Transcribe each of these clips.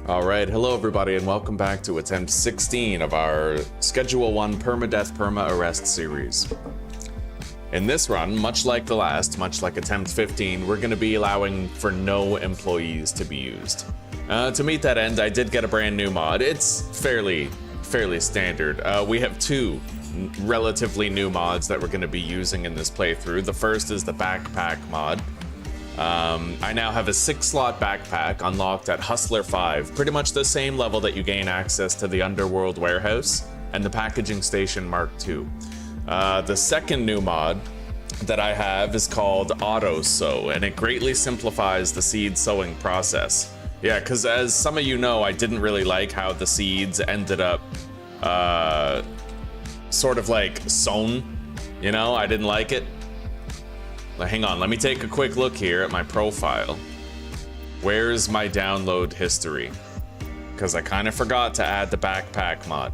Alright, hello everybody and welcome back to attempt 16 of our Schedule 1 Permadeath Perma-Arrest series. In this run, much like the last, much like attempt 15, we're going to be allowing for no employees to be used. To meet that end, I did get a brand new mod. It's fairly standard. We have two relatively new mods that we're going to be using in this playthrough. The first is the backpack mod. I now have a 6-slot backpack unlocked at Hustler 5, pretty much the same level that you gain access to the Underworld Warehouse and the Packaging Station Mark II. The second new mod that I have is called Auto Sow, and it greatly simplifies the seed sowing process. Yeah, because as some of you know, I didn't really like how the seeds ended up sort of like sown, you know? I didn't like it. Hang on, let me take a quick look here at my profile. Where's my download history? Because I kind of forgot to add the backpack mod.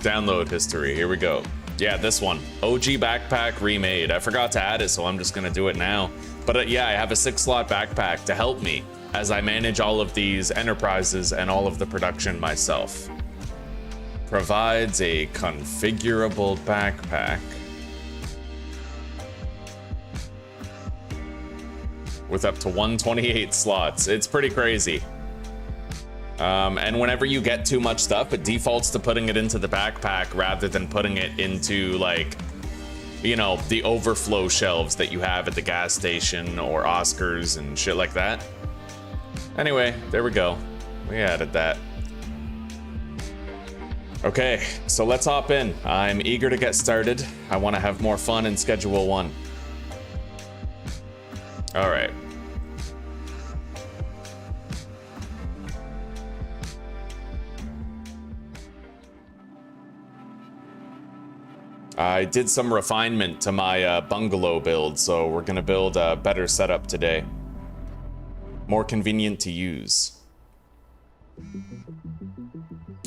Download history, here we go. Yeah, this one, OG backpack remade. I forgot to add it, so I'm just gonna do it now. But yeah, I have a 6-slot backpack to help me as I manage all of these enterprises and all of the production myself. Provides a configurable backpack with up to 128 slots. It's pretty crazy. And whenever you get too much stuff, it defaults to putting it into the backpack rather than putting it into, like, you know, the overflow shelves that you have at the gas station or Oscars and shit like that. Anyway, there we go. We added that. Okay, so let's hop in. I'm eager to get started. I want to have more fun in Schedule 1. All right. I did some refinement to my bungalow build, so we're gonna build a better setup today. More convenient to use.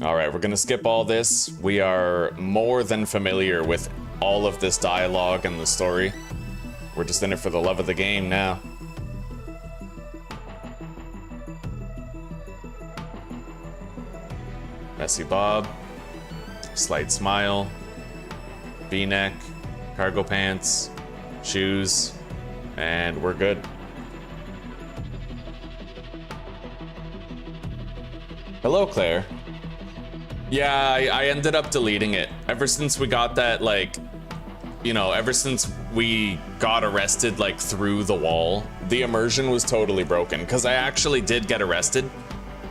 All right, we're gonna skip all this. We are more than familiar with all of this dialogue and the story. We're just in it for the love of the game now. Messy Bob, slight smile, V-neck, cargo pants, shoes, and we're good. Hello, Claire. Yeah, I ended up deleting it. Ever since we got that, like, you know, ever since we got arrested, like, through the wall, the immersion was totally broken. Because I actually did get arrested,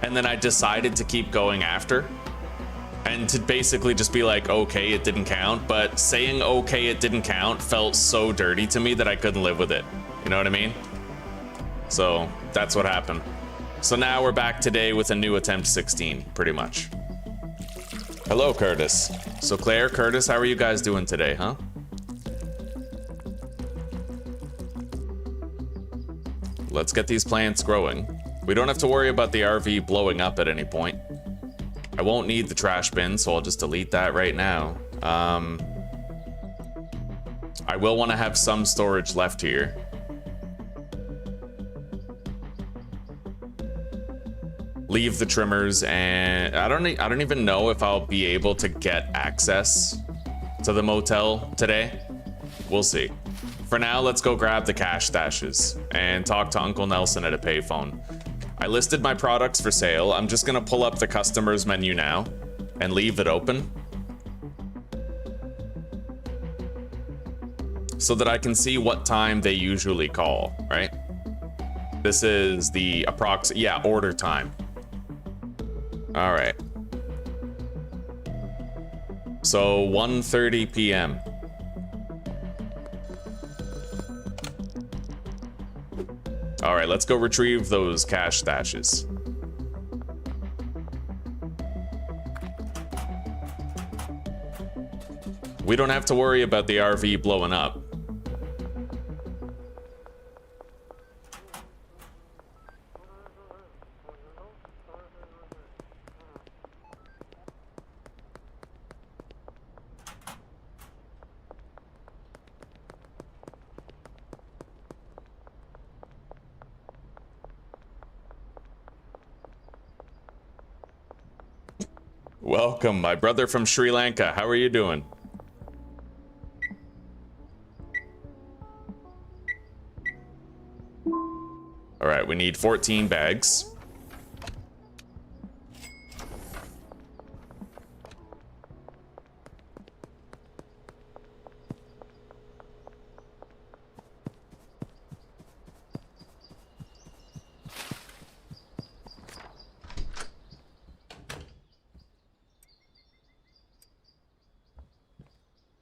and then I decided to keep going after. And to basically just be like, okay, it didn't count. But saying, okay, it didn't count felt so dirty to me that I couldn't live with it. You know what I mean? So, that's what happened. So now we're back today with a new attempt 16, pretty much. Hello, Curtis. So Claire, Curtis, how are you guys doing today, huh? Let's get these plants growing. We don't have to worry about the RV blowing up at any point. I won't need the trash bin, so I'll just delete that right now. I will want to have some storage left here. Leave the trimmers, and I don't even know if I'll be able to get access to the motel today. We'll see. For now, let's go grab the cash stashes and talk to Uncle Nelson at a payphone. I listed my products for sale. I'm just gonna pull up the customers menu now and leave it open so that I can see what time they usually call, right? This is the order time. All right. So 1:30 p.m. All right, let's go retrieve those cash stashes. We don't have to worry about the RV blowing up. Welcome, my brother from Sri Lanka. How are you doing? All right, we need 14 bags.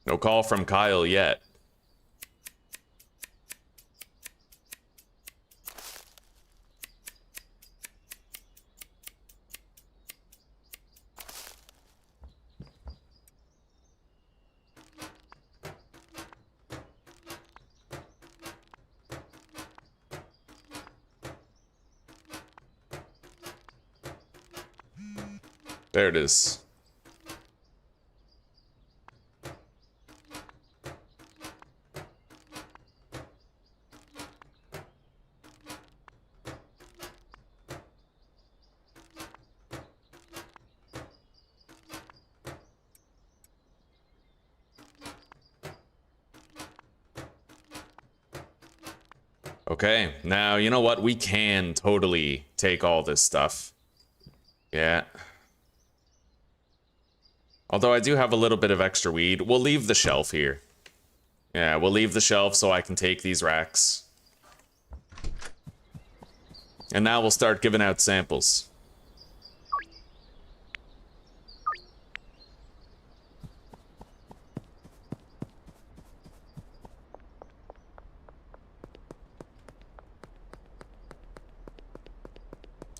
No call from Kyle yet. There it is. Okay, now, you know what? We can totally take all this stuff. Yeah. Although I do have a little bit of extra weed. We'll leave the shelf here. Yeah, we'll leave the shelf so I can take these racks. And now we'll start giving out samples.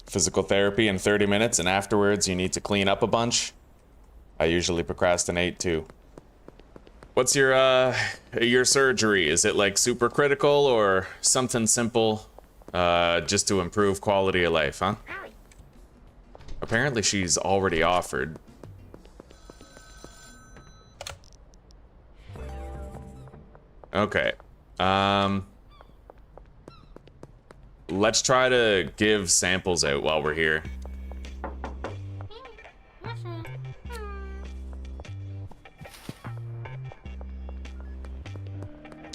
Physical therapy in 30 minutes, and afterwards you need to clean up a bunch. I usually procrastinate too. What's your surgery? Is it like super critical or something simple, just to improve quality of life, huh? Apparently she's already offered. Okay. Let's try to give samples out while we're here.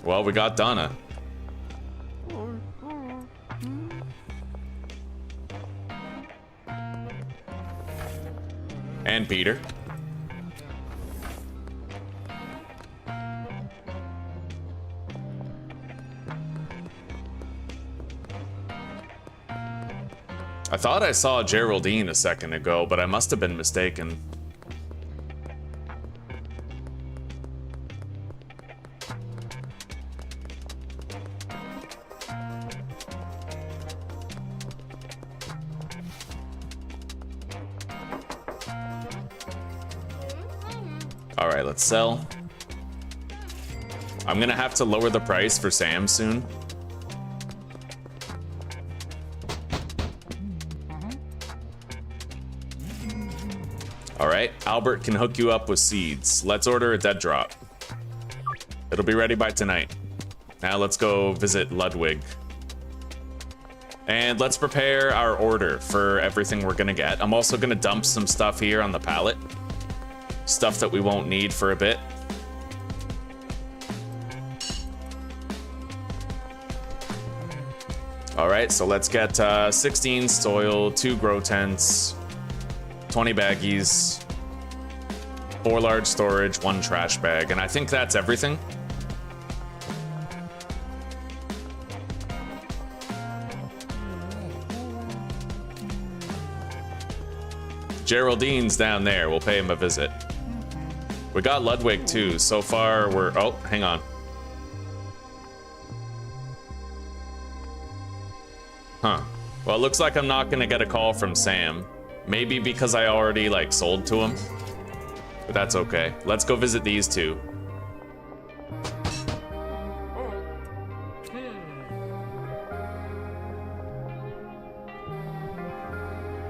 Well, we got Donna. And Peter. I thought I saw Geraldine a second ago, but I must have been mistaken. All right, let's sell. I'm gonna have to lower the price for Sam soon. All right, Albert can hook you up with seeds. Let's order a dead drop. It'll be ready by tonight. Now let's go visit Ludwig. And let's prepare our order for everything we're gonna get. I'm also gonna dump some stuff here on the pallet. Stuff that we won't need for a bit. All right, so let's get 16 soil, 2 grow tents, 20 baggies, 4 large storage, 1 trash bag, and I think that's everything. Geraldine's down there. We'll pay him a visit. We got Ludwig too. So far we're... Oh, hang on. Huh. Well, it looks like I'm not gonna get a call from Sam. Maybe because I already, like, sold to him. But that's okay. Let's go visit these two.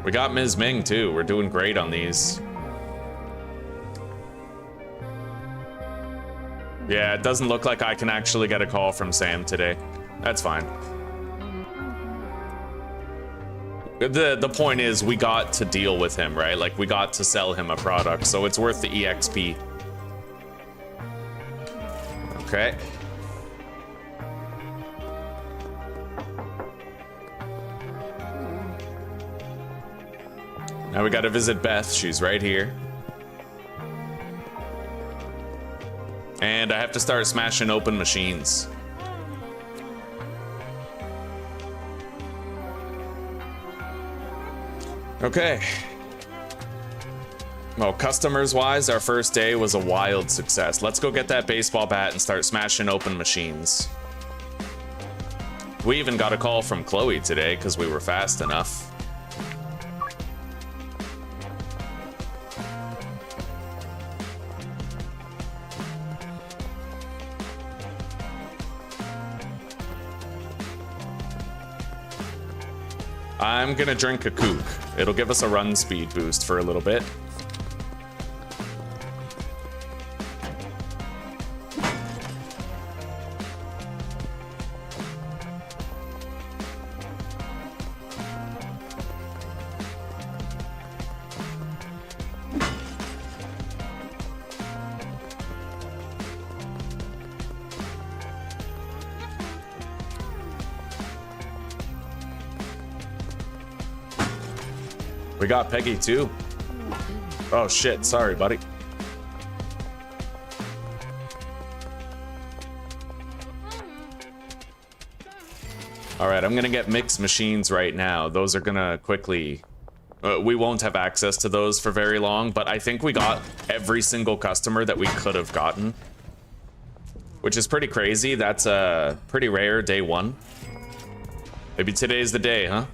We got Ms. Ming too. We're doing great on these. Yeah, it doesn't look like I can actually get a call from Sam today. That's fine. The point is we got to deal with him, right? Like we got to sell him a product, so it's worth the EXP. Okay. Now we gotta visit Beth. She's right here. And I have to start smashing open machines. Okay. Well, customers-wise, our first day was a wild success. Let's go get that baseball bat and start smashing open machines. We even got a call from Chloe today because we were fast enough. I'm gonna drink a Coke. It'll give us a run speed boost for a little bit. We got Peggy too. Oh shit, sorry, buddy. All right, I'm gonna get mixed machines right now. Those are gonna quickly, we won't have access to those for very long, but I think we got every single customer that we could have gotten, which is pretty crazy. That's a pretty rare day one. Maybe today's the day, huh?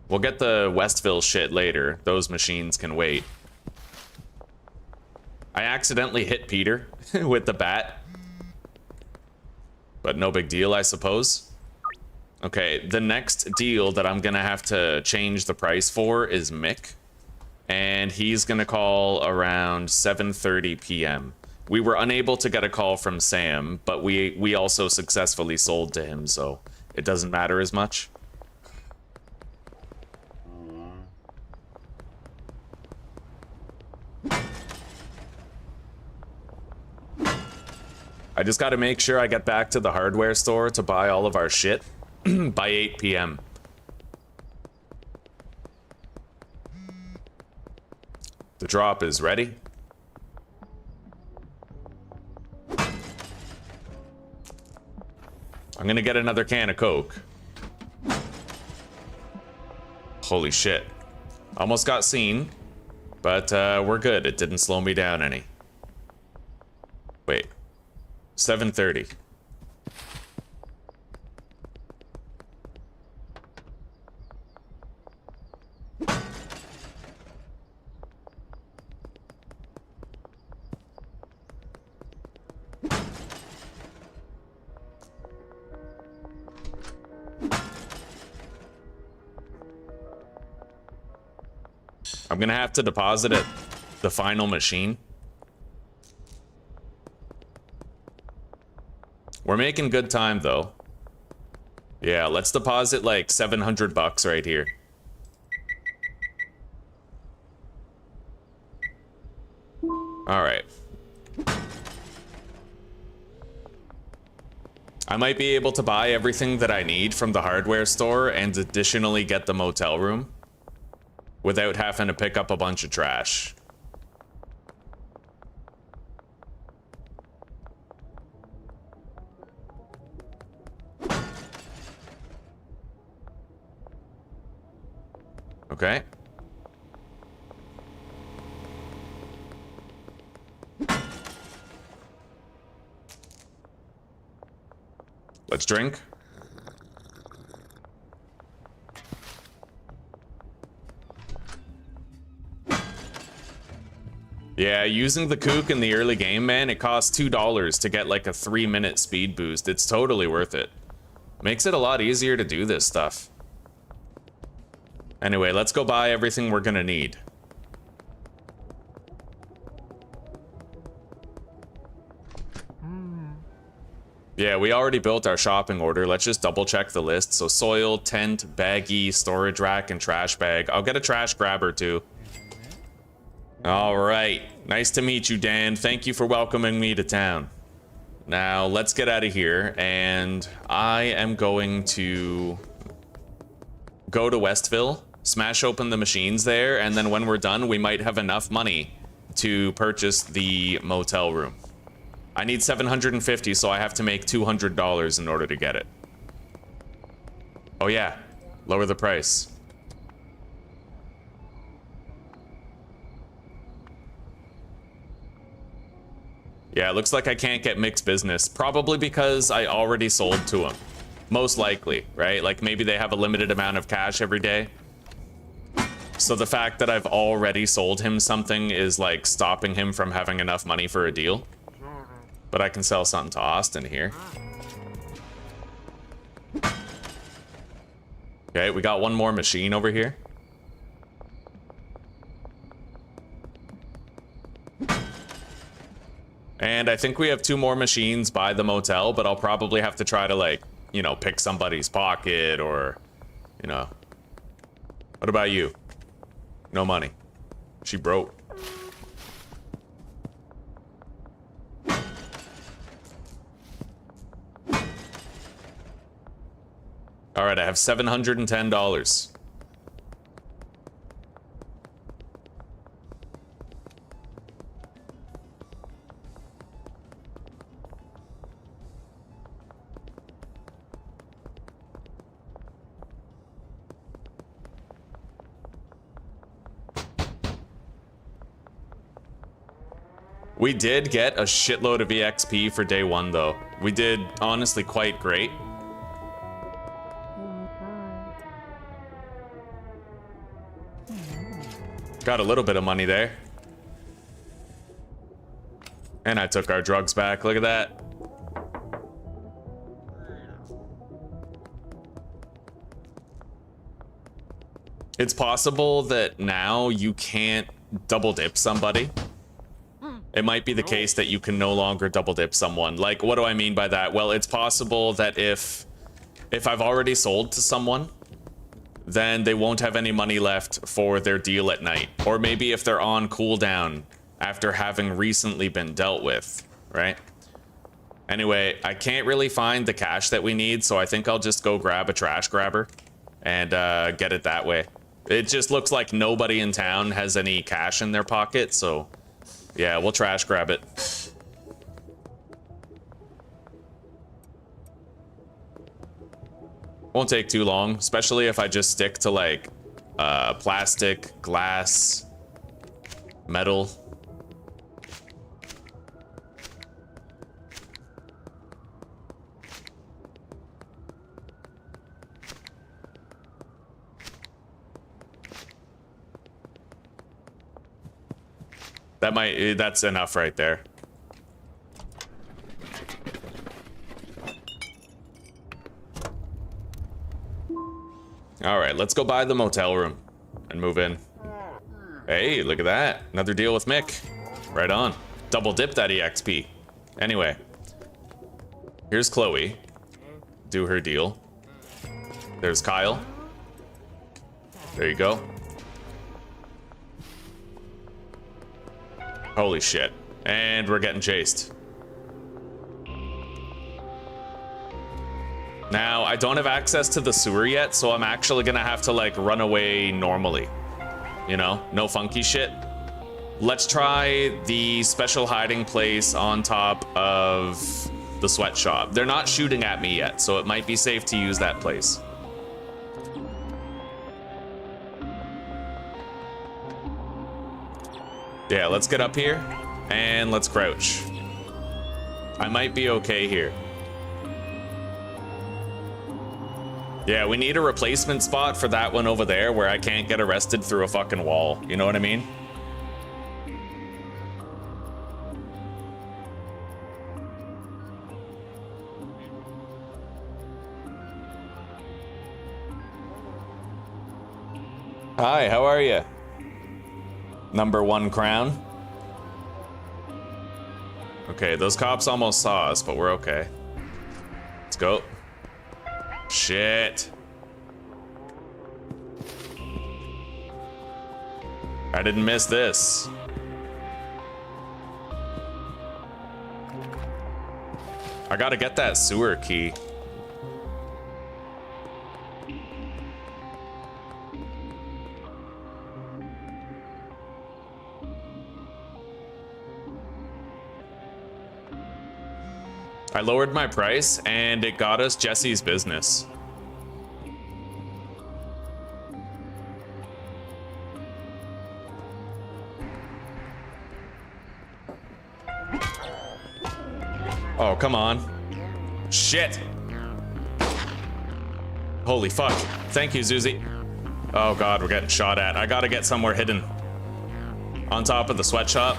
We'll get the Westville shit later. Those machines can wait. I accidentally hit Peter with the bat. But no big deal, I suppose. Okay, the next deal that I'm gonna have to change the price for is Mick. And he's gonna call around 7:30 p.m. We were unable to get a call from Sam, but we also successfully sold to him, so it doesn't matter as much. I just got to make sure I get back to the hardware store to buy all of our shit by 8 p.m. The drop is ready. I'm gonna get another can of Coke. Holy shit. Almost got seen, but we're good. It didn't slow me down any. Wait. 7:30. I'm gonna have to deposit at the final machine. We're making good time though. Yeah, let's deposit like 700 bucks right here. All right. I might be able to buy everything that I need from the hardware store and additionally get the motel room without having to pick up a bunch of trash. Okay. Let's drink. Yeah, using the kook in the early game, man, it costs $2 to get like a 3-minute speed boost. It's totally worth it. Makes it a lot easier to do this stuff. Anyway, let's go buy everything we're gonna need. Yeah, we already built our shopping order. Let's just double check the list. So soil, tent, baggie, storage rack, and trash bag. I'll get a trash grabber too. All right. Nice to meet you, Dan. Thank you for welcoming me to town. Now, let's get out of here. And I am going to go to Westville, smash open the machines there, and then when we're done, we might have enough money to purchase the motel room. I need 750, so I have to make $200 in order to get it. Oh yeah, lower the price. Yeah, it looks like I can't get mixed business, probably because I already sold to him. Most likely, right? Like maybe they have a limited amount of cash every day. So the fact that I've already sold him something is like stopping him from having enough money for a deal. But I can sell something to Austin here. Okay, we got one more machine over here. And I think we have 2 more machines by the motel, but I'll probably have to try to, like, you know, pick somebody's pocket or, you know. What about you? No money. She broke. All right, I have $710. We did get a shitload of EXP for day 1, though. We did, honestly, quite great. Got a little bit of money there. And I took our drugs back. Look at that. It's possible that now you can't double dip somebody. It might be the case that you can no longer double dip someone. Like, what do I mean by that? Well, it's possible that if I've already sold to someone, then they won't have any money left for their deal at night. Or maybe if they're on cooldown after having recently been dealt with, right? Anyway, I can't really find the cash that we need, so I think I'll just go grab a trash grabber and get it that way. It just looks like nobody in town has any cash in their pocket, so yeah, we'll trash grab it. Won't take too long, especially if I just stick to like plastic, glass, metal. That's enough right there. All right, let's go buy the motel room and move in. Hey, look at that. Another deal with Mick. Right on. Double dip that EXP. Anyway, here's Chloe. Do her deal. There's Kyle. There you go. Holy shit. And we're getting chased. Now, I don't have access to the sewer yet, so I'm actually gonna have to, like, run away normally. You know? No funky shit. Let's try the special hiding place on top of the sweatshop. They're not shooting at me yet, so it might be safe to use that place. Yeah, let's get up here, and let's crouch. I might be okay here. Yeah, we need a replacement spot for that one over there where I can't get arrested through a fucking wall. You know what I mean? Hi, how are you? Number 1 crown. Okay, those cops almost saw us, but we're okay. go. Shit. I didn't miss this. I gotta get that sewer key. I lowered my price and it got us Jesse's business. Oh, come on. Shit. Holy fuck. Thank you, Zuzi. Oh god, we're getting shot at. I gotta get somewhere hidden. On top of the sweatshop.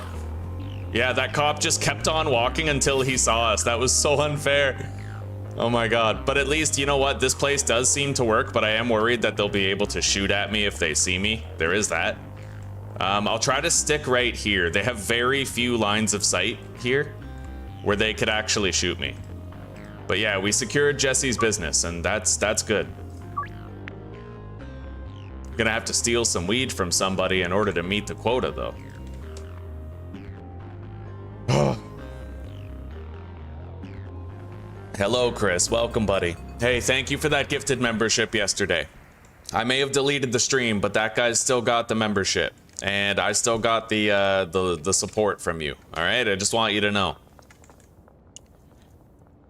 Yeah, that cop just kept on walking until he saw us. That was so unfair. Oh my god. But at least, you know what? This place does seem to work, but I am worried that they'll be able to shoot at me if they see me. There is that. I'll try to stick right here. They have very few lines of sight here where they could actually shoot me. But yeah, we secured Jesse's business, and that's good. I'm gonna have to steal some weed from somebody in order to meet the quota, though. Hello, Chris. Welcome, buddy. Hey, thank you for that gifted membership yesterday. I may have deleted the stream, but that guy's still got the membership, and I still got the support from you. All right, I just want you to know.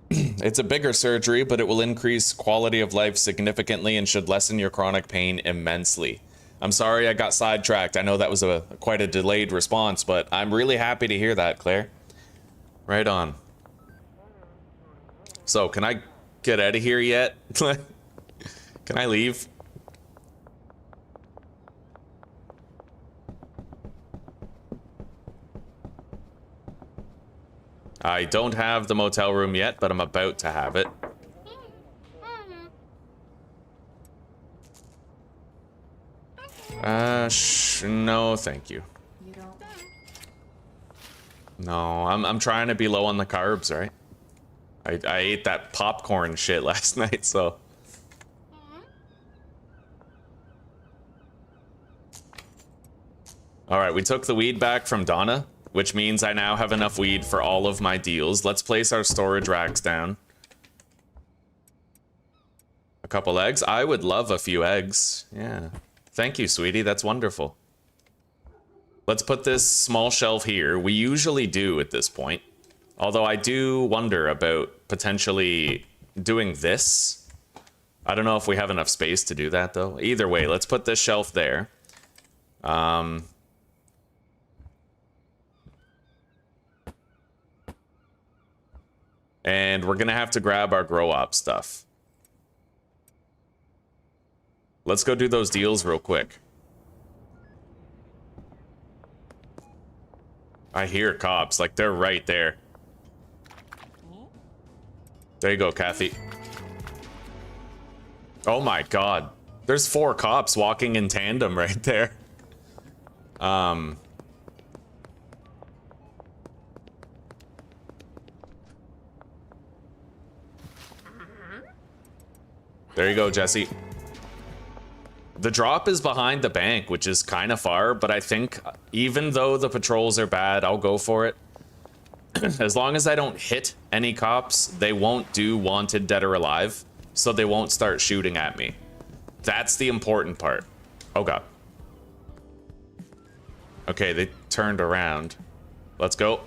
It's a bigger surgery, but it will increase quality of life significantly and should lessen your chronic pain immensely. I'm sorry I got sidetracked. I know that was quite a delayed response, but I'm really happy to hear that, Claire. Right on. So, can I get out of here yet? Can I leave? I don't have the motel room yet, but I'm about to have it. No, thank you. No, I'm trying to be low on the carbs, right? I ate that popcorn shit last night, so. All right, we took the weed back from Donna, which means I now have enough weed for all of my deals. Let's place our storage racks down. A couple eggs. I would love a few eggs. Yeah. Thank you, sweetie. That's wonderful. Let's put this small shelf here. We usually do at this point. Although I do wonder about potentially doing this. I don't know if we have enough space to do that, though. Either way, let's put this shelf there. And we're gonna have to grab our grow op stuff. Let's go do those deals real quick. I hear cops, like they're right there. There you go, Kathy. Oh my god. There's 4 cops walking in tandem right there. There you go, Jesse. The drop is behind the bank, which is kind of far, but I think even though the patrols are bad, I'll go for it. As long as I don't hit any cops, they won't do wanted dead or alive, so they won't start shooting at me. That's the important part. Oh god. Okay, they turned around. Let's go.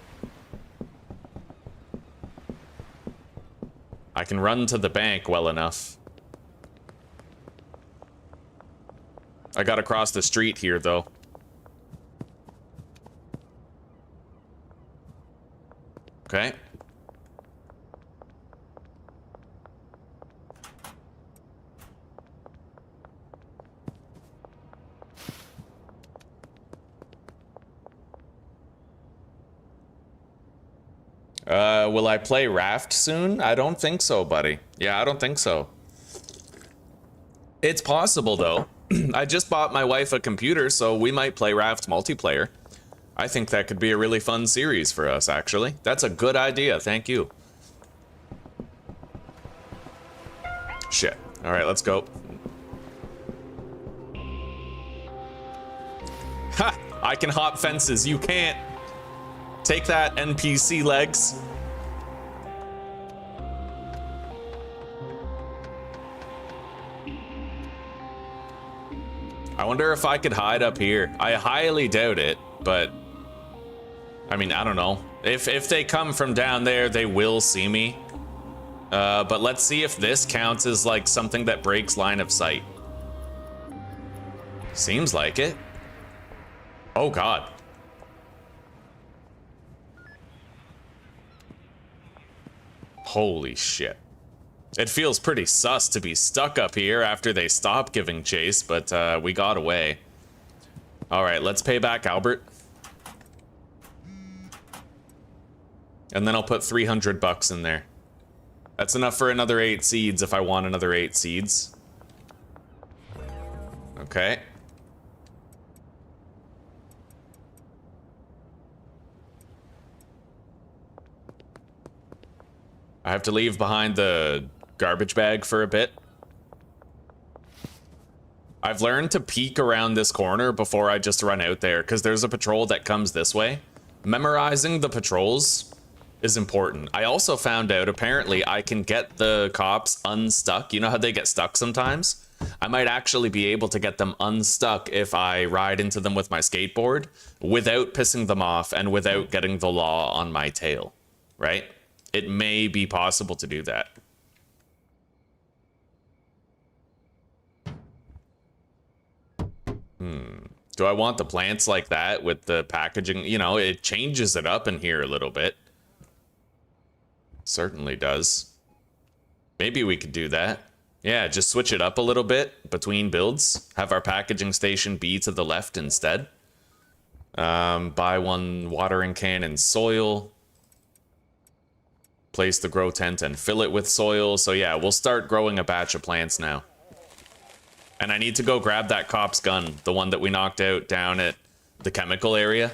I can run to the bank well enough. I gotta cross the street here, though. Okay. Will I play Raft soon? I don't think so, buddy. Yeah, I don't think so. It's possible, though. I just bought my wife a computer, so we might play Raft multiplayer. I think that could be a really fun series for us, actually. That's a good idea, thank you. Shit. All right, let's go. Ha! I can hop fences. You can't. Take that, NPC legs. I wonder if I could hide up here. I highly doubt it, but I mean, I don't know. If they come from down there, they will see me. But let's see if this counts as like something that breaks line of sight. Seems like it. Oh God. Holy shit. It feels pretty sus to be stuck up here after they stopped giving chase, but we got away. All right, let's pay back Albert. And then I'll put 300 bucks in there. That's enough for another 8 seeds if I want another 8 seeds. Okay. I have to leave behind the garbage bag for a bit. I've learned to peek around this corner before I just run out there, because there's a patrol that comes this way. Memorizing the patrols is important. I also found out apparently I can get the cops unstuck. You know how they get stuck sometimes? I might actually be able to get them unstuck if I ride into them with my skateboard without pissing them off and without getting the law on my tail, right? It may be possible to do that. Do I want the plants like that with the packaging? You know, it changes it up in here a little bit. Certainly does. Maybe we could do that. Yeah, just switch it up a little bit between builds. Have our packaging station be to the left instead. Buy one watering can and soil. Place the grow tent and fill it with soil. So yeah, we'll start growing a batch of plants now. And I need to go grab that cop's gun, the one that we knocked out down at the chemical area.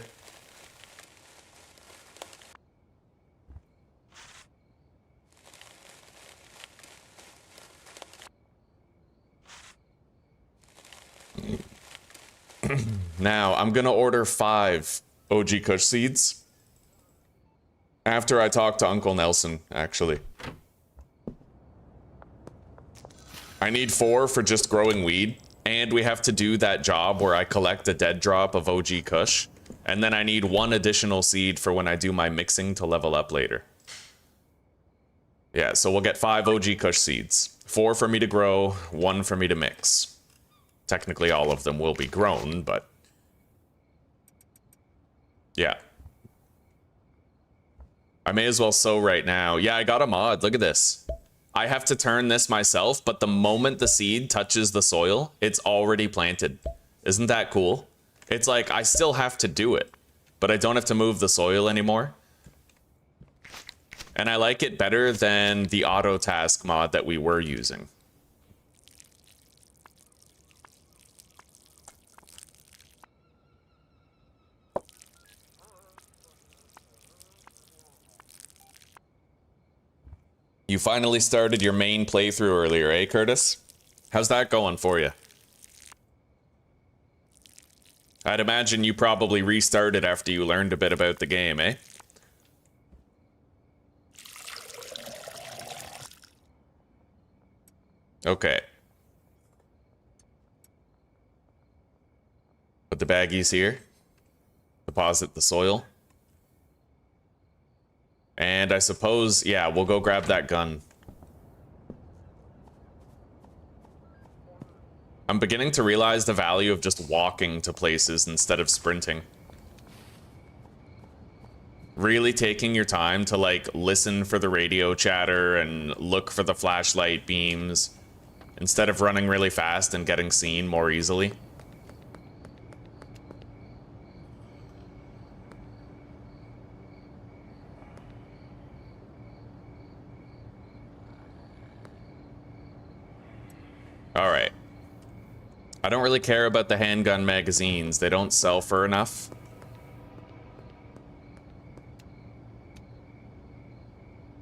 Now, I'm gonna order 5 OG Kush seeds. After I talk to Uncle Nelson, actually. I need 4 for just growing weed, and we have to do that job where I collect a dead drop of OG Kush, and then I need 1 additional seed for when I do my mixing to level up later. Yeah, so we'll get 5 OG Kush seeds. 4 for me to grow, 1 for me to mix. Technically all of them will be grown, but yeah. I may as well sow right now. Yeah, I got a mod. Look at this. I have to turn this myself, but the moment the seed touches the soil, it's already planted. Isn't that cool? It's like I still have to do it, but I don't have to move the soil anymore. And I like it better than the auto task mod that we were using. You finally started your main playthrough earlier, eh, Curtis? How's that going for you? I'd imagine you probably restarted after you learned a bit about the game, eh? Okay. Put the baggies here. Deposit the soil. And I suppose, yeah, we'll go grab that gun. I'm beginning to realize the value of just walking to places instead of sprinting. Really taking your time to, like, listen for the radio chatter and look for the flashlight beams instead of running really fast and getting seen more easily. Alright. I don't really care about the handgun magazines. They don't sell for enough.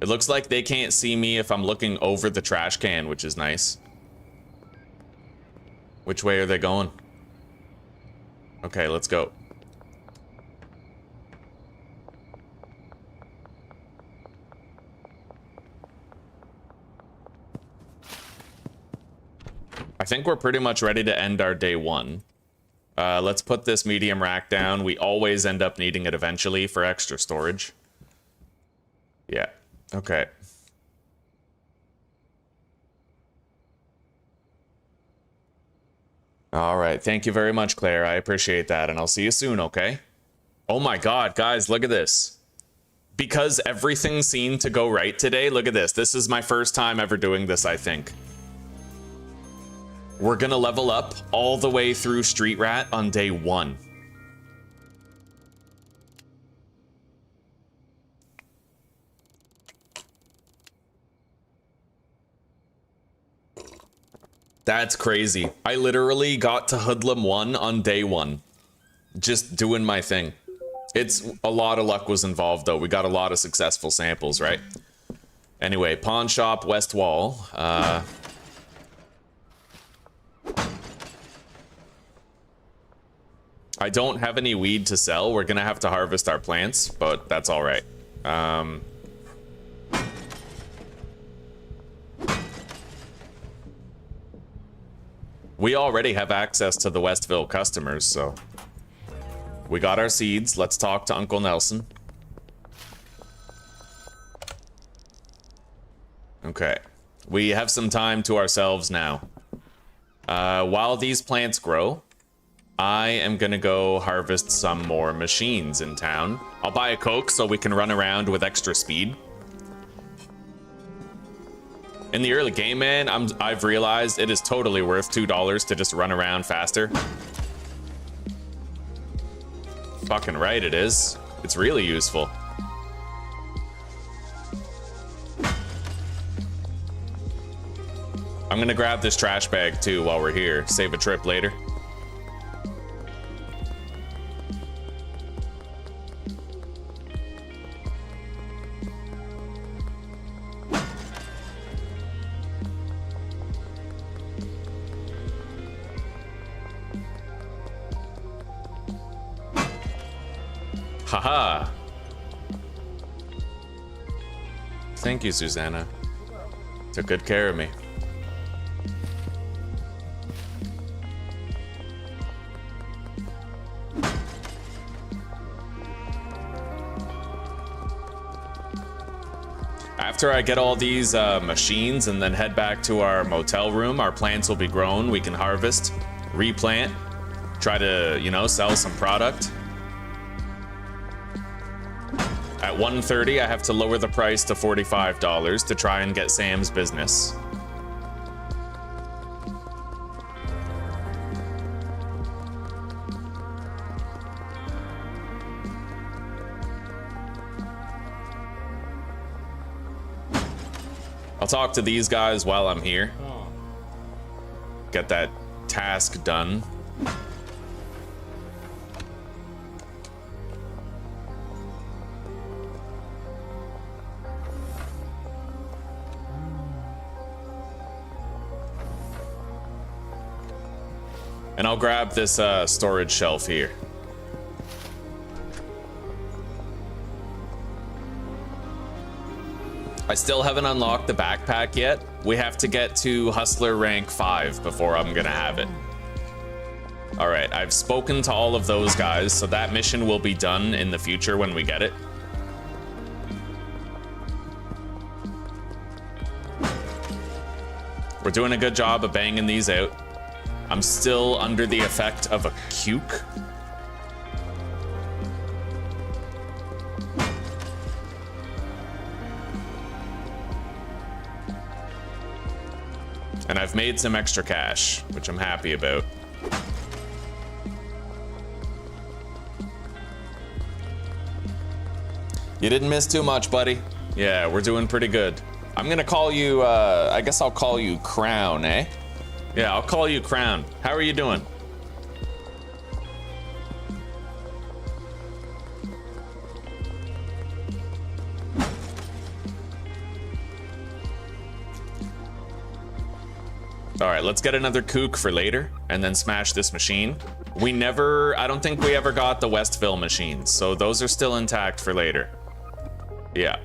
It looks like they can't see me if I'm looking over the trash can, which is nice. Which way are they going? Okay, let's go. I think we're pretty much ready to end our day one. Let's put this medium rack down. We always end up needing it eventually for extra storage. Yeah, okay. All right, thank you very much, Claire. I appreciate that, and I'll see you soon, okay? Oh my God, guys, look at this. Because everything seemed to go right today, look at this. This is my first time ever doing this, I think. We're gonna level up all the way through Street Rat on day one. That's crazy. I literally got to Hoodlum 1 on day one. Just doing my thing. It's a lot of luck was involved though. We got a lot of successful samples, right? Anyway, pawn shop, west wall. I don't have any weed to sell. We're gonna have to harvest our plants, but that's all right. We already have access to the Westville customers, so we got our seeds. Let's talk to Uncle Nelson. Okay, we have some time to ourselves now. While these plants grow, I am gonna go harvest some more machines in town. I'll buy a Coke so we can run around with extra speed. In the early game, man, I've realized it is totally worth $2 to just run around faster. Fucking right it is. It's really useful. I'm gonna grab this trash bag too while we're here. Save a trip later. Haha. Thank you, Susanna. Took good care of me. After I get all these machines and then head back to our motel room, our plants will be grown. We can harvest, replant, try to, you know, sell some product. At 1:30, I have to lower the price to $45 to try and get Sam's business. I'll talk to these guys while I'm here. Get that task done. And I'll grab this storage shelf here. I still haven't unlocked the backpack yet. We have to get to Hustler rank 5 before I'm gonna have it. All right, I've spoken to all of those guys, so that mission will be done in the future when we get it. We're doing a good job of banging these out. I'm still under the effect of a cuke. And I've made some extra cash, which I'm happy about. You didn't miss too much, buddy. Yeah, we're doing pretty good. I'm gonna call you, I guess I'll call you Crown, eh? Yeah, I'll call you Crown. How are you doing? All right, let's get another kook for later and then smash this machine. I don't think we ever got the Westville machines, so those are still intact for later. Yeah.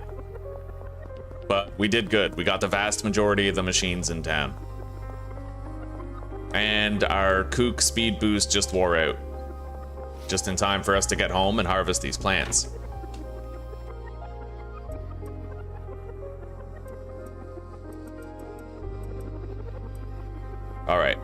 But we did good. We got the vast majority of the machines in town. And our kook speed boost just wore out. Just in time for us to get home and harvest these plants. All right.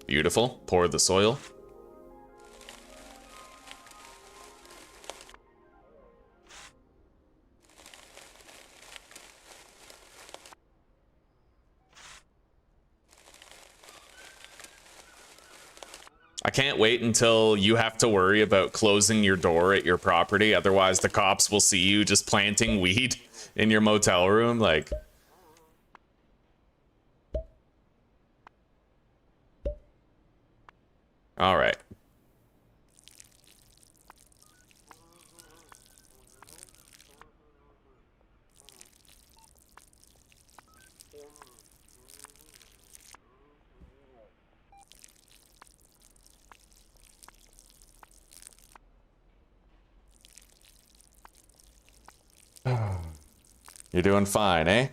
Beautiful. Pour the soil. I can't wait until you have to worry about closing your door at your property. Otherwise, the cops will see you just planting weed in your motel room. Like, all right. You're doing fine, eh?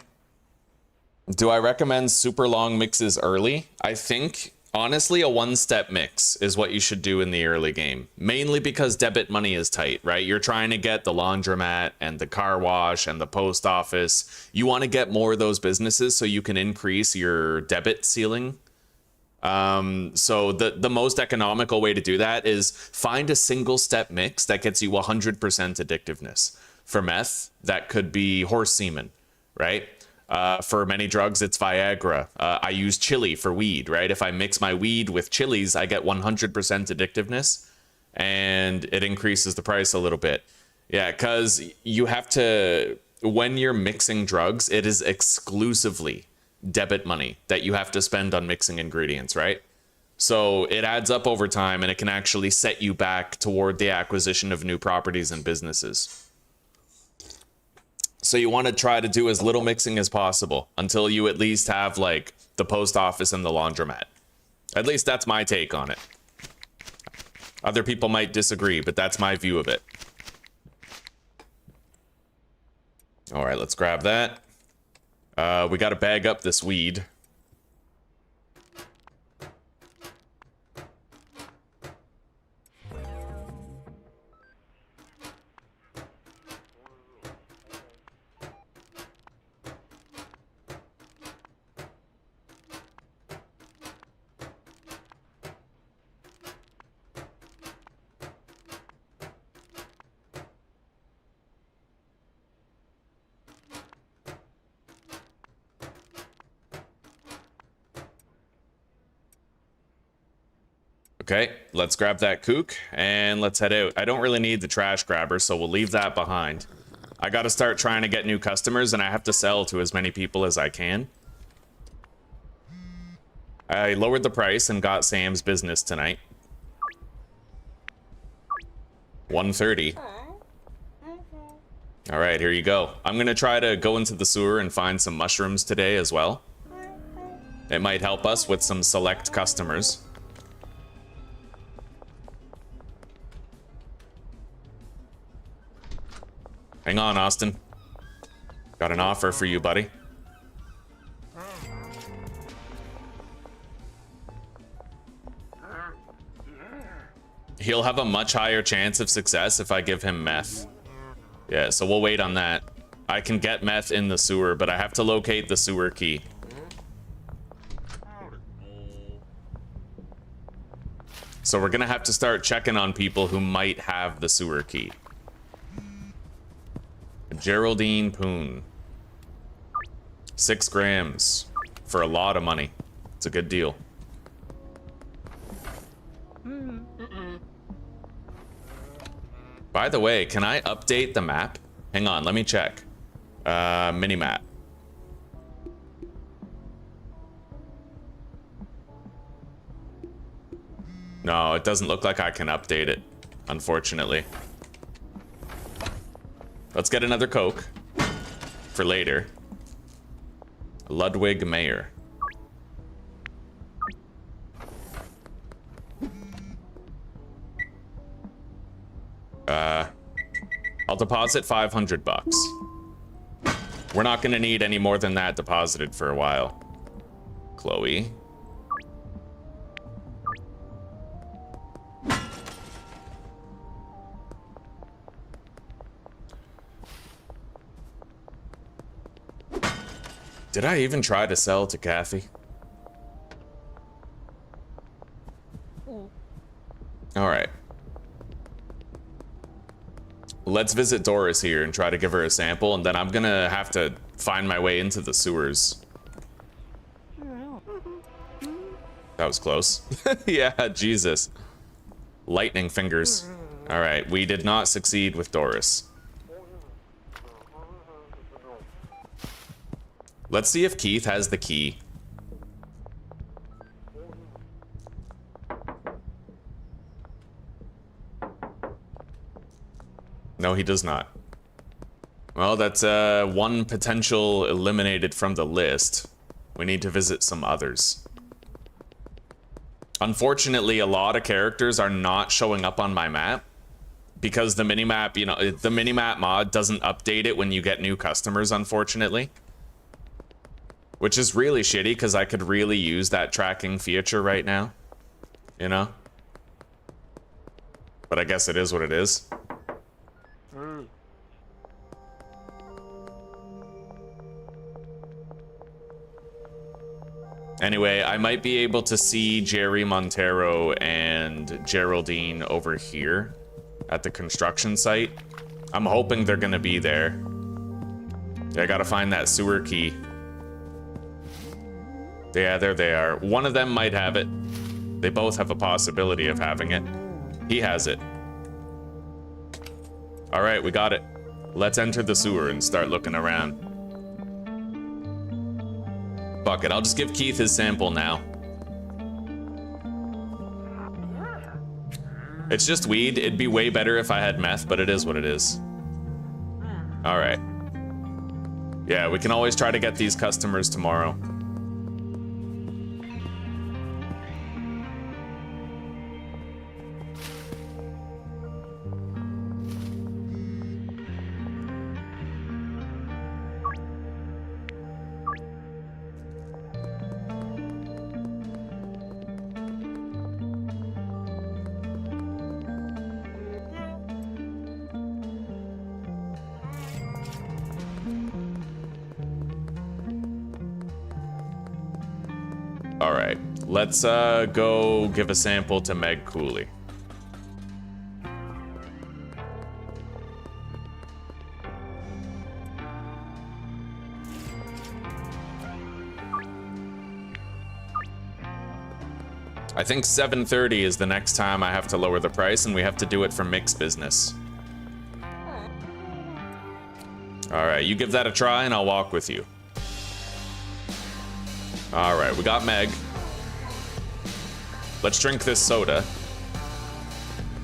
Do I recommend super long mixes early? I think, honestly, a one-step mix is what you should do in the early game. Mainly because debit money is tight, right? You're trying to get the laundromat and the car wash and the post office. You want to get more of those businesses so you can increase your debit ceiling. So the most economical way to do that is find a single-step mix that gets you 100% addictiveness. For meth, that could be horse semen, right? For many drugs, it's Viagra. I use chili for weed, right? If I mix my weed with chilies, I get 100% addictiveness, and it increases the price a little bit. Yeah, because you have to, when you're mixing drugs, it is exclusively debit money that you have to spend on mixing ingredients, right? So it adds up over time, and it can actually set you back toward the acquisition of new properties and businesses. So you want to try to do as little mixing as possible until you at least have like the post office and the laundromat. At least that's my take on it. Other people might disagree, but that's my view of it. All right, let's grab that. We got to bag up this weed. Okay, let's grab that kook and let's head out. I don't really need the trash grabber, so we'll leave that behind. I gotta start trying to get new customers, and I have to sell to as many people as I can. I lowered the price and got Sam's business tonight. 130. All right, here you go. I'm gonna try to go into the sewer and find some mushrooms today as well. It might help us with some select customers. Hang on, Austin. Got an offer for you, buddy. He'll have a much higher chance of success if I give him meth. Yeah, so we'll wait on that. I can get meth in the sewer, but I have to locate the sewer key. So we're gonna have to start checking on people who might have the sewer key. Geraldine Poon. 6 grams for a lot of money. It's a good deal. By the way, can I update the map? Hang on, let me check. Minimap. No, it doesn't look like I can update it, unfortunately. Let's get another Coke for later. Ludwig Mayer. I'll deposit 500 bucks. We're not gonna need any more than that deposited for a while. Chloe. Did I even try to sell to Kathy? All right. Let's visit Doris here and try to give her a sample, and then I'm gonna have to find my way into the sewers. That was close. Yeah, Jesus. Lightning fingers. All right, we did not succeed with Doris. Let's see if Keith has the key. No, he does not. Well, that's one potential eliminated from the list. We need to visit some others. Unfortunately, a lot of characters are not showing up on my map because the minimap, you know, the minimap mod doesn't update it when you get new customers, unfortunately. Which is really shitty because I could really use that tracking feature right now, you know? But I guess it is what it is. Anyway, I might be able to see Jerry Montero and Geraldine over here at the construction site. I'm hoping they're gonna be there. Yeah, I gotta find that sewer key. Yeah, there they are. One of them might have it. They both have a possibility of having it. He has it. All right, we got it. Let's enter the sewer and start looking around. Fuck it, I'll just give Keith his sample now. It's just weed. It'd be way better if I had meth, but it is what it is. All right. Yeah, we can always try to get these customers tomorrow. All right, let's go give a sample to Meg Cooley. I think 7:30 is the next time I have to lower the price, and we have to do it for mixed business. All right, you give that a try, and I'll walk with you. All right, we got Meg. Let's drink this soda.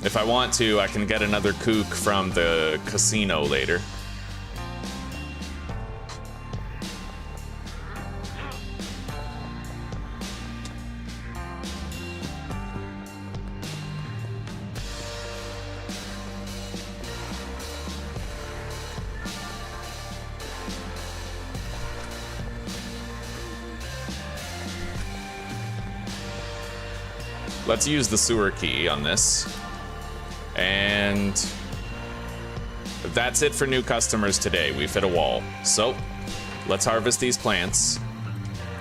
If I want to, I can get another kook from the casino later. Let's use the sewer key on this. And that's it for new customers today. We've hit a wall. So let's harvest these plants.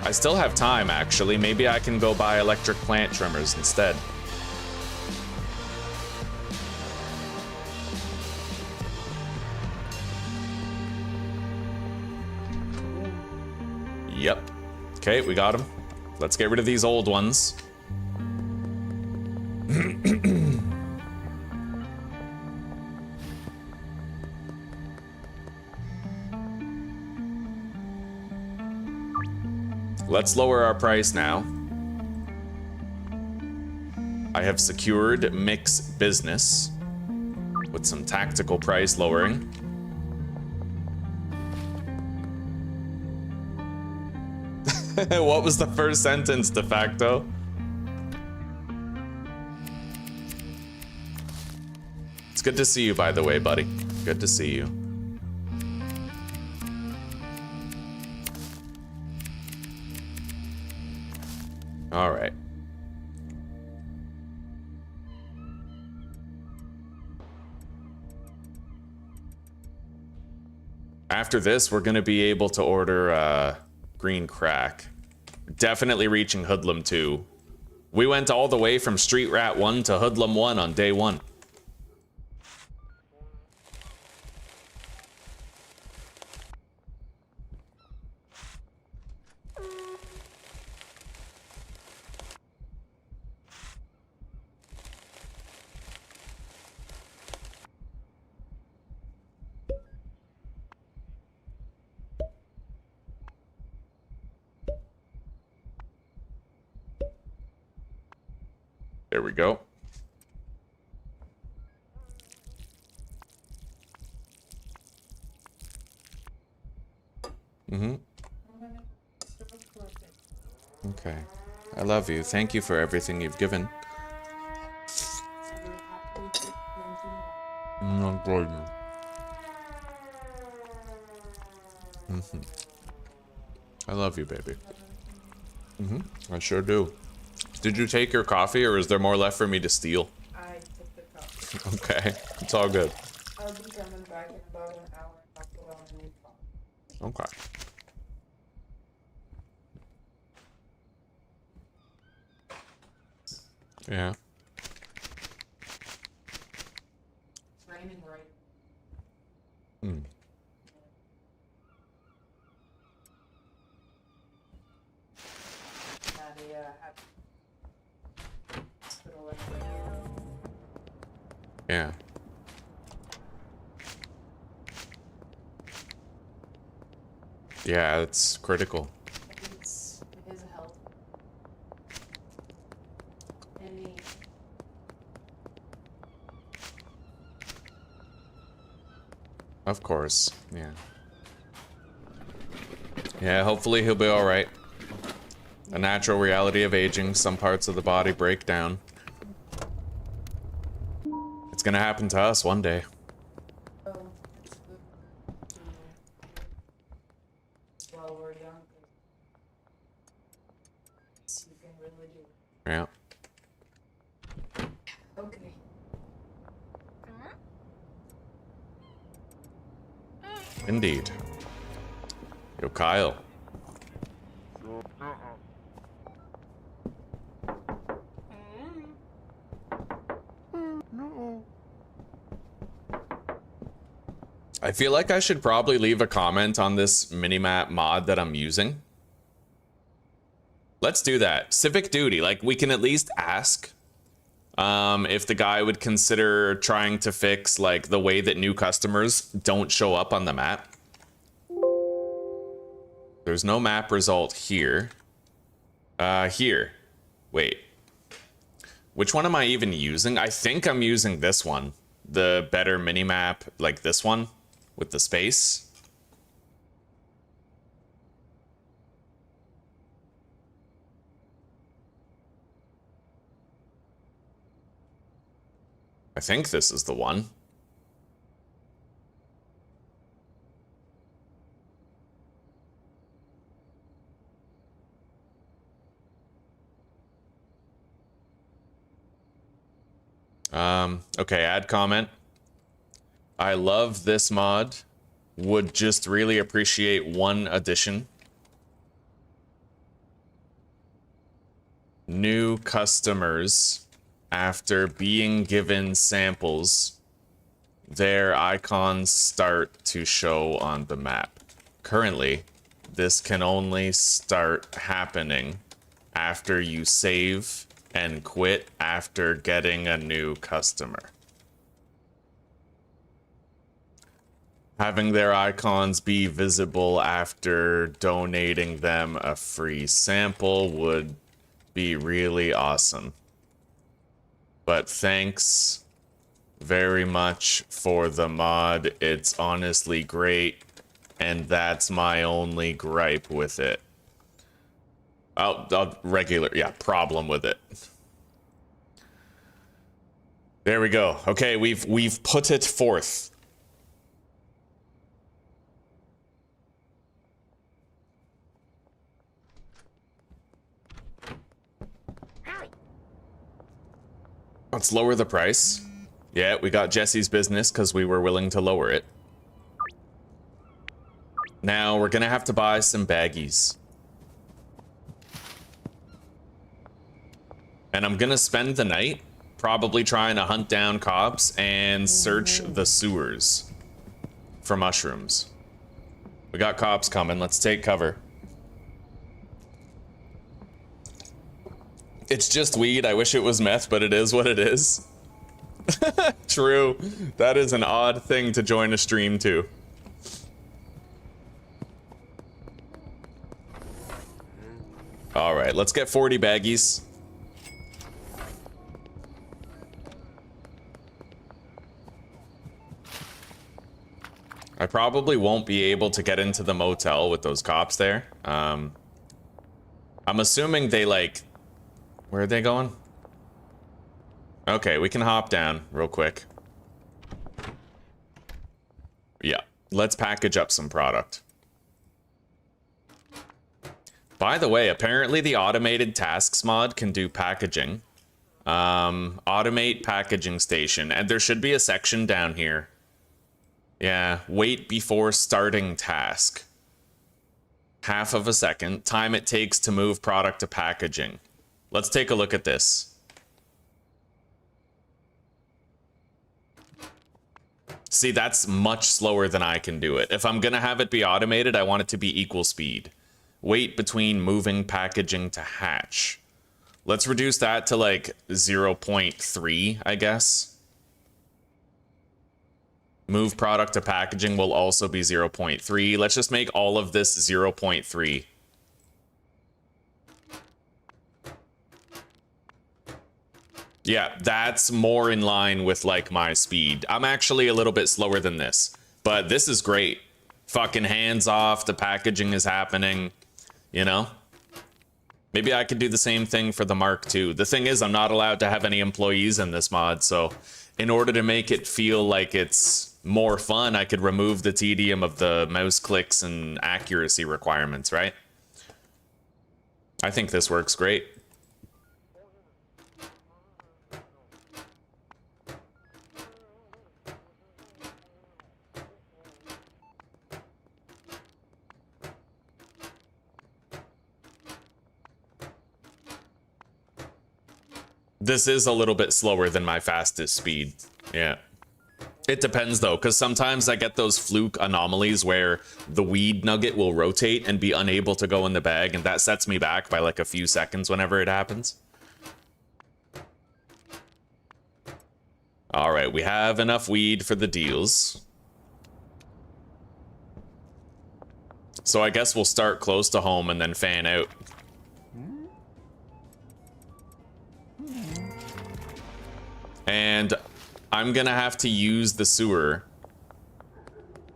I still have time, actually. Maybe I can go buy electric plant trimmers instead. Yep. Okay, we got them. Let's get rid of these old ones. Let's lower our price now. I I have secured Mix Business with some tactical price lowering. What was the first sentence, de facto? It's good to see you, by the way, buddy. Good to see you. All right. After this, we're going to be able to order Green Crack. Definitely reaching Hoodlum 2. We went all the way from Street Rat 1 to Hoodlum 1 on day 1. There we go. Mm-hmm. Okay. I love you. Thank you for everything you've given. Not good. Mm-hmm. I love you, baby. Mm-hmm. I sure do. Did you take your coffee, or is there more left for me to steal? I took the coffee. Okay, it's all good. I'll be coming back in about an hour and I'll put on a new phone. Okay. Yeah. It's raining right. Hmm. Yeah. Yeah, it's critical. It is a help. Any. Of course, yeah. Yeah, hopefully he'll be alright. A natural reality of aging, some parts of the body break down. It's gonna happen to us one day. Oh, it's good to, while we're young, you can really do it. Yeah. Okay. Indeed. Yo, Kyle. I feel like I should probably leave a comment on this Minimap mod that I'm using. Let's do that. Civic duty. Like, we can at least ask if the guy would consider trying to fix, like, the way that new customers don't show up on the map. There's no map result here. Here. Wait. Which one am I even using? I think I'm using this one. The better Minimap, like this one. With the space. I think this is the one. Okay, add comment. I love this mod. Would just really appreciate one addition. New customers, after being given samples, their icons start to show on the map. Currently, this can only start happening after you save and quit after getting a new customer. Having their icons be visible after donating them a free sample would be really awesome. But thanks very much for the mod. It's honestly great, and that's my only gripe with it. Problem with it. There we go. Okay, we've put it forth. Let's lower the price. Yeah, we got Jesse's business because we were willing to lower it. Now we're gonna have to buy some baggies. And I'm gonna spend the night probably trying to hunt down cops and search the sewers for mushrooms. We got cops coming. Let's take cover. It's just weed. I wish it was meth, but it is what it is. True. That is an odd thing to join a stream to. All right, let's get 40 baggies. I probably won't be able to get into the motel with those cops there. I'm assuming they like... Where are they going? Okay, we can hop down real quick. Yeah, let's package up some product. By the way, apparently the automated tasks mod can do packaging. Automate packaging station, and there should be a section down here. Yeah, wait before starting task. Half of a second, time it takes to move product to packaging. Let's take a look at this. See, that's much slower than I can do it. If I'm gonna have it be automated, I want it to be equal speed. Wait between moving packaging to hatch. Let's reduce that to like 0.3, I guess. Move product to packaging will also be 0.3. Let's just make all of this 0.3. Yeah, that's more in line with like my speed. I'm actually a little bit slower than this, but this is great. Fucking hands off, the packaging is happening, you know? Maybe I could do the same thing for the Mark II. The thing is, I'm not allowed to have any employees in this mod, so in order to make it feel like it's more fun, I could remove the tedium of the mouse clicks and accuracy requirements, right? I think this works great. This is a little bit slower than my fastest speed. Yeah. It depends though, because sometimes I get those fluke anomalies where the weed nugget will rotate and be unable to go in the bag, and that sets me back by like a few seconds whenever it happens. All right, we have enough weed for the deals. So I guess we'll start close to home and then fan out. And I'm gonna have to use the sewer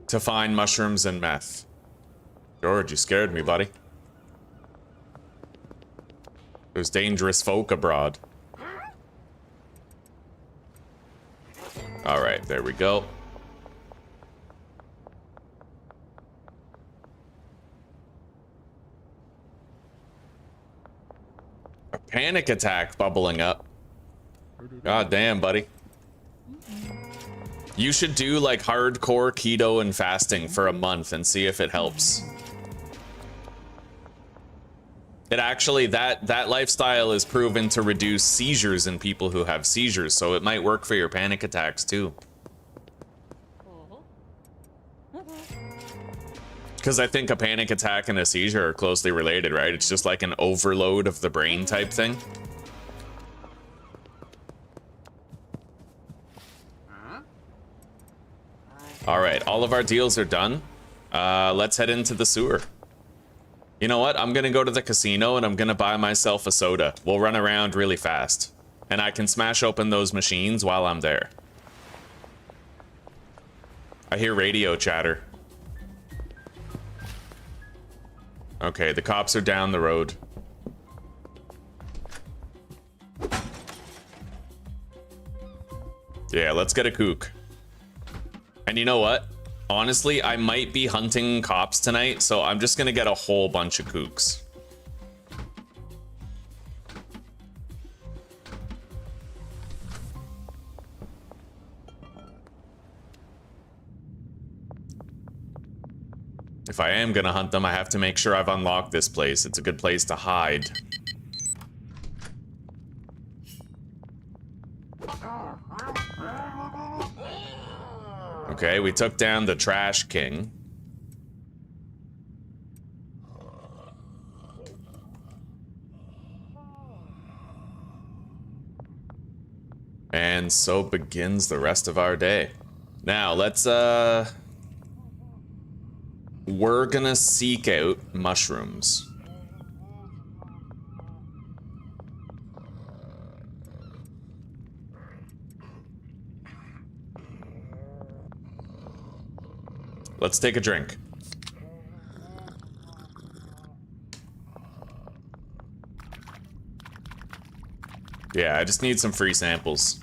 to find mushrooms and meth. George, you scared me, buddy. There's dangerous folk abroad. All right, there we go. A panic attack bubbling up. God damn, buddy. You should do like hardcore keto and fasting for a month and see if it helps. It actually, that lifestyle is proven to reduce seizures in people who have seizures, so it might work for your panic attacks too. Because I think a panic attack and a seizure are closely related, right? It's just like an overload of the brain type thing. All right, all of our deals are done. Let's head into the sewer. You know what? I'm gonna go to the casino and I'm gonna buy myself a soda. We'll run around really fast. and I can smash open those machines while I'm there. I hear radio chatter. Okay, the cops are down the road. Yeah, let's get a kook. And you know what? Honestly, I might be hunting cops tonight, so I'm just gonna get a whole bunch of kooks. If I am gonna hunt them, I have to make sure I've unlocked this place. It's a good place to hide. Okay, we took down the Trash King. And so begins the rest of our day. Now, let's, we're gonna seek out mushrooms. Let's take a drink. Yeah, I just need some free samples.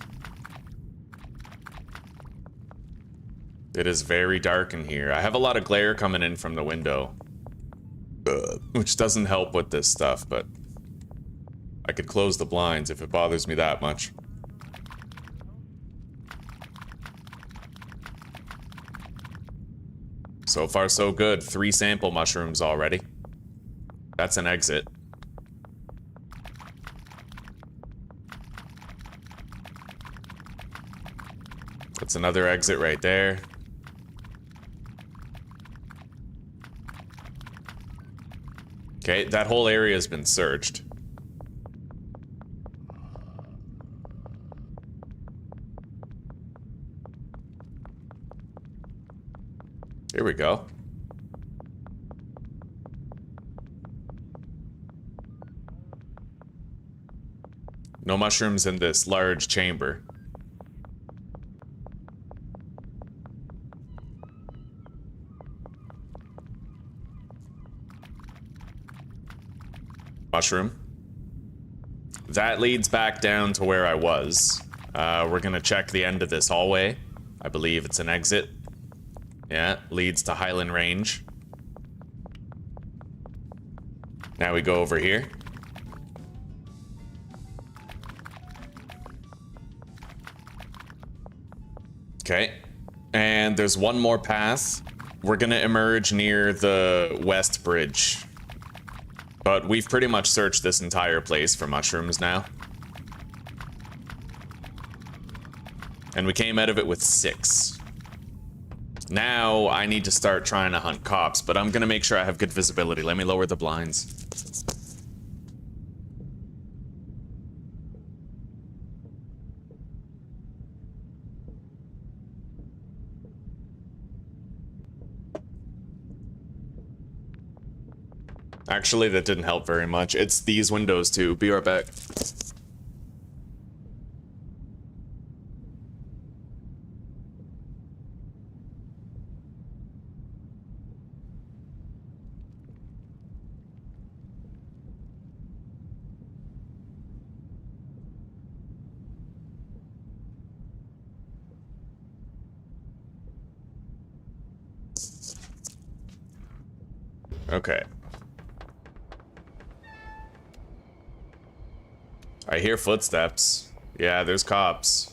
It is very dark in here. I have a lot of glare coming in from the window, which doesn't help with this stuff, but I could close the blinds if it bothers me that much. So far, so good. 3 sample mushrooms already. That's an exit. That's another exit right there. Okay, that whole area has been searched. Here we go. No mushrooms in this large chamber. Mushroom. That leads back down to where I was. We're gonna check the end of this hallway. I believe it's an exit. Yeah, leads to Highland Range. Now we go over here. Okay, and there's one more path. We're gonna emerge near the West Bridge. But we've pretty much searched this entire place for mushrooms now. And we came out of it with 6. Now I need to start trying to hunt cops, but I'm gonna make sure I have good visibility. Let me lower the blinds. Actually, that didn't help very much. It's these windows too. Be right back. Okay. I hear footsteps. Yeah, there's cops.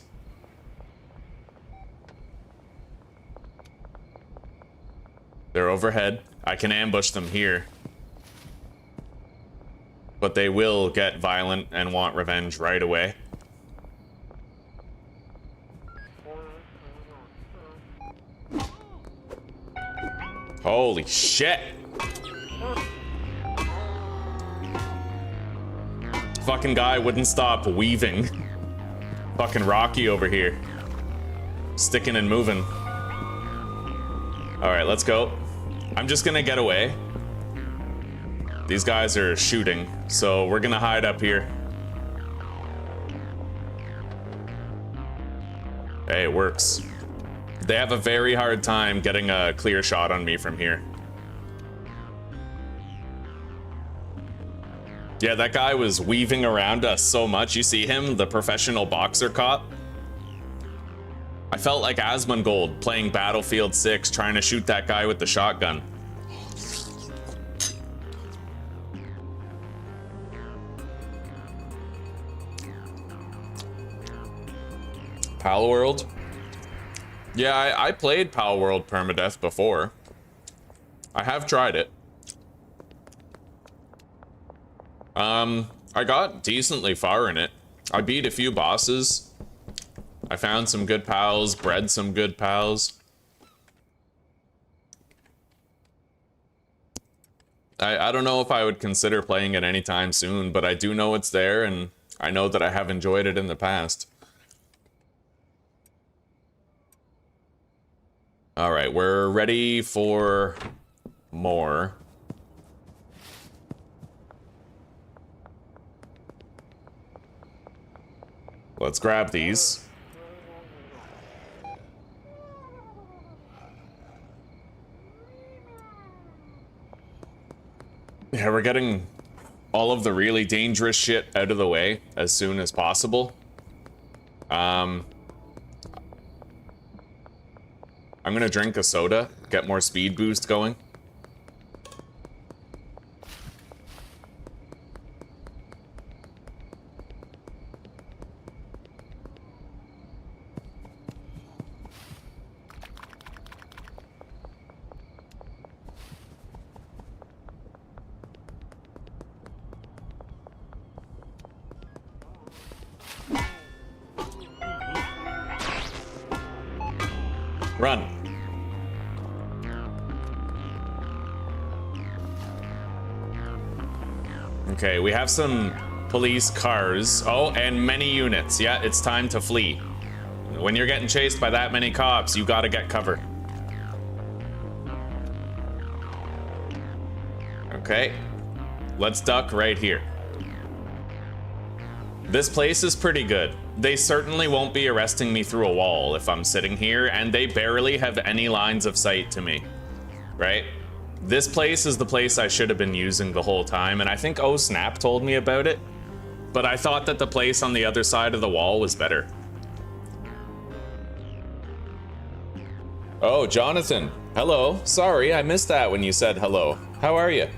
They're overhead. I can ambush them here. But they will get violent and want revenge right away. Holy shit! Fucking guy wouldn't stop weaving. Fucking Rocky over here. Sticking and moving. Alright, let's go. I'm just gonna get away. These guys are shooting, so we're gonna hide up here. Hey, it works. They have a very hard time getting a clear shot on me from here. Yeah, that guy was weaving around us so much. You see him, the professional boxer cop? I felt like Asmongold playing Battlefield 6, trying to shoot that guy with the shotgun. Palworld? Yeah, I played Palworld Permadeath before. I have tried it. I got decently far in it. I beat a few bosses. I found some good pals, bred some good pals. I don't know if I would consider playing it anytime soon, but I do know it's there, and I know that I have enjoyed it in the past. All right, we're ready for more. Let's grab these. Yeah, we're getting all of the really dangerous shit out of the way as soon as possible. I'm gonna drink a soda, get more speed boost going. Run. Okay, we have some police cars. Oh, and many units. Yeah, it's time to flee. When you're getting chased by that many cops, you gotta get cover. Okay, let's duck right here. This place is pretty good. They certainly won't be arresting me through a wall if I'm sitting here, and they barely have any lines of sight to me, right? This place is the place I should have been using the whole time, and I think Oh Snap told me about it, but I thought that the place on the other side of the wall was better. Oh, Jonathan. Hello. Sorry, I missed that when you said hello. How are you?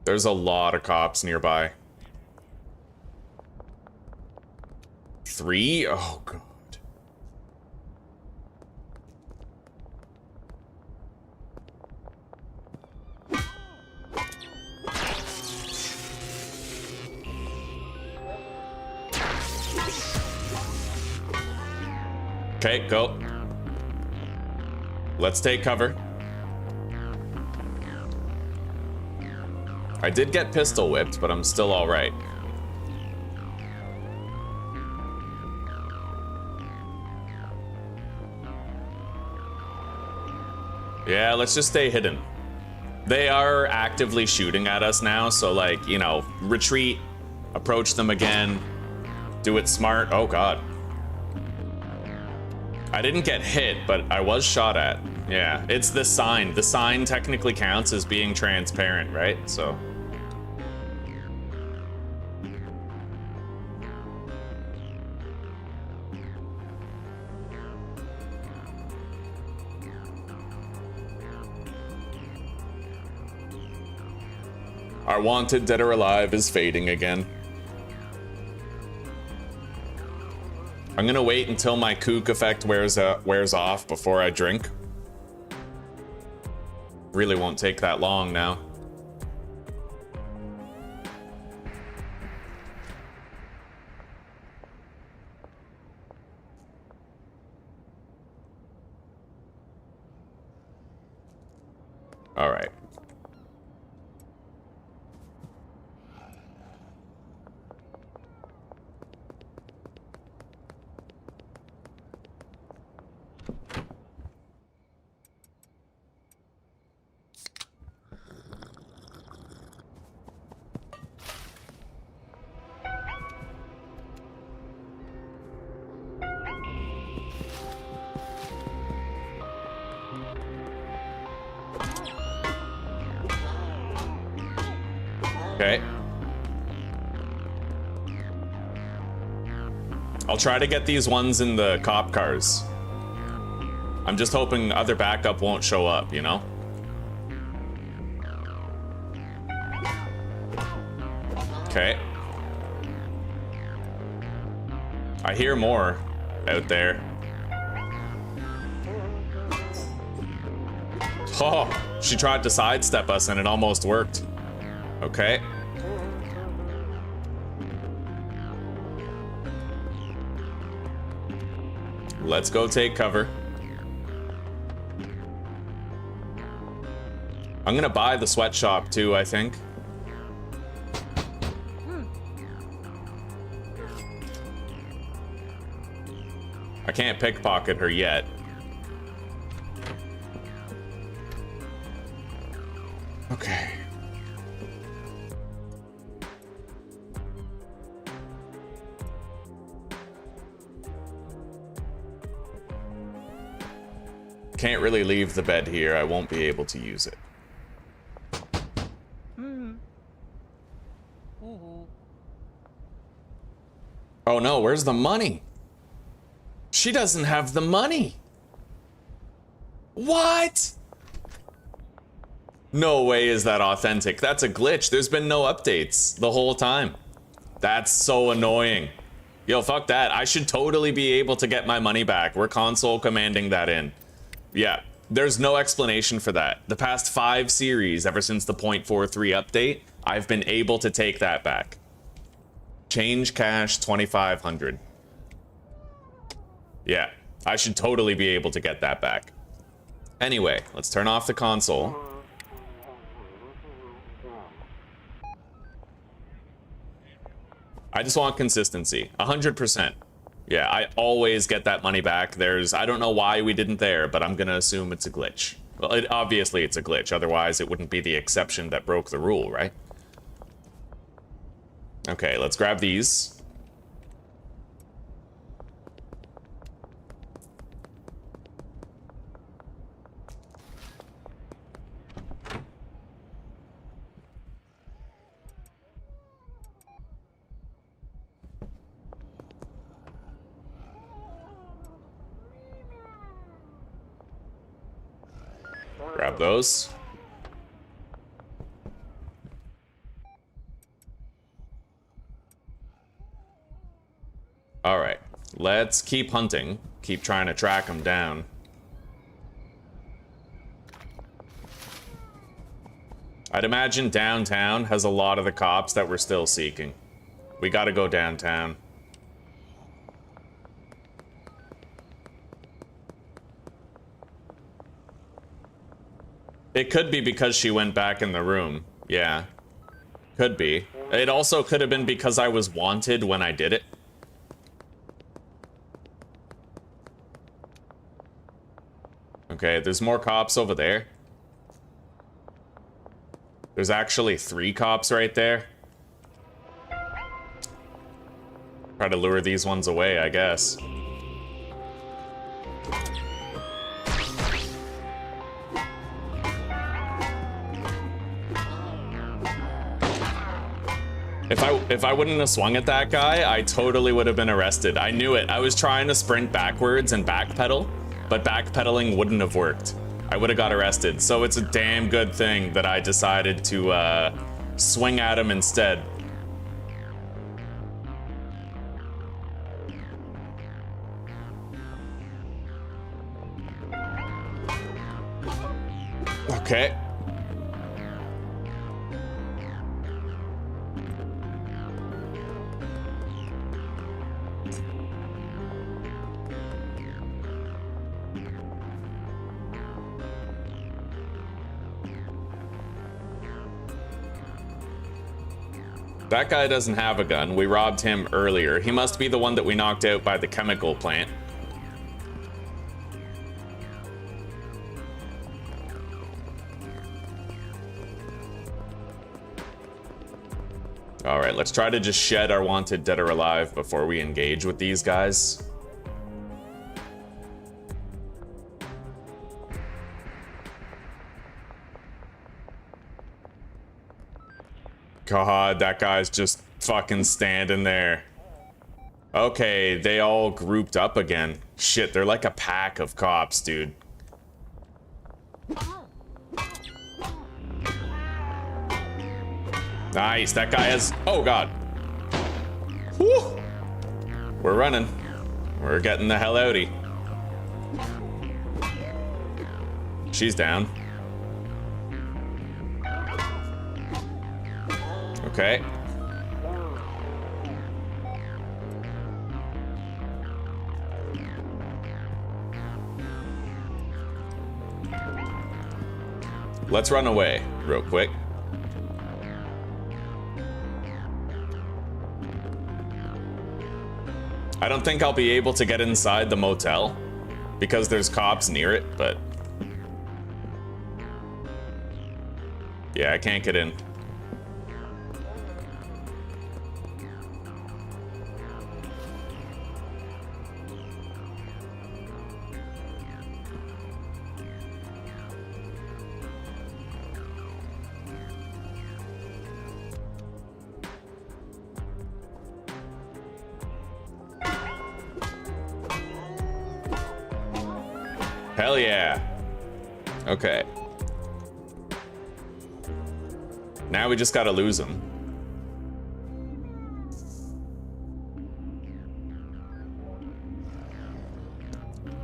There's a lot of cops nearby. 3? Oh, God. Okay, go. Let's take cover. I did get pistol whipped, but I'm still all right. Yeah, let's just stay hidden. They are actively shooting at us now, so like, you know, retreat, approach them again, do it smart. Oh, God. I didn't get hit, but I was shot at. Yeah, it's the sign. The sign technically counts as being transparent, right? So. Our wanted dead or alive is fading again. I'm gonna wait until my kook effect wears off before I drink. Really won't take that long now. All right. Okay. I'll try to get these ones in the cop cars. I'm just hoping other backup won't show up, you know? Okay. I hear more out there. Oh, she tried to sidestep us and it almost worked. Okay. Let's go take cover. I'm gonna buy the sweatshop too, I think. I can't pickpocket her yet. Okay. Can't really leave the bed here. I won't be able to use it. Oh no, where's the money? She doesn't have the money. What? No way is that authentic. That's a glitch. There's been no updates the whole time. That's so annoying. Yo, fuck that. I should totally be able to get my money back. We're console commanding that in. Yeah, there's no explanation for that. The past 5 series, ever since the 0.43 update, I've been able to take that back. Change cash 2,500. Yeah, I should totally be able to get that back. Anyway, let's turn off the console. I just want consistency, 100%. Yeah, I always get that money back. I don't know why we didn't there, but I'm gonna assume it's a glitch. Well, obviously it's a glitch, otherwise it wouldn't be the exception that broke the rule, right? Okay, let's grab these. Grab those. All right, let's keep hunting. Keep trying to track them down. I'd imagine downtown has a lot of the cops that we're still seeking. We gotta go downtown. It could be because she went back in the room. Yeah. Could be. It also could have been because I was wanted when I did it. Okay, there's more cops over there. There's actually 3 cops right there. Try to lure these ones away, I guess. If I wouldn't have swung at that guy, I totally would have been arrested. I knew it. I was trying to sprint backwards and backpedal, but backpedaling wouldn't have worked. I would have got arrested. So it's a damn good thing that I decided to swing at him instead. Okay. That guy doesn't have a gun. We robbed him earlier. He must be the one that we knocked out by the chemical plant. All right, let's try to just shed our wanted dead or alive before we engage with these guys. God, that guy's just fucking standing there. Okay, they all grouped up again. Shit, they're like a pack of cops, dude. Nice, that guy has... Oh, God. Whew. We're running. We're getting the hell outie. She's down. Okay. Let's run away real quick. I don't think I'll be able to get inside the motel because there's cops near it, but yeah, I can't get in. Hell yeah. Okay. Now we just gotta lose him.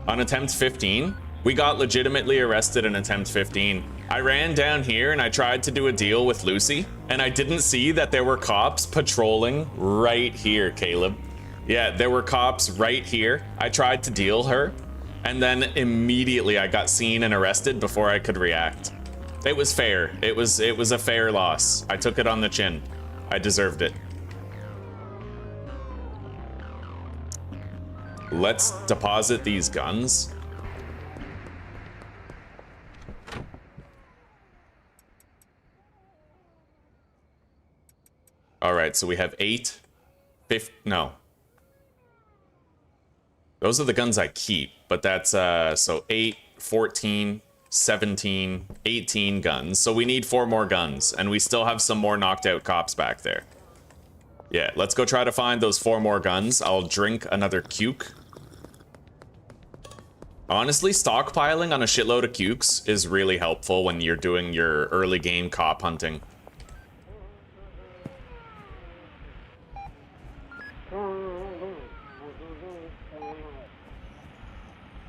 On attempt 15, we got legitimately arrested in attempt 15. I ran down here and I tried to do a deal with Lucy, and I didn't see that there were cops patrolling right here, Caleb. Yeah, there were cops right here. I tried to deal her, and then immediately I got seen and arrested before I could react. It was fair. It was a fair loss. I took it on the chin. I deserved it. Let's deposit these guns. All right, so we have 8, 5, no. Those are the guns I keep, but that's, so 8, 14, 17, 18 guns. So we need 4 more guns, and we still have some more knocked out cops back there. Yeah, let's go try to find those 4 more guns. I'll drink another cuke. Honestly, stockpiling on a shitload of cukes is really helpful when you're doing your early game cop hunting.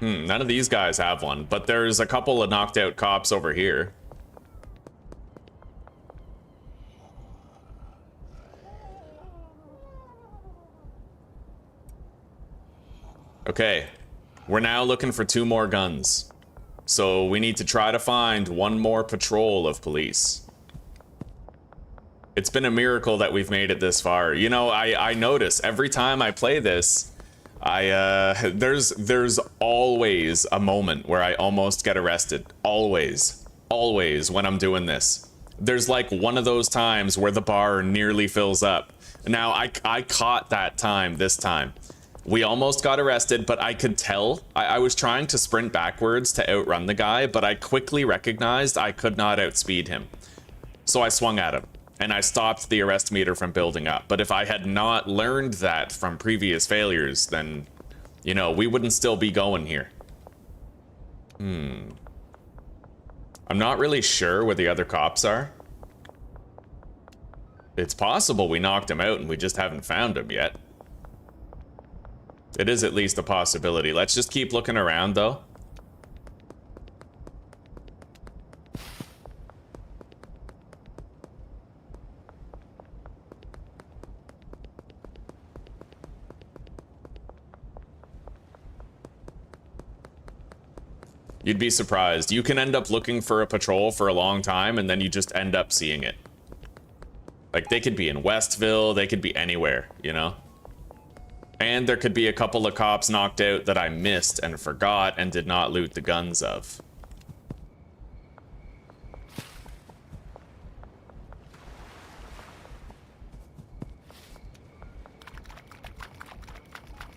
None of these guys have one, but there's a couple of knocked out cops over here. Okay, we're now looking for 2 more guns. So we need to try to find 1 more patrol of police. It's been a miracle that we've made it this far. You know, I notice every time I play this, there's always a moment where I almost get arrested. Always when I'm doing this. There's like one of those times where the bar nearly fills up. Now I caught that time this time. We almost got arrested, but I could tell. I was trying to sprint backwards to outrun the guy, but I quickly recognized I could not outspeed him. So I swung at him, and I stopped the arrest meter from building up. But if I had not learned that from previous failures, then, you know, we wouldn't still be going here. I'm not really sure where the other cops are. It's possible we knocked him out and we just haven't found him yet. It is at least a possibility. Let's just keep looking around, though. You'd be surprised. You can end up looking for a patrol for a long time, and then you just end up seeing it. Like, they could be in Westville, they could be anywhere, you know? And there could be a couple of cops knocked out that I missed and forgot and did not loot the guns of.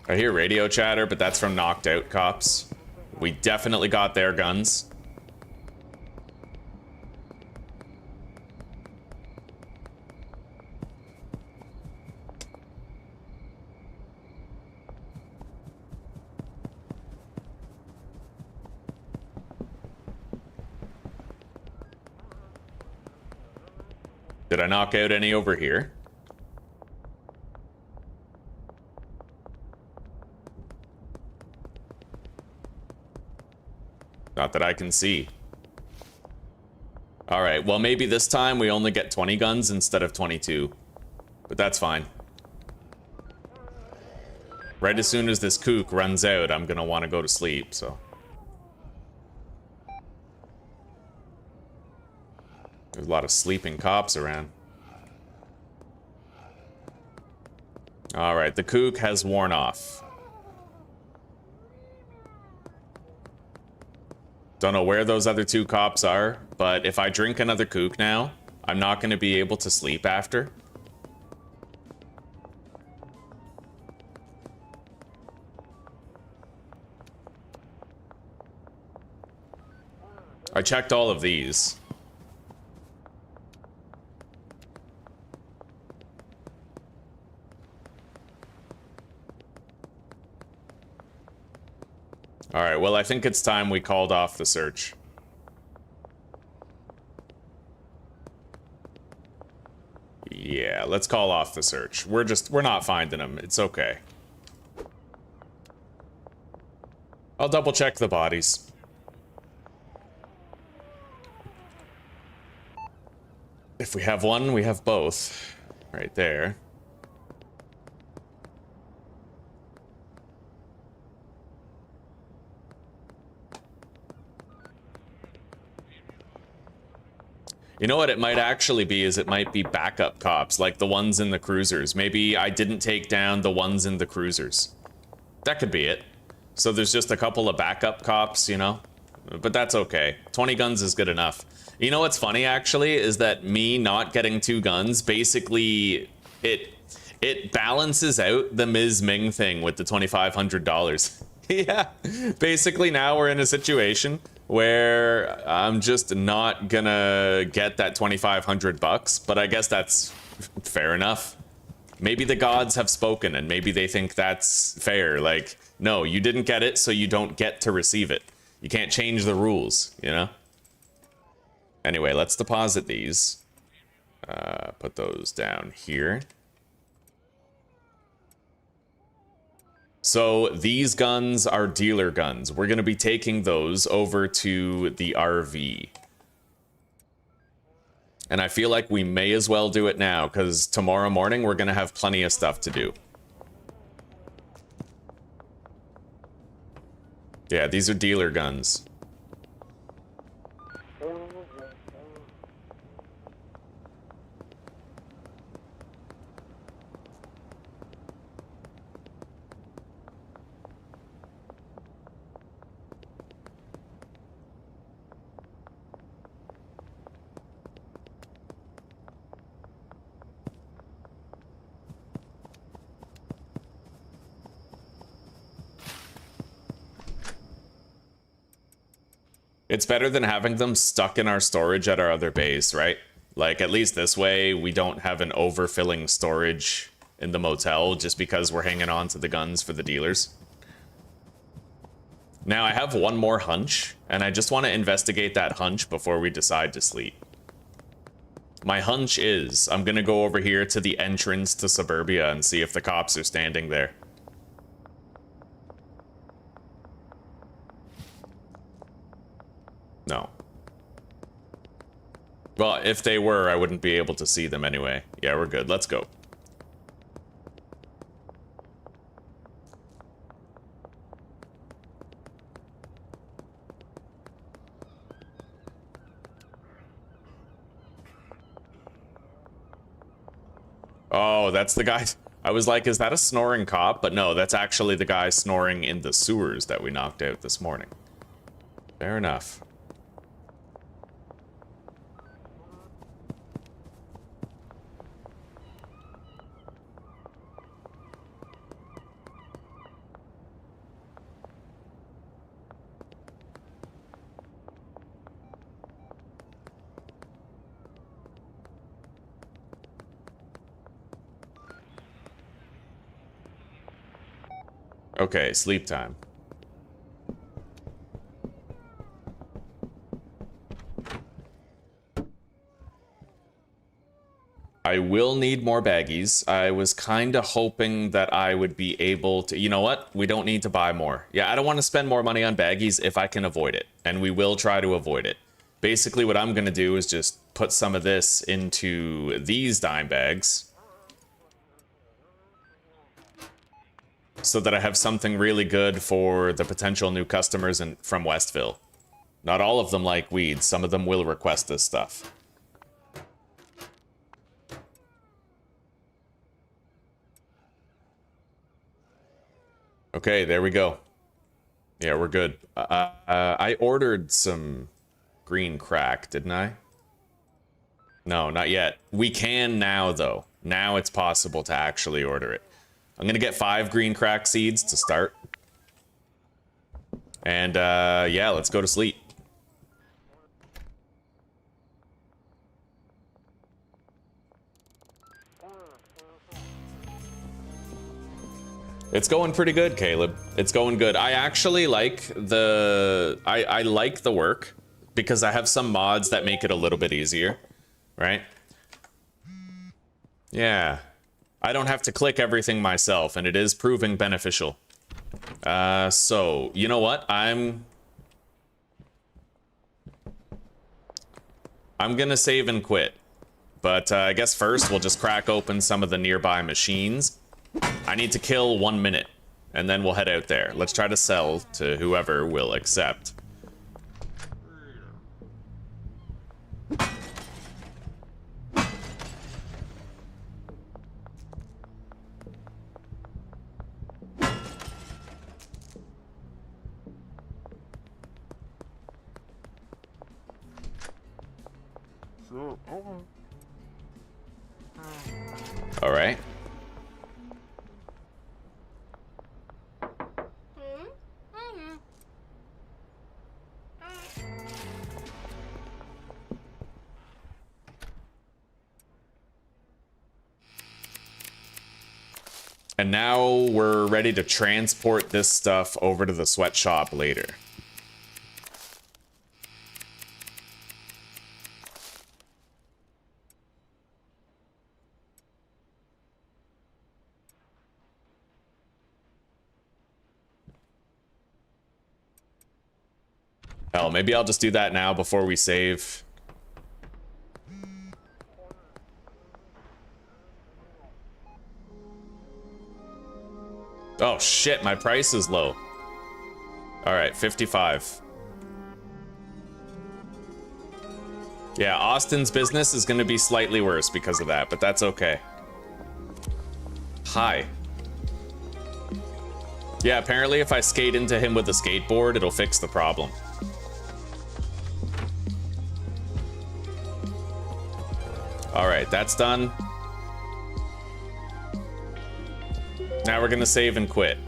I hear radio chatter, but that's from knocked out cops. We definitely got their guns. Did I knock out any over here? Not that I can see. All right, well, maybe this time we only get 20 guns instead of 22. But that's fine. Right as soon as this kook runs out, I'm gonna want to go to sleep, so. There's a lot of sleeping cops around. All right, the kook has worn off. Don't know where those other two cops are, but if I drink another kook now, I'm not going to be able to sleep after. I checked all of these. All right, well, I think it's time we called off the search. Yeah, let's call off the search. We're not finding them. It's okay. I'll double check the bodies. If we have one, we have both. Right there. You know what it might actually be is it might be backup cops, like the ones in the cruisers. Maybe I didn't take down the ones in the cruisers. That could be it. So there's just a couple of backup cops, you know? But that's okay. 20 guns is good enough. You know what's funny, actually, is that me not getting 2 guns, basically, it balances out the Ms. Ming thing with the $2,500. Yeah, basically now we're in a situation where I'm just not gonna get that 2,500 bucks, but I guess that's fair enough. Maybe the gods have spoken and maybe they think that's fair. Like, no, you didn't get it, so you don't get to receive it. You can't change the rules, you know? Anyway, let's deposit these. Put those down here. So these guns are dealer guns. We're going to be taking those over to the RV. And I feel like we may as well do it now, because tomorrow morning we're going to have plenty of stuff to do. Yeah, these are dealer guns. It's better than having them stuck in our storage at our other base, right? Like, at least this way, we don't have an overfilling storage in the motel just because we're hanging on to the guns for the dealers. Now, I have one more hunch, and I just want to investigate that hunch before we decide to sleep. My hunch is I'm going to go over here to the entrance to Suburbia and see if the cops are standing there. No. Well, if they were, I wouldn't be able to see them anyway. Yeah, we're good. Let's go. Oh, that's the guy. I was like, is that a snoring cop? But no, that's actually the guy snoring in the sewers that we knocked out this morning. Fair enough. Okay, sleep time. I will need more baggies. I was kind of hoping that I would be able to... You know what? We don't need to buy more. Yeah, I don't want to spend more money on baggies if I can avoid it. And we will try to avoid it. Basically, what I'm going to do is just put some of this into these dime bags, so that I have something really good for the potential new customers from Westville. Not all of them like weeds. Some of them will request this stuff. Okay, there we go. Yeah, we're good. I ordered some green crack, didn't I? No, not yet. We can now, though. Now it's possible to actually order it. I'm gonna get 5 green crack seeds to start. And, yeah, let's go to sleep. It's going pretty good, Caleb. It's going good. I actually like the... I like the work, because I have some mods that make it a little bit easier, right? Yeah. I don't have to click everything myself, and it is proving beneficial. So, you know what? I'm gonna save and quit. But I guess first we'll just crack open some of the nearby machines. I need to kill 1 minute, and then we'll head out there. Let's try to sell to whoever will accept. All right. And now we're ready to transport this stuff over to the sweatshop later. Hell, maybe I'll just do that now before we save. Oh shit, my price is low. All right, 55. Yeah, Austin's business is gonna be slightly worse because of that, but that's okay. Hi. Yeah, apparently if I skate into him with a skateboard, it'll fix the problem. All right, that's done. Now we're gonna save and quit.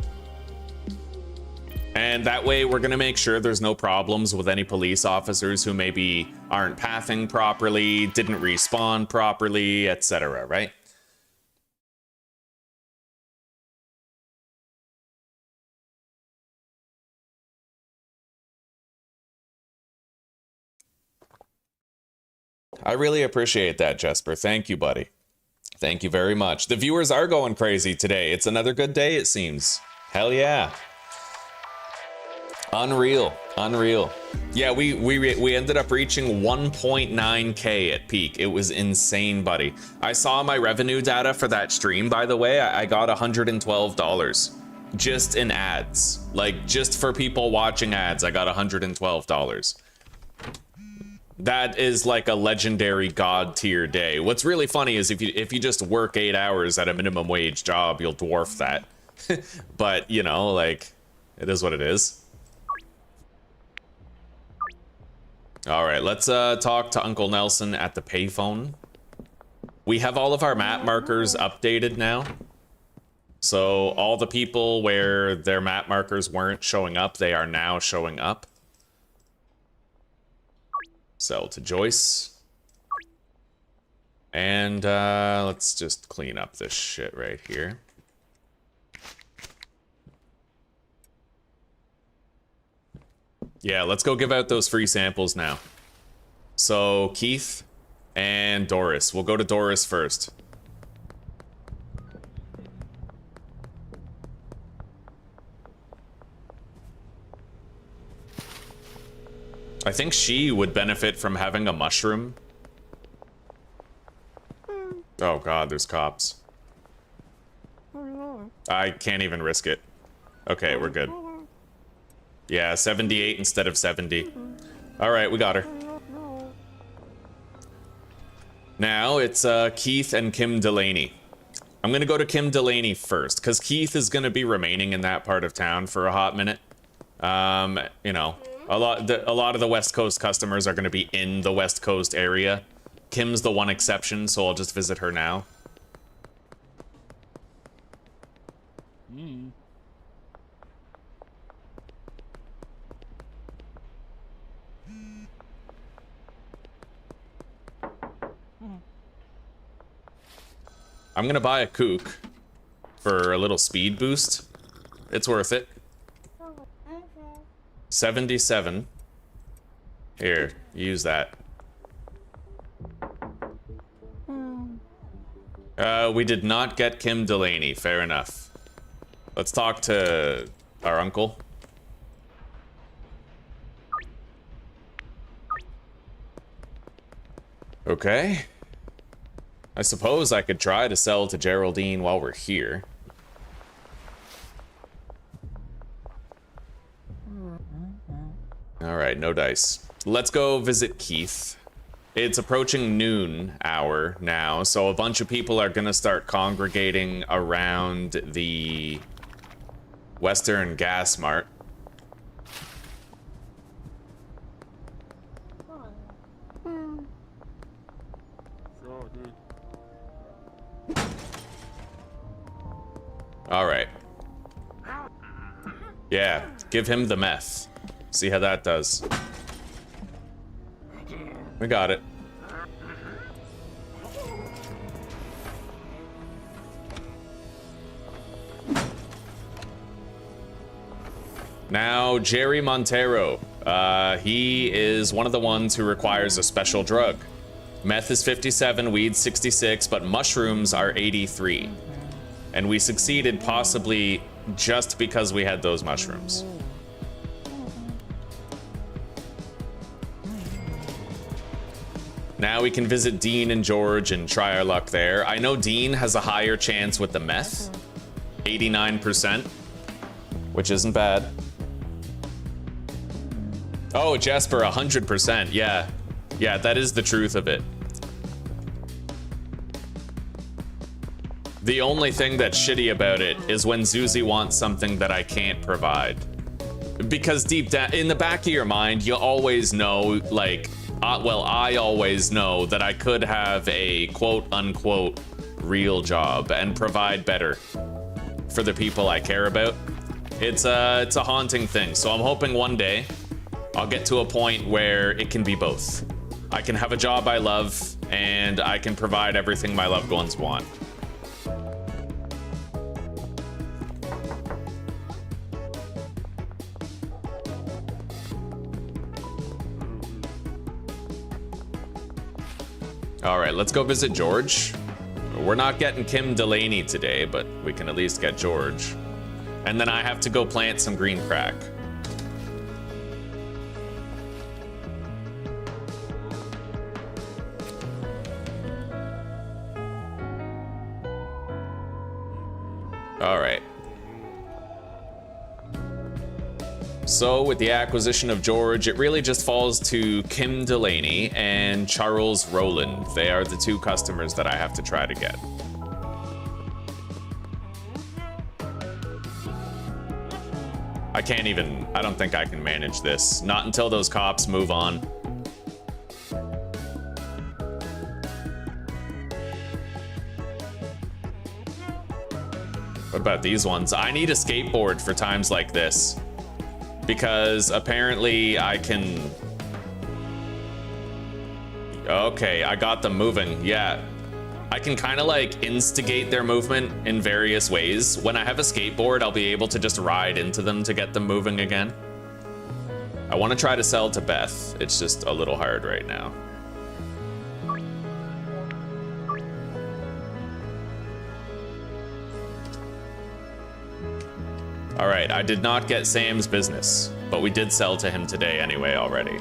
And that way we're gonna make sure there's no problems with any police officers who maybe aren't pathing properly, didn't respawn properly, etc., right? I really appreciate that, Jesper. Thank you, buddy. Thank you very much. The viewers are going crazy today. It's another good day, it seems. Hell yeah. Unreal. Unreal. Yeah, we ended up reaching 1.9K at peak. It was insane, buddy. I saw my revenue data for that stream, by the way. I got $112 just in ads. Like, just for people watching ads, I got $112. That is like a legendary god tier day. What's really funny is if you just work 8 hours at a minimum wage job, you'll dwarf that. But, you know, like, it is what it is. All right, let's talk to Uncle Nelson at the payphone. We have all of our map markers updated now. So all the people where their map markers weren't showing up, they are now showing up. Sell to Joyce. And let's just clean up this shit right here. Yeah, let's go give out those free samples now. So Keith and Doris. We'll go to Doris first. I think she would benefit from having a mushroom. Oh god, there's cops. I can't even risk it. Okay, we're good. Yeah, 78 instead of 70. Alright, we got her. Now it's Keith and Kim Delaney. I'm gonna go to Kim Delaney first, because Keith is gonna be remaining in that part of town for a hot minute. You know, a lot of the West Coast customers are gonna be in the West Coast area. Kim's the one exception, so I'll just visit her now. I'm gonna buy a kook for a little speed boost. It's worth it. 77. Here, use that. We did not get Kim Delaney. Fair enough. Let's talk to our uncle. Okay. I suppose I could try to sell to Geraldine while we're here. Alright, no dice. Let's go visit Keith. It's approaching noon hour now, so a bunch of people are gonna start congregating around the Western Gas Mart. Alright. Yeah, give him the meth. See how that does. We got it. Now, Jerry Montero. He is one of the ones who requires a special drug. Meth is 57, weed 66, but mushrooms are 83. And we succeeded possibly just because we had those mushrooms. Now we can visit Dean and George and try our luck there. I know Dean has a higher chance with the meth. 89%. Which isn't bad. Oh, Jesper, 100%. Yeah. Yeah, that is the truth of it. The only thing that's shitty about it is when Zuzi wants something that I can't provide. Because deep down, in the back of your mind, you always know, like, well, I always know that I could have a quote-unquote real job and provide better for the people I care about. It's a haunting thing, so I'm hoping one day I'll get to a point where it can be both. I can have a job I love, and I can provide everything my loved ones want. All right, let's go visit George. We're not getting Kim Delaney today, but we can at least get George. And then I have to go plant some green crack. All right. So with the acquisition of George, it really just falls to Kim Delaney and Charles Rowland. They are the two customers that I have to try to get. I don't think I can manage this. Not until those cops move on. What about these ones? I need a skateboard for times like this. Because apparently I can... Okay, I got them moving, yeah. I can kind of like instigate their movement in various ways. When I have a skateboard, I'll be able to just ride into them to get them moving again. I want to try to sell to Beth. It's just a little hard right now. All right, I did not get Sam's business, but we did sell to him today anyway already.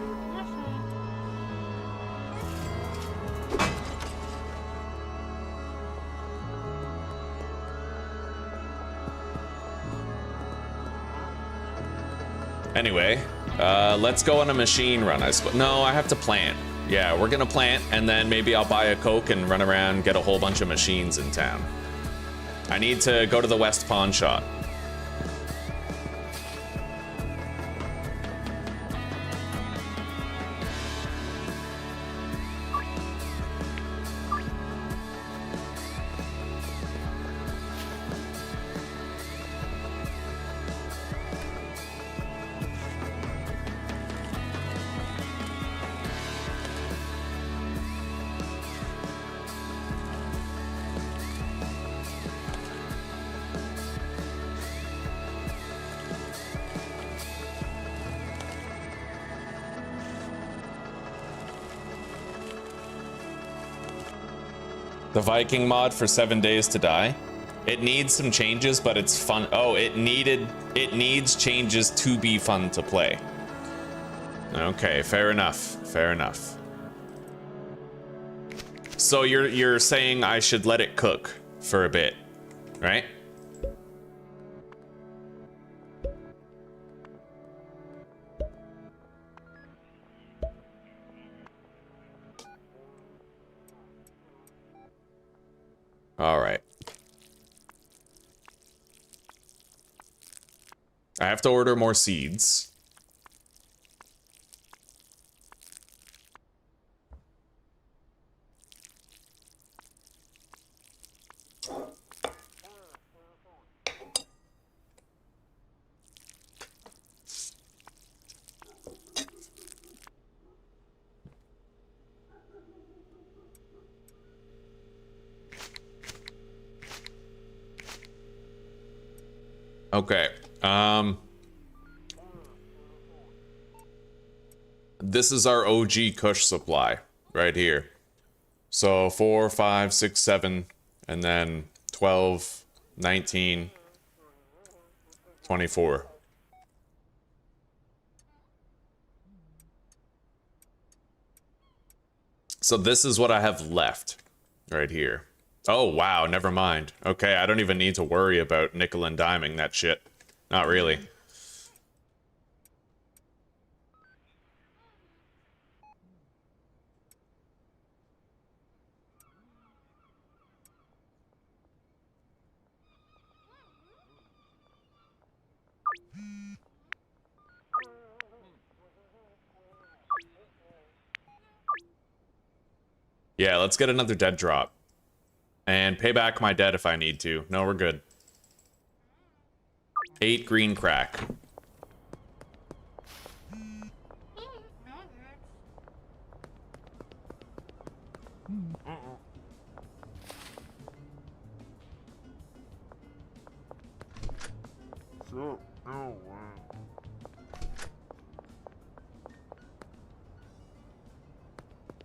Anyway, let's go on a machine run, I suppose. No, I have to plant. Yeah, we're gonna plant, and then maybe I'll buy a Coke and run around, get a whole bunch of machines in town. I need to go to the West Pawn Shop. The Viking mod for 7 Days to Die. It needs some changes, but it's fun. Oh, it needs changes to be fun to play. Okay, fair enough. Fair enough. So you're saying I should let it cook for a bit, right? All right. I have to order more seeds. Okay. This is our OG Kush supply right here. So 4, 5, 6, 7, and then 12, 19, 24. So this is what I have left right here. Oh, wow, never mind. Okay, I don't even need to worry about nickel and diming that shit. Not really. Yeah, let's get another dead drop. And pay back my debt if I need to. No, we're good. 8 green crack.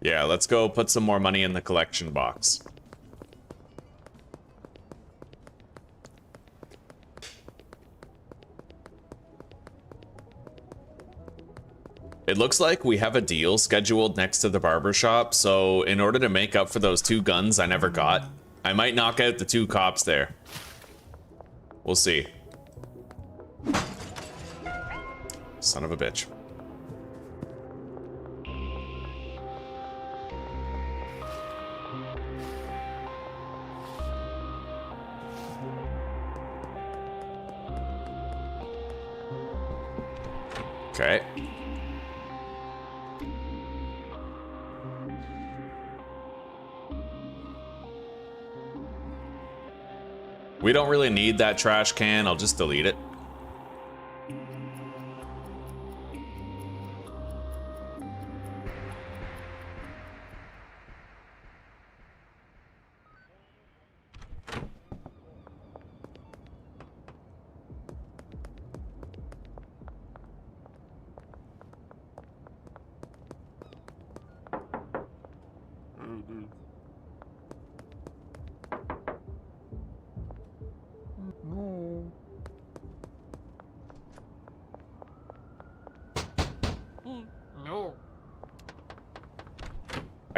Yeah, let's go put some more money in the collection box. It looks like we have a deal scheduled next to the barber shop, so in order to make up for those 2 guns I never got, I might knock out the 2 cops there. We'll see. Son of a bitch. Okay. We don't really need that trash can. I'll just delete it.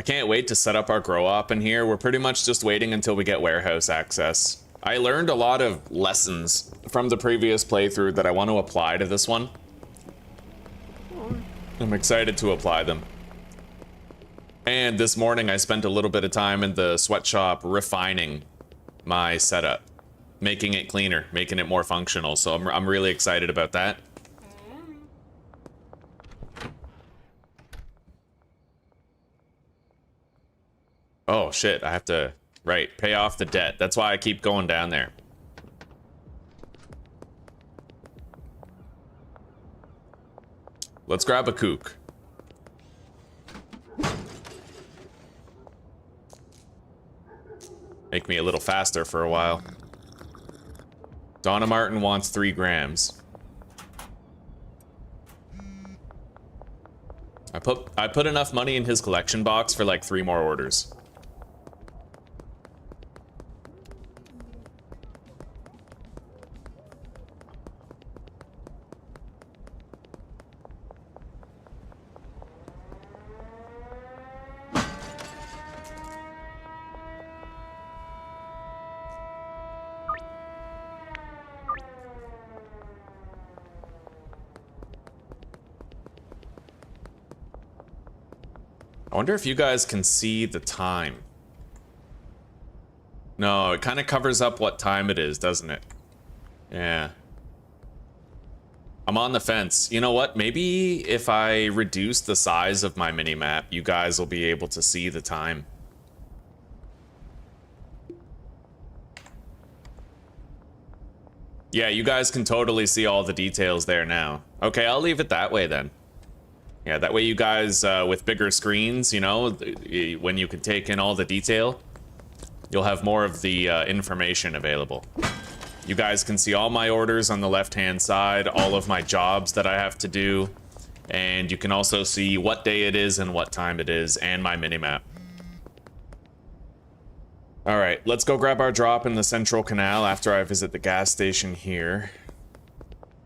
can't wait to set up our grow op in here. We're pretty much just waiting until we get warehouse access. I learned a lot of lessons from the previous playthrough that I want to apply to this one. I'm excited to apply them. And this morning I spent a little bit of time in the sweatshop refining my setup, making it cleaner, making it more functional. So I'm really excited about that. Oh shit, I have to, right, pay off the debt. That's why I keep going down there. Let's grab a kook. Make me a little faster for a while. Donna Martin wants 3 grams. I put enough money in his collection box for like 3 more orders. I wonder if you guys can see the time. No, it kind of covers up what time it is, doesn't it? Yeah. I'm on the fence. You know what? Maybe if I reduce the size of my minimap, you guys will be able to see the time. Yeah, you guys can totally see all the details there now. Okay, I'll leave it that way then. Yeah, that way you guys, with bigger screens, you know, when you can take in all the detail, you'll have more of the information available. You guys can see all my orders on the left-hand side, all of my jobs that I have to do, and you can also see what day it is and what time it is, and my minimap. All right, let's go grab our drop in the Central Canal after I visit the gas station here.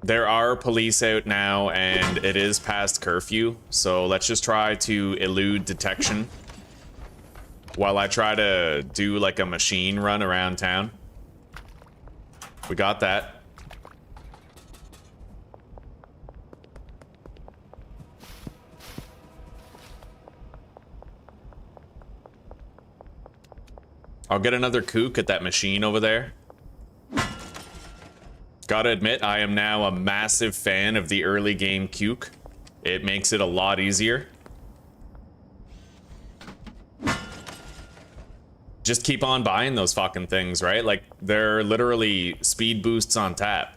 There are police out now, and it is past curfew, so let's just try to elude detection while I try to do like a machine run around town. We got that. I'll get another kook at that machine over there. Gotta admit, I am now a massive fan of the early game kook. It makes it a lot easier. Just keep on buying those fucking things, right? Like, they're literally speed boosts on tap.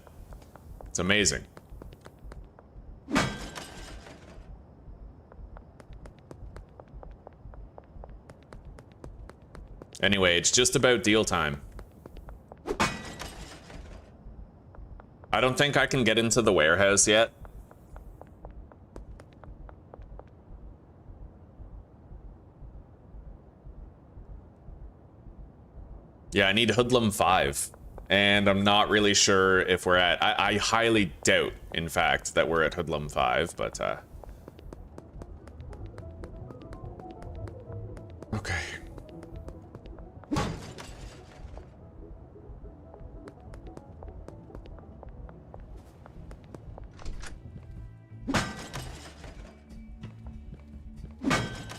It's amazing. Anyway, it's just about deal time. I don't think I can get into the warehouse yet. Yeah, I need Hoodlum 5. And I'm not really sure if we're at... I highly doubt, in fact, that we're at Hoodlum 5, but... Okay.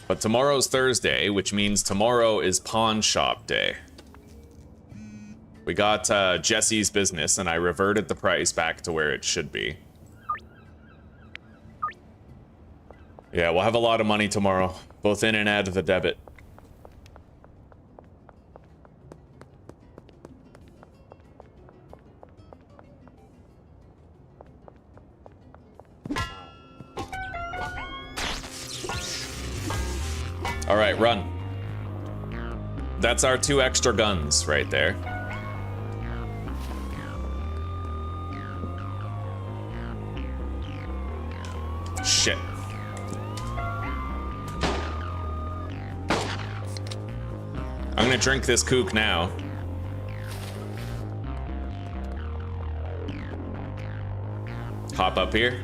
But tomorrow's Thursday, which means tomorrow is pawn shop day. We got Jesse's business, and I reverted the price back to where it should be. Yeah, we'll have a lot of money tomorrow, both in and out of the debit. All right, run. That's our 2 extra guns right there. Shit. I'm gonna drink this kook now. Hop up here.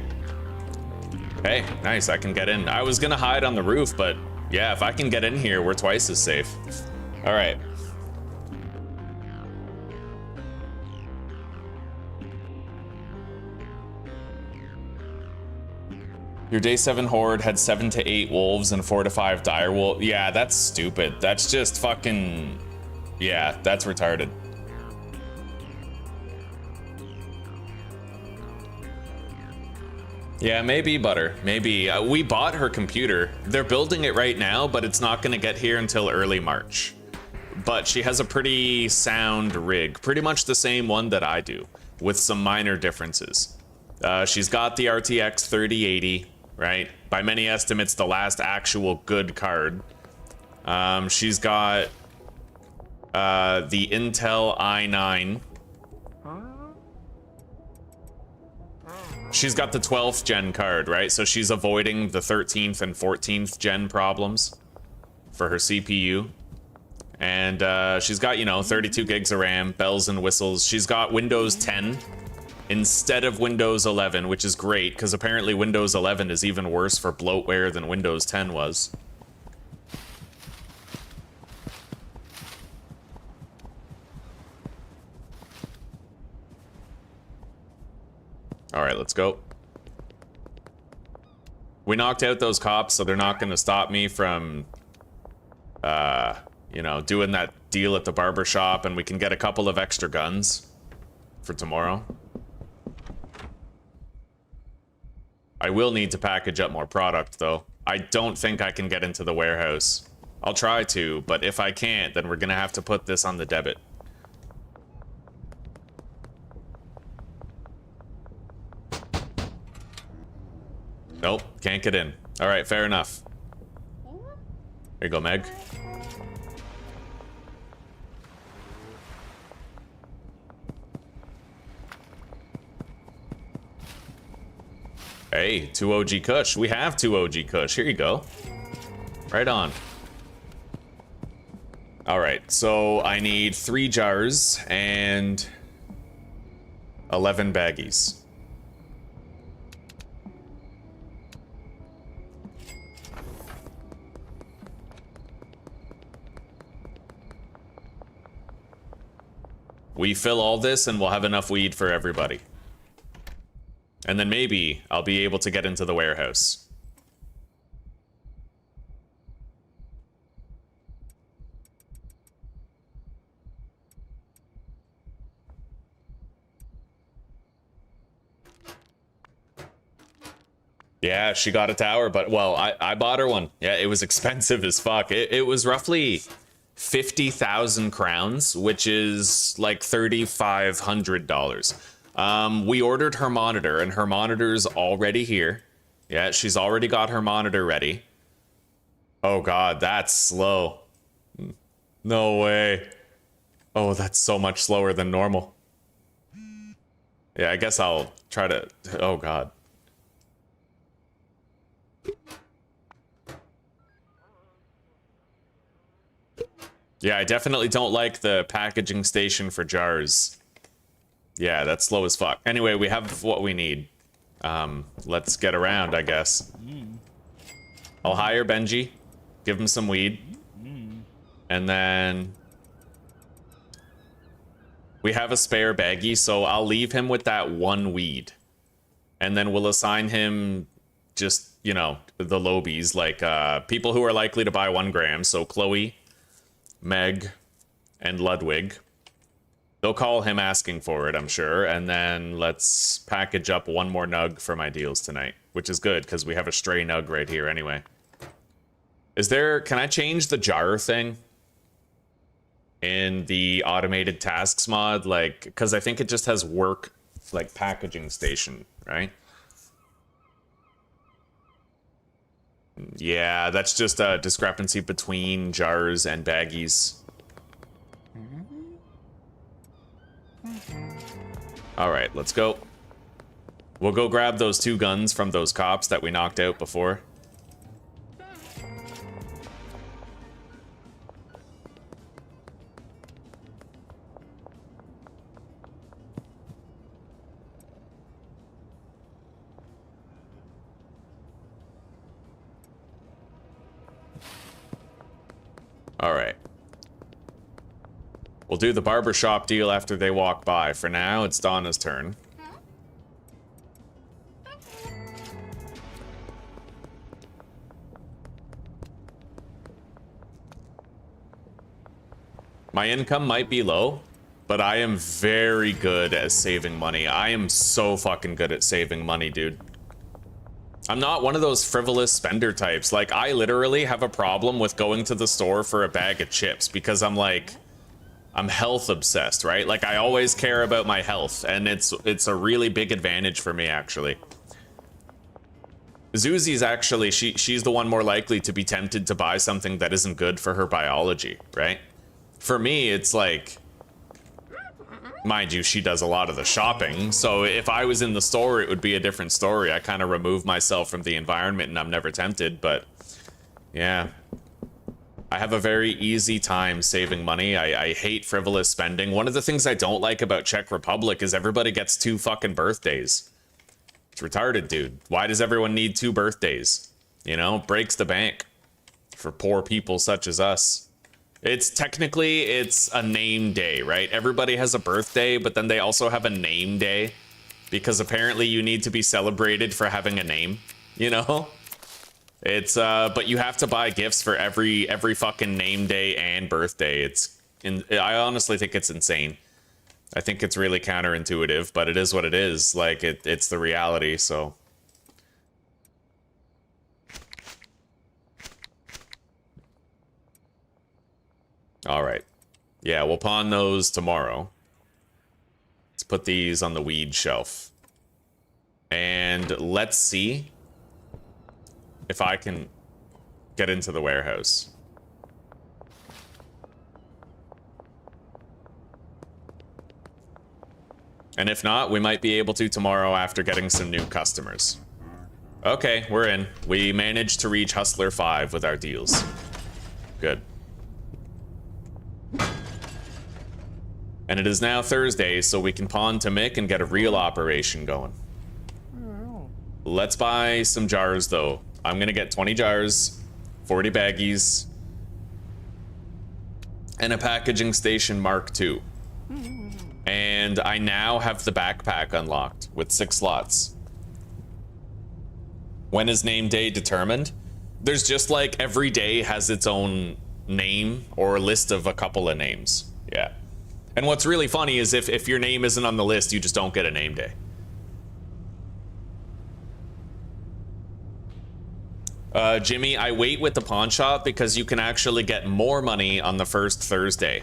Hey, nice, I can get in. I was gonna hide on the roof, but Yeah, if I can get in here, we're twice as safe. All right. Your day 7 horde had 7 to 8 wolves and 4 to 5 dire wolves. Yeah, that's stupid. That's just fucking... Yeah, that's retarded. Yeah, maybe, Butter. Maybe. We bought her computer. They're building it right now, but it's not going to get here until early March. But she has a pretty sound rig. Pretty much the same one that I do, with some minor differences. She's got the RTX 3080. Right? By many estimates, the last actual good card. She's got the Intel i9. She's got the 12th gen card, right? So she's avoiding the 13th and 14th gen problems for her CPU. And she's got, you know, 32 gigs of RAM, bells and whistles. She's got Windows 10. Instead of Windows 11, which is great, because apparently Windows 11 is even worse for bloatware than Windows 10 was. All right, let's go. We knocked out those cops, so they're not going to stop me from, you know, doing that deal at the barber shop, and we can get a couple of extra guns for tomorrow. I will need to package up more product, though. I don't think I can get into the warehouse. I'll try to, but if I can't, then we're gonna have to put this on the debit. Nope, can't get in. All right, fair enough. Here you go, Meg. Hey, 2 OG Kush. We have 2 OG Kush. Here you go. Right on. All right, so I need 3 jars and 11 baggies. We fill all this and we'll have enough weed for everybody. And then maybe I'll be able to get into the warehouse. Yeah, she got a tower, but, well, I bought her one. Yeah, it was expensive as fuck. It was roughly 50,000 crowns, which is like $3,500. We ordered her monitor, and her monitor's already here. Yeah, she's already got her monitor ready. Oh god, that's slow. No way. Oh, that's so much slower than normal. Yeah, I guess I'll try to... Oh god. Yeah, I definitely don't like the packaging station for jars. Yeah, that's slow as fuck. Anyway, we have what we need. Let's get around, I guess. I'll hire Benji, give him some weed, and then we have a spare baggie, so I'll leave him with that 1 weed, and then we'll assign him just, you know, the lobies, like people who are likely to buy 1 gram. So Chloe, Meg, and Ludwig. They'll call him asking for it, I'm sure. And then let's package up 1 more nug for my deals tonight, which is good because we have a stray nug right here anyway. Is there... Can I change the jar thing in the automated tasks mod? Like, because I think it just has work, like, packaging station, right? Yeah, that's just a discrepancy between jars and baggies. All right, let's go. We'll go grab those 2 guns from those cops that we knocked out before. All right. We'll do the barbershop deal after they walk by. For now, it's Donna's turn. My income might be low, but I am very good at saving money. I am so fucking good at saving money, dude. I'm not one of those frivolous spender types. Like, I literally have a problem with going to the store for a bag of chips because I'm like, I'm health obsessed, right? Like, I always care about my health, and it's a really big advantage for me, actually. Zuzi's actually, she's the one more likely to be tempted to buy something that isn't good for her biology, right? For me, it's like, mind you, she does a lot of the shopping, so if I was in the store, it would be a different story. I kind of remove myself from the environment and I'm never tempted, but yeah. I have a very easy time saving money. I hate frivolous spending. One of the things I don't like about Czech Republic is everybody gets 2 fucking birthdays. It's retarded, dude. Why does everyone need 2 birthdays? You know, breaks the bank for poor people such as us. It's technically, it's a name day, right? Everybody has a birthday, but then they also have a name day because apparently you need to be celebrated for having a name, you know? It's, but you have to buy gifts for every fucking name day and birthday. I honestly think it's insane. I think it's really counterintuitive, but it is what it is. Like, it's the reality, so. All right. Yeah, we'll pawn those tomorrow. Let's put these on the weed shelf. And let's see if I can get into the warehouse. And if not, we might be able to tomorrow after getting some new customers. Okay, we're in. We managed to reach Hustler 5 with our deals. Good. And it is now Thursday, so we can pawn to Mick and get a real operation going. Let's buy some jars, though. I'm gonna get 20 jars, 40 baggies, and a packaging station Mark II. And I now have the backpack unlocked with 6 slots. When is name day determined? There's just like every day has its own name or a list of a couple of names. Yeah. And what's really funny is if your name isn't on the list, you just don't get a name day. Jimmy, I wait with the pawn shop because you can actually get more money on the first Thursday.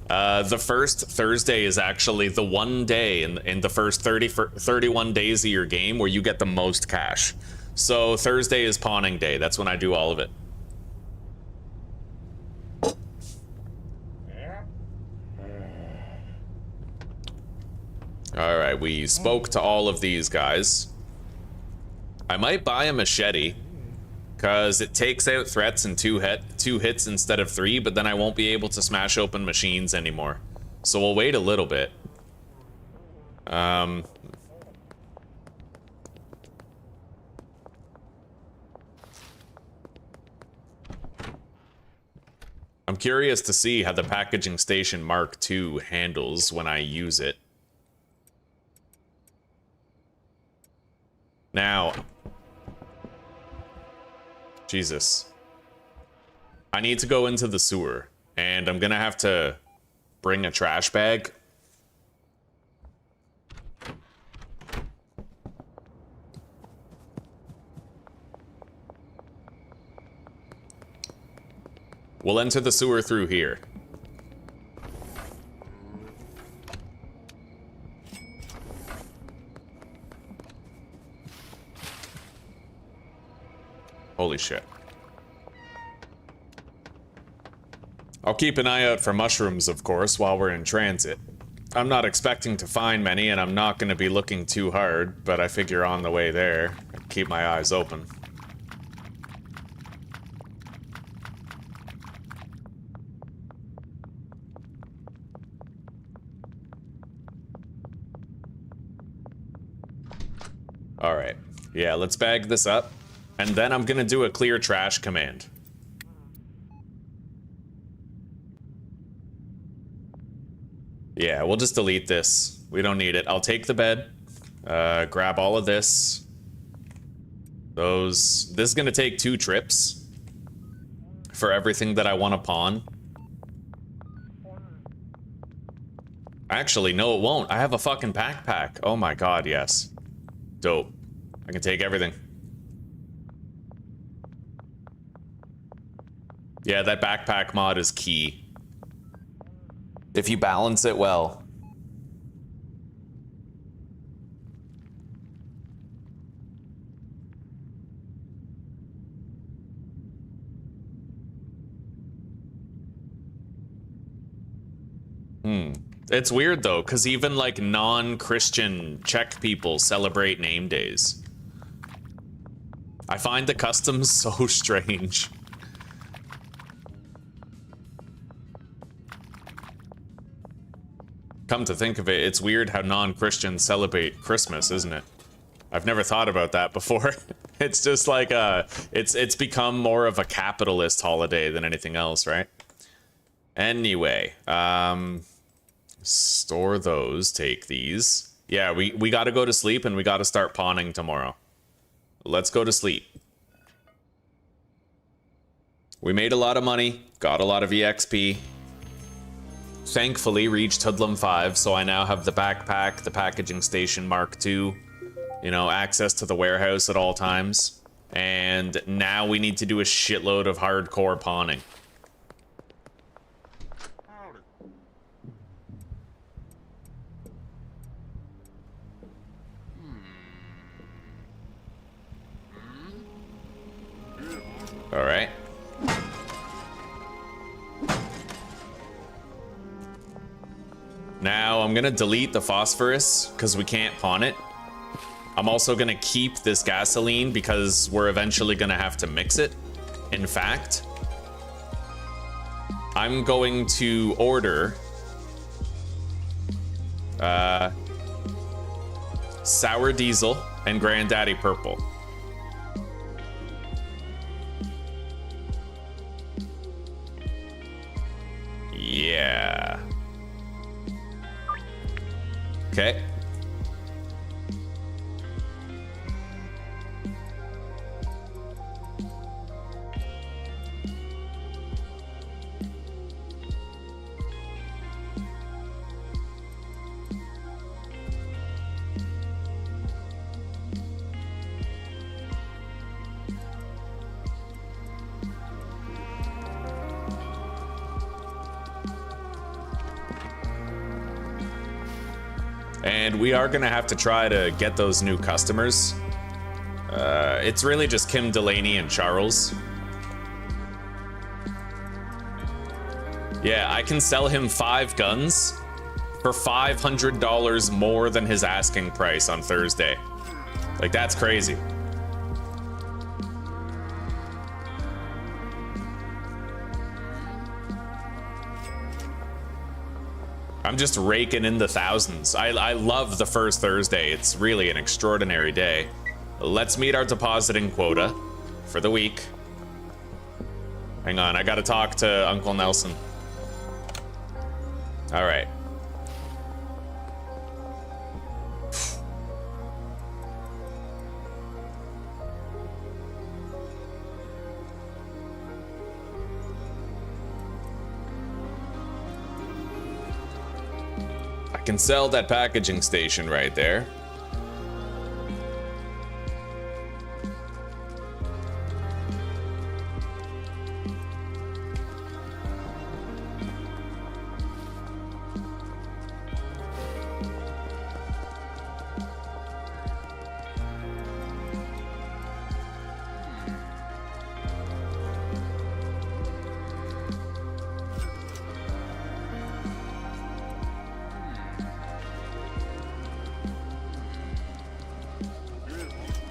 The first Thursday is actually the one day in the first 31 days of your game where you get the most cash. So Thursday is pawning day. That's when I do all of it. All right, we spoke to all of these guys. I might buy a machete because it takes out threats in 2 hits instead of 3, but then I won't be able to smash open machines anymore. So we'll wait a little bit. I'm curious to see how the packaging station Mark II handles when I use it. Now, Jesus. I need to go into the sewer, and I'm gonna have to bring a trash bag. We'll enter the sewer through here. Holy shit. I'll keep an eye out for mushrooms, of course, while we're in transit. I'm not expecting to find many, and I'm not going to be looking too hard, but I figure on the way there, I'd keep my eyes open. Alright. Yeah, let's bag this up. And then I'm gonna do a clear trash command. Yeah, we'll just delete this. We don't need it. I'll take the bed. Grab all of this. Those... This is gonna take 2 trips for everything that I want to pawn. Actually, no, it won't. I have a fucking backpack. Oh my god, yes. Dope. I can take everything. Yeah, that backpack mod is key. If you balance it well. It's weird though, because even like non-Christian Czech people celebrate name days. I find the customs so strange. Come to think of it, it's weird how non-Christians celebrate Christmas, isn't it? I've never thought about that before. It's just like it's become more of a capitalist holiday than anything else, right? Anyway, store those, take these. Yeah, we gotta go to sleep and we gotta start pawning tomorrow. Let's go to sleep. We made a lot of money, got a lot of EXP. Thankfully reached Hoodlum 5, so I now have the backpack, the packaging station Mark II, you know, access to the warehouse at all times. And now we need to do a shitload of hardcore pawning. All right. Now I'm gonna delete the phosphorus because we can't pawn it. I'm also gonna keep this gasoline because we're eventually gonna have to mix it. In fact, I'm going to order sour diesel and granddaddy purple. Yeah. Okay. And we are gonna have to try to get those new customers. It's really just Kim Delaney and Charles. Yeah, I can sell him 5 guns for $500 more than his asking price on Thursday. Like, that's crazy. I'm just raking in the thousands. I love the first Thursday. It's really an extraordinary day. Let's meet our depositing quota for the week. Hang on, I gotta talk to Uncle Nelson. All right. I can sell that packaging station right there.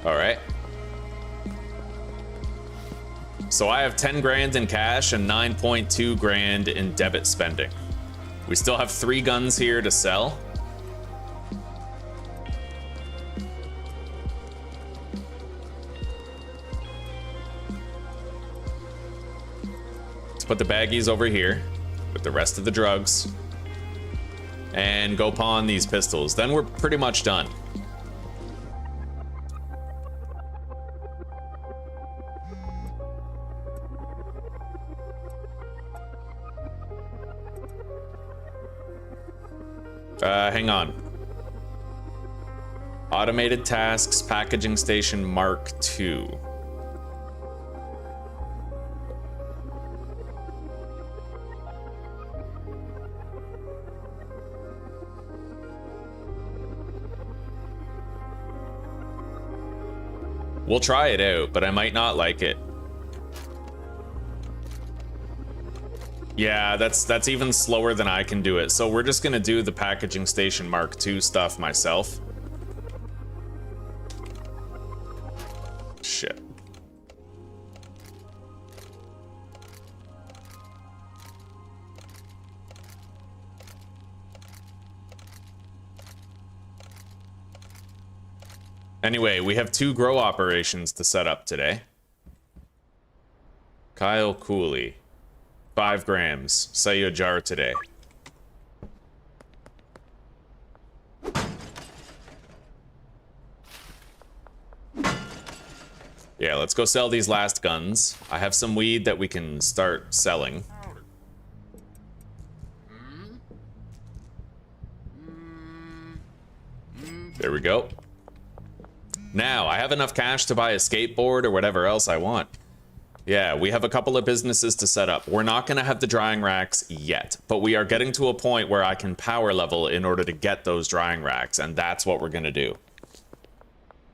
All right. So I have 10 grand in cash and 9.2 grand in debit spending. We still have 3 guns here to sell. Let's put the baggies over here with the rest of the drugs. and go pawn these pistols. Then we're pretty much done. Hang on. Automated tasks, packaging station Mark II. We'll try it out, but I might not like it. Yeah, that's even slower than I can do it. So we're just gonna do the packaging station Mark II stuff myself. Shit. Anyway, we have 2 grow operations to set up today. Kyle Cooley. 5 grams. Sell you a jar today. Yeah, let's go sell these last guns. I have some weed that we can start selling. There we go. Now, I have enough cash to buy a skateboard or whatever else I want. Yeah, we have a couple of businesses to set up. We're not going to have the drying racks yet, but we are getting to a point where I can power level in order to get those drying racks, and that's what we're going to do.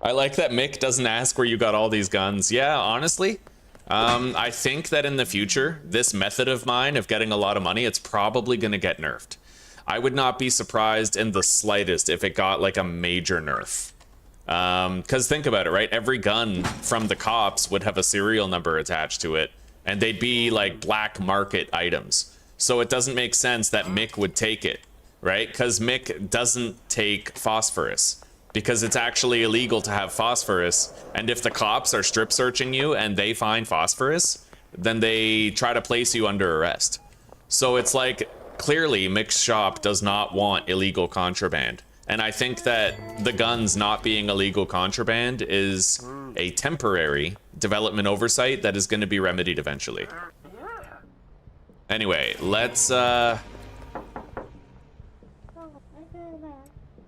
I like that Mick doesn't ask where you got all these guns. Yeah, honestly, I think that in the future, this method of mine of getting a lot of money, it's probably going to get nerfed. I would not be surprised in the slightest if it got like a major nerf. Because think about it, right? Every gun from the cops would have a serial number attached to it, and they'd be like black market items. So it doesn't make sense that Mick would take it, right? Because Mick doesn't take phosphorus, because it's actually illegal to have phosphorus. And if the cops are strip searching you and they find phosphorus, then they try to place you under arrest. So it's like, clearly Mick's shop does not want illegal contraband. And I think that the guns not being illegal contraband is a temporary development oversight that is going to be remedied eventually. Anyway, let's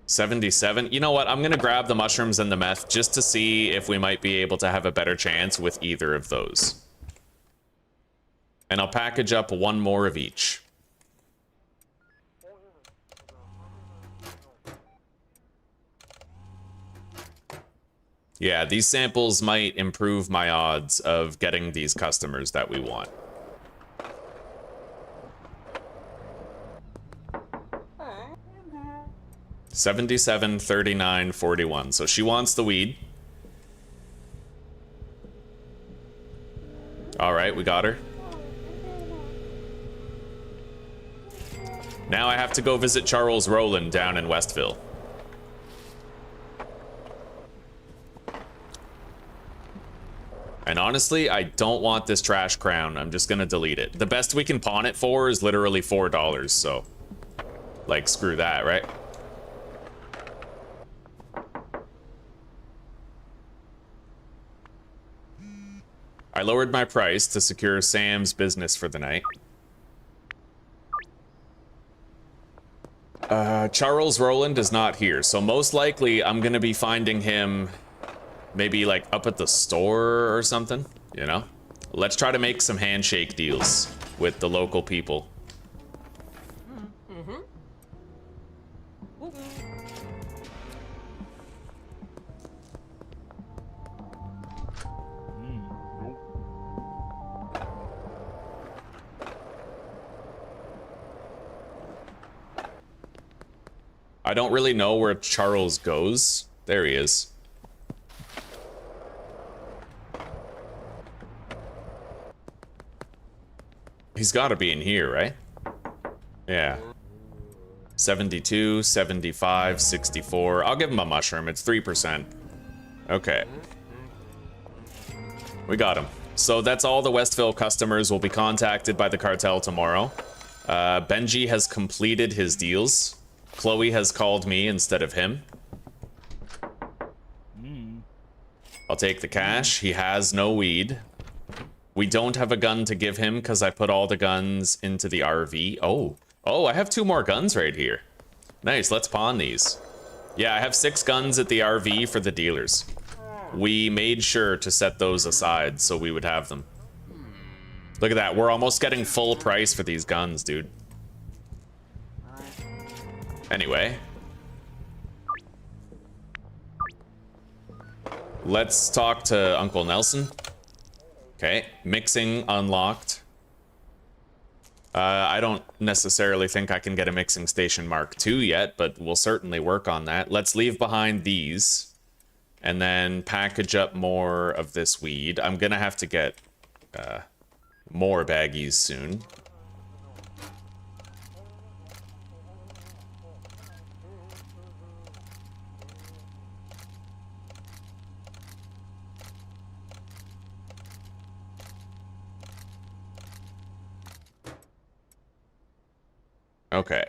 77. You know what? I'm going to grab the mushrooms and the meth just to see if we might be able to have a better chance with either of those. And I'll package up 1 more of each. Yeah, these samples might improve my odds of getting these customers that we want. 77, 39, 41. So she wants the weed. All right, we got her. Now I have to go visit Charles Rowland down in Westville. And honestly, I don't want this trash crown. I'm just gonna delete it. The best we can pawn it for is literally $4, so... like, screw that, right? I lowered my price to secure Sam's business for the night. Charles Rowland is not here, so most likely I'm gonna be finding him... maybe like up at the store or something, you know? Let's try to make some handshake deals with the local people. I don't really know where Charles goes. There he is. He's got to be in here, right? Yeah. 72, 75, 64. I'll give him a mushroom. It's 3%. Okay. We got him. So that's all the Westville customers will be contacted by the cartel tomorrow. Benji has completed his deals. Chloe has called me instead of him. I'll take the cash. He has no weed. We don't have a gun to give him because I put all the guns into the RV. Oh, I have 2 more guns right here. Nice, let's pawn these. Yeah, I have 6 guns at the RV for the dealers. We made sure to set those aside so we would have them. Look at that, we're almost getting full price for these guns, dude. Anyway. Let's talk to Uncle Nelson. Okay, mixing unlocked. I don't necessarily think I can get a mixing station Mark II yet, but we'll certainly work on that. Let's leave behind these and then package up more of this weed. I'm gonna have to get more baggies soon. Okay.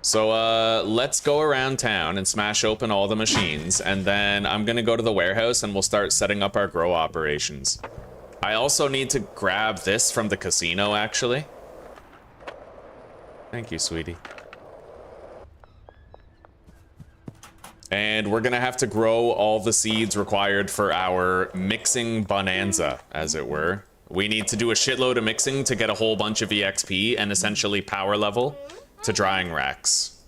So, let's go around town and smash open all the machines, and then I'm gonna go to the warehouse and we'll start setting up our grow operations. I also need to grab this from the casino, actually. Thank you, sweetie. And we're gonna have to grow all the seeds required for our mixing bonanza, as it were. We need to do a shitload of mixing to get a whole bunch of EXP and essentially power level to drying racks.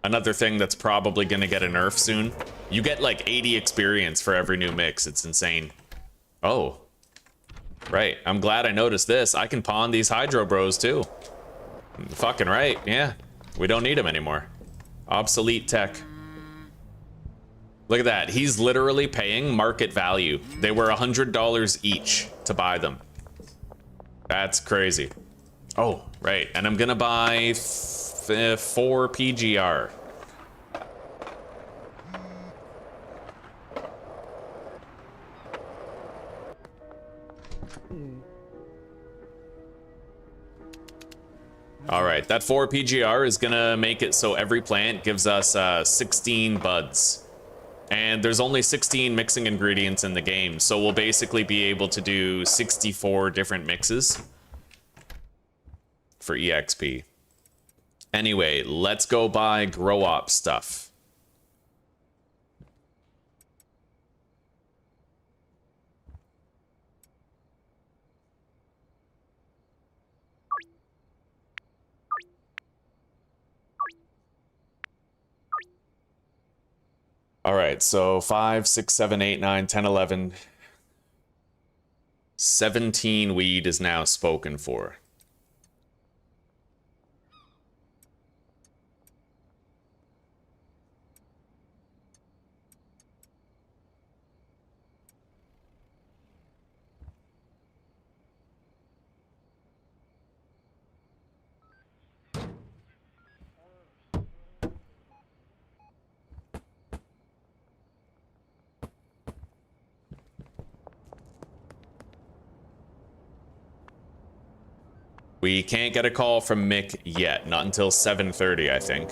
Another thing that's probably gonna get a nerf soon. You get like 80 experience for every new mix, it's insane. Oh, right, I'm glad I noticed this. I can pawn these Hydro Bros too. Fucking right, yeah. We don't need them anymore. Obsolete tech. Look at that, he's literally paying market value. They were $100 each to buy them. That's crazy. Oh, right, and I'm gonna buy 4 PGR. All right, that 4 PGR is gonna make it so every plant gives us 16 buds. And there's only 16 mixing ingredients in the game, so we'll basically be able to do 64 different mixes for EXP. Anyway, let's go buy grow op stuff. All right, so 5, 6, 7, 8, 9, 10, 11. 17 weed is now spoken for. We can't get a call from Mick yet, not until 7:30, I think.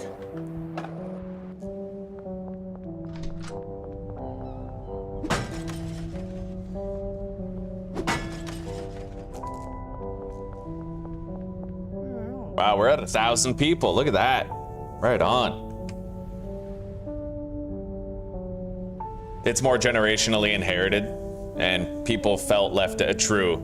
Wow, we're at 1,000 people. Look at that. Right on. It's more generationally inherited, and people felt left. True.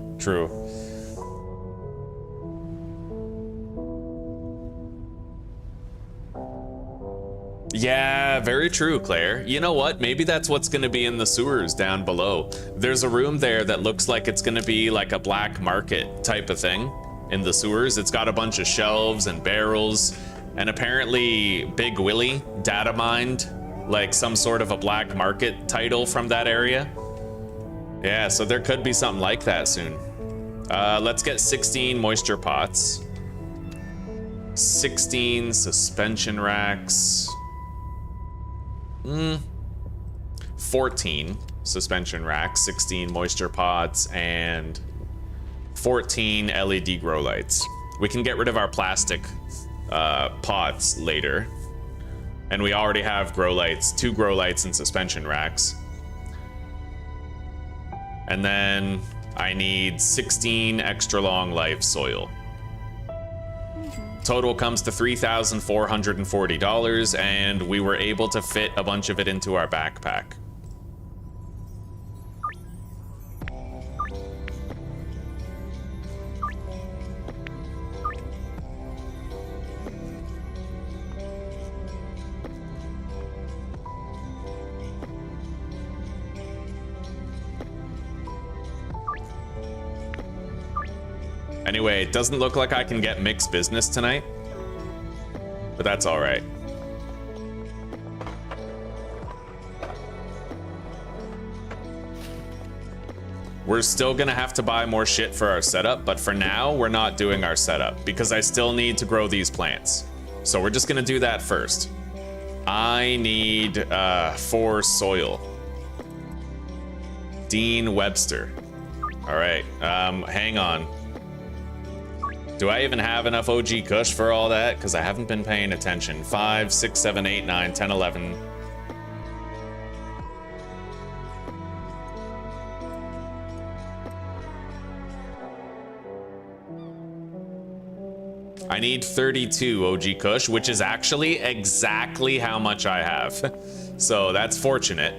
Yeah, very true, Claire. You know what? Maybe that's what's going to be in the sewers down below. There's a room there that looks like it's going to be like a black market type of thing in the sewers. It's got a bunch of shelves and barrels, and apparently Big Willie data mined like some sort of a black market title from that area. Yeah, so there could be something like that soon. Let's get 16 moisture pots. 16 suspension racks. 14. suspension racks, 16 moisture pots, and 14 LED grow lights. We can get rid of our plastic pots later. And we already have grow lights, 2 grow lights and suspension racks. And then I need 16 extra long life soil. Total comes to $3,440, and we were able to fit a bunch of it into our backpack. Anyway, it doesn't look like I can get mixed business tonight, but that's all right. We're still gonna have to buy more shit for our setup, but for now, we're not doing our setup because I still need to grow these plants. So we're just gonna do that first. I need 4 soil. Dean Webster. All right, hang on. Do I even have enough OG Kush for all that? Because I haven't been paying attention. 5, 6, 7, 8, 9, 10, 11. I need 32 OG Kush, which is actually exactly how much I have. So that's fortunate.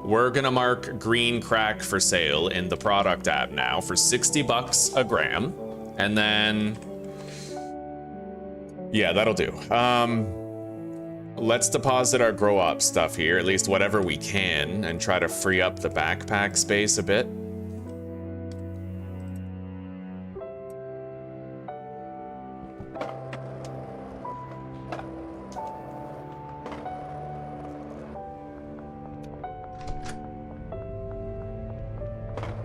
We're gonna mark green crack for sale in the product app now for 60 bucks a gram. And then, yeah, that'll do. Let's deposit our grow op stuff here, at least whatever we can, and try to free up the backpack space a bit.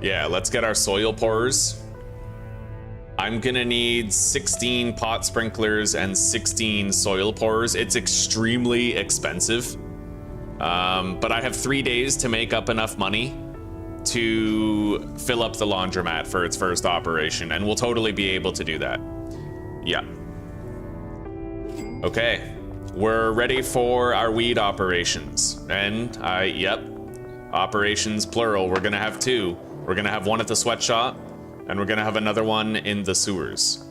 Yeah, let's get our soil pourers. I'm gonna need 16 pot sprinklers and 16 soil pourers. It's extremely expensive, but I have 3 days to make up enough money to fill up the laundromat for its first operation, and we'll totally be able to do that. Yeah. Okay, we're ready for our weed operations. And yep, operations plural. We're gonna have 2. We're gonna have one at the sweatshop, and we're gonna have another one in the sewers.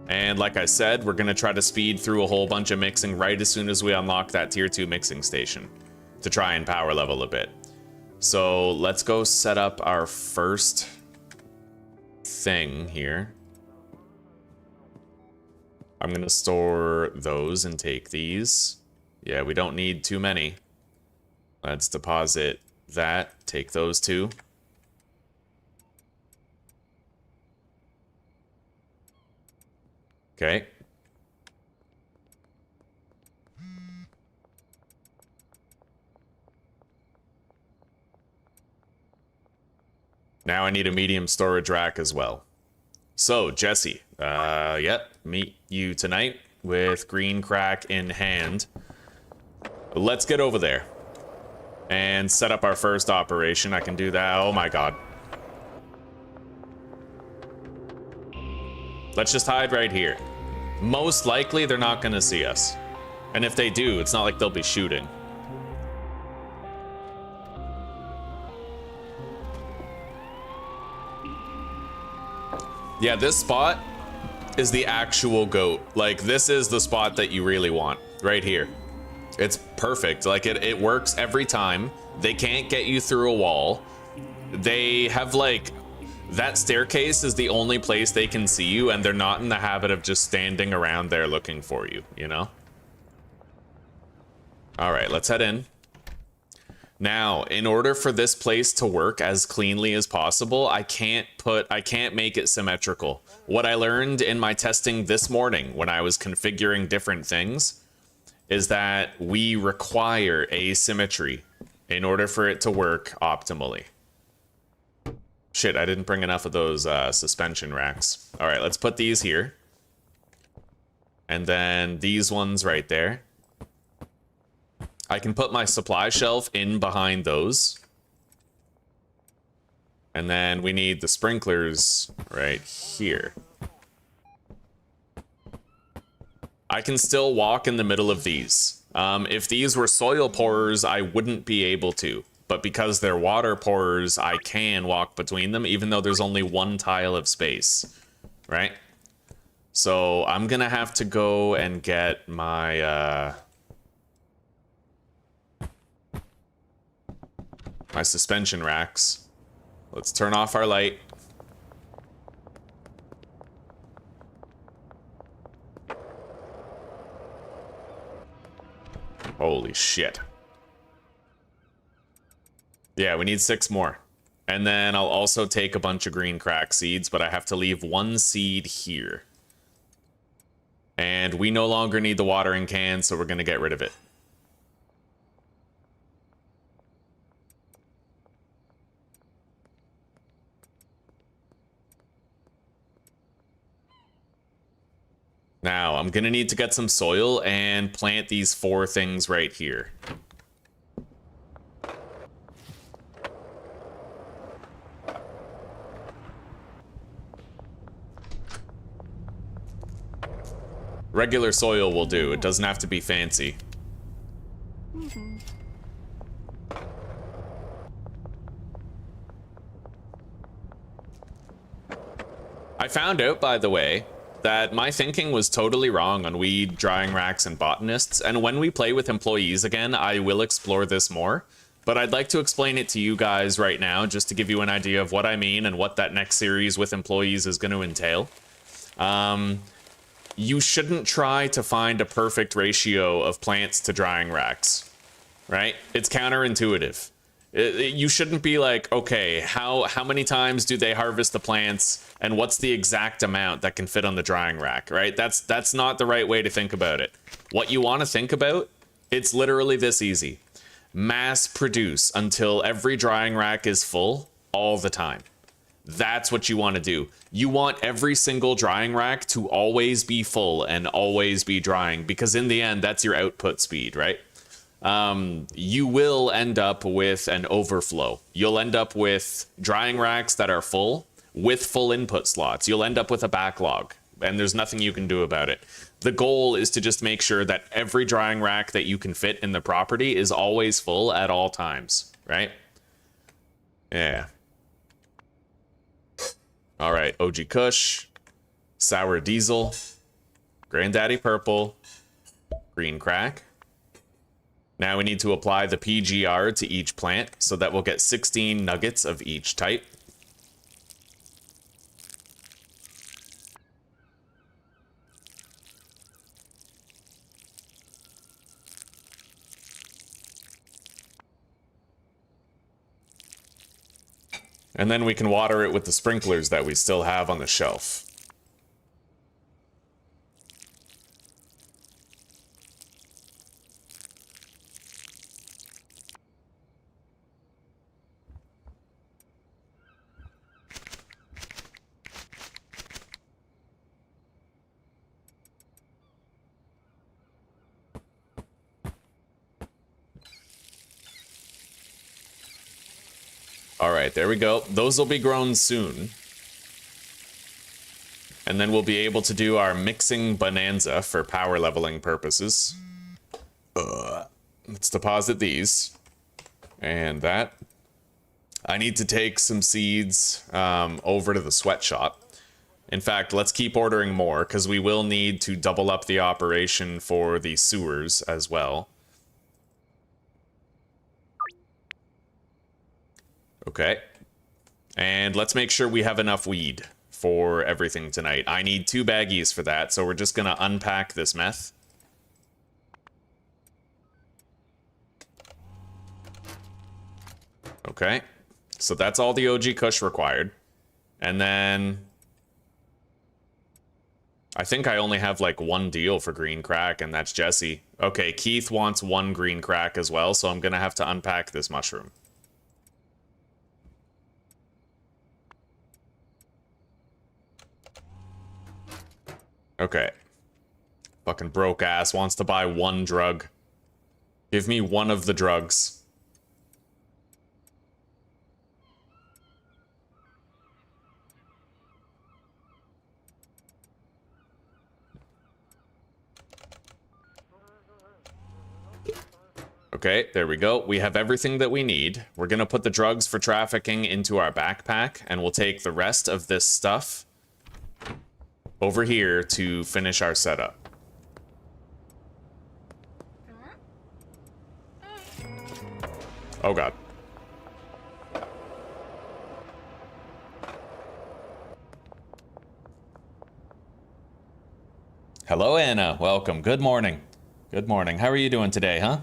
And like I said, we're gonna try to speed through a whole bunch of mixing right as soon as we unlock that tier 2 mixing station to try and power level a bit. So let's go set up our first thing here. I'm gonna store those and take these. Yeah, we don't need too many. Let's deposit that, take those 2. Okay. Now I need a medium storage rack as well. So, Jesse, yep, meet you tonight with green crack in hand. Let's get over there and set up our first operation. I can do that. Oh my god. Let's just hide right here. Most likely, they're not gonna see us. And if they do, it's not like they'll be shooting. Yeah, this spot is the actual GOAT. Like, this is the spot that you really want, right here. It's perfect. Like, it works every time. They can't get you through a wall. They have, like, that staircase is the only place they can see you, and they're not in the habit of just standing around there looking for you, you know? All right, let's head in. Now, in order for this place to work as cleanly as possible, I can't make it symmetrical. What I learned in my testing this morning when I was configuring different things is that we require asymmetry in order for it to work optimally. Shit, I didn't bring enough of those suspension racks. All right, let's put these here. And then these ones right there. I can put my supply shelf in behind those. And then we need the sprinklers right here. I can still walk in the middle of these. If these were soil pourers, I wouldn't be able to. But because they're water pourers, I can walk between them, even though there's only one tile of space, right? So I'm gonna have to go and get my my suspension racks. Let's turn off our light. Holy shit. Yeah, we need 6 more. And then I'll also take a bunch of green crack seeds, but I have to leave 1 seed here. And we no longer need the watering can, so we're going to get rid of it. Now, I'm going to need to get some soil and plant these 4 things right here. Regular soil will do. It doesn't have to be fancy. I found out, by the way, that my thinking was totally wrong on weed, drying racks, and botanists, and when we play with employees again, I will explore this more, but I'd like to explain it to you guys right now, just to give you an idea of what I mean and what that next series with employees is going to entail. You shouldn't try to find a perfect ratio of plants to drying racks, right? It's counterintuitive. You shouldn't be like, okay, how many times do they harvest the plants and what's the exact amount that can fit on the drying rack, right? That's not the right way to think about it. What you want to think about, it's literally this easy. Mass produce until every drying rack is full all the time. That's what you want to do. You want every single drying rack to always be full and always be drying, because in the end, that's your output speed, right? You will end up with an overflow. You'll end up with drying racks that are full with full input slots. You'll end up with a backlog, and there's nothing you can do about it. The goal is to just make sure that every drying rack that you can fit in the property is always full at all times, right? Yeah. All right, OG Kush, Sour Diesel, Granddaddy Purple, Green Crack. Now we need to apply the PGR to each plant, so that we'll get 16 nuggets of each type. And then we can water it with the sprinklers that we still have on the shelf. All right, there we go. Those will be grown soon. And then we'll be able to do our mixing bonanza for power leveling purposes. Let's deposit these. And that. I need to take some seeds over to the sweatshop. In fact, let's keep ordering more, because we will need to double up the operation for the sewers as well. Okay. And let's make sure we have enough weed for everything tonight. I need 2 baggies for that, so we're just going to unpack this meth. Okay. So that's all the OG Kush required. And then I think I only have like 1 deal for green crack, and that's Jesse. Okay, Keith wants 1 green crack as well, so I'm going to have to unpack this mushroom. Okay. Fucking broke ass wants to buy 1 drug. Give me 1 of the drugs. Okay, there we go. We have everything that we need. We're gonna put the drugs for trafficking into our backpack, and we'll take the rest of this stuff over here to finish our setup. Oh god. Hello, Anna. Welcome. Good morning. Good morning. How are you doing today, huh?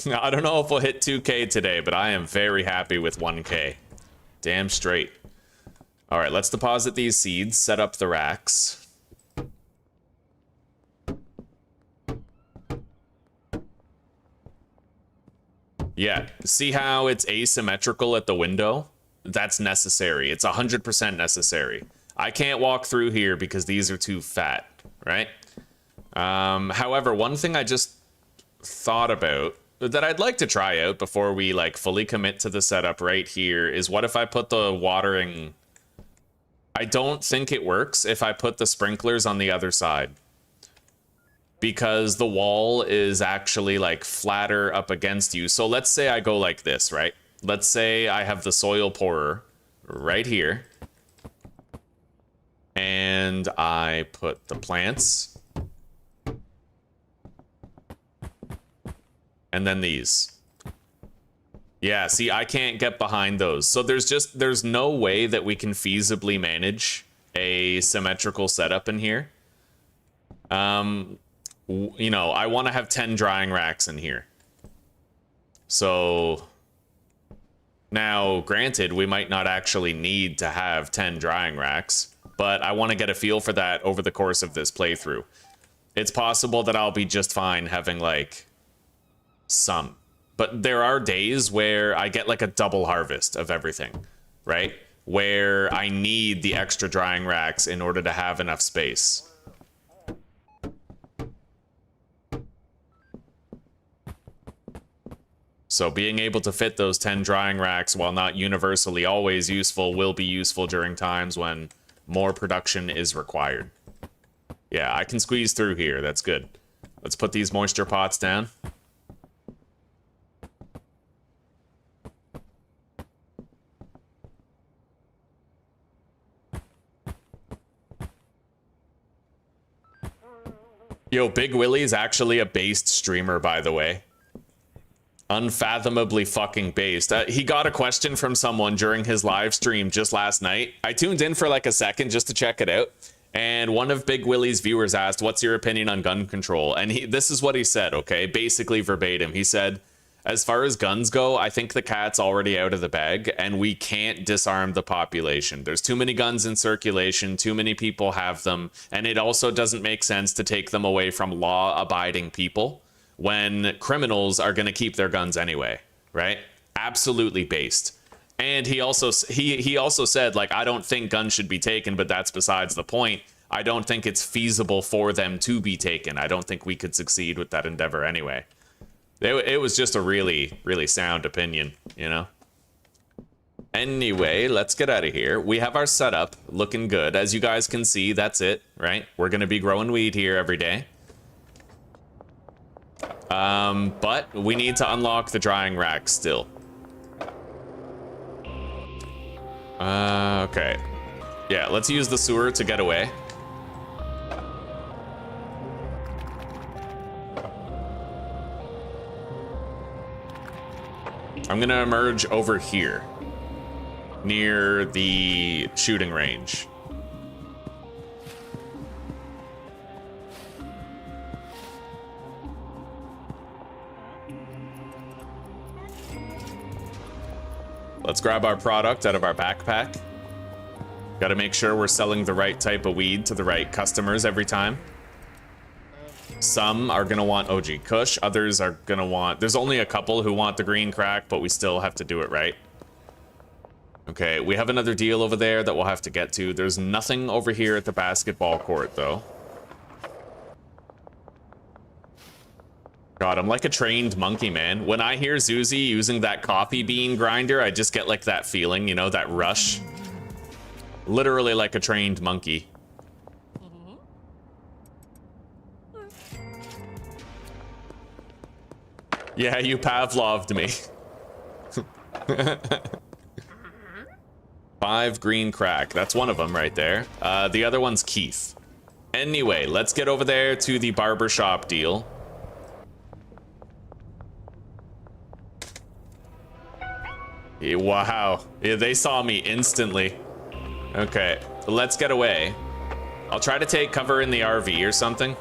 I don't know if we'll hit 2K today, but I am very happy with 1K. Damn straight. All right, let's deposit these seeds, set up the racks. Yeah, see how it's asymmetrical at the window? That's necessary. It's 100% necessary. I can't walk through here because these are too fat, right? However, one thing I just thought about that I'd like to try out before we like fully commit to the setup right here is what if I put the watering... I don't think it works if I put the sprinklers on the other side, because the wall is actually like flatter up against you. So let's say I go like this, right? Let's say I have the soil pourer right here, and I put the plants, and then these. Yeah, see, I can't get behind those. So there's no way that we can feasibly manage a symmetrical setup in here. You know, I want to have 10 drying racks in here. So now, granted, we might not actually need to have 10 drying racks, but I want to get a feel for that over the course of this playthrough. It's possible that I'll be just fine having like some, but there are days where I get like a double harvest of everything, right? Where I need the extra drying racks in order to have enough space. So being able to fit those 10 drying racks, while not universally always useful, will be useful during times when more production is required. Yeah, I can squeeze through here. That's good. Let's put these moisture pots down. Yo, Big Willie's actually a based streamer, by the way. Unfathomably fucking based. He got a question from someone during his live stream just last night. I tuned in for like a second just to check it out. And one of Big Willie's viewers asked, what's your opinion on gun control? And this is what he said, okay? Basically verbatim. He said, as far as guns go, I think the cat's already out of the bag and we can't disarm the population. There's too many guns in circulation, too many people have them, and it also doesn't make sense to take them away from law-abiding people when criminals are going to keep their guns anyway, right? Absolutely based. And he also said, like, I don't think guns should be taken, but that's besides the point. I don't think it's feasible for them to be taken. I don't think we could succeed with that endeavor anyway. It was just a really, really sound opinion, you know? Anyway, let's get out of here. We have our setup looking good. As you guys can see, that's it, right? We're going to be growing weed here every day. But we need to unlock the drying rack still. Okay. Yeah, let's use the sewer to get away. I'm gonna emerge over here, near the shooting range. Let's grab our product out of our backpack. Gotta make sure we're selling the right type of weed to the right customers every time. Some are gonna want OG Kush, others are gonna want... There's only a couple who want the green crack, but we still have to do it right. Okay, we have another deal over there that we'll have to get to. There's nothing over here at the basketball court, though. God, I'm like a trained monkey, man. When I hear Zuzi using that coffee bean grinder, I just get like that feeling, you know, that rush. Literally like a trained monkey. Yeah, you Pavloved me. 5 green crack. That's one of them right there. The other one's Keith. Anyway, let's get over there to the barbershop deal. Wow. Yeah, they saw me instantly. Okay, let's get away. I'll try to take cover in the RV or something.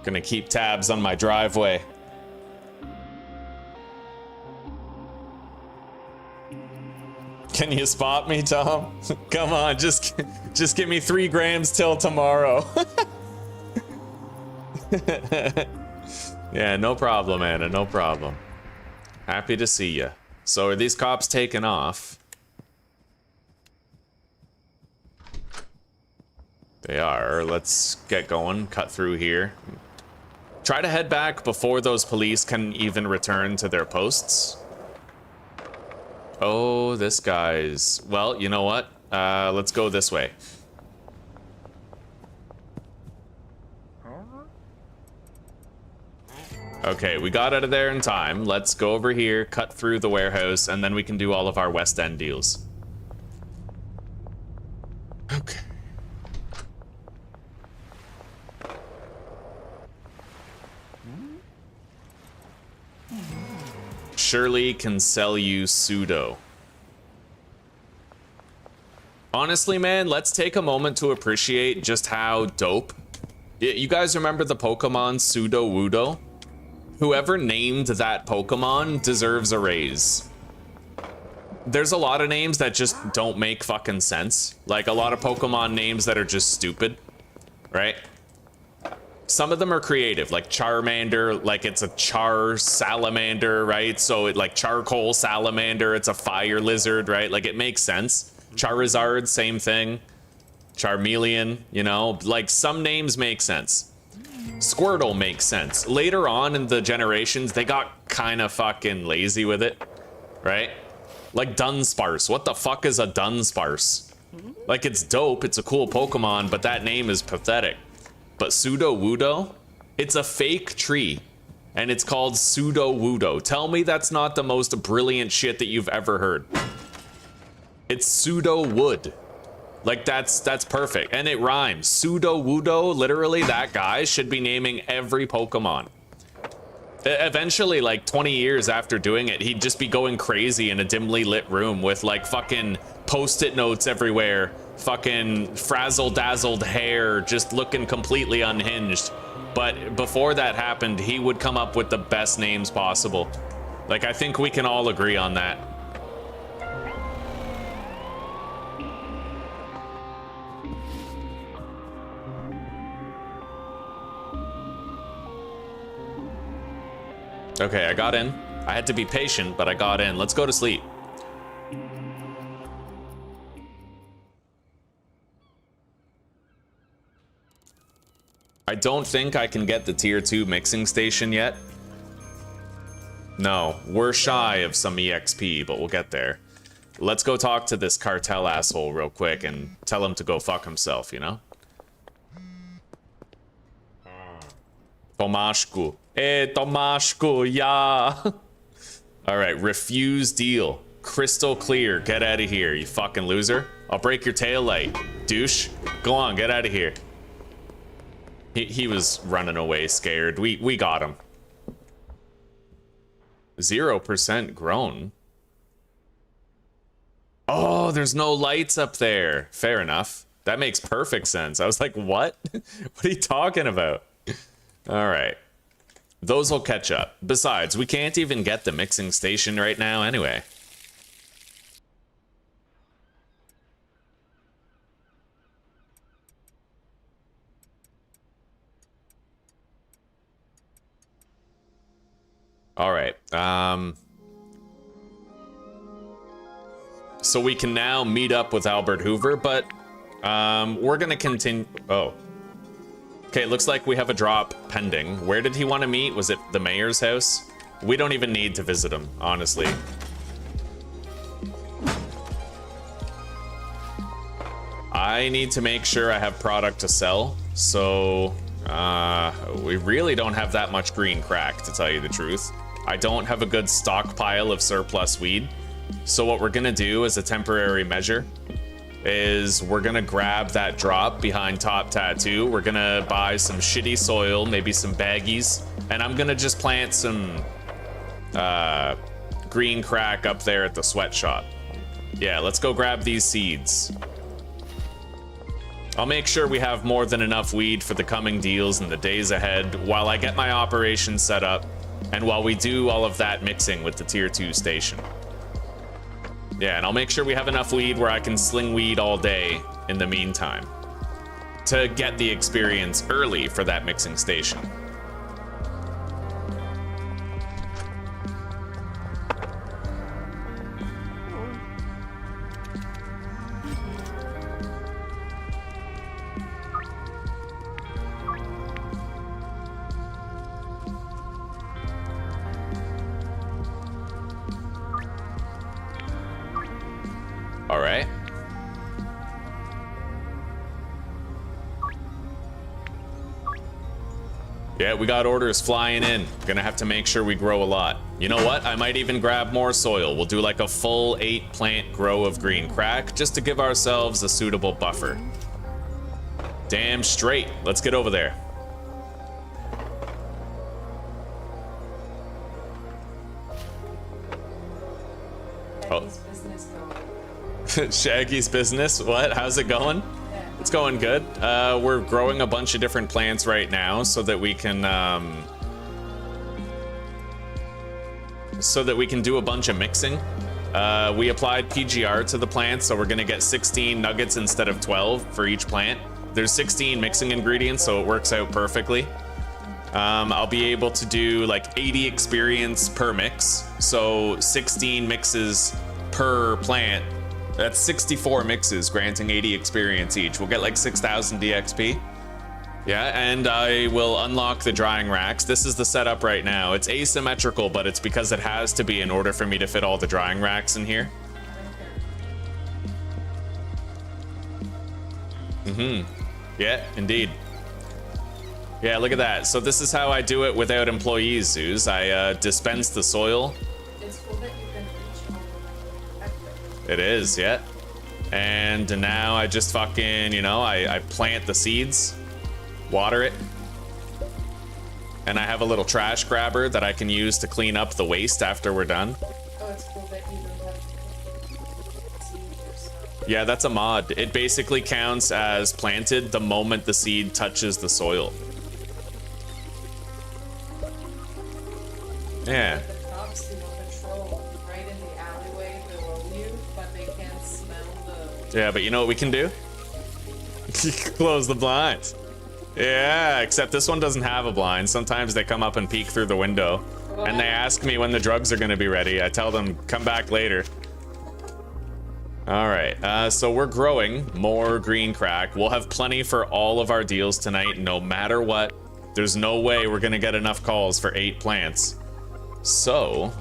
Gonna keep tabs on my driveway. Can you spot me, Tom? Come on, just give me 3 grams till tomorrow. Yeah, no problem, Anna, no problem. Happy to see you. So are these cops taking off? They are. Let's get going, cut through here. Try to head back before those police can even return to their posts. Oh, this guy's... Well, you know what? Let's go this way. Okay, we got out of there in time. Let's go over here, cut through the warehouse, and then we can do all of our West End deals. Okay. Shirley can sell you pseudo. Honestly, man, let's take a moment to appreciate just how dope. You guys remember the Pokemon Pseudo Wudo? Whoever named that Pokemon deserves a raise. There's a lot of names that just don't make fucking sense. Like a lot of Pokemon names that are just stupid, right? Some of them are creative, like Charmander, like it's a char salamander, right? So it like charcoal salamander, it's a fire lizard, right? Like it makes sense. Charizard, same thing. Charmeleon, you know, like some names make sense. Squirtle makes sense. Later on in the generations, they got kind of fucking lazy with it, right? Like Dunsparce. What the fuck is a Dunsparce? Like it's dope, it's a cool Pokemon, but that name is pathetic. But Pseudo Wudo, it's a fake tree, and it's called Pseudo Wudo. Tell me that's not the most brilliant shit that you've ever heard. It's pseudo wood. Like that's perfect, and it rhymes. Pseudo Wudo, literally that guy should be naming every Pokemon. Eventually, like 20 years after doing it, he'd just be going crazy in a dimly lit room with like fucking post-it notes everywhere. Fucking frazzle-dazzled hair, just looking completely unhinged. But before that happened, he would come up with the best names possible. Like, I think we can all agree on that. Okay, I got in. I had to be patient, but I got in. Let's go to sleep. I don't think I can get the tier 2 mixing station yet. No, we're shy of some EXP, but we'll get there. Let's go talk to this cartel asshole real quick and tell him to go fuck himself, you know? Tomashku. Tomashku, yeah. Alright, refuse deal. Crystal clear, get out of here, you fucking loser. I'll break your tail light, douche. Go on, get out of here. He was running away scared. We got him. 0% grown. Oh, there's no lights up there. Fair enough. That makes perfect sense. I was like, what? What are you talking about? All right. Those will catch up. Besides, we can't even get the mixing station right now anyway. All right. So we can now meet up with Albert Hoover, but we're gonna continue. Oh. Okay, it looks like we have a drop pending. Where did he want to meet? Was it the mayor's house? We don't even need to visit them, honestly. I need to make sure I have product to sell, so we really don't have that much green crack, to tell you the truth. I don't have a good stockpile of surplus weed, so what we're gonna do as a temporary measure is we're gonna grab that drop behind Top Tattoo. We're gonna buy some shitty soil, maybe some baggies, and I'm gonna just plant some green crack up there at the sweatshop. Yeah, let's go grab these seeds. I'll make sure we have more than enough weed for the coming deals in the days ahead while I get my operation set up and while we do all of that mixing with the tier 2 station. Yeah, and I'll make sure we have enough weed where I can sling weed all day in the meantime to get the experience early for that mixing station. All right. Yeah, we got orders flying in. Gonna have to make sure we grow a lot. You know what? I might even grab more soil. We'll do like a full 8 plant grow of green crack just to give ourselves a suitable buffer. Damn straight. Let's get over there. Shaggy's business going. Shaggy's business? What? How's it going? Yeah. It's going good. We're growing a bunch of different plants right now so that we can do a bunch of mixing. We applied PGR to the plant, so we're gonna get 16 nuggets instead of 12 for each plant. There's 16 mixing ingredients, so it works out perfectly. I'll be able to do like 80 experience per mix, so 16 mixes per plant. That's 64 mixes, granting 80 experience each. We'll get like 6,000 DXP. Yeah, and I will unlock the drying racks. This is the setup right now. It's asymmetrical, but it's because it has to be in order for me to fit all the drying racks in here. Yeah, indeed. Yeah, look at that. So this is how I do it without employees, Zeus. I dispense the soil. It's cool that you can reach all the effort. It is, yeah. And now I just fucking, you know, I plant the seeds, water it. And I have a little trash grabber that I can use to clean up the waste after we're done. Oh, it's cool that you don't have to seed yourself. Yeah, that's a mod. It basically counts as planted the moment the seed touches the soil. Yeah. The cops do patrol right in the alleyway below you, but they can't smell the... Yeah, but you know what we can do? Close the blinds. Yeah, except this one doesn't have a blind. Sometimes they come up and peek through the window. And they ask me when the drugs are gonna be ready. I tell them, come back later. All right, so we're growing more green crack. We'll have plenty for all of our deals tonight, no matter what. There's no way we're gonna get enough calls for 8 plants. So,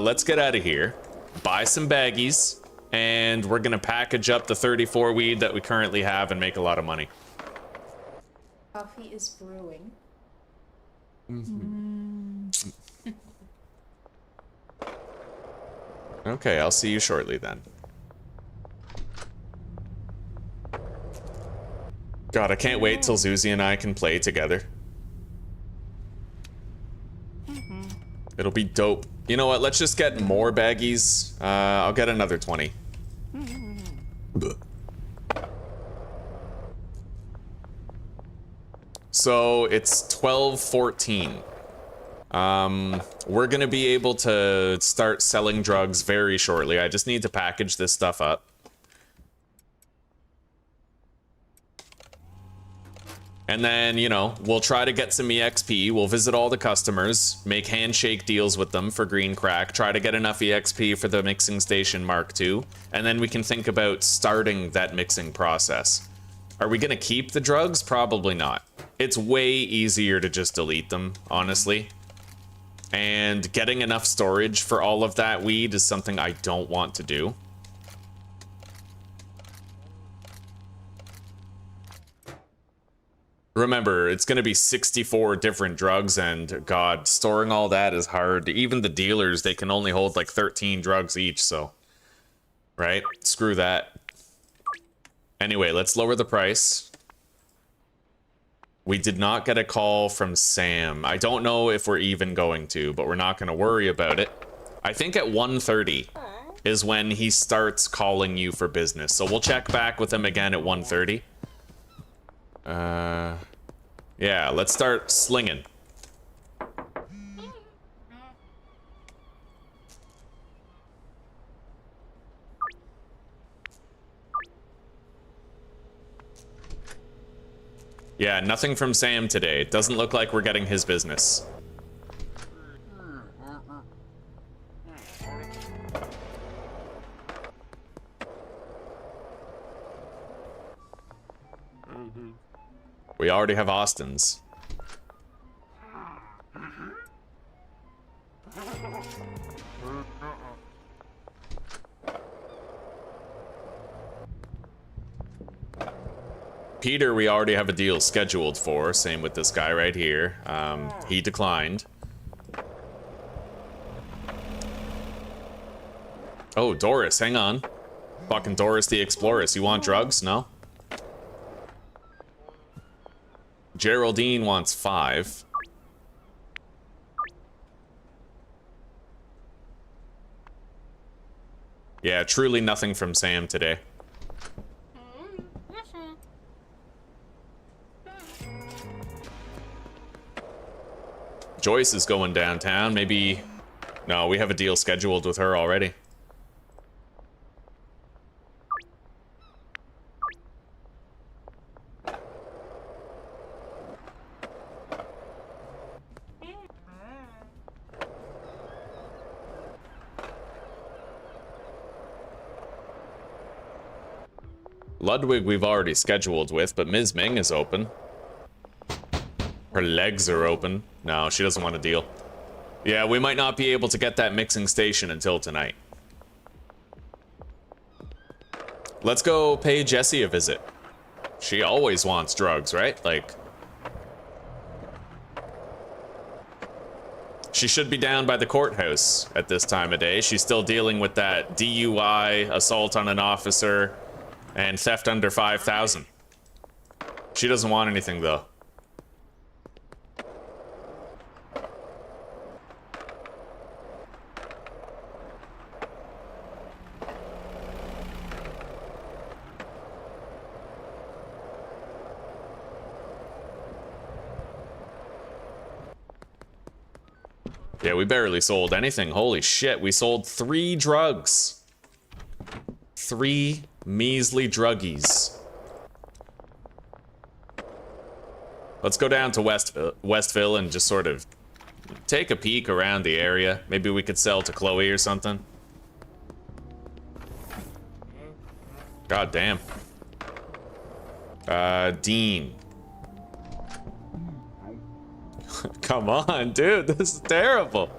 let's get out of here, buy some baggies, and we're gonna package up the 34 weed that we currently have and make a lot of money. Coffee is brewing. Okay, I'll see you shortly then. God, I can't wait till Zuzi and I can play together. It'll be dope. You know what? Let's just get more baggies. I'll get another 20. So it's 12:14. We're gonna be able to start selling drugs very shortly. I just need to package this stuff up. And then, you know, we'll try to get some EXP. We'll visit all the customers, make handshake deals with them for green crack, try to get enough EXP for the mixing station Mark II, and then we can think about starting that mixing process. Are we gonna keep the drugs? Probably not. It's way easier to just delete them, honestly. And getting enough storage for all of that weed is something I don't want to do. Remember, it's going to be 64 different drugs, and God, storing all that is hard. Even the dealers, they can only hold like 13 drugs each, so... Right? Screw that. Anyway, let's lower the price. We did not get a call from Sam. I don't know if we're even going to, but we're not going to worry about it. I think at 1:30 is when he starts calling you for business, so we'll check back with him again at 1:30. Yeah, let's start slinging. Yeah, nothing from Sam today. It doesn't look like we're getting his business. We already have Austin's. Peter, we already have a deal scheduled for. Same with this guy right here. He declined. Oh, Doris, hang on. Fucking Doris the Explorers. You want drugs? No? Geraldine wants 5. Yeah, truly nothing from Sam today. Joyce is going downtown. Maybe... No, we have a deal scheduled with her already. Ludwig we've already scheduled with, but Ms. Ming is open. Her legs are open. No, she doesn't want a deal. Yeah, we might not be able to get that mixing station until tonight. Let's go pay Jessie a visit. She always wants drugs, right? Like... She should be down by the courthouse at this time of day. She's still dealing with that DUI, assault on an officer, and theft under 5,000. She doesn't want anything, though. Yeah, we barely sold anything. Holy shit, we sold 3 drugs. 3 measly druggies. Let's go down to Westville and just sort of take a peek around the area. Maybe we could sell to Chloe or something. God damn. Dean. Come on, dude, this is terrible.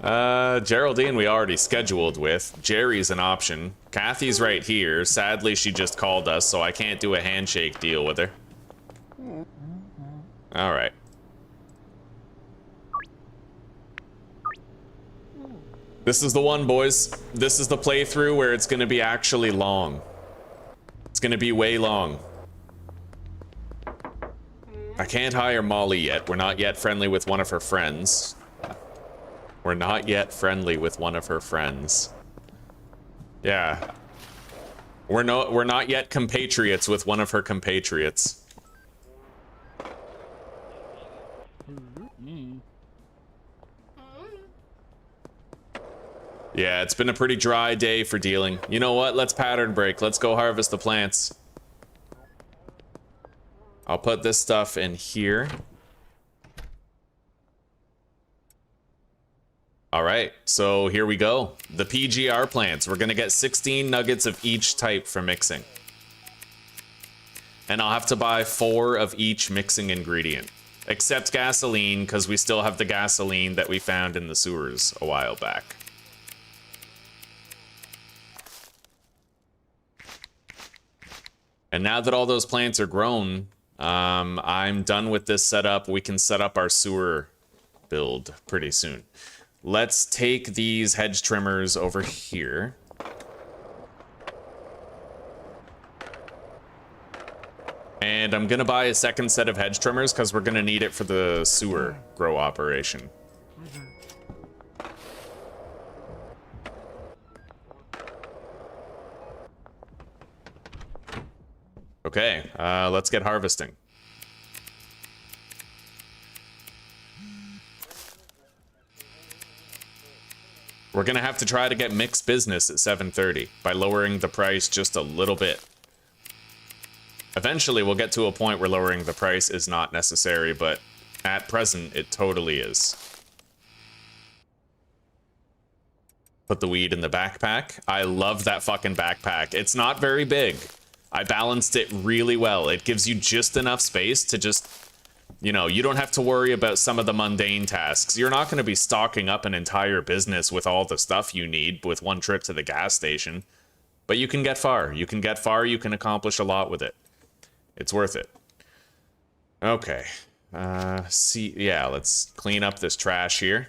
Geraldine we already scheduled with. Jerry's an option. Kathy's right here. Sadly, she just called us, so I can't do a handshake deal with her. All right. This is the one, boys. This is the playthrough where it's gonna be actually long. It's gonna be way long. I can't hire Molly yet. We're not yet friendly with one of her friends. We're not yet friendly with one of her friends. Yeah. We're not yet compatriots with one of her compatriots. Yeah, it's been a pretty dry day for dealing. You know what? Let's pattern break. Let's go harvest the plants. I'll put this stuff in here. All right, so here we go. The PGR plants. We're gonna get 16 nuggets of each type for mixing. And I'll have to buy 4 of each mixing ingredient. Except gasoline, because we still have the gasoline that we found in the sewers a while back. And now that all those plants are grown, I'm done with this setup. We can set up our sewer build pretty soon. Let's take these hedge trimmers over here. And I'm gonna buy a second set of hedge trimmers because we're gonna need it for the sewer grow operation. Okay, let's get harvesting. We're gonna have to try to get mixed business at 7:30 by lowering the price just a little bit. Eventually, we'll get to a point where lowering the price is not necessary, but at present, it totally is. Put the weed in the backpack. I love that fucking backpack. It's not very big. I balanced it really well. It gives you just enough space to just, you know, you don't have to worry about some of the mundane tasks. You're not going to be stocking up an entire business with all the stuff you need with one trip to the gas station. But you can get far. You can get far. You can accomplish a lot with it. It's worth it. Okay. Yeah, let's clean up this trash here.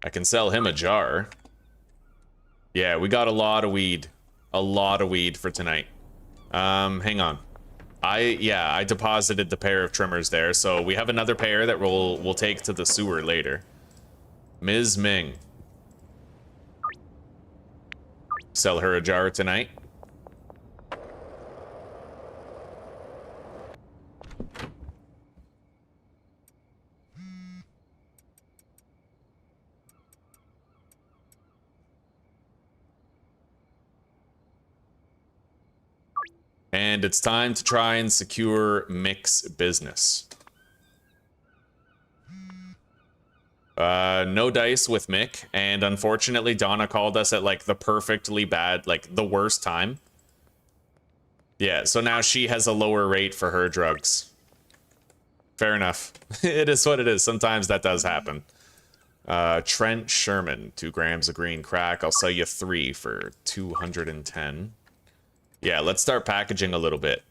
I can sell him a jar. Yeah, we got a lot of weed. A lot of weed for tonight. Hang on. I deposited the pair of trimmers there, so we have another pair that we'll take to the sewer later. Ms. Ming. Sell her a jar tonight. And it's time to try and secure mix business. No dice with Mick, and unfortunately Donna called us at like the perfectly bad, like the worst time. Yeah, so now she has a lower rate for her drugs. Fair enough. It is what it is. Sometimes that does happen. Trent Sherman, 2 grams of green crack. I'll sell you 3 for 210. Yeah, let's start packaging a little bit.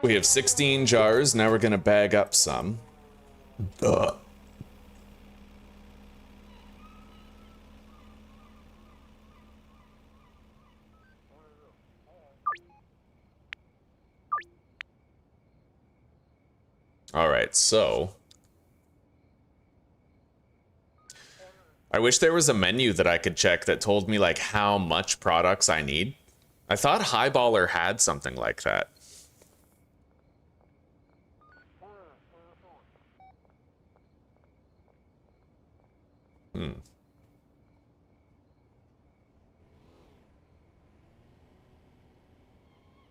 We have 16 jars. Now we're gonna bag up some. Ugh. All right, so I wish there was a menu that I could check that told me like how much products I need. I thought Highballer had something like that.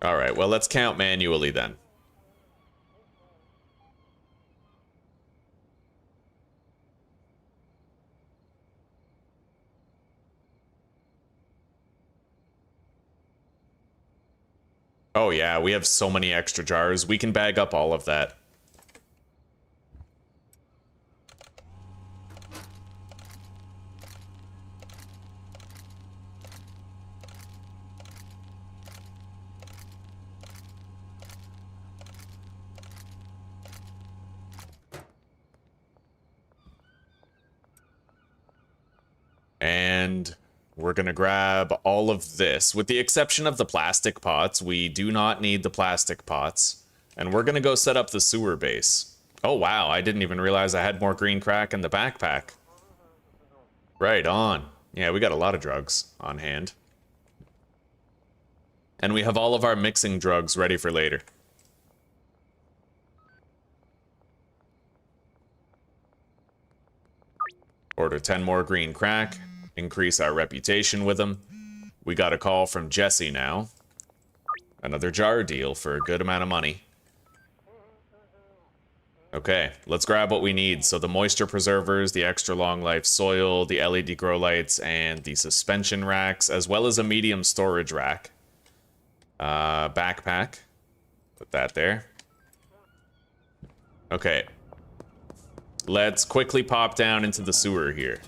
All right, well, let's count manually then. Oh yeah, we have so many extra jars. We can bag up all of that. And we're gonna grab all of this. With the exception of the plastic pots, we do not need the plastic pots. And we're gonna go set up the sewer base. Oh wow, I didn't even realize I had more green crack in the backpack. Right on. Yeah, we got a lot of drugs on hand. And we have all of our mixing drugs ready for later. Order 10 more green crack. Increase our reputation with them. We got a call from Jesse now. Another jar deal for a good amount of money. Okay, let's grab what we need. So the moisture preservers, the extra long life soil, the LED grow lights, and the suspension racks, as well as a medium storage rack. Backpack. Put that there. Okay. Let's quickly pop down into the sewer here.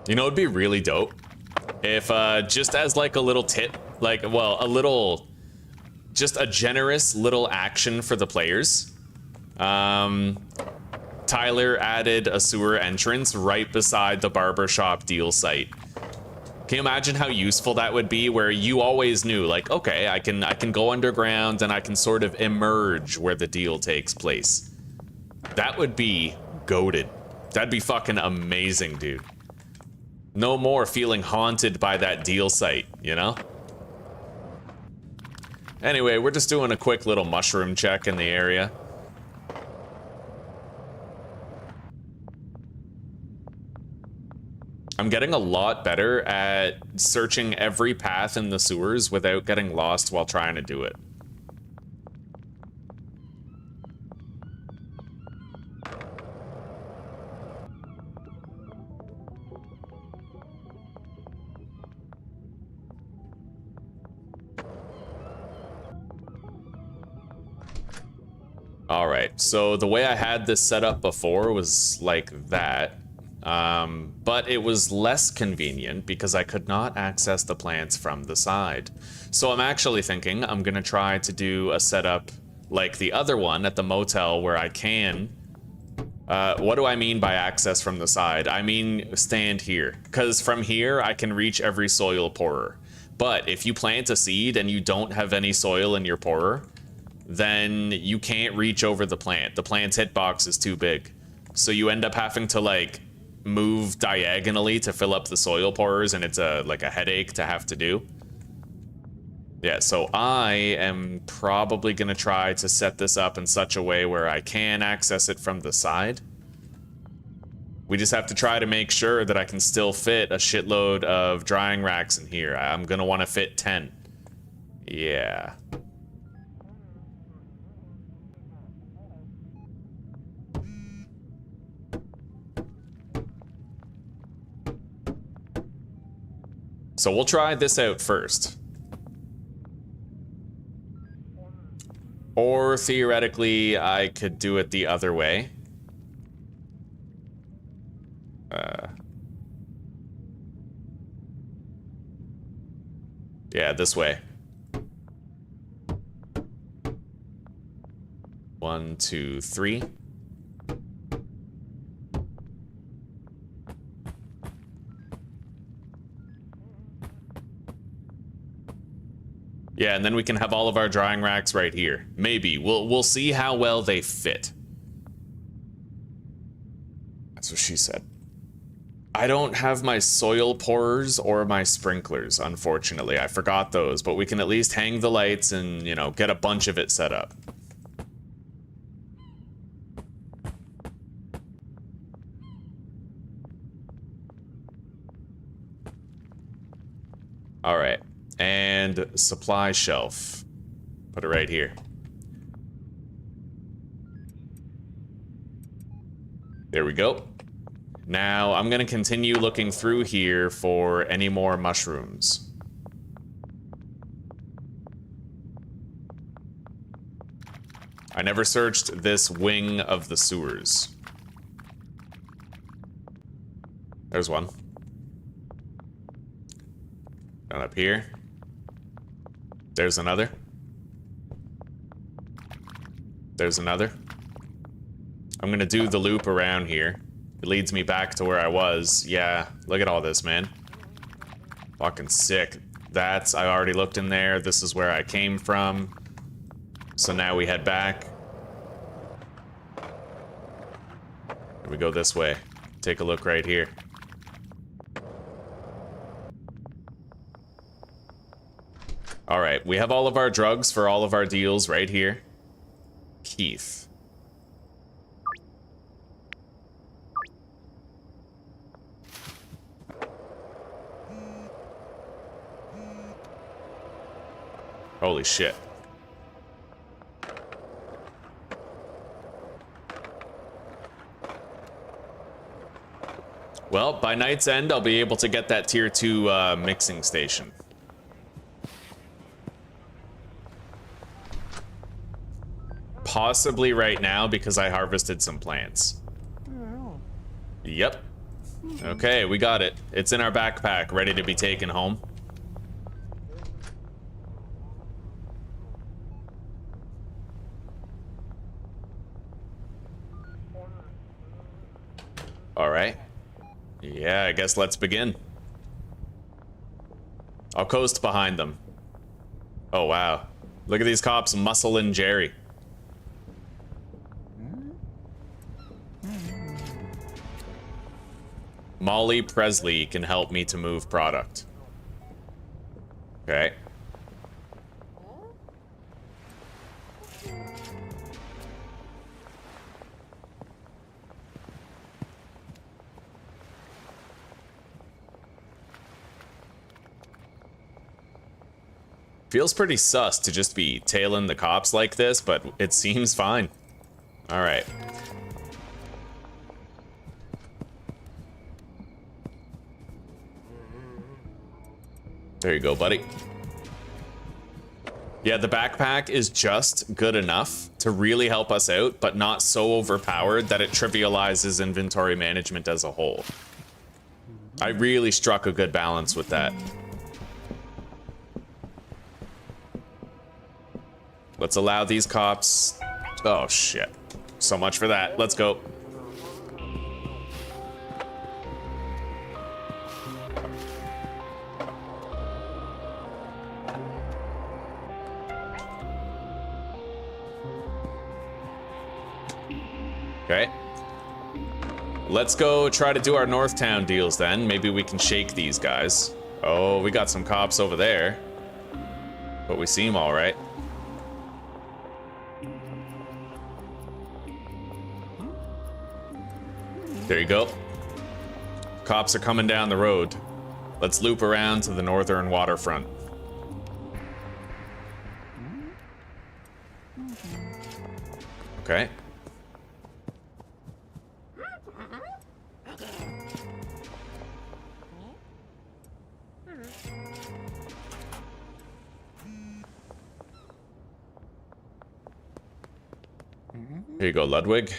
You know, it'd be really dope if, just as like a little tip, like, well, a little, just a generous little action for the players. Tyler added a sewer entrance right beside the barbershop deal site. Can you imagine how useful that would be, where you always knew, like, okay, I can go underground and I can sort of emerge where the deal takes place. That would be goated. That'd be fucking amazing, dude. No more feeling haunted by that deal site, you know? Anyway, we're just doing a quick little mushroom check in the area. I'm getting a lot better at searching every path in the sewers without getting lost while trying to do it. All right, so the way I had this set up before was like that. But it was less convenient because I could not access the plants from the side. So I'm actually thinking I'm gonna try to do a setup like the other one at the motel where I can. What do I mean by access from the side? I mean stand here, because from here I can reach every soil pourer. But if you plant a seed and you don't have any soil in your pourer, then you can't reach over the plant. The plant's hitbox is too big. So you end up having to like move diagonally to fill up the soil pourers, and it's like a headache to have to do. Yeah, so I am probably gonna try to set this up in such a way where I can access it from the side. We just have to try to make sure that I can still fit a shitload of drying racks in here. I'm gonna want to fit 10. Yeah. So we'll try this out first. Or theoretically, I could do it the other way. Yeah, this way. 1, 2, 3. Yeah, and then we can have all of our drying racks right here. Maybe. We'll see how well they fit. That's what she said. I don't have my soil pourers or my sprinklers, unfortunately. I forgot those, but we can at least hang the lights and, you know, get a bunch of it set up. All right. And supply shelf. Put it right here. There we go. Now I'm gonna continue looking through here for any more mushrooms. I never searched this wing of the sewers. There's one. Down up here. There's another. There's another. I'm gonna do the loop around here. It leads me back to where I was. Yeah, look at all this, man. Fucking sick. I already looked in there. This is where I came from. So now we head back. And we go this way. Take a look right here. Alright, we have all of our drugs for all of our deals right here. Keith. Holy shit. Well, by night's end, I'll be able to get that tier 2 mixing station. Possibly right now because I harvested some plants. Yep. Okay, we got it. It's in our backpack, ready to be taken home. All right. Yeah, I guess let's begin. I'll coast behind them. Oh, wow. Look at these cops muscling Jerry. Molly Presley can help me to move product. Okay. Feels pretty sus to just be tailing the cops like this, but it seems fine. All right. There you go, buddy. Yeah, the backpack is just good enough to really help us out, but not so overpowered that it trivializes inventory management as a whole. I really struck a good balance with that. Let's allow these cops... Oh, shit. So much for that. Let's go. Okay. Let's go try to do our Northtown deals then. Maybe we can shake these guys. Oh, we got some cops over there. But we seem all right. There you go. Cops are coming down the road. Let's loop around to the northern waterfront. Okay. Here you go, Ludwig.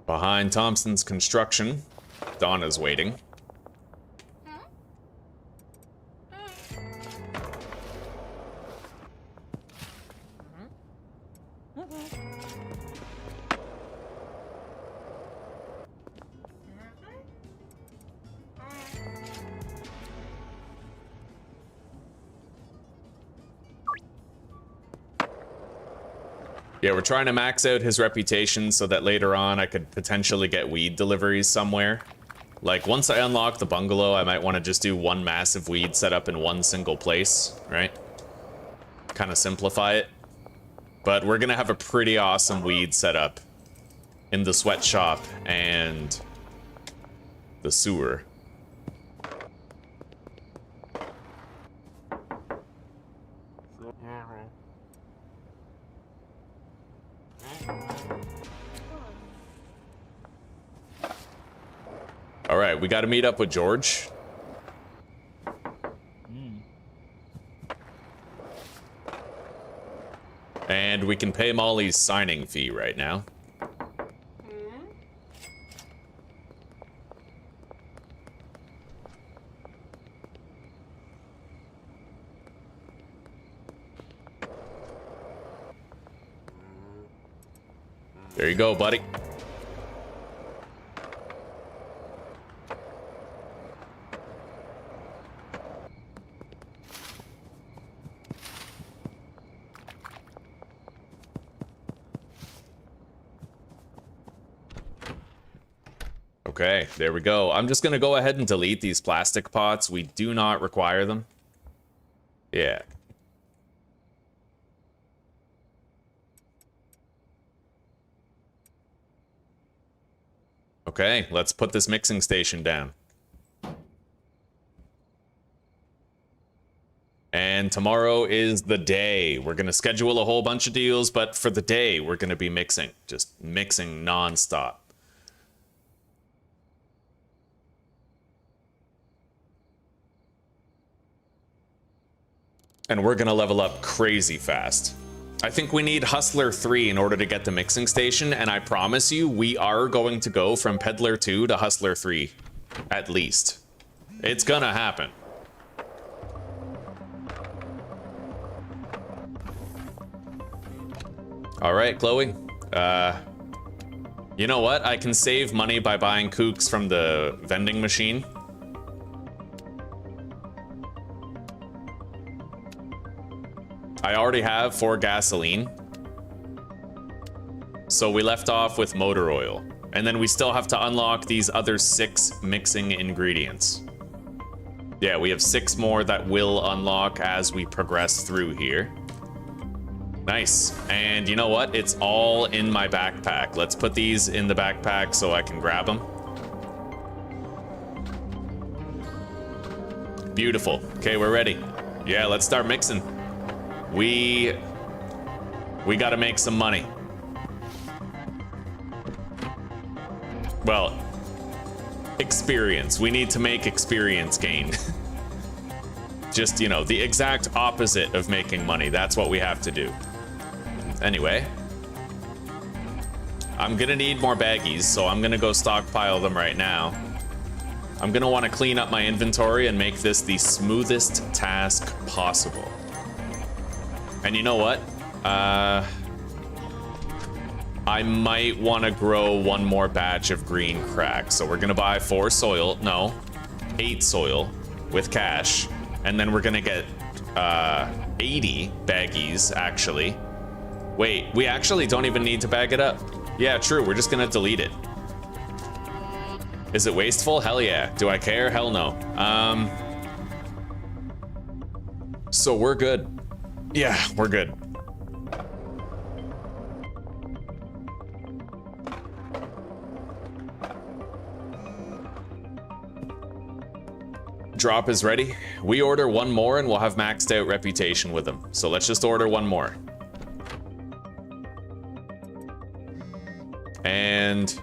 Behind Thompson's construction, Donna's waiting. Yeah, we're trying to max out his reputation so that later on I could potentially get weed deliveries somewhere. Like, once I unlock the bungalow, I might want to just do one massive weed setup in one single place, right? Kind of simplify it. But we're gonna have a pretty awesome weed setup in the sweatshop and the sewer. All right, we got to meet up with George. And we can pay Molly's signing fee right now. There you go, buddy. Okay, there we go. I'm just gonna go ahead and delete these plastic pots. We do not require them. Yeah. Okay, let's put this mixing station down. And tomorrow is the day. We're gonna schedule a whole bunch of deals, but for the day, we're gonna be mixing. Just mixing non-stop. And we're gonna level up crazy fast. I think we need Hustler 3 in order to get the mixing station, and I promise you, we are going to go from Peddler 2 to Hustler 3, at least. It's gonna happen. All right, Chloe. You know what? I can save money by buying kooks from the vending machine. I already have 4 gasoline. So we left off with motor oil. And then we still have to unlock these other 6 mixing ingredients. Yeah, we have 6 more that will unlock as we progress through here. Nice. And you know what? It's all in my backpack. Let's put these in the backpack so I can grab them. Beautiful. Okay, we're ready. Yeah, let's start mixing. We gotta make some money. Well, experience. We need to make experience gain. Just, you know, the exact opposite of making money. That's what we have to do. Anyway, I'm gonna need more baggies, so I'm gonna go stockpile them right now. I'm gonna want to clean up my inventory and make this the smoothest task possible. And you know what? I might want to grow 1 more batch of green crack. So we're gonna buy 4 soil, no, 8 soil with cash. And then we're gonna get 80 baggies, actually. Wait, we actually don't even need to bag it up. Yeah, true, we're just gonna delete it. Is it wasteful? Hell yeah. Do I care? Hell no. So we're good. Yeah, we're good. Drop is ready. We order 1 more and we'll have maxed out reputation with them. So let's just order 1 more. And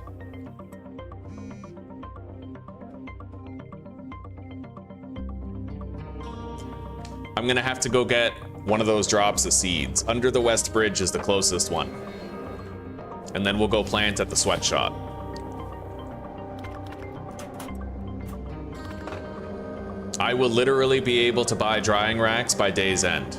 I'm gonna have to go get one of those drops of seeds. Under the West Bridge is the closest one. And then we'll go plant at the sweatshop. I will literally be able to buy drying racks by day's end.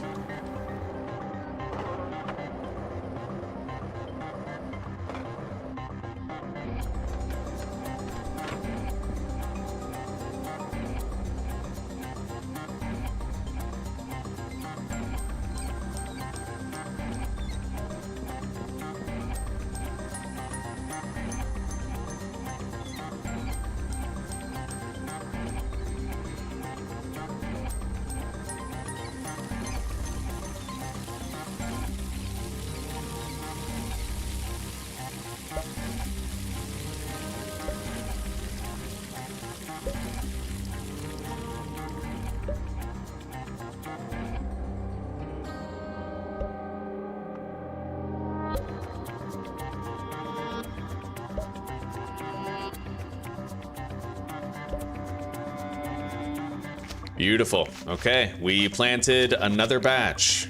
Beautiful. Okay, we planted another batch.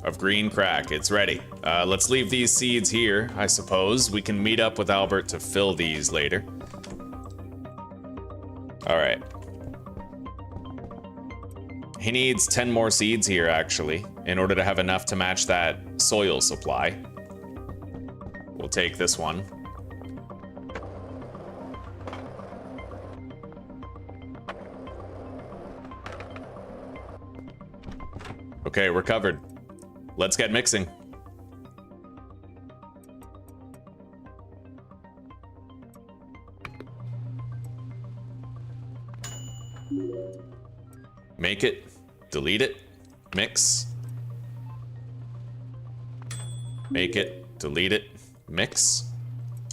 of green crack. It's ready. Let's leave these seeds here, I suppose. We can meet up with Albert to fill these later. All right. He needs 10 more seeds here, actually, in order to have enough to match that soil supply. We'll take this one. Okay, we're covered. Let's get mixing. Make it, delete it, mix. Make it, delete it, mix.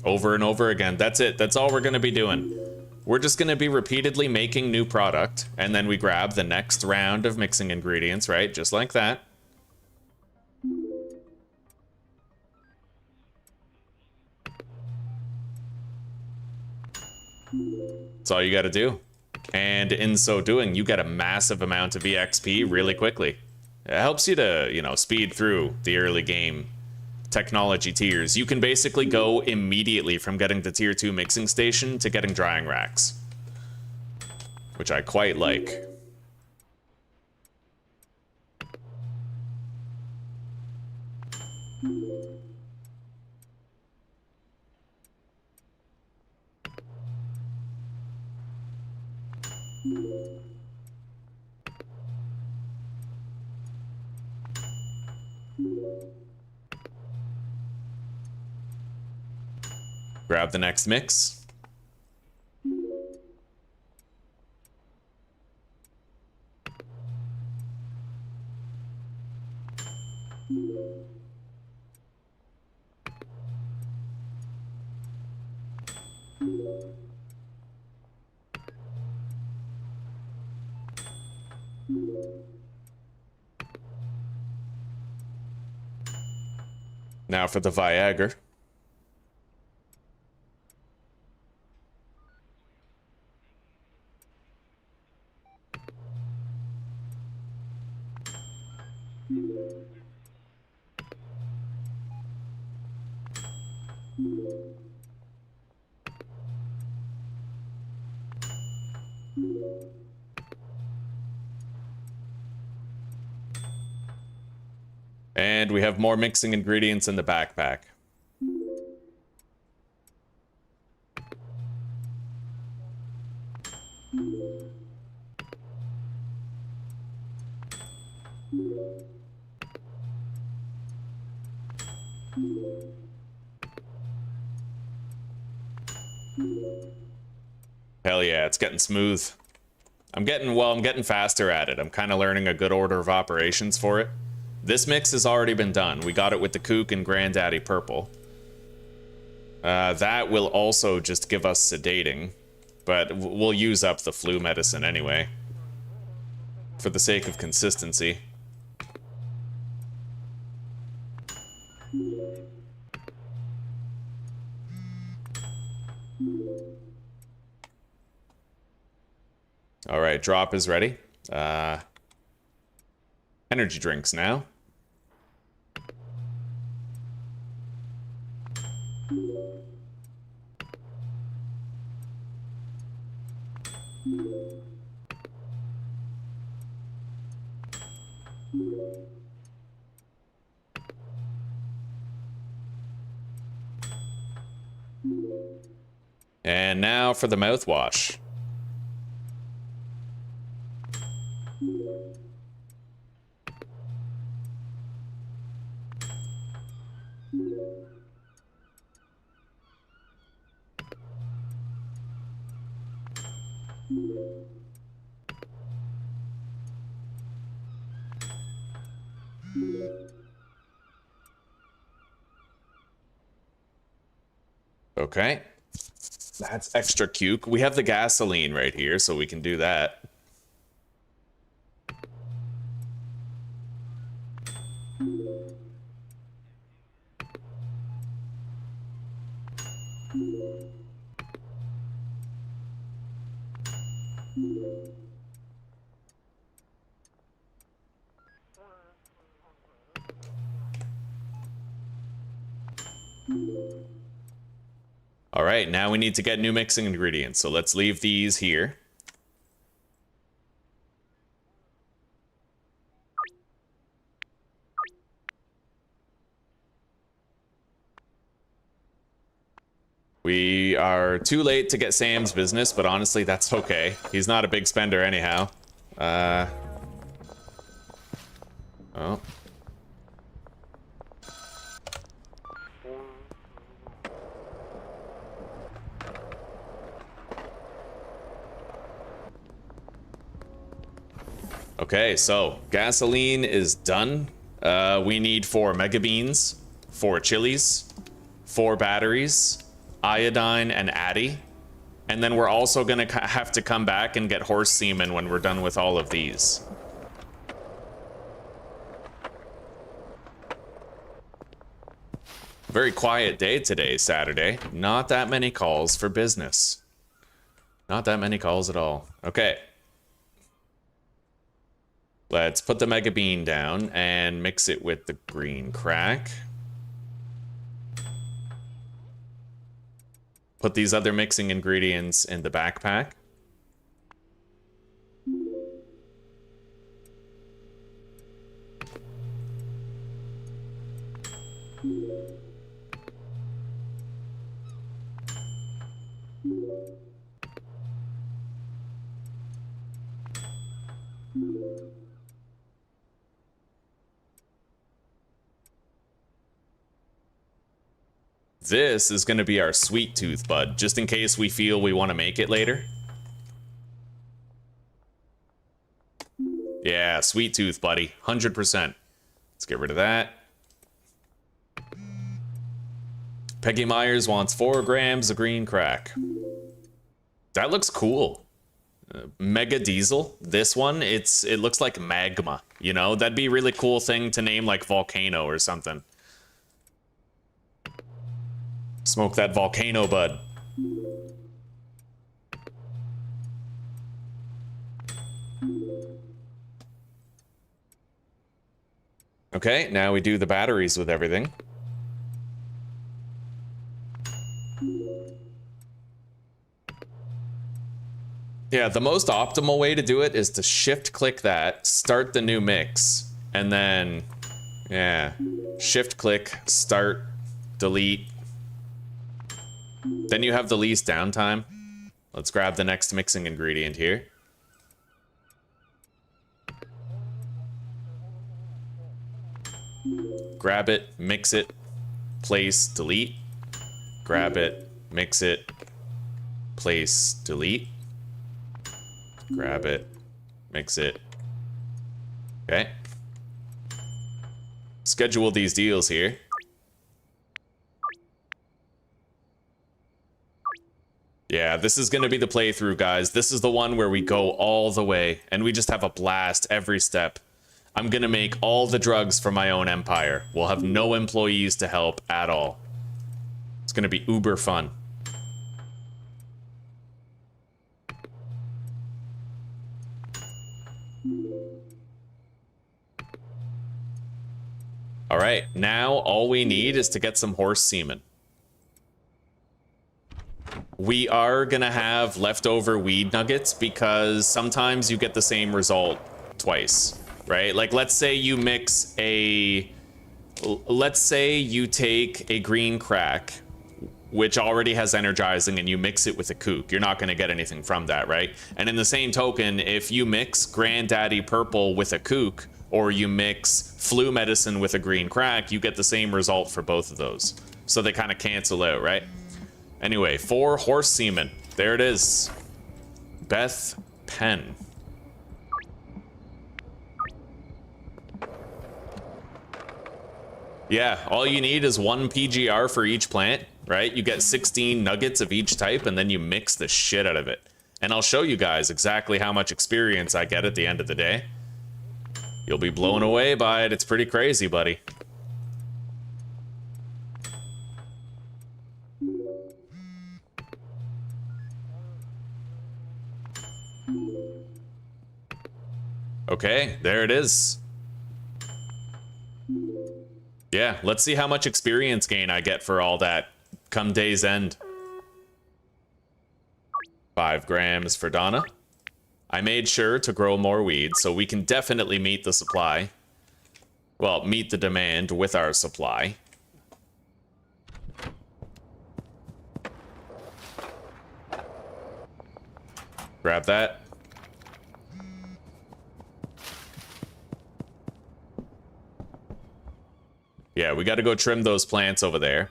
Over and over again. That's it. That's all we're going to be doing. We're just going to be repeatedly making new product, and then we grab the next round of mixing ingredients, right? Just like that. That's all you got to do. And in so doing, you get a massive amount of EXP really quickly. It helps you to, you know, speed through the early game technology tiers. You can basically go immediately from getting the tier 2 mixing station to getting drying racks, which I quite like. Grab the next mix. Now for the Viagra. And we have more mixing ingredients in the backpack. Hell yeah, it's getting smooth. I'm getting faster at it. I'm kind of learning a good order of operations for it. This mix has already been done. We got it with the Kook and Granddaddy Purple. That will also just give us sedating, but we'll use up the flu medicine anyway, for the sake of consistency. All right, drop is ready. Energy drinks now. And now for the mouthwash. Okay. That's extra cute. We have the gasoline right here, so we can do that. All right, now we need to get new mixing ingredients. So let's leave these here. We are too late to get Sam's business, but honestly, that's okay. He's not a big spender anyhow. Oh. Okay, so gasoline is done. We need 4 mega beans, 4 chilies, 4 batteries, iodine, and addy. And then we're also gonna have to come back and get horse semen when we're done with all of these. Very quiet day today, Saturday. Not that many calls for business. Not that many calls at all. Okay. Let's put the mega bean down and mix it with the green crack. Put these other mixing ingredients in the backpack. This is going to be our sweet tooth bud, just in case we feel we want to make it later. Yeah, sweet tooth, buddy. 100%. Let's get rid of that. Peggy Myers wants 4 grams of green crack. That looks cool. Mega Diesel. This one, it looks like magma. You know, that'd be a really cool thing to name like Volcano or something. Smoke that volcano, bud. Okay, now we do the batteries with everything. Yeah, the most optimal way to do it is to shift click that, start the new mix, and then, yeah, shift click, start, delete. Then you have the least downtime. Let's grab the next mixing ingredient here. Grab it, mix it, place, delete. Grab it, mix it, place, delete. Grab it, mix it. Okay. Schedule these deals here. Yeah, this is going to be the playthrough, guys. This is the one where we go all the way, and we just have a blast every step. I'm going to make all the drugs for my own empire. We'll have no employees to help at all. It's going to be uber fun. All right, now all we need is to get some horse semen. We are gonna have leftover weed nuggets because sometimes you get the same result twice, right? Like, let's say you take a green crack, which already has energizing, and you mix it with a kook. You're not gonna get anything from that, right? And in the same token, if you mix Granddaddy Purple with a kook, or you mix flu medicine with a green crack, you get the same result for both of those. So they kind of cancel out, right? Anyway, 4 horse semen. There it is. Beth Penn. Yeah, all you need is 1 PGR for each plant, right? You get 16 nuggets of each type, and then you mix the shit out of it. And I'll show you guys exactly how much experience I get at the end of the day. You'll be blown away by it. It's pretty crazy, buddy. Okay, there it is. Yeah, yeah, let's see how much experience gain I get for all that come day's end. 5 grams for Donna. I made sure to grow more weeds so we can definitely meet the supply. Well, meet the demand with our supply. Grab that. Yeah, we got to go trim those plants over there.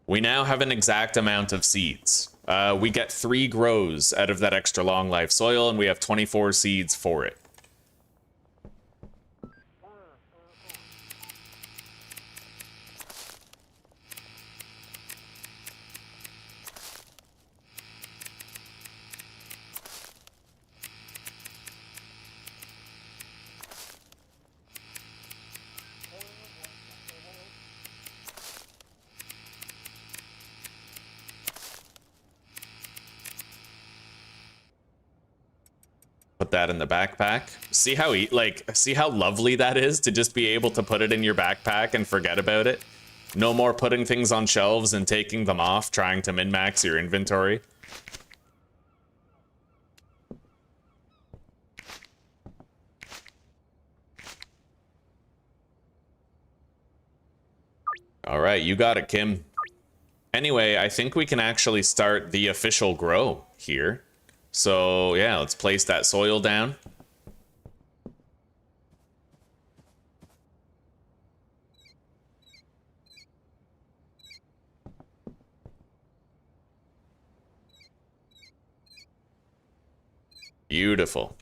We now have an exact amount of seeds. We get 3 grows out of that extra long life soil, and we have 24 seeds for it. Put that in the backpack. See how see how lovely that is to just be able to put it in your backpack and forget about it. No more putting things on shelves and taking them off, trying to min-max your inventory. All right, you got it, Kim. Anyway, I think we can actually start the official grow here. So yeah, let's place that soil down. Beautiful.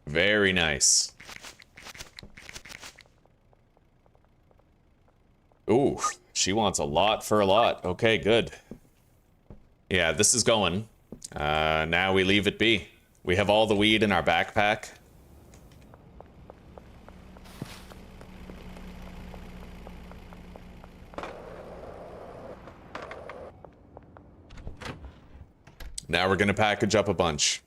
Very nice. Ooh, she wants a lot for a lot. Okay, good. Yeah, this is going. Now we leave it be. We have all the weed in our backpack. Now we're gonna package up a bunch.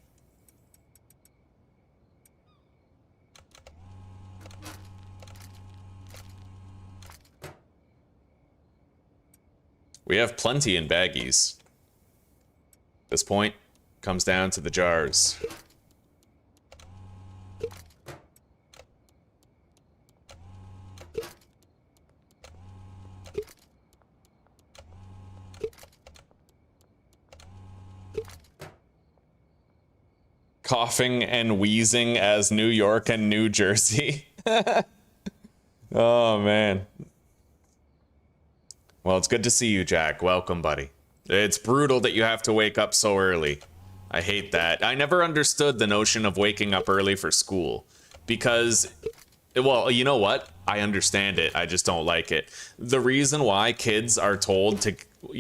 We have plenty in baggies. This point comes down to the jars. Coughing and wheezing as New York and New Jersey. Oh, man. Well, it's good to see you, Jack. Welcome, buddy. It's brutal that you have to wake up so early. I hate that. I never understood the notion of waking up early for school. Because, well, you know what? I understand it. I just don't like it. The reason why kids are told to...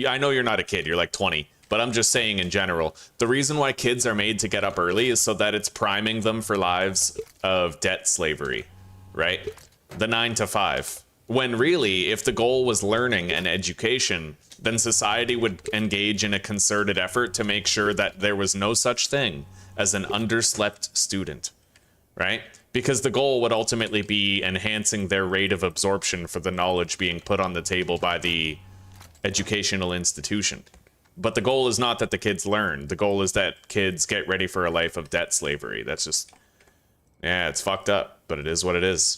I know you're not a kid. You're like 20. But I'm just saying in general. The reason why kids are made to get up early is so that it's priming them for lives of debt slavery. Right? The 9 to 5. When really, if the goal was learning and education, then society would engage in a concerted effort to make sure that there was no such thing as an underslept student, right? Because the goal would ultimately be enhancing their rate of absorption for the knowledge being put on the table by the educational institution. But the goal is not that the kids learn. The goal is that kids get ready for a life of debt slavery. That's just, yeah, it's fucked up, but it is what it is.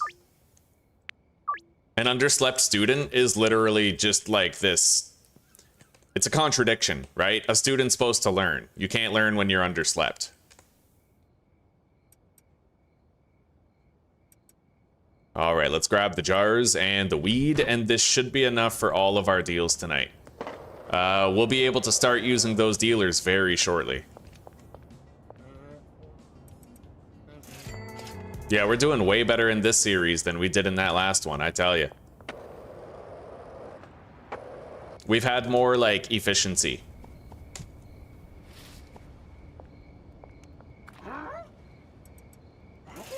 An underslept student is literally just like this. It's a contradiction, right? A student's supposed to learn. You can't learn when you're underslept. All right, let's grab the jars and the weed, and this should be enough for all of our deals tonight. We'll be able to start using those dealers very shortly. Yeah, we're doing way better in this series than we did in that last one, I tell you. We've had more, like, efficiency.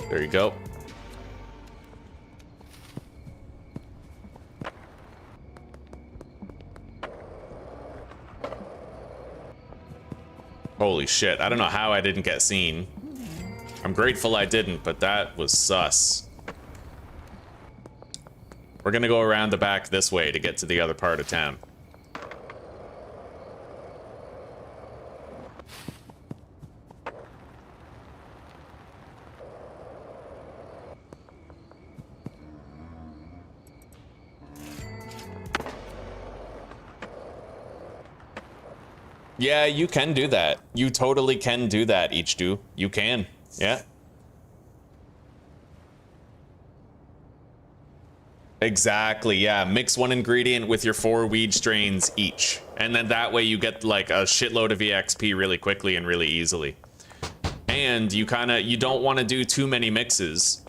There you go. Holy shit, I don't know how I didn't get seen. I'm grateful I didn't, but that was sus. We're gonna go around the back this way to get to the other part of town. Yeah, you can do that. You totally can do that, Ichdu. You can. Yeah. Exactly, yeah. Mix one ingredient with your 4 weed strains each. And then that way you get like a shitload of EXP really quickly and really easily. And you don't want to do too many mixes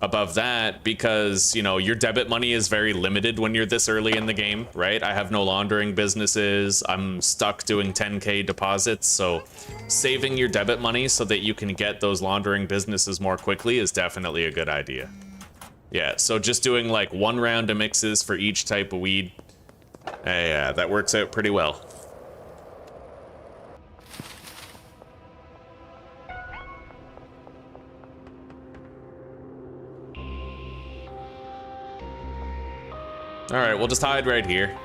above that because, you know, your debit money is very limited when you're this early in the game, right? I have no laundering businesses. I'm stuck doing 10K deposits, so saving your debit money so that you can get those laundering businesses more quickly is definitely a good idea. Yeah, so just doing like 1 round of mixes for each type of weed. Yeah, that works out pretty well. All right, we'll just hide right here.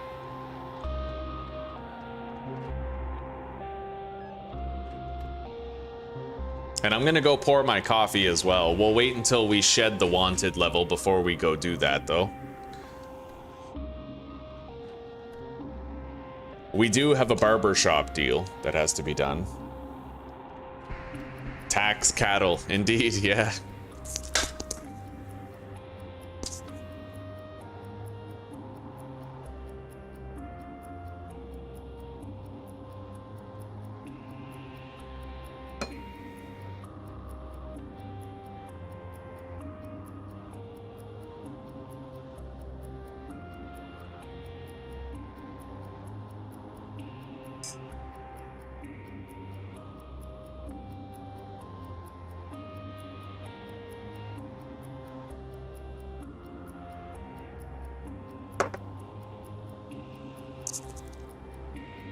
And I'm gonna go pour my coffee as well. We'll wait until we shed the wanted level before we go do that, though. We do have a barber shop deal that has to be done. Tax cattle, indeed, yeah.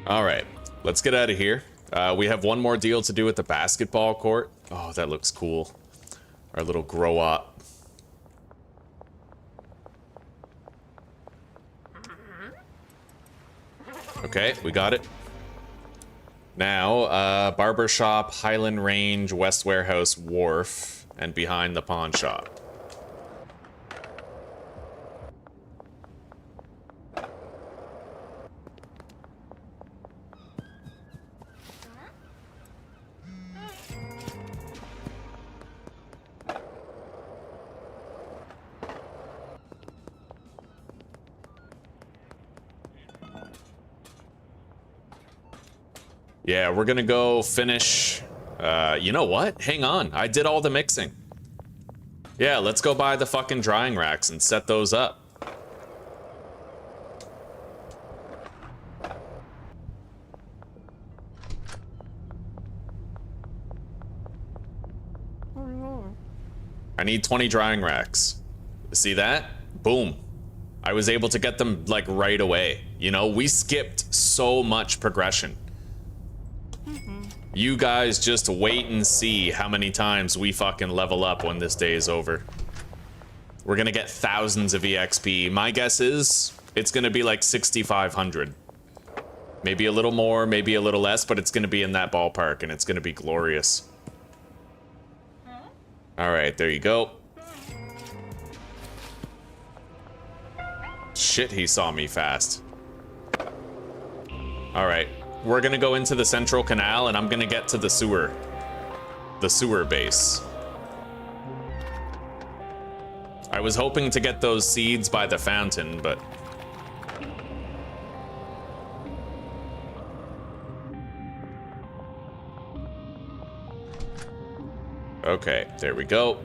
All right, let's get out of here. We have one more deal to do at the basketball court. Oh, that looks cool. Our little grow up. Okay, we got it. Now, barber shop, Highland Range, West Warehouse Wharf, and behind the pawn shop. Yeah, we're gonna go finish. You know what? Hang on. I did all the mixing. Yeah, let's go buy the fucking drying racks and set those up. I need 20 drying racks. See that? Boom. I was able to get them like right away. You know, we skipped so much progression. You guys just wait and see how many times we fucking level up when this day is over. We're gonna get thousands of EXP. My guess is it's gonna be like 6,500. Maybe a little more, maybe a little less, but it's gonna be in that ballpark and it's gonna be glorious. All right, there you go. Shit, he saw me fast. All right. We're gonna go into the central canal and I'm gonna get to the sewer base. I was hoping to get those seeds by the fountain, but... Okay, there we go.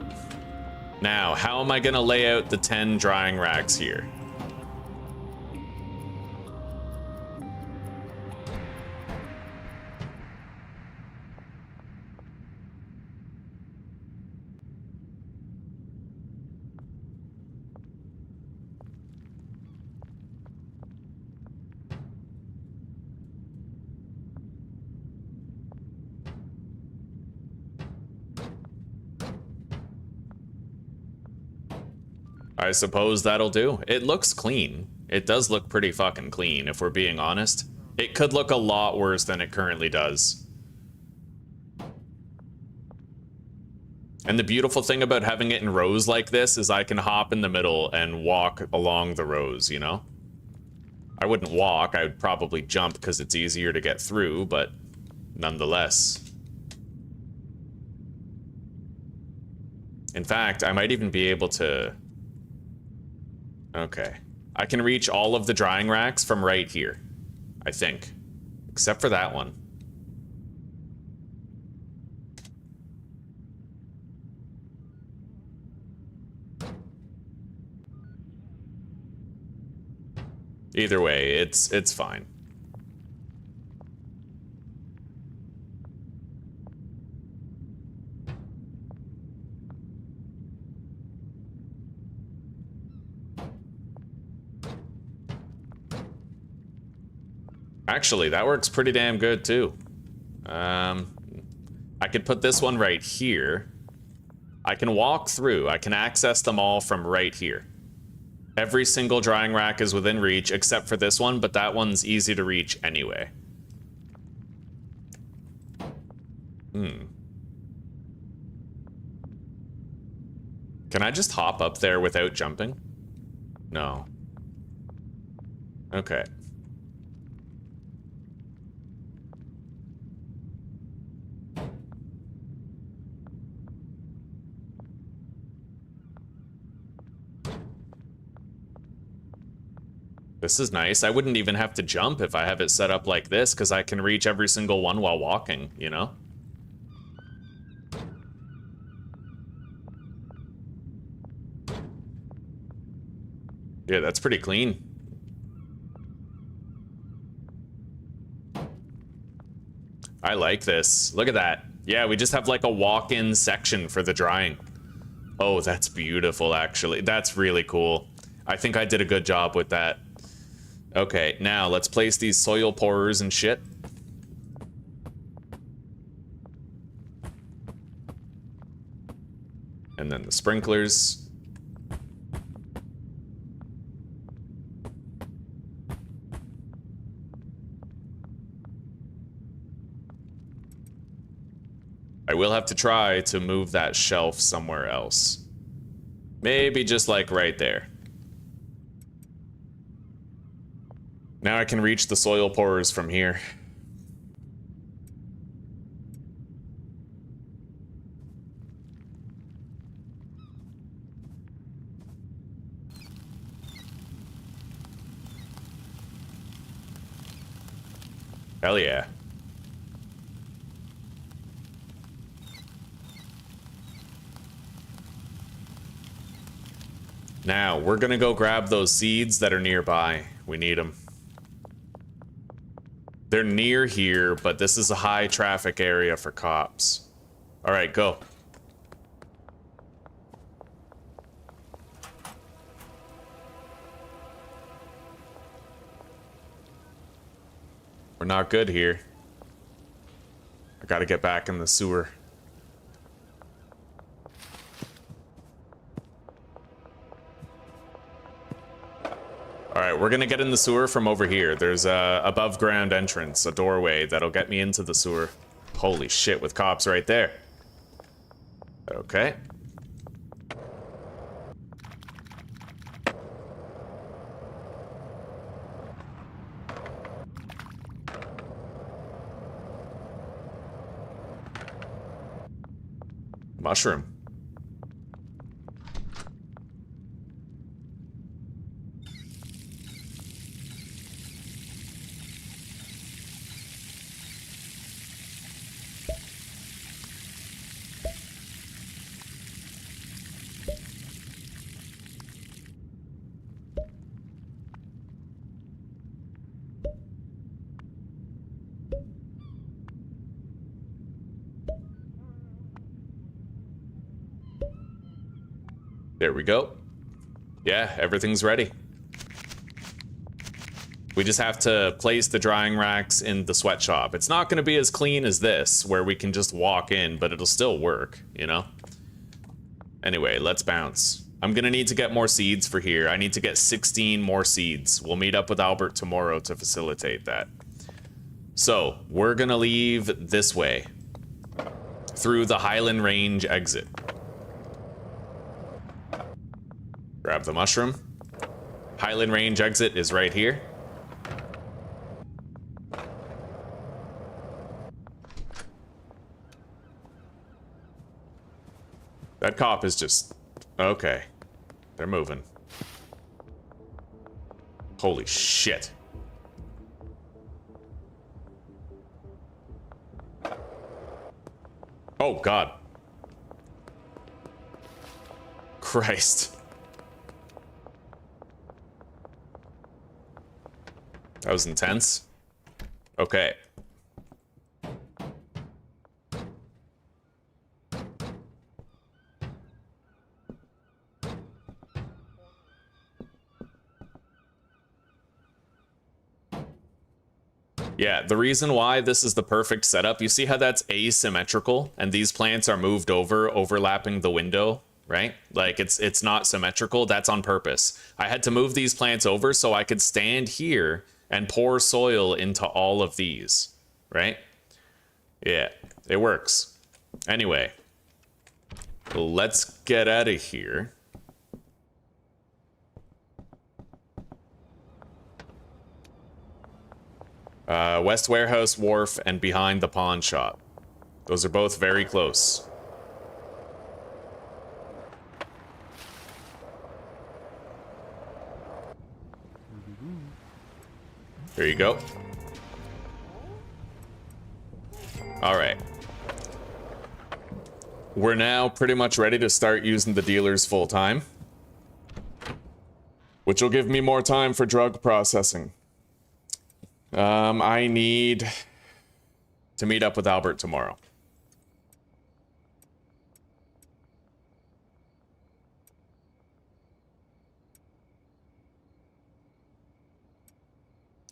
Now, how am I gonna lay out the 10 drying racks here? I suppose that'll do. It looks clean. It does look pretty fucking clean, if we're being honest. It could look a lot worse than it currently does. And the beautiful thing about having it in rows like this is I can hop in the middle and walk along the rows, you know? I wouldn't walk, I would probably jump because it's easier to get through, but nonetheless. In fact, I might even be able to... Okay. I can reach all of the drying racks from right here, I think. Except for that one. Either way, it's fine. Actually, that works pretty damn good, too. I could put this one right here. I can walk through. I can access them all from right here. Every single drying rack is within reach, except for this one, but that one's easy to reach anyway. Can I just hop up there without jumping? No. Okay. This is nice. I wouldn't even have to jump if I have it set up like this, because I can reach every single one while walking, you know? Yeah, that's pretty clean. I like this. Look at that. Yeah, we just have like a walk-in section for the drying. Oh, that's beautiful, actually. That's really cool. I think I did a good job with that. Okay, now let's place these soil pourers and shit. And then the sprinklers. I will have to try to move that shelf somewhere else. Maybe just like right there. Now I can reach the soil pourers from here. Hell yeah. Now, we're gonna go grab those seeds that are nearby. We need them. They're near here, but this is a high traffic area for cops. All right, go. We're not good here. I gotta get back in the sewer. Alright, we're gonna get in the sewer from over here. There's a above ground entrance, a doorway that'll get me into the sewer. Holy shit, with cops right there. Okay. Mushroom. There we go. Yeah, everything's ready. We just have to place the drying racks in the sweatshop. It's not going to be as clean as this, where we can just walk in, but it'll still work, you know? Anyway, let's bounce. I'm going to need to get more seeds for here. I need to get 16 more seeds. We'll meet up with Albert tomorrow to facilitate that. So, we're going to leave this way, through the Highland Range exit. Grab the mushroom. Highland Range exit is right here. That cop is just... okay. They're moving. Holy shit. Oh, God. Christ. That was intense. Okay. Yeah, the reason why this is the perfect setup, you see how that's asymmetrical and these plants are moved over, overlapping the window, right? Like it's not symmetrical, that's on purpose. I had to move these plants over so I could stand here and pour soil into all of these, right? Yeah, it works. Anyway, let's get out of here. West Warehouse Wharf and behind the pawn shop. Those are both very close. There you go. All right. We're now pretty much ready to start using the dealers full time, which will give me more time for drug processing. I need to meet up with Albert tomorrow.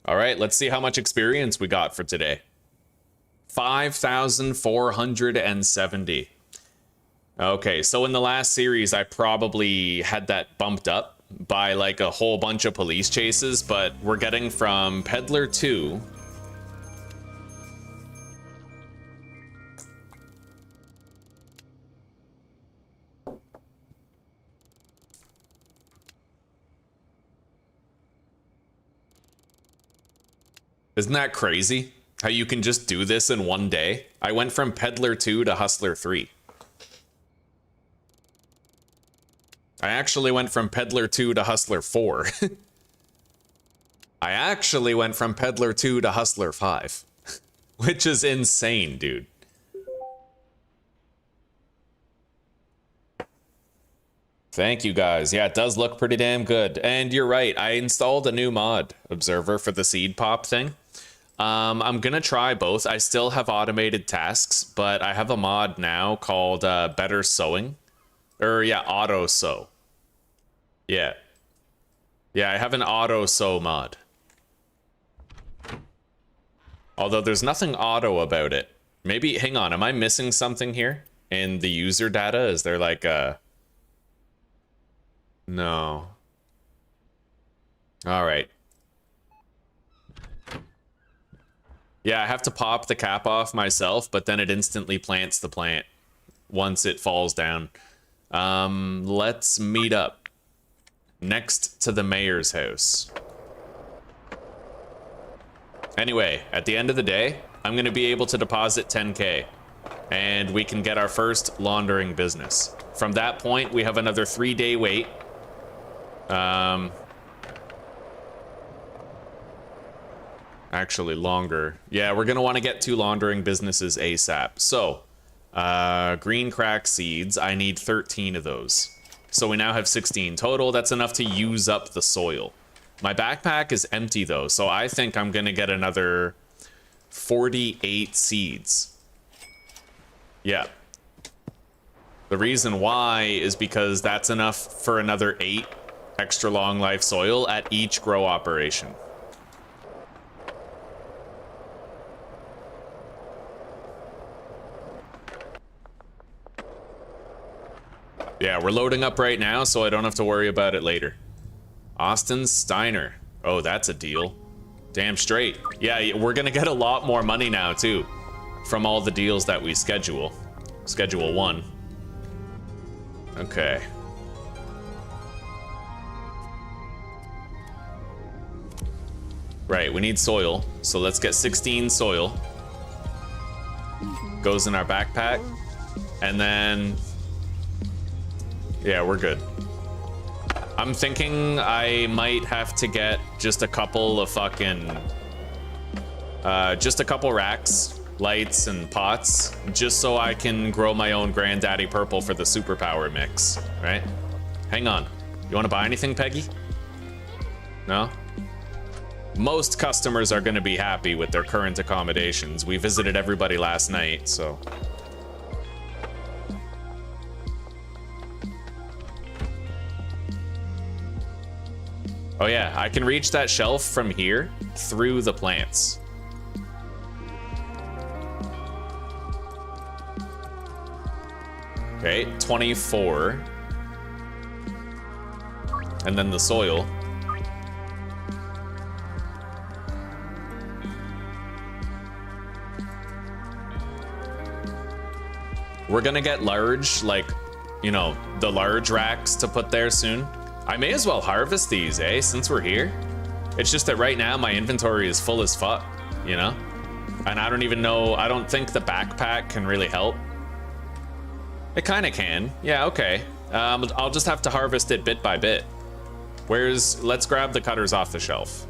All right, let's see how much experience we got for today. 5,470. Okay, so in the last series, I probably had that bumped up by like a whole bunch of police chases, but we're getting from Peddler 2. Isn't that crazy? How you can just do this in one day? I went from Peddler 2 to Hustler 3. I actually went from Peddler 2 to Hustler 4. I actually went from Peddler 2 to Hustler 5. Which is insane, dude. Thank you, guys. Yeah, it does look pretty damn good. And you're right, I installed a new mod, Observer, for the seed pop thing. I'm gonna try both. I still have automated tasks, but I have a mod now called Better Sowing. Or yeah, Auto Sow. Yeah. Yeah, I have an Auto Sow mod. Although there's nothing auto about it. Maybe, hang on, am I missing something here? In the user data? Is there like a... No. Alright. Yeah, I have to pop the cap off myself, but then it instantly plants the plant once it falls down. Let's meet up next to the mayor's house. Anyway, at the end of the day, I'm going to be able to deposit 10K, and we can get our first laundering business. From that point, we have another 3-day wait. Actually longer. Yeah, we're going to want to get 2 laundering businesses ASAP. So, green crack seeds, I need 13 of those. So we now have 16 total. That's enough to use up the soil. My backpack is empty though, so I think I'm gonna get another 48 seeds. Yeah. The reason why is because that's enough for another 8 extra long life soil at each grow operation. Yeah, we're loading up right now, so I don't have to worry about it later. Austin Steiner. Oh, that's a deal. Damn straight. Yeah, we're gonna get a lot more money now, too, from all the deals that we schedule. Schedule 1. Okay. Right, we need soil, so let's get 16 soil. Goes in our backpack, and then... yeah, we're good. I'm thinking I might have to get just a couple of fucking... just a couple racks, lights, and pots, just so I can grow my own Granddaddy Purple for the superpower mix, right? Hang on. You want to buy anything, Peggy? No? Most customers are going to be happy with their current accommodations. We visited everybody last night, so... oh yeah, I can reach that shelf from here through the plants. Okay, 24. And then the soil. We're gonna get large, like, you know, the large racks to put there soon. I may as well harvest these, eh, since we're here. It's just that right now my inventory is full as fuck, you know? And I don't even know, I don't think the backpack can really help. It kinda can, yeah, okay. I'll just have to harvest it bit by bit. Let's grab the cutters off the shelf.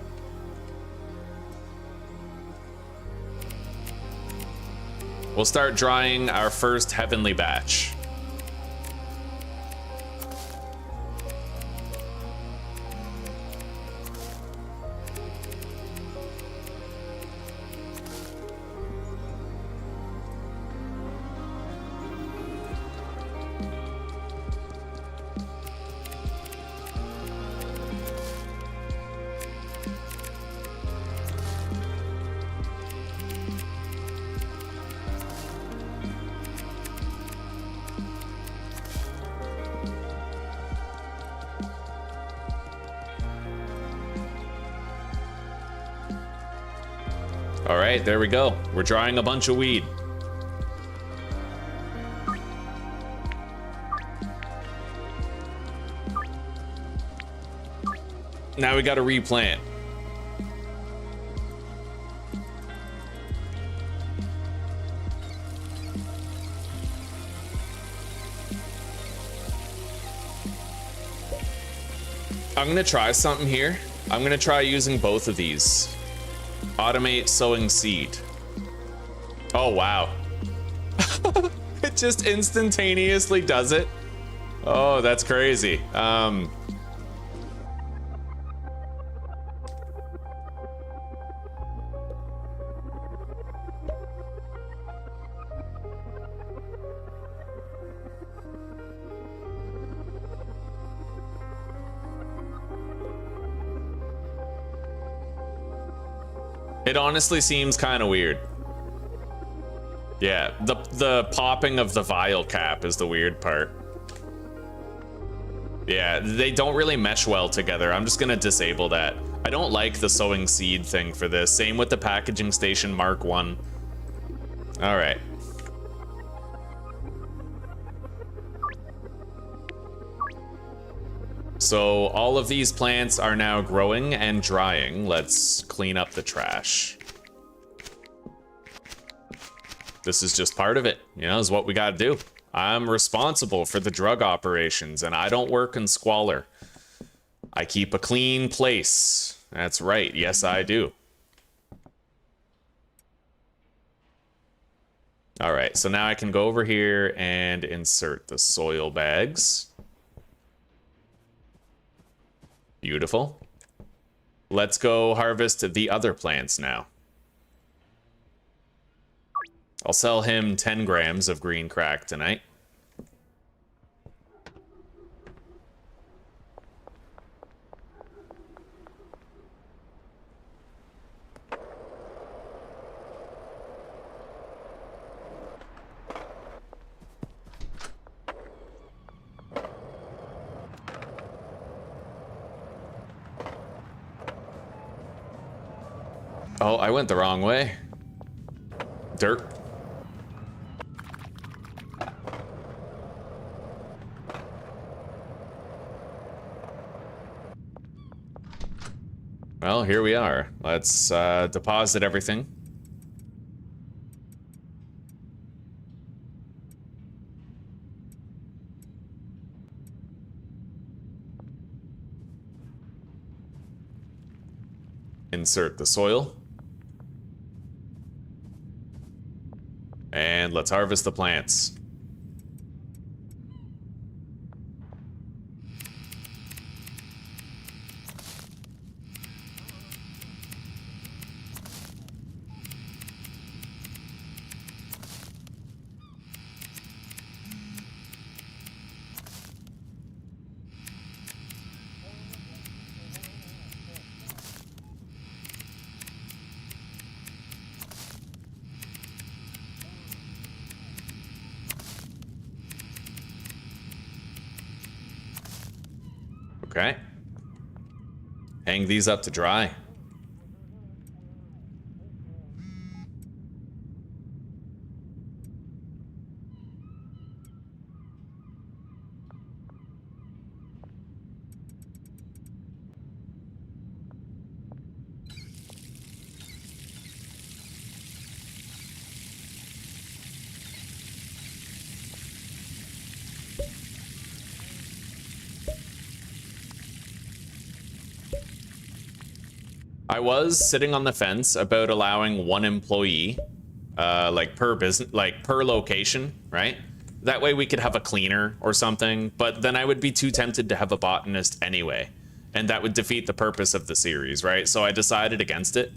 We'll start drying our first heavenly batch. All right, there we go. We're drying a bunch of weed. Now we gotta replant. I'm gonna try something here. I'm gonna try using both of these. Automate sowing seed. Oh, wow. It just instantaneously does it. Oh, that's crazy. It honestly seems kind of weird. Yeah, the popping of the vial cap is the weird part. Yeah, they don't really mesh well together. I'm just gonna disable that. I don't like the sowing seed thing for this. Same with the packaging station Mark 1. All right. So all of these plants are now growing and drying. Let's clean up the trash. This is just part of it, you know, is what we gotta do. I'm responsible for the drug operations and I don't work in squalor. I keep a clean place. That's right, yes I do. All right, so now I can go over here and insert the soil bags. Beautiful. Let's go harvest the other plants now. I'll sell him 10 grams of green crack tonight. Oh, I went the wrong way. Dirt. Well, here we are. Let's deposit everything. Insert the soil. And let's harvest the plants. Okay. Hang these up to dry. I was sitting on the fence about allowing one employee, like per business, like per location, right? That way we could have a cleaner or something, but then I would be too tempted to have a botanist anyway, and that would defeat the purpose of the series, right? So I decided against it.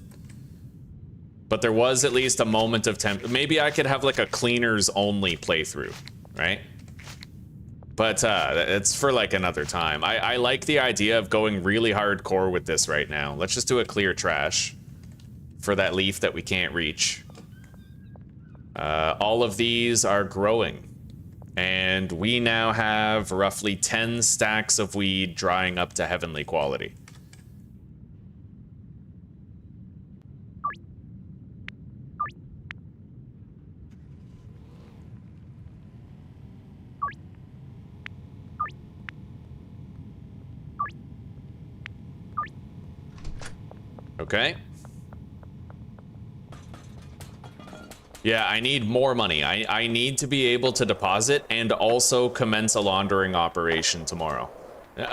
But there was at least a moment of maybe I could have like a cleaners only playthrough, right? But it's for like another time. I like the idea of going really hardcore with this right now. Let's just do a clear trash for that leaf that we can't reach. All of these are growing. And we now have roughly 10 stacks of weed drying up to heavenly quality. Okay. Yeah, I need more money. I need to be able to deposit and also commence a laundering operation tomorrow.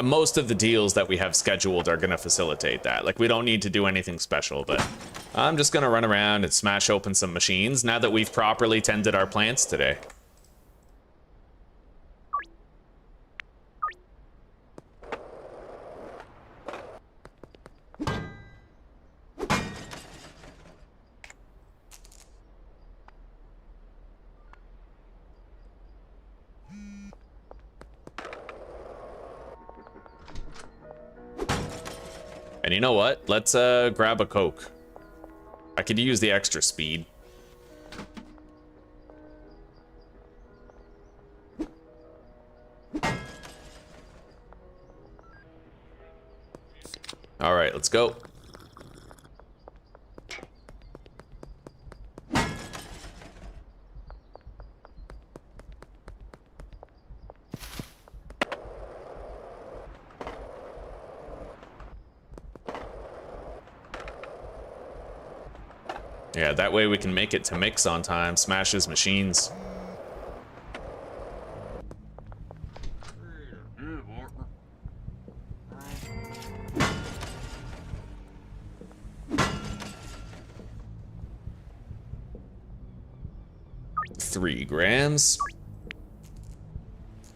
Most of the deals that we have scheduled are going to facilitate that. Like, we don't need to do anything special, but I'm just going to run around and smash open some machines now that we've properly tended our plants today. And you know what? Let's grab a Coke. I could use the extra speed. All right, let's go. Yeah, that way we can make it to mix on time, smash his machines. $3 grams.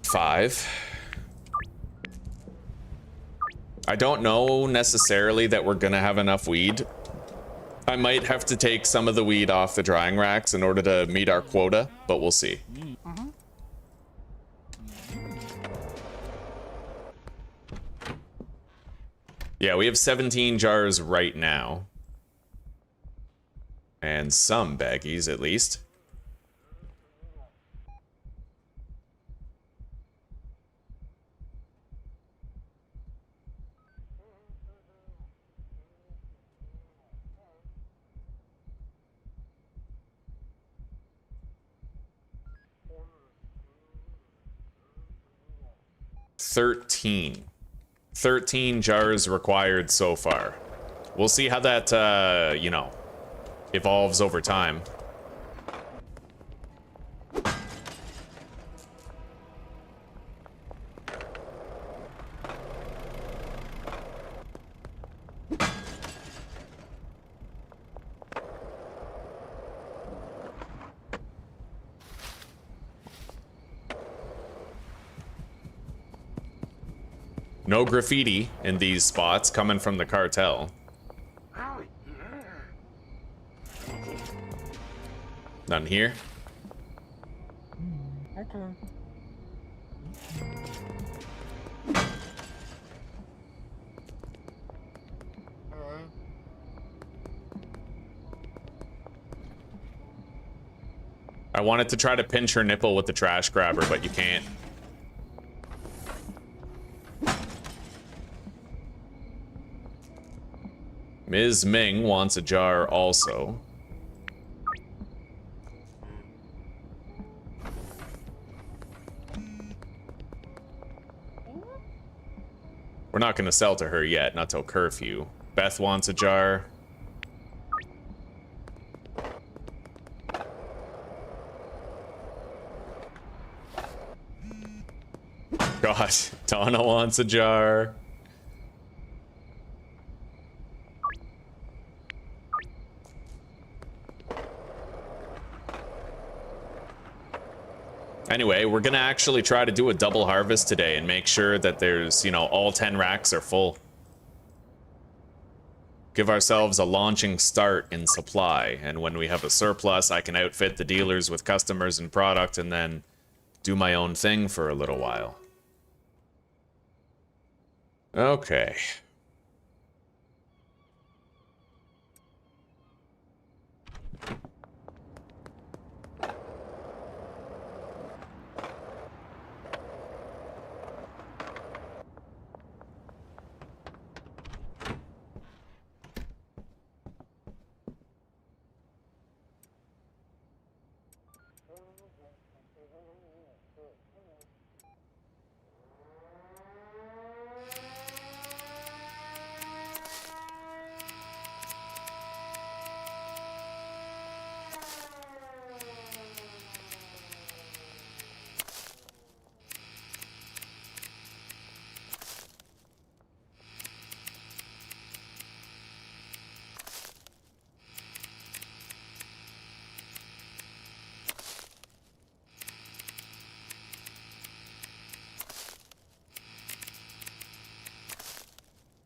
5. I don't know necessarily that we're gonna have enough weed. I might have to take some of the weed off the drying racks in order to meet our quota, but we'll see. Yeah, we have 17 jars right now. And some baggies, at least. 13. 13 jars required so far. We'll see how that, you know, evolves over time. No graffiti in these spots coming from the cartel. None here. Okay. I wanted to try to pinch her nipple with the trash grabber, but you can't. Ms. Ming wants a jar also. We're not going to sell to her yet, not till curfew. Beth wants a jar. God, Donna wants a jar. Anyway, we're gonna actually try to do a double harvest today and make sure that there's, you know, all 10 racks are full. Give ourselves a launching start in supply, and when we have a surplus, I can outfit the dealers with customers and product and then do my own thing for a little while. Okay.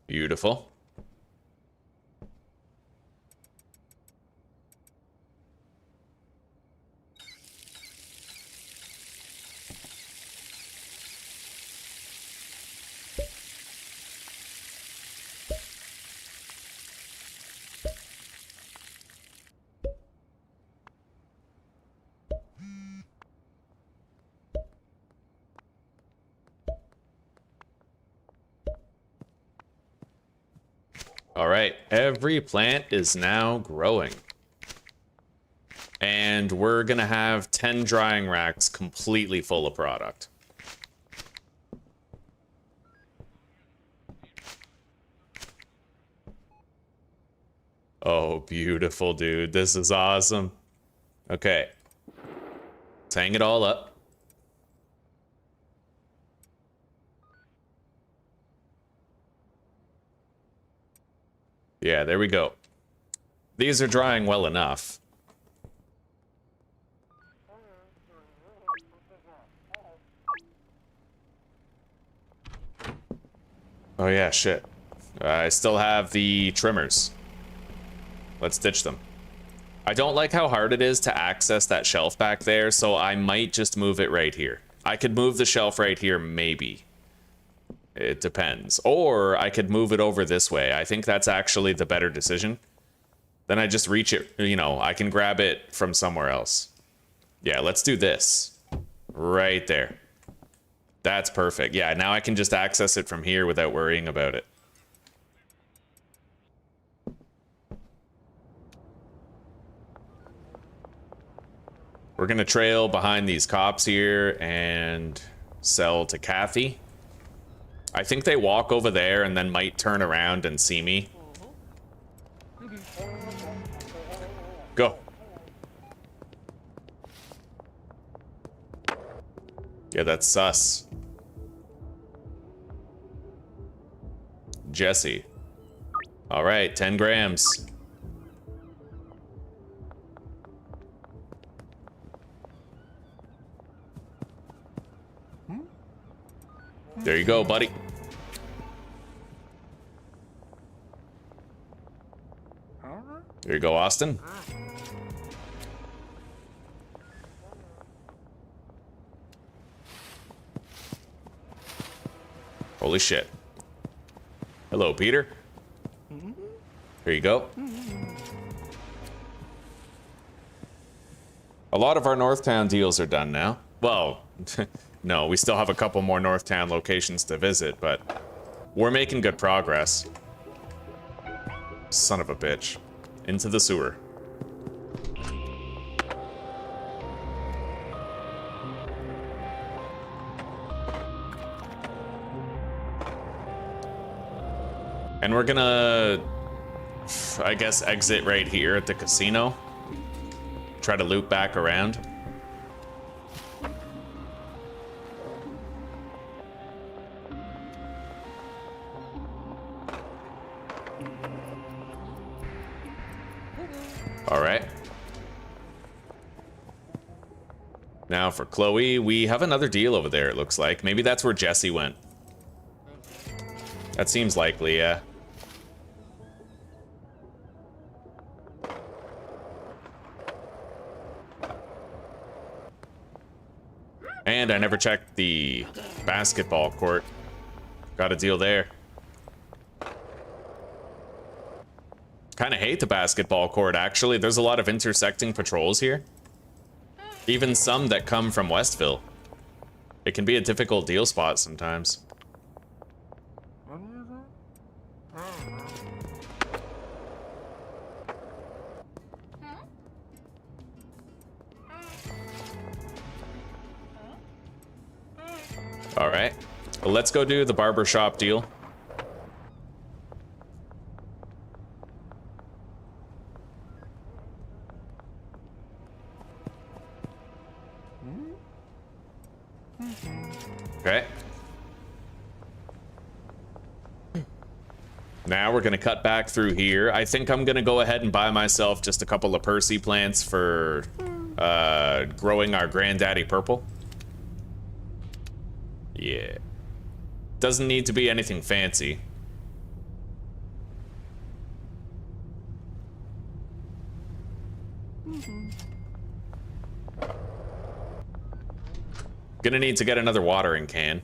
Beautiful. All right, every plant is now growing. And we're gonna have 10 drying racks completely full of product. Oh, beautiful, dude. This is awesome. Okay. Let's hang it all up. Yeah, there we go. These are drying well enough. Oh yeah, shit. I still have the trimmers. Let's ditch them. I don't like how hard it is to access that shelf back there, so I might just move it right here. I could move the shelf right here, maybe. It depends. Or I could move it over this way. I think that's actually the better decision. Then I just reach it, you know, I can grab it from somewhere else. Yeah, let's do this. Right there. That's perfect. Yeah, now I can just access it from here without worrying about it. We're gonna trail behind these cops here and sell to Kathy. I think they walk over there and then might turn around and see me. Go. Yeah, that's sus. Jesse. All right, 10 grams. There you go, buddy. There you go, Austin. Holy shit. Hello, Peter. Here you go. A lot of our Northtown deals are done now. Well, no, we still have a couple more Northtown locations to visit, but we're making good progress. Son of a bitch. Into the sewer. And we're gonna, I guess, exit right here at the casino. Try to loop back around. All right. Now for Chloe, we have another deal over there, it looks like. Maybe that's where Jesse went. That seems likely, yeah. And I never checked the basketball court. Got a deal there. Kind of hate the basketball court, actually. There's a lot of intersecting patrols here. Even some that come from Westville. It can be a difficult deal spot sometimes. All right, well, let's go do the barbershop deal. Okay. Now we're gonna cut back through here. I think I'm gonna go ahead and buy myself just a couple of Percy plants for growing our granddaddy purple. Yeah. Doesn't need to be anything fancy. Gonna need to get another watering can.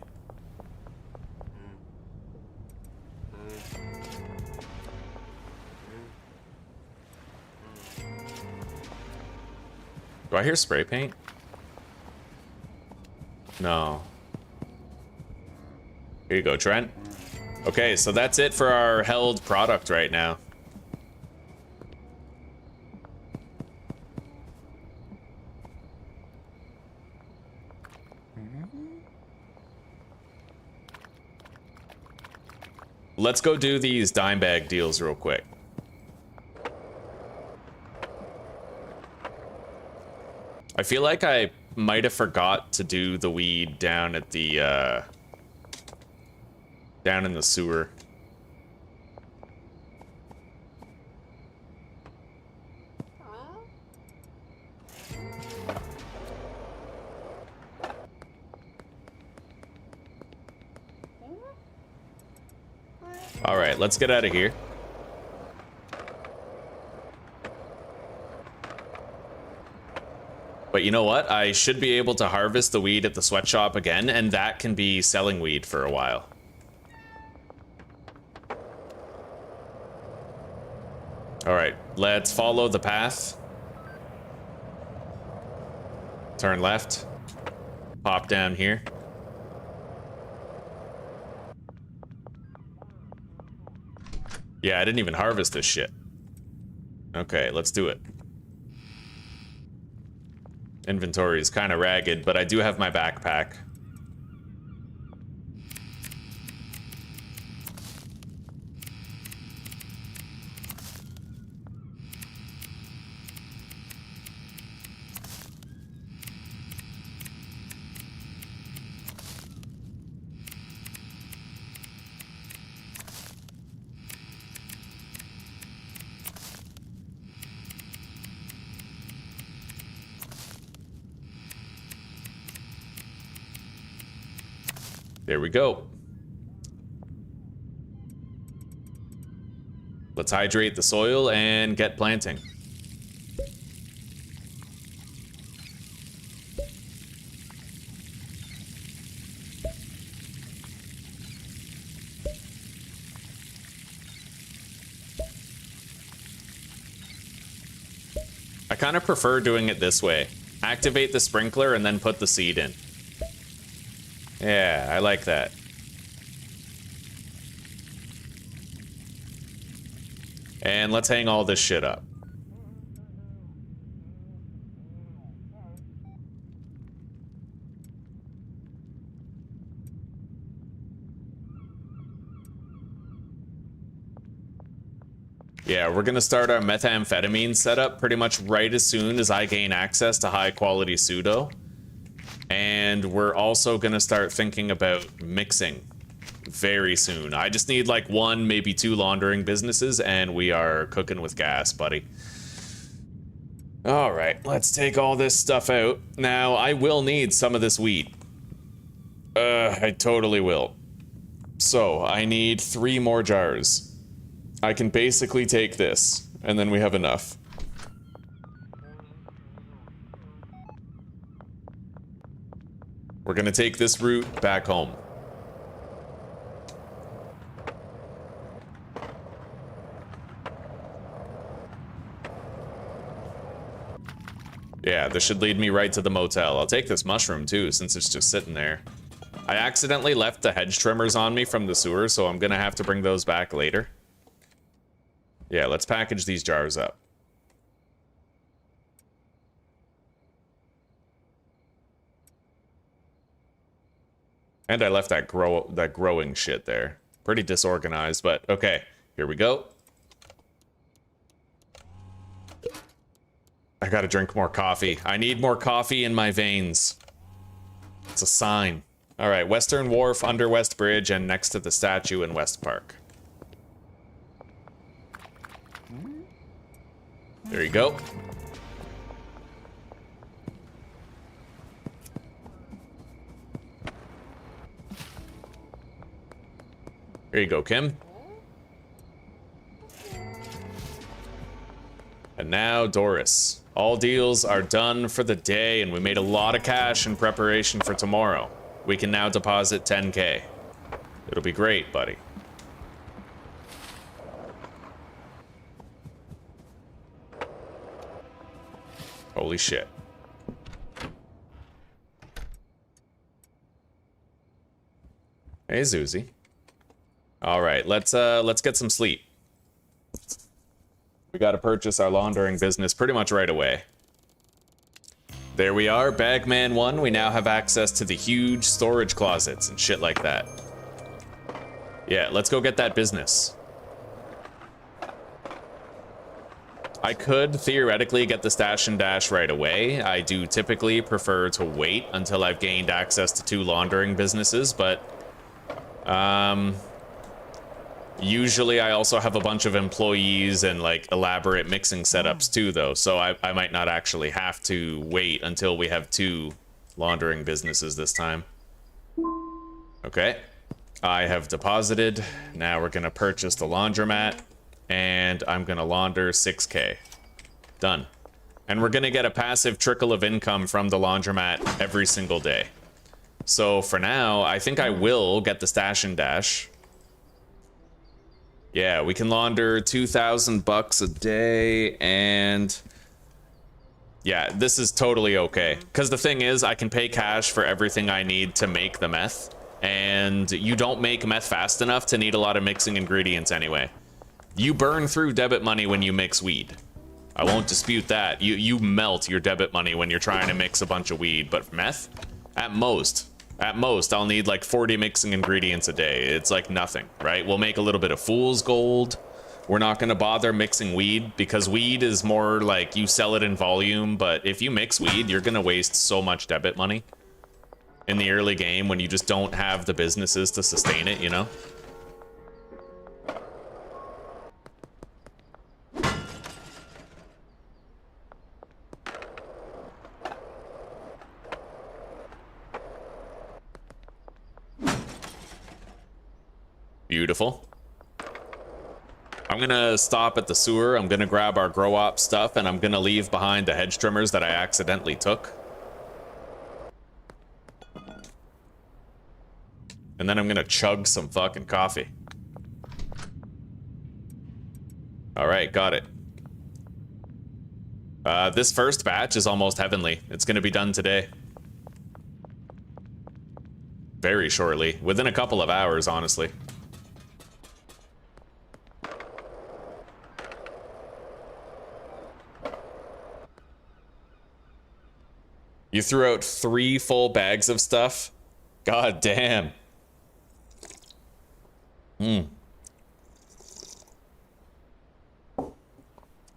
Do I hear spray paint? No. Here you go, Trent. Okay, so that's it for our held product right now. Let's go do these dime bag deals real quick. I feel like I might have forgot to do the weed down at the, down in the sewer. All right, let's get out of here. But you know what? I should be able to harvest the weed at the sweatshop again, and that can be selling weed for a while. All right, let's follow the path. Turn left. Pop down here. Yeah, I didn't even harvest this shit. Okay, let's do it. Inventory is kind of ragged, but I do have my backpack. There we go. Let's hydrate the soil and get planting. I kind of prefer doing it this way. Activate the sprinkler and then put the seed in. Yeah, I like that. And let's hang all this shit up. Yeah, we're gonna start our methamphetamine setup pretty much right as soon as I gain access to high quality pseudo. And we're also gonna start thinking about mixing very soon. I just need like 1, maybe 2 laundering businesses and we are cooking with gas, buddy. All right, let's take all this stuff out. Now, I will need some of this weed. I totally will. So, I need 3 more jars. I can basically take this, and then we have enough. We're gonna take this route back home. Yeah, this should lead me right to the motel. I'll take this mushroom too, since it's just sitting there. I accidentally left the hedge trimmers on me from the sewer, so I'm gonna have to bring those back later. Yeah, let's package these jars up. And I left that growing shit there. Pretty disorganized, but okay. Here we go. I gotta drink more coffee. I need more coffee in my veins. It's a sign. All right, Western Wharf, under West Bridge, and next to the statue in West Park. There you go. There you go, Kim. And now Doris. All deals are done for the day, and we made a lot of cash in preparation for tomorrow. We can now deposit 10K. It'll be great, buddy. Holy shit. Hey, Zuzi. All right, let's get some sleep. We got to purchase our laundering business pretty much right away. There we are, Bagman 1. We now have access to the huge storage closets and shit like that. Yeah, let's go get that business. I could theoretically get the stash and dash right away. I do typically prefer to wait until I've gained access to 2 laundering businesses, but usually I also have a bunch of employees and like elaborate mixing setups too, though, so I might not actually have to wait until we have 2 laundering businesses this time. Okay, I have deposited. Now we're gonna purchase the laundromat, and I'm gonna launder 6K. Done. And we're gonna get a passive trickle of income from the laundromat every single day. So for now, I think I will get the stash and dash. Yeah, we can launder 2,000 bucks a day, and yeah, this is totally okay. Because the thing is, I can pay cash for everything I need to make the meth, and you don't make meth fast enough to need a lot of mixing ingredients anyway. You burn through debit money when you mix weed. I won't dispute that. You melt your debit money when you're trying to mix a bunch of weed, but meth, at most, I'll need like 40 mixing ingredients a day. It's like nothing, right? We'll make a little bit of fool's gold. We're not gonna bother mixing weed because weed is more like you sell it in volume, but if you mix weed, you're gonna waste so much debit money in the early game when you just don't have the businesses to sustain it, you know? Beautiful. I'm gonna stop at the sewer. I'm gonna grab our grow op stuff, and I'm gonna leave behind the hedge trimmers that I accidentally took. And then I'm gonna chug some fucking coffee. All right, got it. This first batch is almost heavenly. It's gonna be done today. Very shortly, within a couple of hours, honestly. You threw out 3 full bags of stuff? God damn.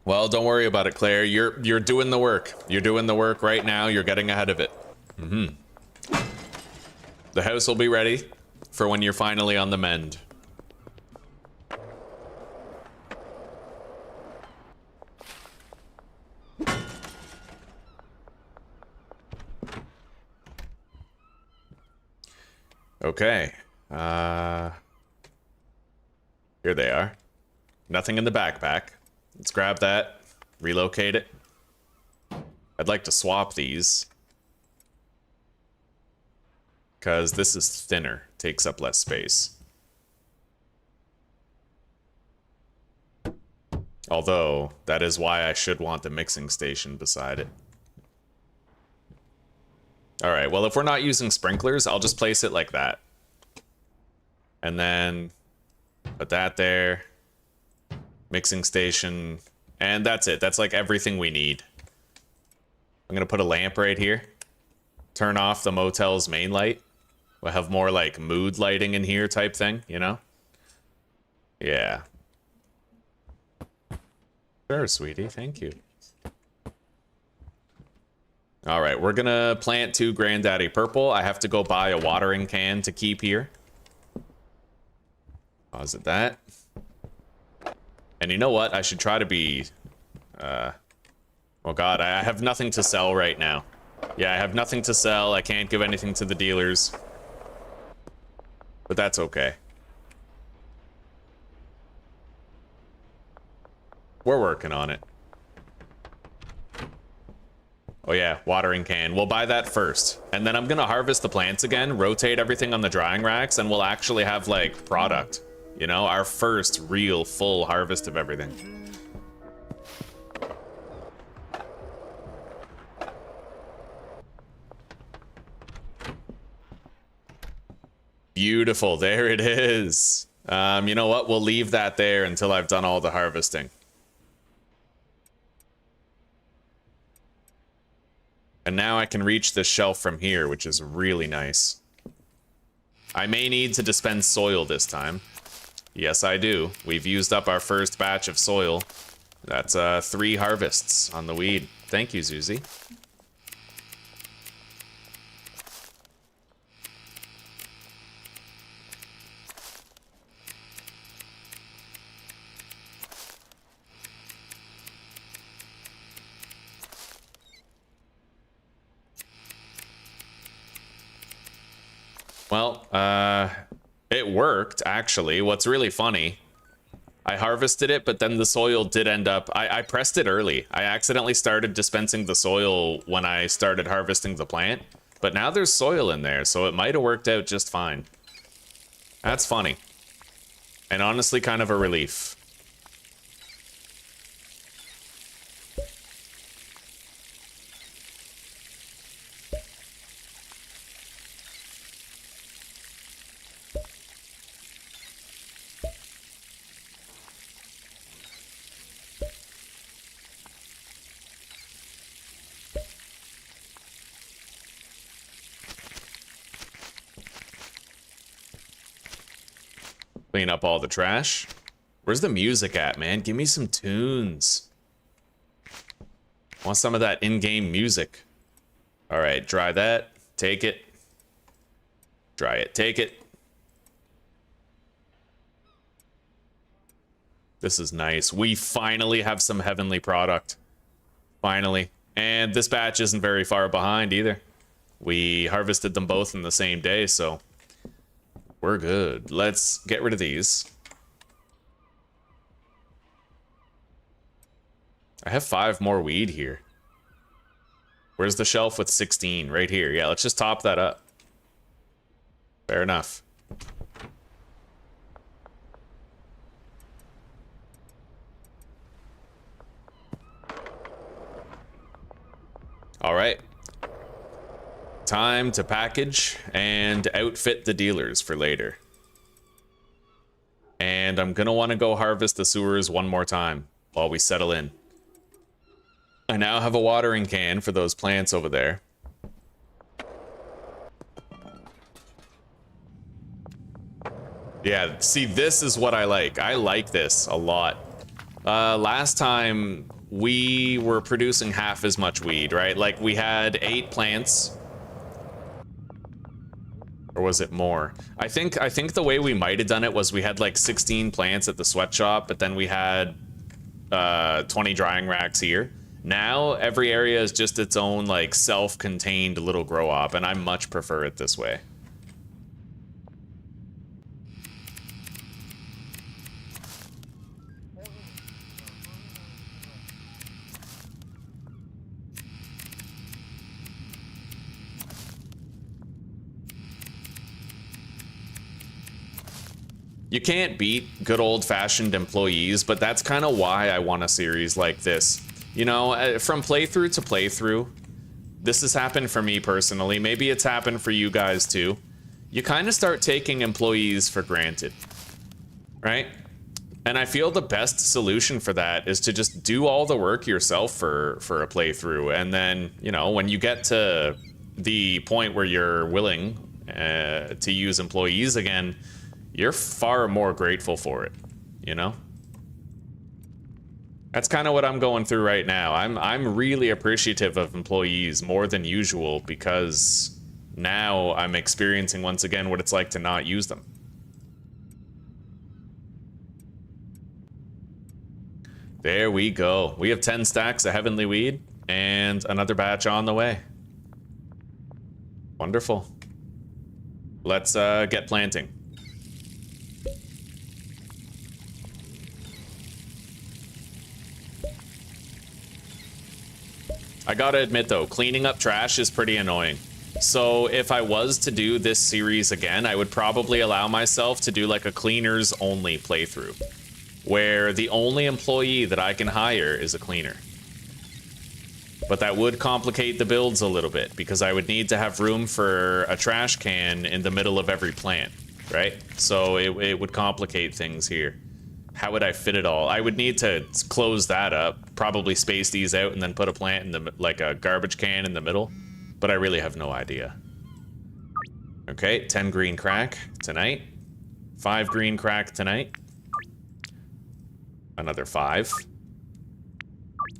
Well, don't worry about it, Claire. You're doing the work. You're doing the work right now. You're getting ahead of it. The house will be ready for when you're finally on the mend. Okay. Here they are. Nothing in the backpack. Let's grab that, relocate it. I'd like to swap these, because this is thinner, takes up less space. Although, that is why I should want the mixing station beside it. Alright, well, if we're not using sprinklers, I'll just place it like that. And then put that there. Mixing station. And that's it. That's like everything we need. I'm gonna put a lamp right here. Turn off the motel's main light. We'll have more like mood lighting in here type thing, you know? Yeah. Sure, sweetie. Thank you. All right, we're gonna plant 2 Granddaddy Purple. I have to go buy a watering can to keep here. Pause at that. And you know what? I should try to be... oh god, I have nothing to sell right now. Yeah, I have nothing to sell. I can't give anything to the dealers. But that's okay. We're working on it. Oh yeah, watering can. We'll buy that first. And then I'm gonna harvest the plants again, rotate everything on the drying racks, and we'll actually have, like, product. You know, our first real full harvest of everything. Beautiful, there it is. You know what? We'll leave that there until I've done all the harvesting. And now I can reach this shelf from here, which is really nice. I may need to dispense soil this time. Yes, I do. We've used up our first batch of soil. That's 3 harvests on the weed. Thank you, Zuzi. Well, it worked, actually. What's really funny, I harvested it, but then the soil did end up... I pressed it early. I accidentally started dispensing the soil when I started harvesting the plant. But now there's soil in there, so it might have worked out just fine. That's funny. And honestly, kind of a relief. Clean up all the trash. Where's the music at, man? Give me some tunes. Want some of that in-game music. All right, dry that. Take it. Dry it. Take it. This is nice. We finally have some heavenly product. Finally. And this batch isn't very far behind either. We harvested them both in the same day, so... We're good. Let's get rid of these. I have 5 more weed here. Where's the shelf with 16? Right here. Yeah, let's just top that up. Fair enough. All right. Time to package and outfit the dealers for later. And I'm gonna want to go harvest the sewers one more time while we settle in. I now have a watering can for those plants over there. Yeah, see, this is what I like. I like this a lot. Last time we were producing half as much weed, right? Like we had 8 plants. Or was it more? I think the way we might have done it was we had like 16 plants at the sweatshop, but then we had 20 drying racks here. Now every area is just its own like self-contained little grow op, and I much prefer it this way. You can't beat good old-fashioned employees, but that's kind of why I want a series like this. You know, from playthrough to playthrough, this has happened for me personally. Maybe it's happened for you guys too. You kind of start taking employees for granted, right? And I feel the best solution for that is to just do all the work yourself for a playthrough. And then, you know, when you get to the point where you're willing to use employees again, you're far more grateful for it, you know? That's kind of what I'm going through right now. I'm really appreciative of employees more than usual because now I'm experiencing once again what it's like to not use them. There we go. We have 10 stacks of heavenly weed and another batch on the way. Wonderful. Let's get planting. I gotta admit though, cleaning up trash is pretty annoying. So if I was to do this series again, I would probably allow myself to do like a cleaners only playthrough, where the only employee that I can hire is a cleaner. But that would complicate the builds a little bit because I would need to have room for a trash can in the middle of every plant, right? So it would complicate things here. How would I fit it all? I would need to close that up, probably space these out, and then put a plant in the, like a garbage can in the middle. But I really have no idea. Okay, 10 green crack tonight. 5 green crack tonight. Another 5.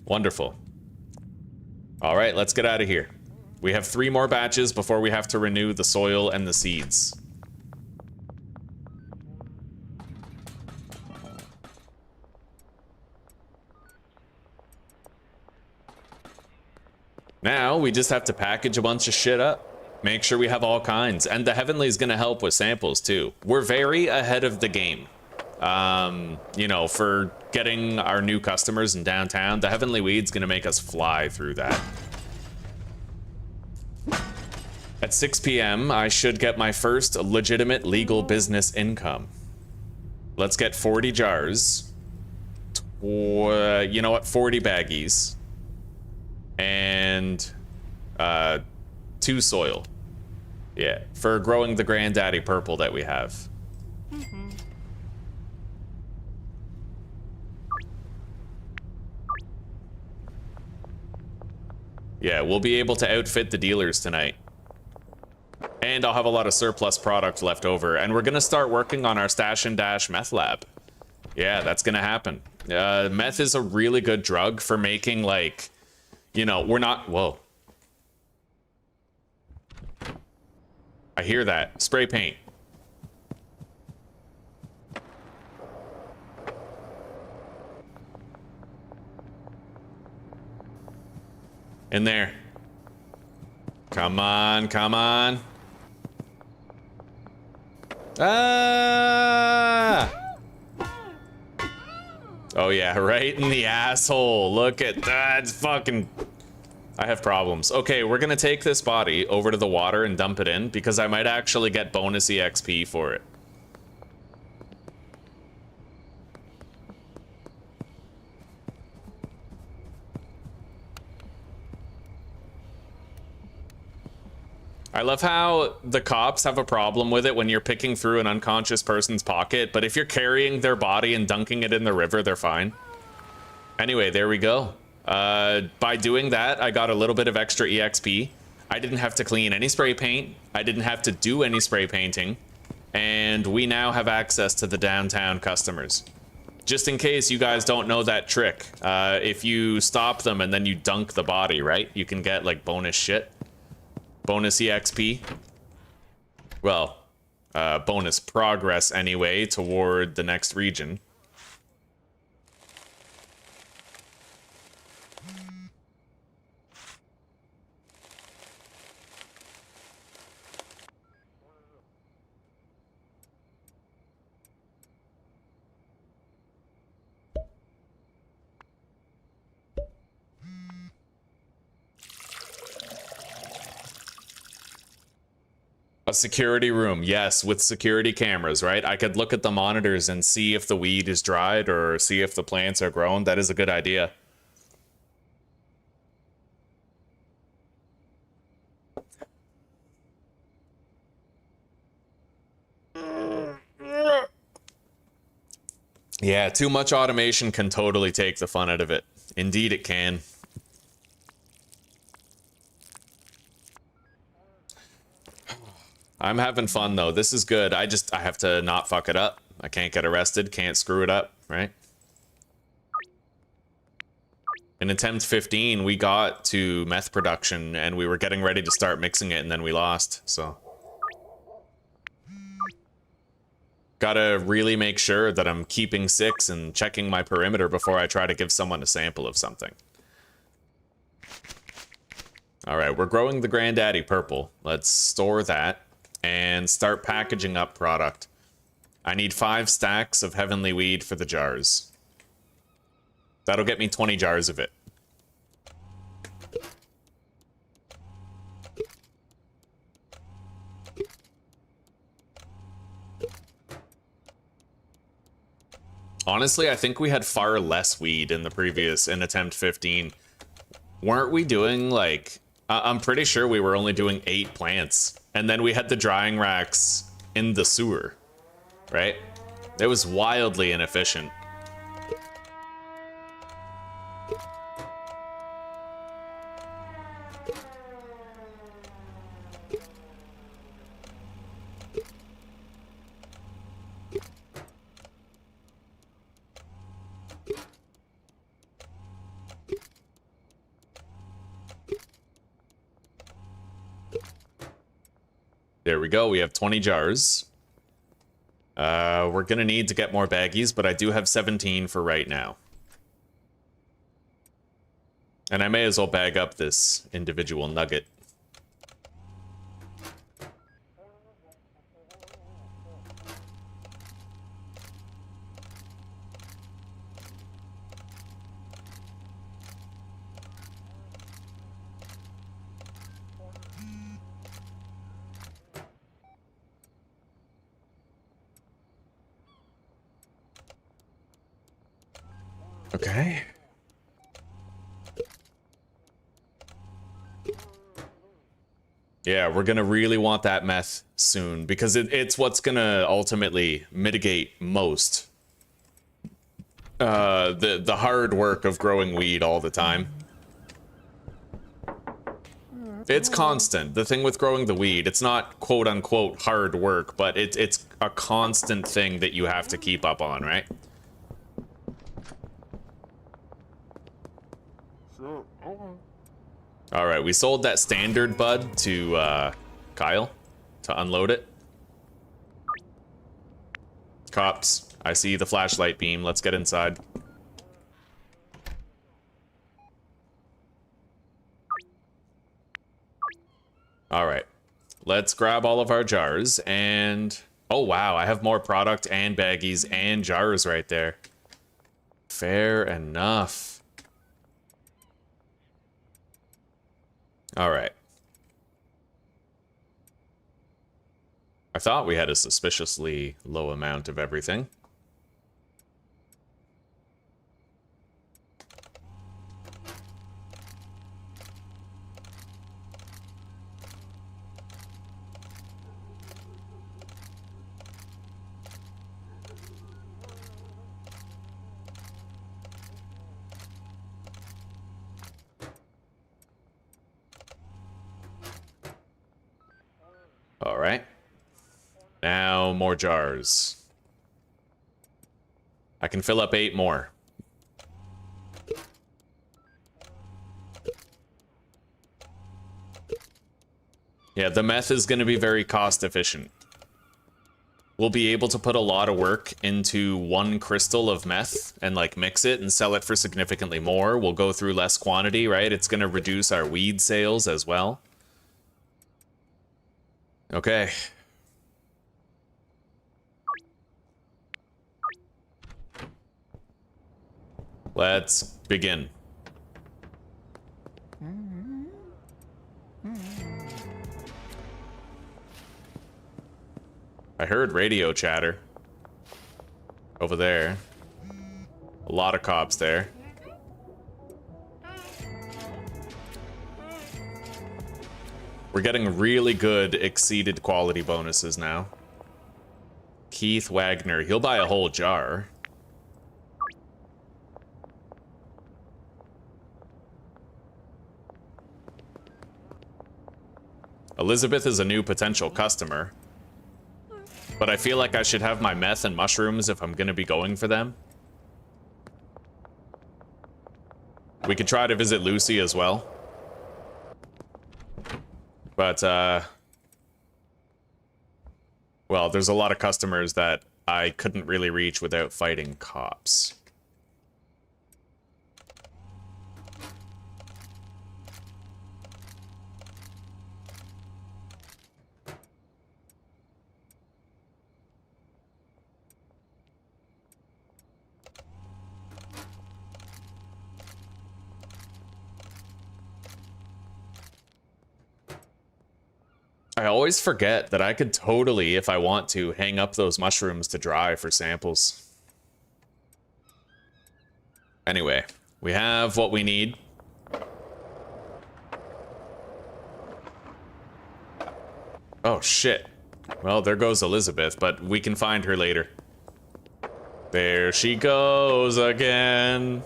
Wonderful. All right, let's get out of here. We have 3 more batches before we have to renew the soil and the seeds. Now, we just have to package a bunch of shit up. Make sure we have all kinds. And the Heavenly is going to help with samples, too. We're very ahead of the game. You know, for getting our new customers in downtown, the Heavenly Weed's going to make us fly through that. At 6 p.m., I should get my first legitimate legal business income. Let's get 40 jars. You know what? 40 baggies. And 2 soil. Yeah, for growing the granddaddy purple that we have. Mm-hmm. Yeah, we'll be able to outfit the dealers tonight. And I'll have a lot of surplus product left over. And we're gonna start working on our Stash and Dash meth lab. Yeah, that's gonna happen. Meth is a really good drug for making, like, you know, we're not... Whoa. I hear that. Spray paint. In there. Come on, come on. Ah! Oh yeah, right in the asshole. Look at that. It's fucking... I have problems. Okay, we're gonna take this body over to the water and dump it in because I might actually get bonus EXP for it. I love how the cops have a problem with it when you're picking through an unconscious person's pocket, but if you're carrying their body and dunking it in the river, they're fine. Anyway, there we go. By doing that, I got a little bit of extra EXP. I didn't have to clean any spray paint. I didn't have to do any spray painting. And we now have access to the downtown customers. Just in case you guys don't know that trick, if you stop them and then you dunk the body, right? You can get like bonus shit. Bonus EXP. Well, bonus progress anyway toward the next region. A security room, yes, with security cameras, right? I could look at the monitors and see if the weed is dried or see if the plants are grown. That is a good idea. Yeah, too much automation can totally take the fun out of it. Indeed it can. I'm having fun though. This is good. I have to not fuck it up. I can't get arrested, can't screw it up, right? In attempt 15, we got to meth production and we were getting ready to start mixing it and then we lost, so. Gotta really make sure that I'm keeping 6 and checking my perimeter before I try to give someone a sample of something. All right, we're growing the Granddaddy Purple. Let's store that and start packaging up product. I need 5 stacks of Heavenly Weed for the jars. That'll get me 20 jars of it. Honestly, I think we had far less weed in the previous, in attempt 15. Weren't we doing like, I'm pretty sure we were only doing 8 plants. And then we had the drying racks in the sewer, right? It was wildly inefficient. There we go, we have 20 jars. We're gonna need to get more baggies, but I do have 17 for right now. And I may as well bag up this individual nugget. Okay. Yeah, we're gonna really want that meth soon because it's what's gonna ultimately mitigate most the hard work of growing weed all the time. It's constant. The thing with growing the weed, it's not quote unquote hard work, but it's a constant thing that you have to keep up on, right? All right, we sold that standard bud to Kyle to unload it. Cops, I see the flashlight beam. Let's get inside. All right, let's grab all of our jars and... Oh, wow. I have more product and baggies and jars right there. Fair enough. All right. I thought we had a suspiciously low amount of everything. All right. Now more jars. I can fill up 8 more. Yeah, the meth is going to be very cost efficient. We'll be able to put a lot of work into 1 crystal of meth and like mix it and sell it for significantly more. We'll go through less quantity, right? It's going to reduce our weed sales as well. Okay. Let's begin. I heard radio chatter over there. A lot of cops there. We're getting really good exceeded quality bonuses now. Keith Wagner, he'll buy a whole jar. Elizabeth is a new potential customer. But I feel like I should have my meth and mushrooms if I'm gonna be going for them. We could try to visit Lucy as well. But, well, there's a lot of customers that I couldn't really reach without fighting cops. I always forget that I could totally, if I want to, hang up those mushrooms to dry for samples. Anyway, we have what we need. Oh, shit. Well, there goes Elizabeth, but we can find her later. There she goes again.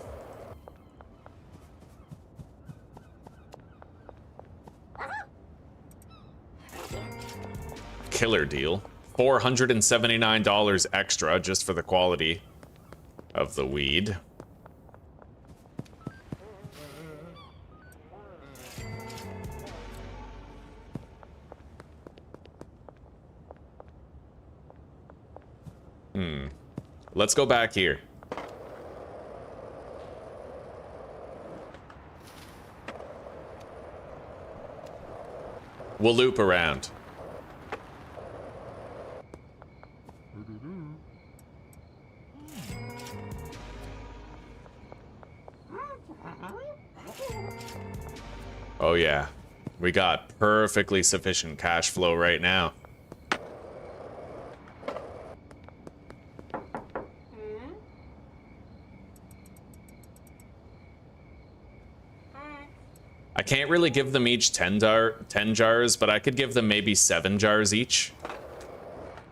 Killer deal. $479 extra just for the quality of the weed. Let's go back here. We'll loop around. Oh yeah, we got perfectly sufficient cash flow right now. I can't really give them each 10 jars, but I could give them maybe 7 jars each.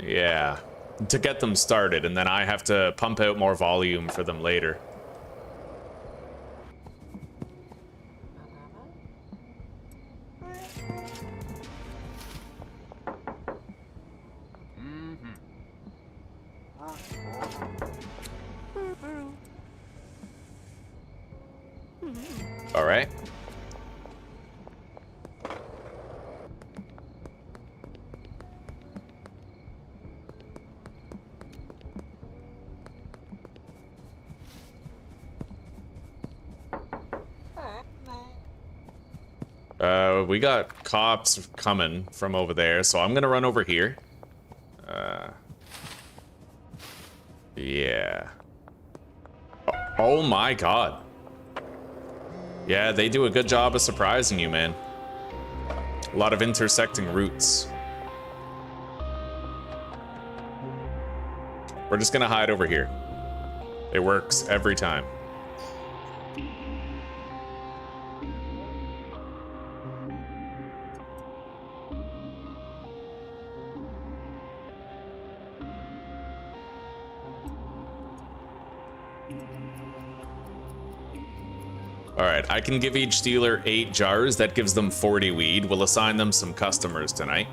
Yeah, to get them started, and then I have to pump out more volume for them later. All right. We got cops coming from over there, so I'm gonna run over here. Yeah. Oh my god. Yeah, they do a good job of surprising you, man. A lot of intersecting routes. We're just gonna hide over here. It works every time. All right, I can give each dealer 8 jars. That gives them 40 weed. We'll assign them some customers tonight.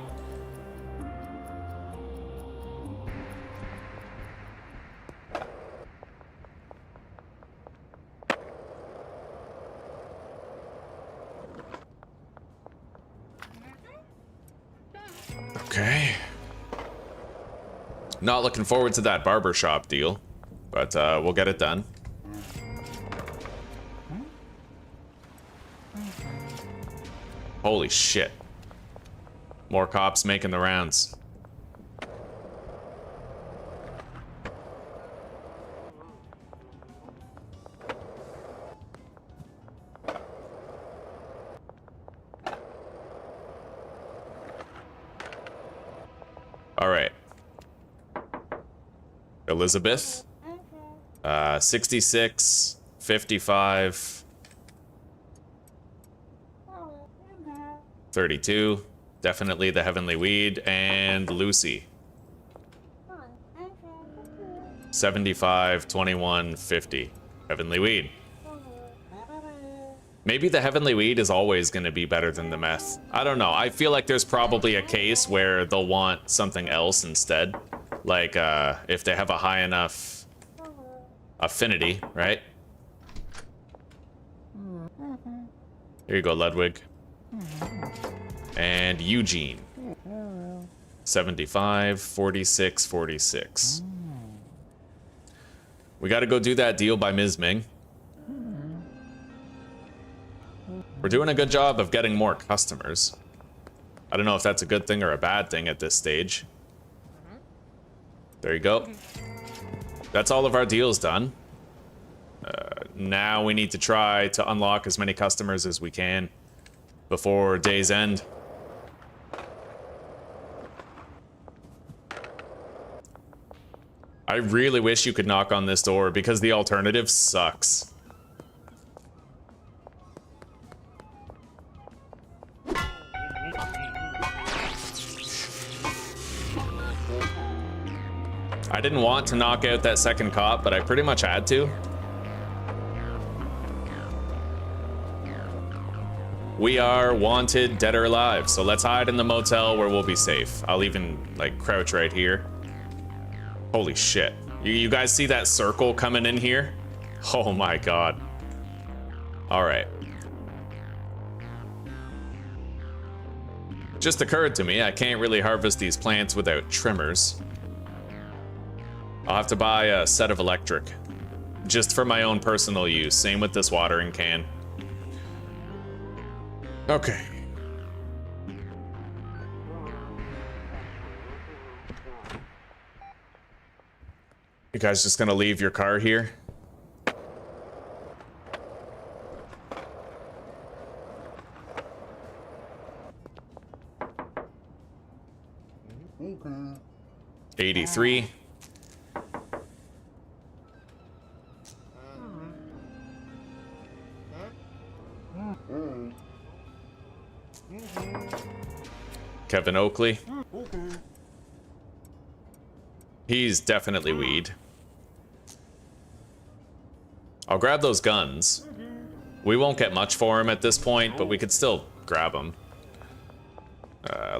Okay. Not looking forward to that barbershop deal, but we'll get it done. Holy shit. More cops making the rounds. All right. Elizabeth. 66, 55. 32, definitely the Heavenly Weed, and Lucy. 75, 21, 50. Heavenly Weed. Maybe the Heavenly Weed is always going to be better than the meth. I don't know. I feel like there's probably a case where they'll want something else instead. Like, if they have a high enough affinity, right? Here you go, Ludwig. And Eugene. 75, 46, 46. We gotta go do that deal by Ms. Ming. We're doing a good job of getting more customers. I don't know if that's a good thing or a bad thing at this stage. There you go. That's all of our deals done. Now we need to try to unlock as many customers as we can before day's end. I really wish you could knock on this door because the alternative sucks. I didn't want to knock out that second cop, but I pretty much had to. We are wanted, dead or alive, so let's hide in the motel where we'll be safe. I'll even, like, crouch right here. Holy shit. You guys see that circle coming in here? Oh my god. Alright. Just occurred to me, I can't really harvest these plants without trimmers. I'll have to buy a set of electric. Just for my own personal use. Same with this watering can. Okay. You guys just gonna leave your car here? Okay. 83. Kevin Oakley. He's definitely weed. I'll grab those guns. We won't get much for him at this point, but we could still grab them.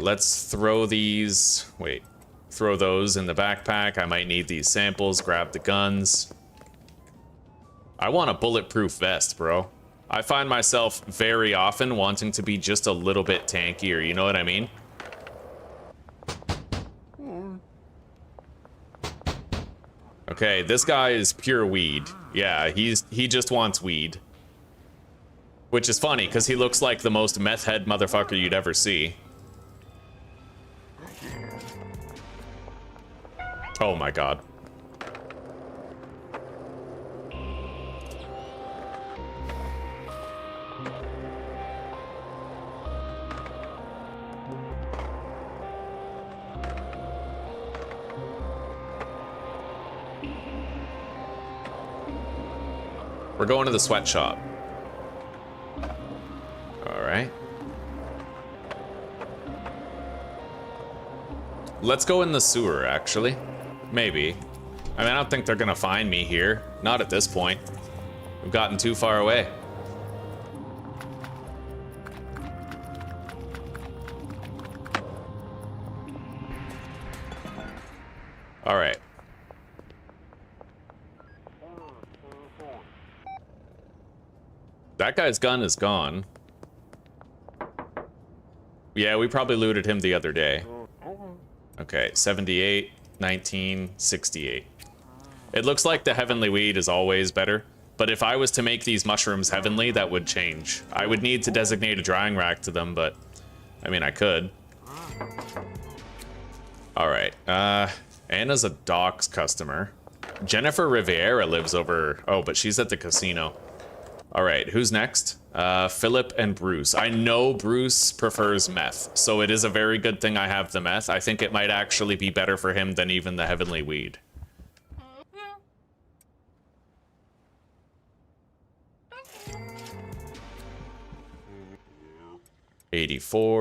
Let's throw these... Wait. Throw those in the backpack. I might need these samples. Grab the guns. I want a bulletproof vest, bro. I find myself very often wanting to be just a little bit tankier, you know what I mean? Okay, this guy is pure weed. Yeah, he just wants weed. Which is funny, because he looks like the most meth head motherfucker you'd ever see. Oh my god. We're going to the sweatshop. All right. Let's go in the sewer, actually. Maybe. I mean, I don't think they're gonna find me here. Not at this point. We've gotten too far away. All right. That guy's gun is gone. Yeah, we probably looted him the other day. Okay, 78, 19, 68. It looks like the heavenly weed is always better, but if I was to make these mushrooms heavenly, that would change. I would need to designate a drying rack to them, but I mean, I could. All right, Anna's a docks customer. Jennifer Riviera lives over, oh, but she's at the casino. All right, who's next? Philip and Bruce. I know Bruce prefers meth, so it is a very good thing I have the meth. I think it might actually be better for him than even the heavenly weed. $84,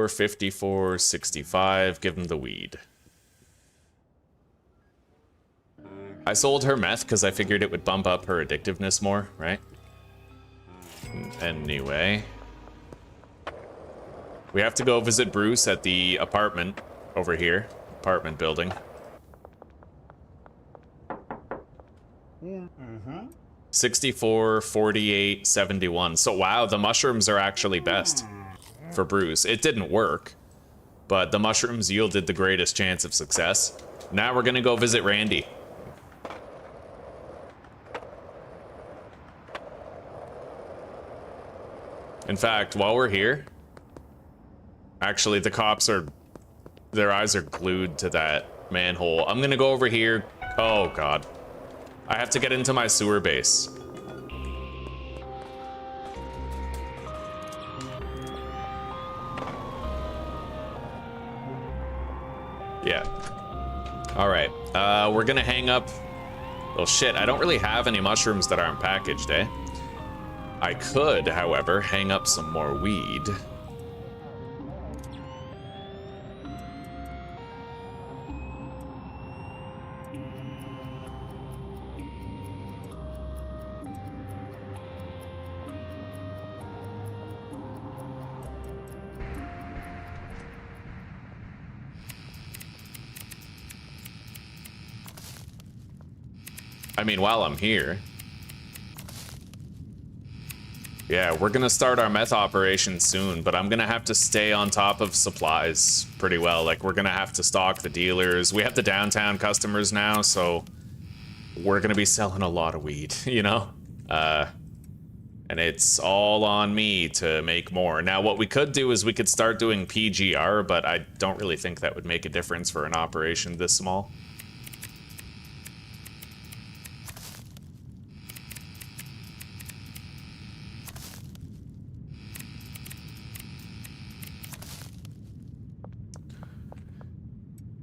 $54, $65. Give him the weed. I sold her meth because I figured it would bump up her addictiveness more, right? Anyway, we have to go visit Bruce at the apartment over here, apartment building. 64, 48, 71. So wow, the mushrooms are actually best for Bruce. It didn't work, but the mushrooms yielded the greatest chance of success. Now we're gonna go visit Randy. In fact, while we're here, actually the cops are, their eyes are glued to that manhole. I'm gonna go over here. Oh God. I have to get into my sewer base. Yeah. All right, we're gonna hang up. Oh shit, I don't really have any mushrooms that aren't packaged, eh? I could, however, hang up some more weed. I mean, while I'm here. Yeah, we're gonna start our meth operation soon, but I'm gonna have to stay on top of supplies pretty well. Like, we're gonna have to stock the dealers. We have the downtown customers now, so we're gonna be selling a lot of weed, you know? And it's all on me to make more. Now, what we could do is we could start doing PGR, but I don't really think that would make a difference for an operation this small.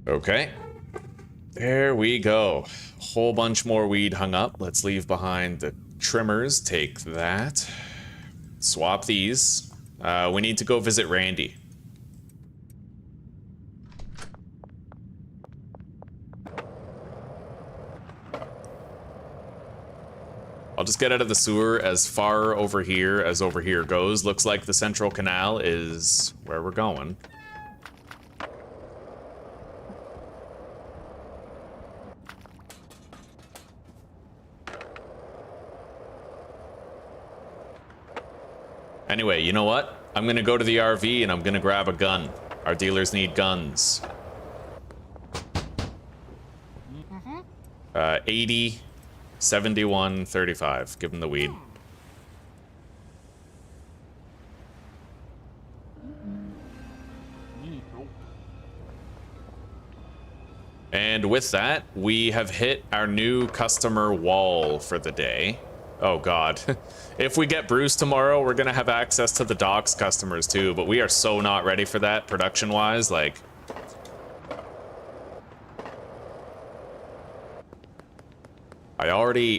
Okay, there we go. A whole bunch more weed hung up. Let's leave behind the trimmers. Take that. Swap these. We need to go visit Randy. I'll just get out of the sewer as far over here as over here goes. Looks like the central canal is where we're going. Anyway, you know what? I'm gonna go to the RV and I'm gonna grab a gun. Our dealers need guns. 80, 71, 35. Give them the weed. And with that, we have hit our new customer wall for the day. Oh God. If we get Bruce tomorrow, we're gonna have access to the docks customers too, but we are so not ready for that production-wise, like...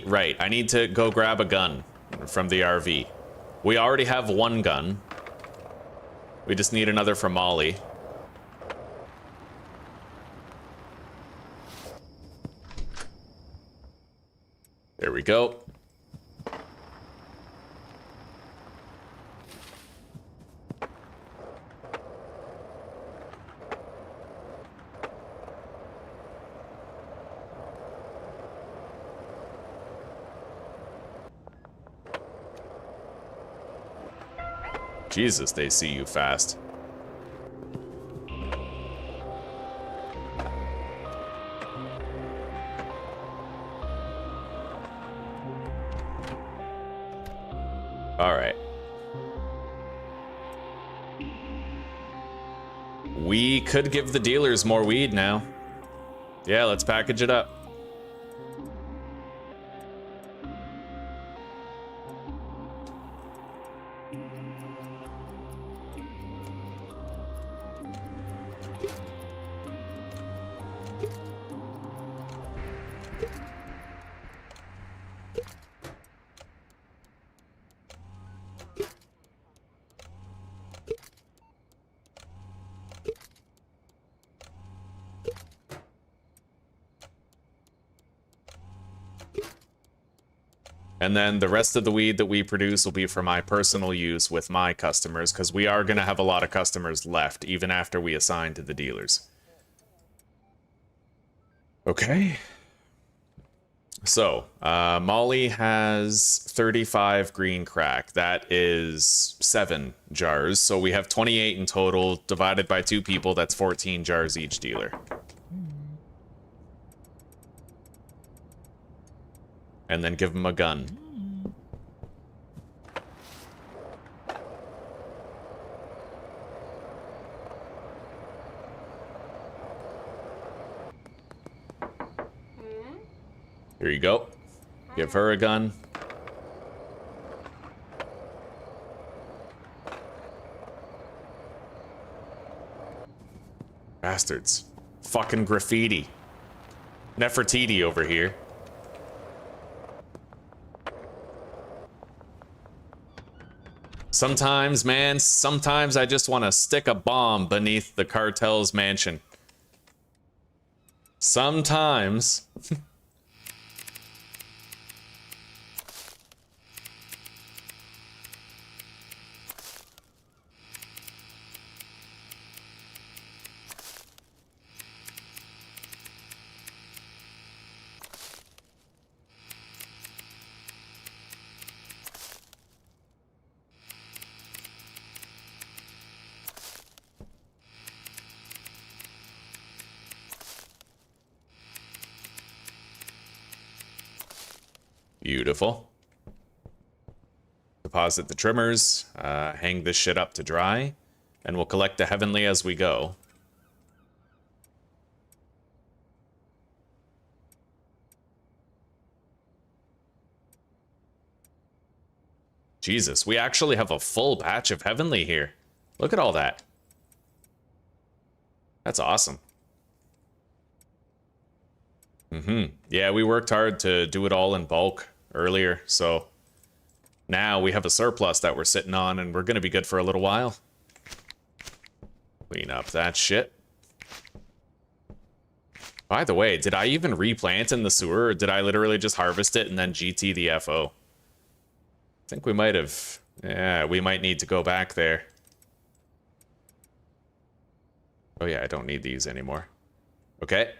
Right, I need to go grab a gun. gun from the RV. We already have one gun. We just need another from Molly. There we go. Jesus, they see you fast. All right. We could give the dealers more weed now. Yeah, let's package it up. And then the rest of the weed that we produce will be for my personal use with my customers, because we are going to have a lot of customers left, even after we assign to the dealers. Okay. So, Molly has 35 green crack. That is 7 jars. So we have 28 in total. Divided by 2 people, that's 14 jars each dealer. And then give them a gun. Here you go. Give her a gun. Bastards. Fucking graffiti. Nefertiti over here. Sometimes, man, sometimes I just want to stick a bomb beneath the cartel's mansion. Sometimes. Beautiful. Deposit the trimmers, hang this shit up to dry, and we'll collect the heavenly as we go. Jesus, we actually have a full batch of heavenly here. Look at all that. That's awesome. Yeah, we worked hard to do it all in bulk earlier, so now we have a surplus that we're sitting on, and we're gonna be good for a little while. Clean up that shit. By the way, did I even replant in the sewer, or did I literally just harvest it and then GT the FO? I think we might have. Yeah, we might need to go back there. Oh yeah, I don't need these anymore. Okay.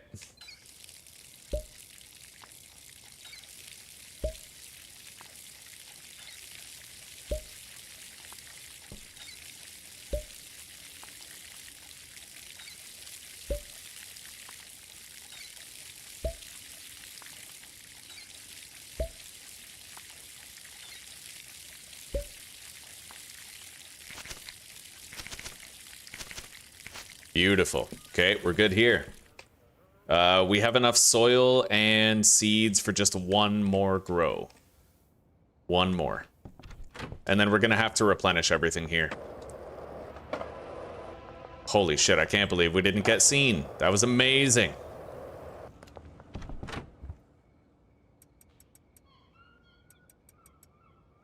Beautiful. Okay, we're good here. We have enough soil and seeds for just one more grow. One more. And then we're gonna have to replenish everything here. Holy shit, I can't believe we didn't get seen. That was amazing.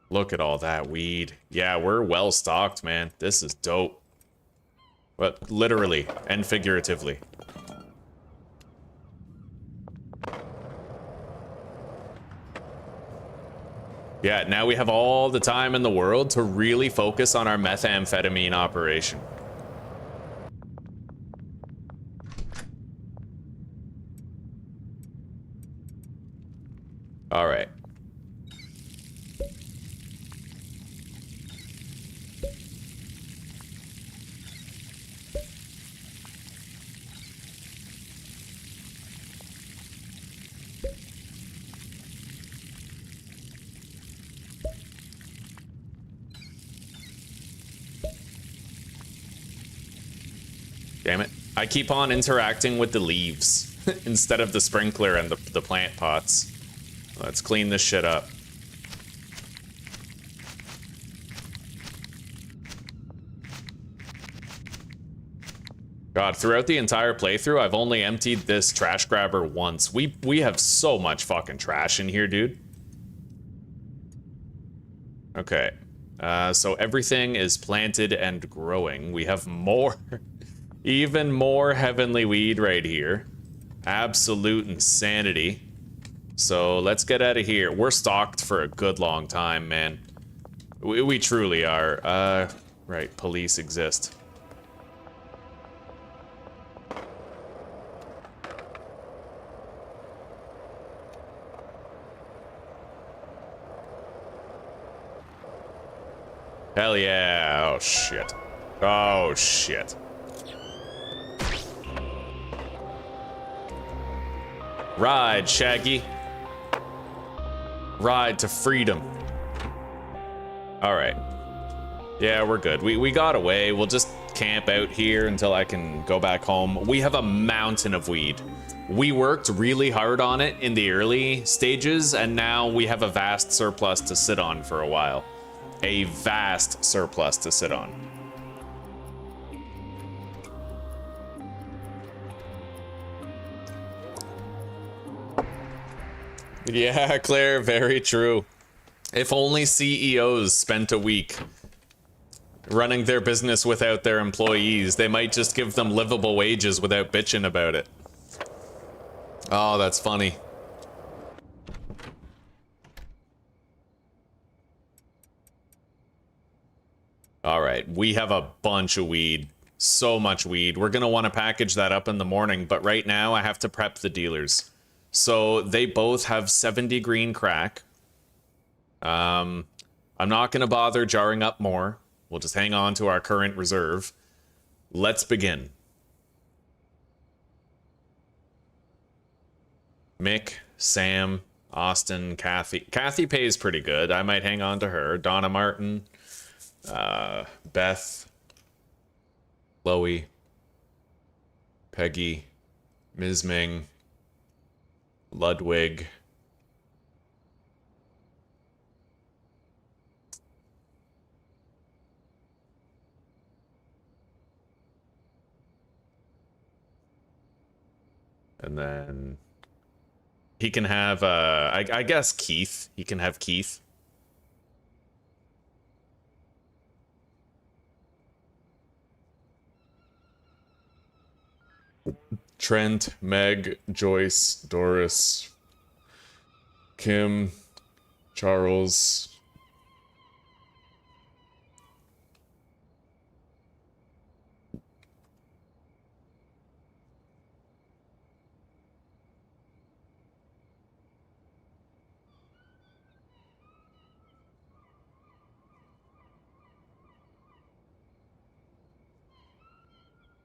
Look at all that weed. Yeah, we're well stocked, man. This is dope. But literally and figuratively. Yeah, now we have all the time in the world to really focus on our methamphetamine operation. All right. Damn it. I keep on interacting with the leaves instead of the sprinkler and the plant pots. Let's clean this shit up. God, throughout the entire playthrough, I've only emptied this trash grabber once. We have so much fucking trash in here, dude. Okay. So everything is planted and growing. We have more... even more heavenly weed right here. Absolute insanity. So let's get out of here. We're stocked for a good long time, man. We truly are. Right, police exist. Hell yeah. Oh, shit. Oh, shit. Ride, Shaggy. Ride to freedom. All right. Yeah, we're good. We got away. We'll just camp out here until I can go back home. We have a mountain of weed. We worked really hard on it in the early stages, and now we have a vast surplus to sit on for a while. A vast surplus to sit on. Yeah, Claire, very true. If only CEOs spent a week running their business without their employees, they might just give them livable wages without bitching about it. Oh, that's funny. All right, we have a bunch of weed. So much weed. We're gonna want to package that up in the morning, but right now I have to prep the dealers. So they both have 70 green crack. I'm not going to bother jarring up more. We'll just hang on to our current reserve. Let's begin. Mick, Sam, Austin, Kathy. Kathy pays pretty good. I might hang on to her. Donna Martin, Beth, Chloe, Peggy, Ms. Ming, Ludwig. And then he can have, I guess Keith. He can have Keith. Trent, Meg, Joyce, Doris, Kim, Charles.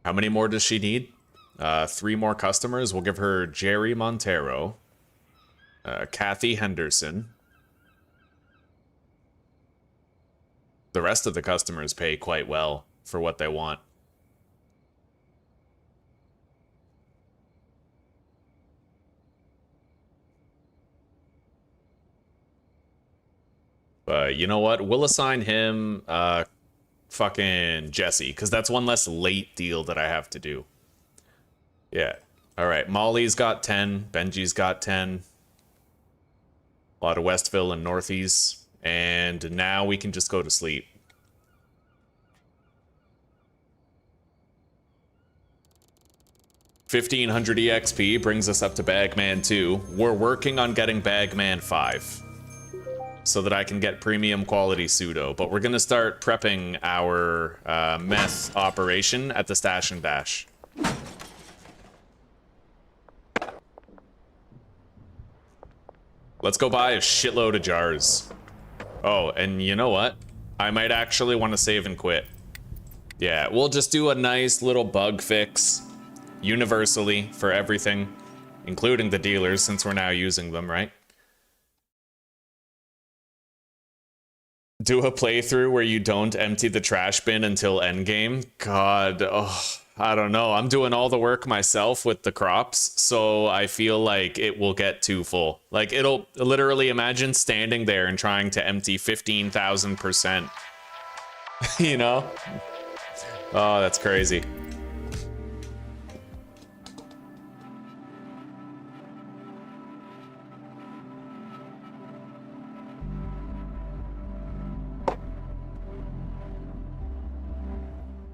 How many more does she need? 3 more customers. We'll give her Jerry Montero, Kathy Henderson. The rest of the customers pay quite well for what they want. But you know what? We'll assign him fucking Jesse, because that's one less late deal that I have to do. Yeah. All right. Molly's got 10. Benji's got 10. A lot of Westville and Northeast. And now we can just go to sleep. $1,500 EXP brings us up to Bagman 2. We're working on getting Bagman 5 so that I can get premium quality pseudo, but we're gonna start prepping our meth operation at the Stash and Dash. Let's go buy a shitload of jars. Oh, and you know what? I might actually want to save and quit. Yeah, we'll just do a nice little bug fix universally for everything, including the dealers, since we're now using them, right? Do a playthrough where you don't empty the trash bin until endgame? God, oh, I don't know. I'm doing all the work myself with the crops, so I feel like it will get too full. Like, it'll literally, imagine standing there and trying to empty 15,000%. You know? Oh, that's crazy.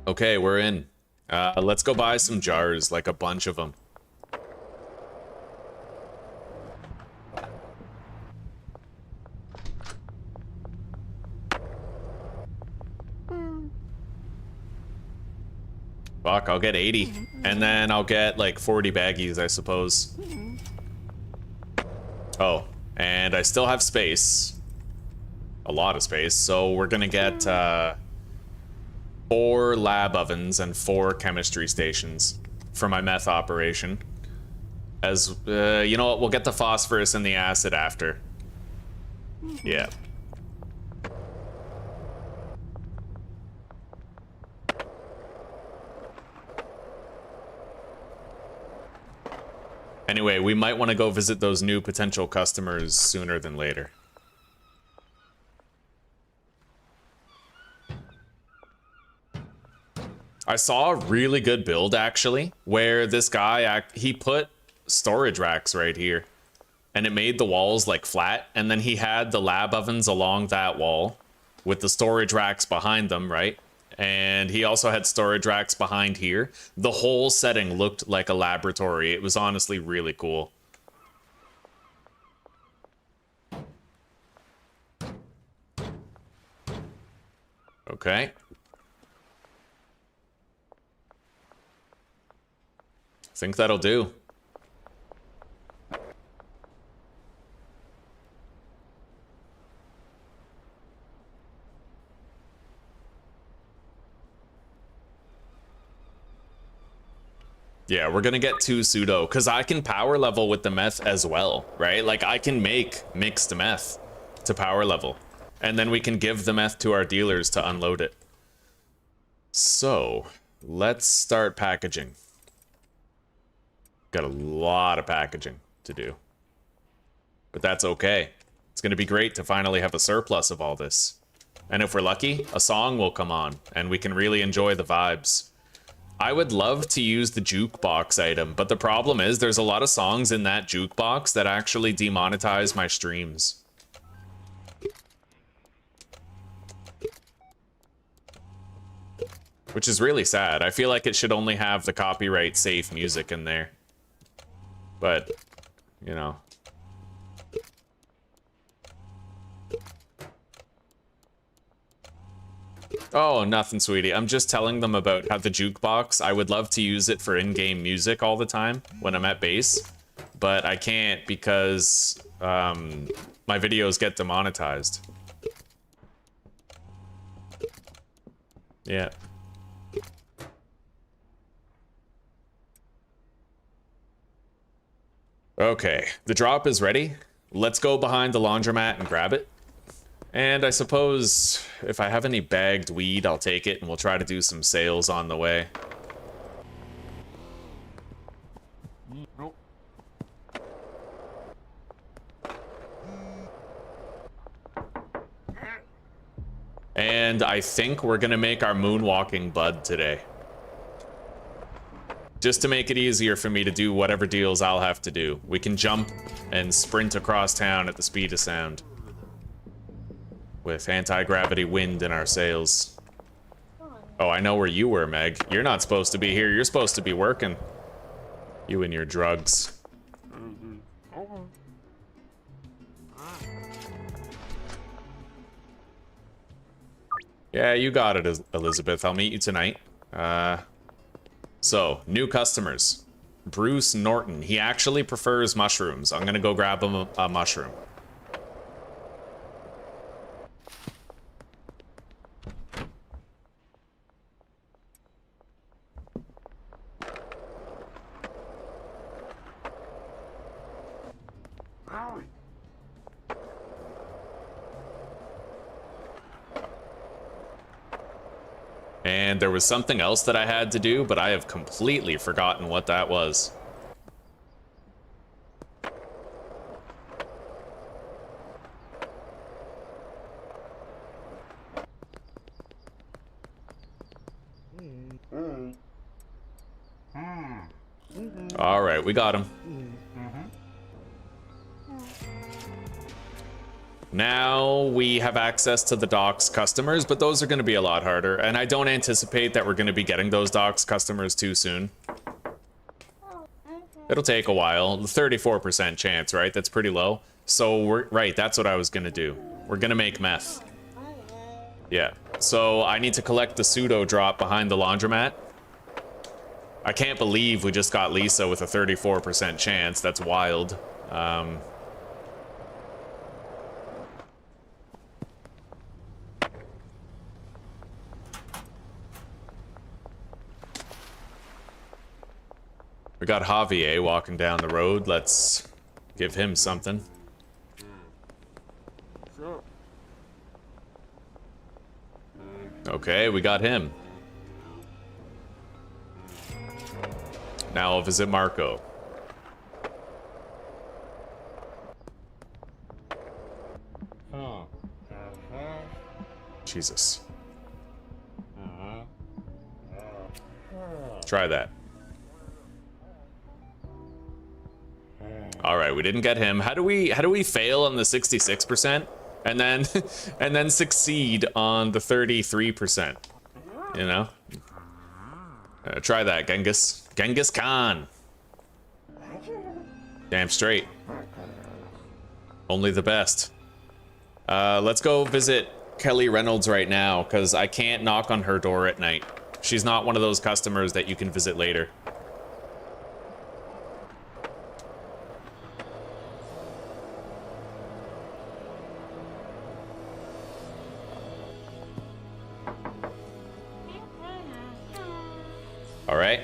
Okay, we're in. Let's go buy some jars, like a bunch of them. Fuck, I'll get 80. And then I'll get like 40 baggies, I suppose. Oh, and I still have space. A lot of space, so we're gonna get 4 lab ovens and 4 chemistry stations for my meth operation. As, you know what, we'll get the phosphorus and the acid after. Yeah. Anyway, we might want to go visit those new potential customers sooner than later. I saw a really good build, actually, where this guy, he put storage racks right here. And it made the walls, like, flat. And then he had the lab ovens along that wall with the storage racks behind them, right? And he also had storage racks behind here. The whole setting looked like a laboratory. It was honestly really cool. Okay. I think that'll do. Yeah, we're gonna get 2 pseudo, because I can power level with the meth as well, right? Like, I can make mixed meth to power level, and then we can give the meth to our dealers to unload it. So, let's start packaging. Got a lot of packaging to do. But that's okay. It's gonna be great to finally have a surplus of all this. And if we're lucky, a song will come on, and we can really enjoy the vibes. I would love to use the jukebox item, but the problem is there's a lot of songs in that jukebox that actually demonetize my streams. Which is really sad. I feel like it should only have the copyright safe music in there. But, you know. Oh, nothing, sweetie. I'm just telling them about how the jukebox, I would love to use it for in-game music all the time when I'm at base. But I can't because my videos get demonetized. Yeah. Okay, the drop is ready. Let's go behind the laundromat and grab it. And I suppose if I have any bagged weed, I'll take it and we'll try to do some sales on the way. And I think we're gonna make our moonwalking bud today. Just to make it easier for me to do whatever deals I'll have to do. We can jump and sprint across town at the speed of sound. with anti-gravity wind in our sails. Oh, I know where you were, Meg. You're not supposed to be here. You're supposed to be working. You and your drugs. Yeah, you got it, Elizabeth. I'll meet you tonight. So, new customers. Bruce Norton. He actually prefers mushrooms. I'm gonna go grab him a mushroom. And there was something else that I had to do, but I have completely forgotten what that was. All right, we got him. Now we have access to the docks customers, but those are going to be a lot harder, and I don't anticipate that we're going to be getting those docks customers too soon. It'll take a while. 34% chance, right? That's pretty low. So right, that's what I was going to do. We're going to make meth. Yeah. So I need to collect the pseudo drop behind the laundromat. I can't believe we just got Lisa with a 34% chance. That's wild. We got Javier walking down the road. Let's give him something. Okay, we got him. Now I'll visit Marco. Jesus. Try that. All right, we didn't get him. How do we fail on the 66% and then and then succeed on the 33%? You know? Try that, Genghis. Genghis Khan. Damn straight. Only the best. Let's go visit Kelly Reynolds right now, because I can't knock on her door at night. She's not one of those customers that you can visit later. All right.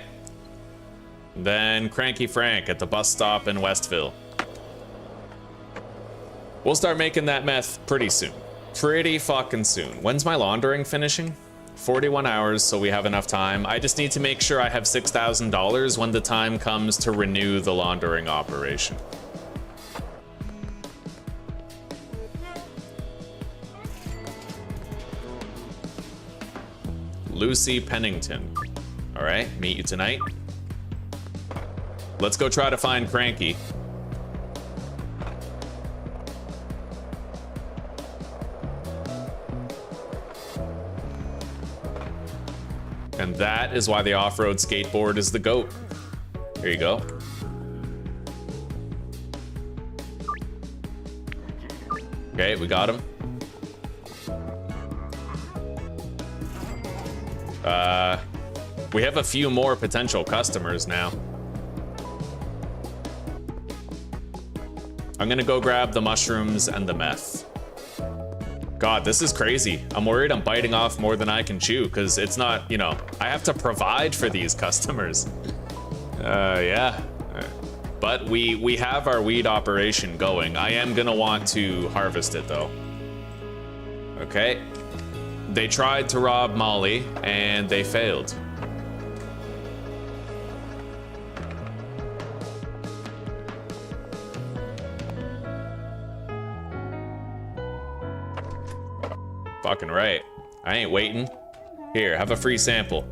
Then Cranky Frank at the bus stop in Westville. We'll start making that meth pretty soon. Pretty fucking soon. When's my laundering finishing? 41 hours, so we have enough time. I just need to make sure I have $6,000 when the time comes to renew the laundering operation. Lucy Pennington. All right, meet you tonight. Let's go try to find Cranky. And that is why the off-road skateboard is the GOAT. Here you go. Okay, we got him. We have a few more potential customers now. I'm gonna go grab the mushrooms and the meth. God, this is crazy. I'm worried I'm biting off more than I can chew, because it's not, you know, I have to provide for these customers. Yeah. But we have our weed operation going. I am gonna want to harvest it though. Okay. They tried to rob Molly and they failed. Fucking right. I ain't waiting. Here, have a free sample.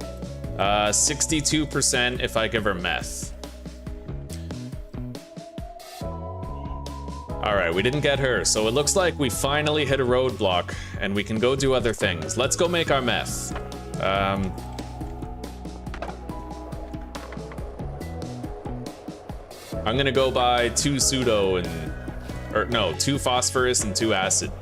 62% if I give her meth. All right, we didn't get her, so it looks like we finally hit a roadblock, and we can go do other things. Let's go make our meth. I'm gonna go buy 2 pseudo and, or no, 2 phosphorus and 2 acid.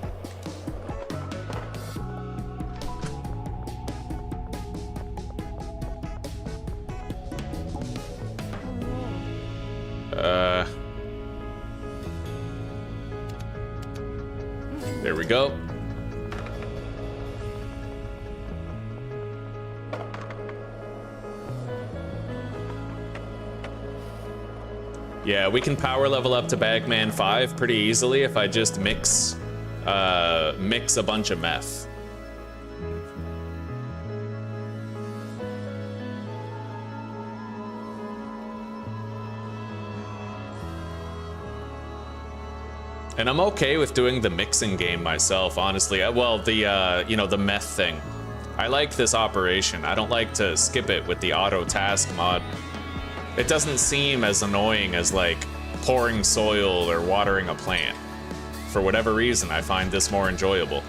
There we go. Yeah, we can power level up to Bagman 5 pretty easily if I just mix a bunch of meth. And I'm okay with doing the mixing game myself, honestly. Well, the, you know, the meth thing. I like this operation. I don't like to skip it with the auto task mod. It doesn't seem as annoying as, like, pouring soil or watering a plant. For whatever reason, I find this more enjoyable.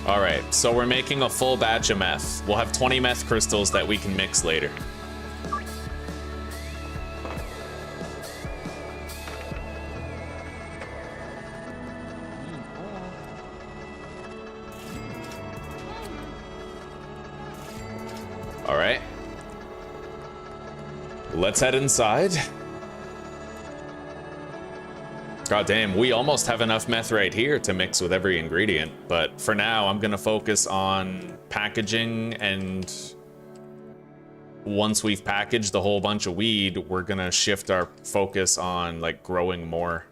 All right, so we're making a full batch of meth. We'll have 20 meth crystals that we can mix later. All right. Let's head inside. God damn, we almost have enough meth right here to mix with every ingredient, but for now I'm gonna focus on packaging, and once we've packaged the whole bunch of weed, we're gonna shift our focus on like growing more.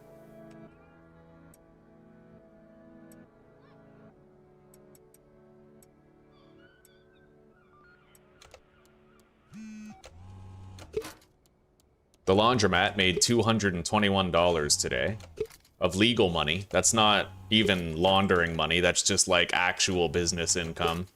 The laundromat made $221 today of legal money. That's not even laundering money. That's just like actual business income.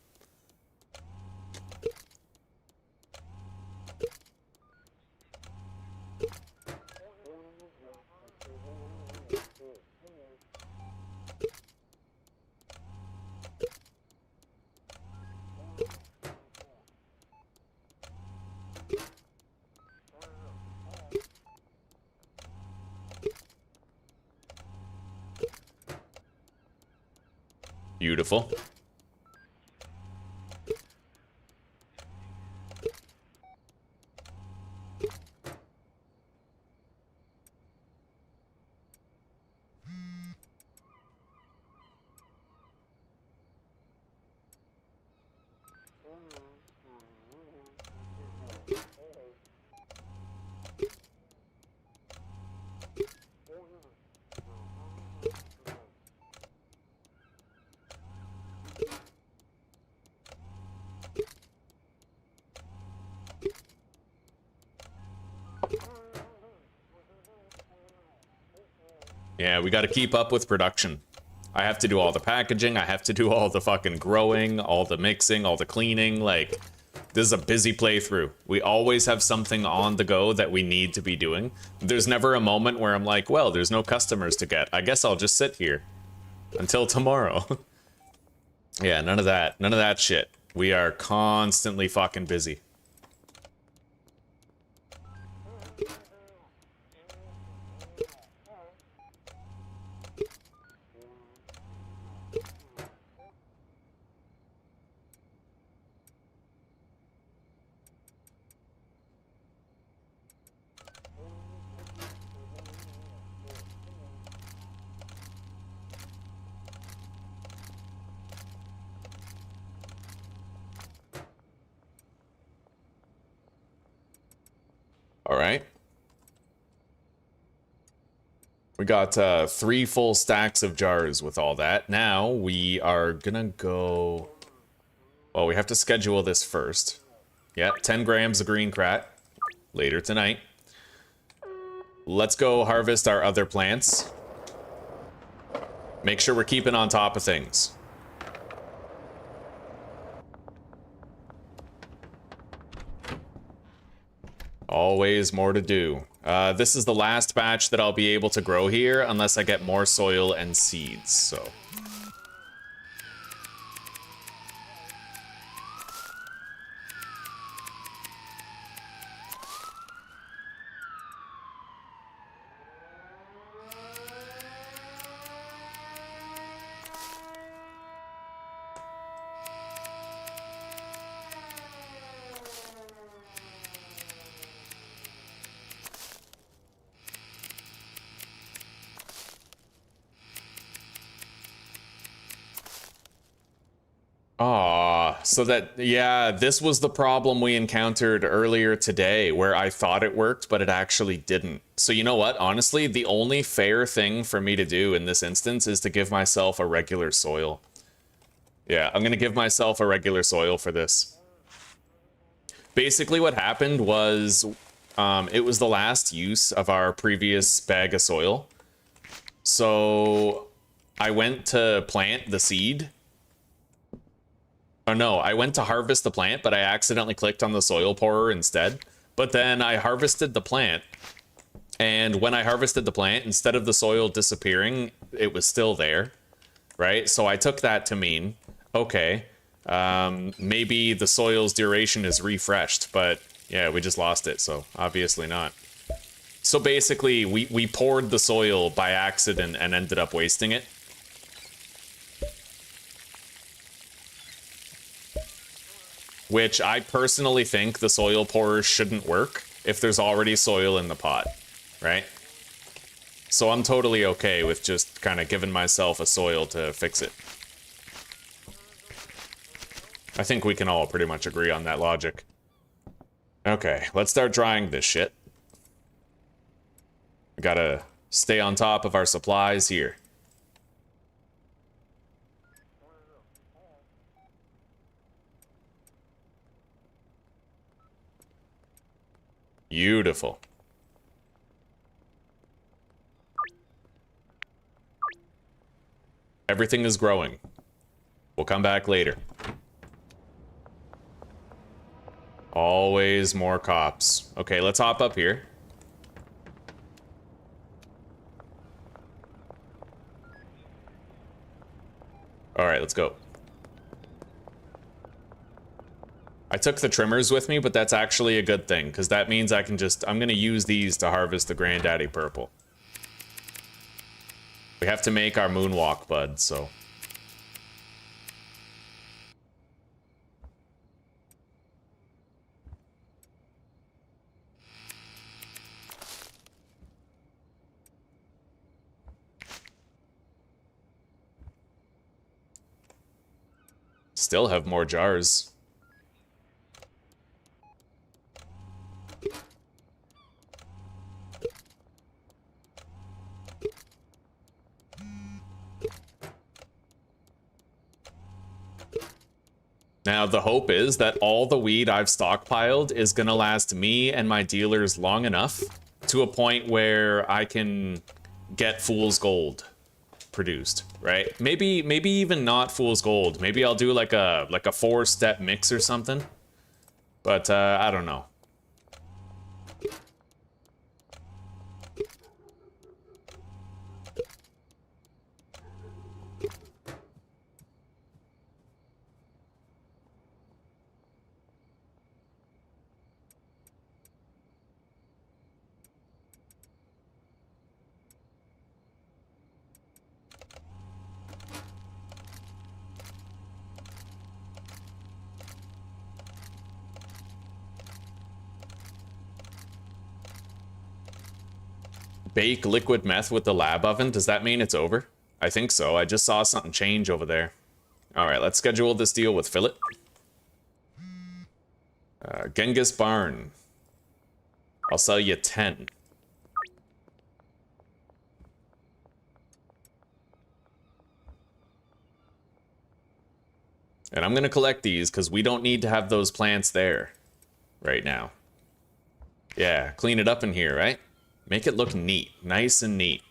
Beautiful. Yeah, we gotta keep up with production. I have to do all the packaging, I have to do all the fucking growing, all the mixing, all the cleaning, like, this is a busy playthrough. We always have something on the go that we need to be doing. There's never a moment where I'm like, well, there's no customers to get. I guess I'll just sit here until tomorrow. Yeah, none of that shit. We are constantly fucking busy. All right. We got 3 full stacks of jars with all that. Now we are gonna go... Well, we have to schedule this first. Yeah, 10 grams of green crat. Later tonight. Let's go harvest our other plants. Make sure we're keeping on top of things. Always more to do. This is the last batch that I'll be able to grow here unless I get more soil and seeds, so... So that, yeah, this was the problem we encountered earlier today where I thought it worked, but it actually didn't. So you know what? Honestly, the only fair thing for me to do in this instance is to give myself a regular soil. Yeah, I'm gonna give myself a regular soil for this. Basically what happened was, it was the last use of our previous bag of soil. So I went to plant the seed. Oh no, I went to harvest the plant, but I accidentally clicked on the soil pourer instead. But then I harvested the plant, and when I harvested the plant, instead of the soil disappearing, it was still there, right? So I took that to mean, okay, maybe the soil's duration is refreshed, but yeah, we just lost it, so obviously not. So basically, we poured the soil by accident and ended up wasting it. Which I personally think the soil pourer shouldn't work if there's already soil in the pot, right? So I'm totally okay with just kind of giving myself a soil to fix it. I think we can all pretty much agree on that logic. Okay, let's start drying this shit. We gotta stay on top of our supplies here. Beautiful. Everything is growing. We'll come back later. Always more cops. Okay, let's hop up here. All right, let's go. I took the trimmers with me, but that's actually a good thing, because that means I can just... I'm going to use these to harvest the Granddaddy Purple. We have to make our moonwalk bud, so... Still have more jars. Now, the hope is that all the weed I've stockpiled is gonna last me and my dealers long enough to a point where I can get Fool's Gold produced, right? Maybe even not Fool's Gold. Maybe I'll do like a 4-step mix or something. But I don't know. Bake liquid meth with the lab oven? Does that mean it's over? I think so. I just saw something change over there. All right, let's schedule this deal with Philip. Genghis Barn. I'll sell you 10. And I'm gonna collect these because we don't need to have those plants there right now. Yeah, clean it up in here, right? Make it look neat, nice and neat.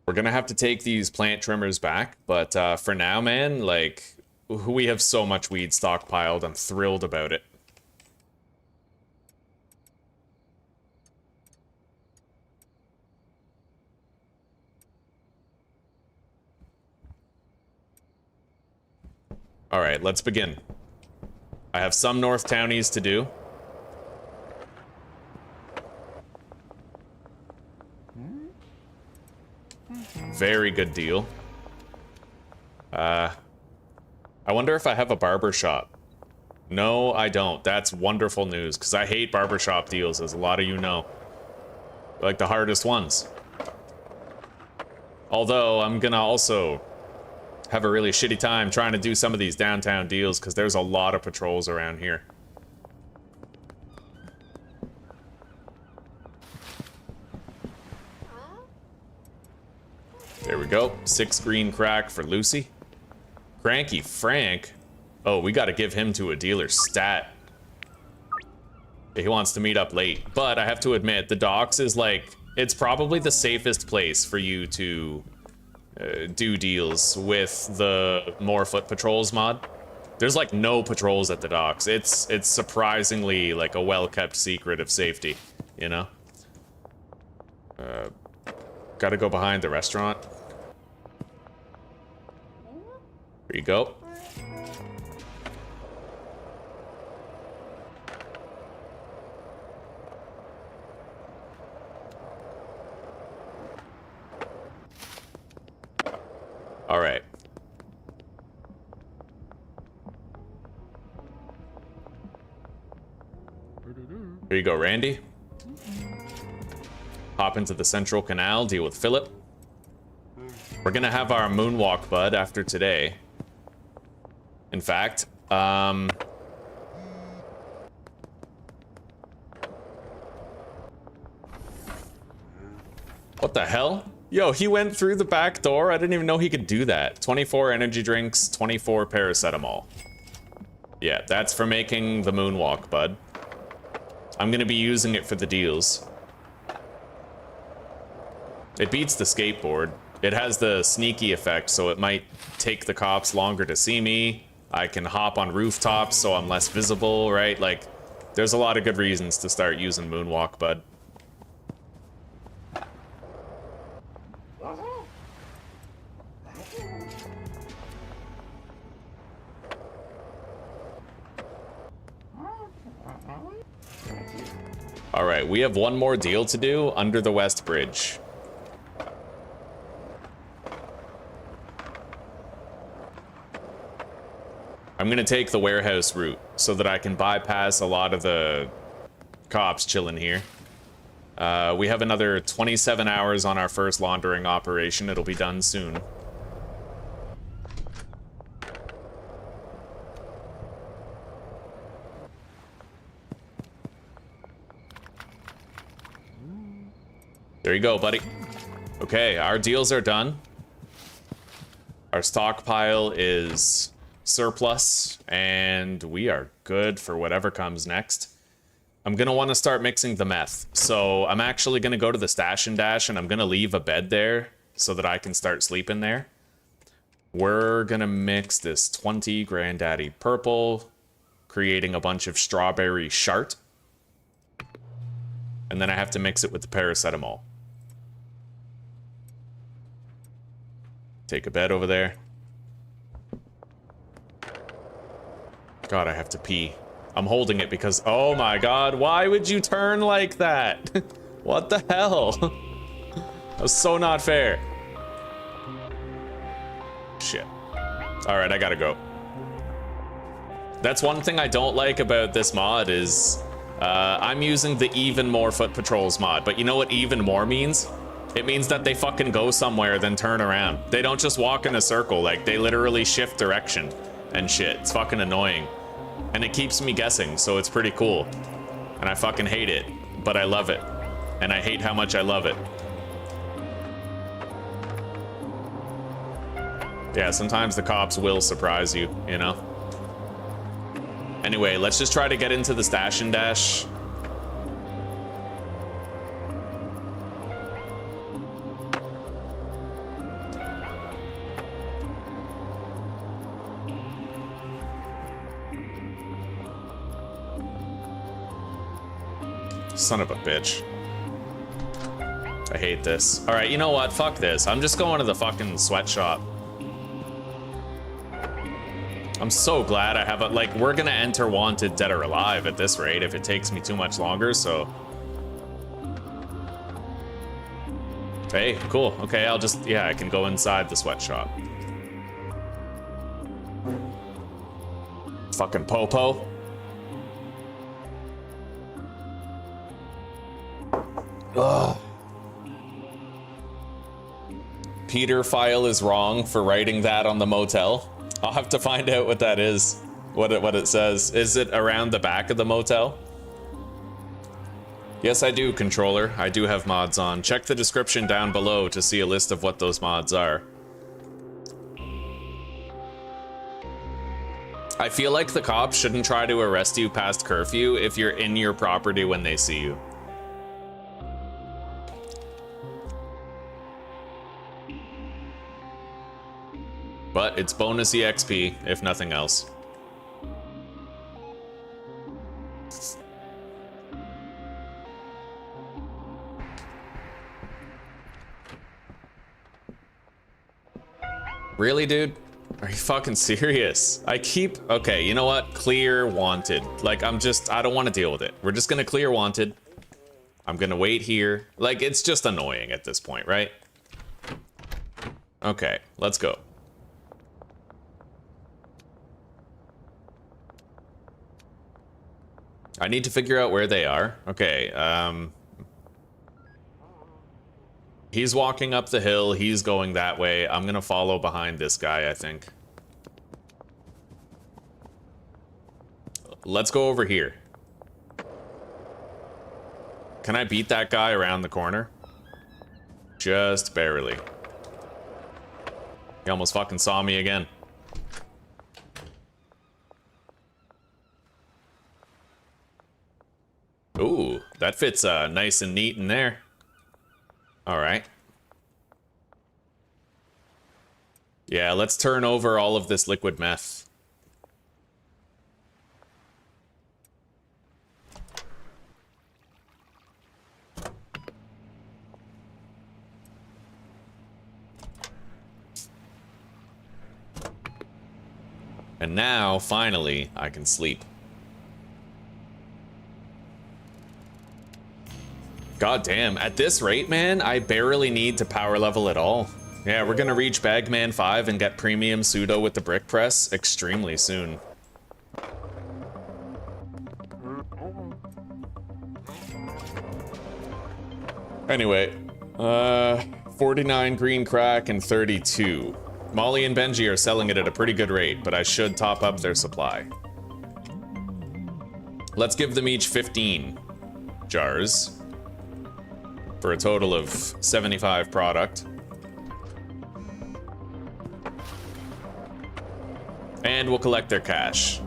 We're gonna have to take these plant trimmers back, but for now, man, like, we have so much weed stockpiled. I'm thrilled about it. All right, let's begin. I have some north townies to do. Very good deal. I wonder if I have a barber shop. No, I don't. That's wonderful news, because I hate barbershop deals, as a lot of you know. They're like the hardest ones. Although, I'm gonna also have a really shitty time trying to do some of these downtown deals, because there's a lot of patrols around here. There we go. 6 green crack for Lucy. Cranky Frank. Oh, we gotta give him to a dealer stat. He wants to meet up late. But I have to admit, the docks is like, it's probably the safest place for you to do deals with the more foot patrols mod. There's like no patrols at the docks. It's surprisingly like a well-kept secret of safety, you know? Gotta go behind the restaurant. Here you go. All right. Here you go, Randy. Hop into the central canal, deal with Philip. We're gonna have our moonwalk bud after today. In fact, what the hell? Yo, he went through the back door? I didn't even know he could do that. 24 energy drinks, 24 paracetamol. Yeah, that's for making the moonwalk, bud. I'm gonna be using it for the deals. It beats the skateboard. It has the sneaky effect, so it might take the cops longer to see me. I can hop on rooftops, so I'm less visible, right? Like, there's a lot of good reasons to start using moonwalk, bud. All right, we have one more deal to do under the West Bridge. I'm gonna take the warehouse route so that I can bypass a lot of the cops chilling here. We have another 27 hours on our first laundering operation. It'll be done soon. There you go, buddy. Okay, our deals are done. Our stockpile is surplus, and we are good for whatever comes next. I'm gonna want to start mixing the meth, so I'm actually gonna go to the stash and dash, and I'm gonna leave a bed there so that I can start sleeping there. We're gonna mix this 20 Granddaddy Purple, creating a bunch of strawberry shart, and then I have to mix it with the paracetamol. Take a bed over there. God, I have to pee. I'm holding it because, oh my God, why would you turn like that? What the hell? That was so not fair. Shit. All right, I gotta go. That's one thing I don't like about this mod is I'm using the even more foot patrols mod, but you know what even more means? It means that they fucking go somewhere then turn around. They don't just walk in a circle, like they literally shift direction and shit. It's fucking annoying. And it keeps me guessing, so it's pretty cool. And I fucking hate it, but I love it. And I hate how much I love it. Yeah, sometimes the cops will surprise you, you know? Anyway, let's just try to get into the stash and dash. Son of a bitch. I hate this. All right, you know what? Fuck this. I'm just going to the fucking sweatshop. I'm so glad I have a, like, we're gonna enter wanted dead or alive at this rate if it takes me too much longer, so. Hey, cool. Okay, I'll just, yeah, I can go inside the sweatshop. Fucking popo. Ugh. Peter file is wrong for writing that on the motel. I'll have to find out what that is, what it says. Is it around the back of the motel? Yes, I do, controller. I do have mods on. Check the description down below to see a list of what those mods are. I feel like the cops shouldn't try to arrest you past curfew if you're in your property when they see you. But it's bonus EXP, if nothing else. Really, dude? Are you fucking serious? I keep... Okay, you know what? Clear wanted. Like, I don't want to deal with it. We're just gonna clear wanted. I'm gonna wait here. Like, it's just annoying at this point, right? Okay, let's go. I need to figure out where they are. Okay, he's walking up the hill, he's going that way. I'm gonna follow behind this guy, I think. Let's go over here. Can I beat that guy around the corner? Just barely. He almost fucking saw me again. Ooh, that fits nice and neat in there. All right. Yeah, let's turn over all of this liquid meth. And now, finally, I can sleep. God damn, at this rate, man, I barely need to power level at all. Yeah, we're gonna reach Bagman 5 and get premium pseudo with the brick press extremely soon. Anyway, 49 green crack and 32. Molly and Benji are selling it at a pretty good rate, but I should top up their supply. Let's give them each 15 jars. For a total of 75 product. And we'll collect their cash.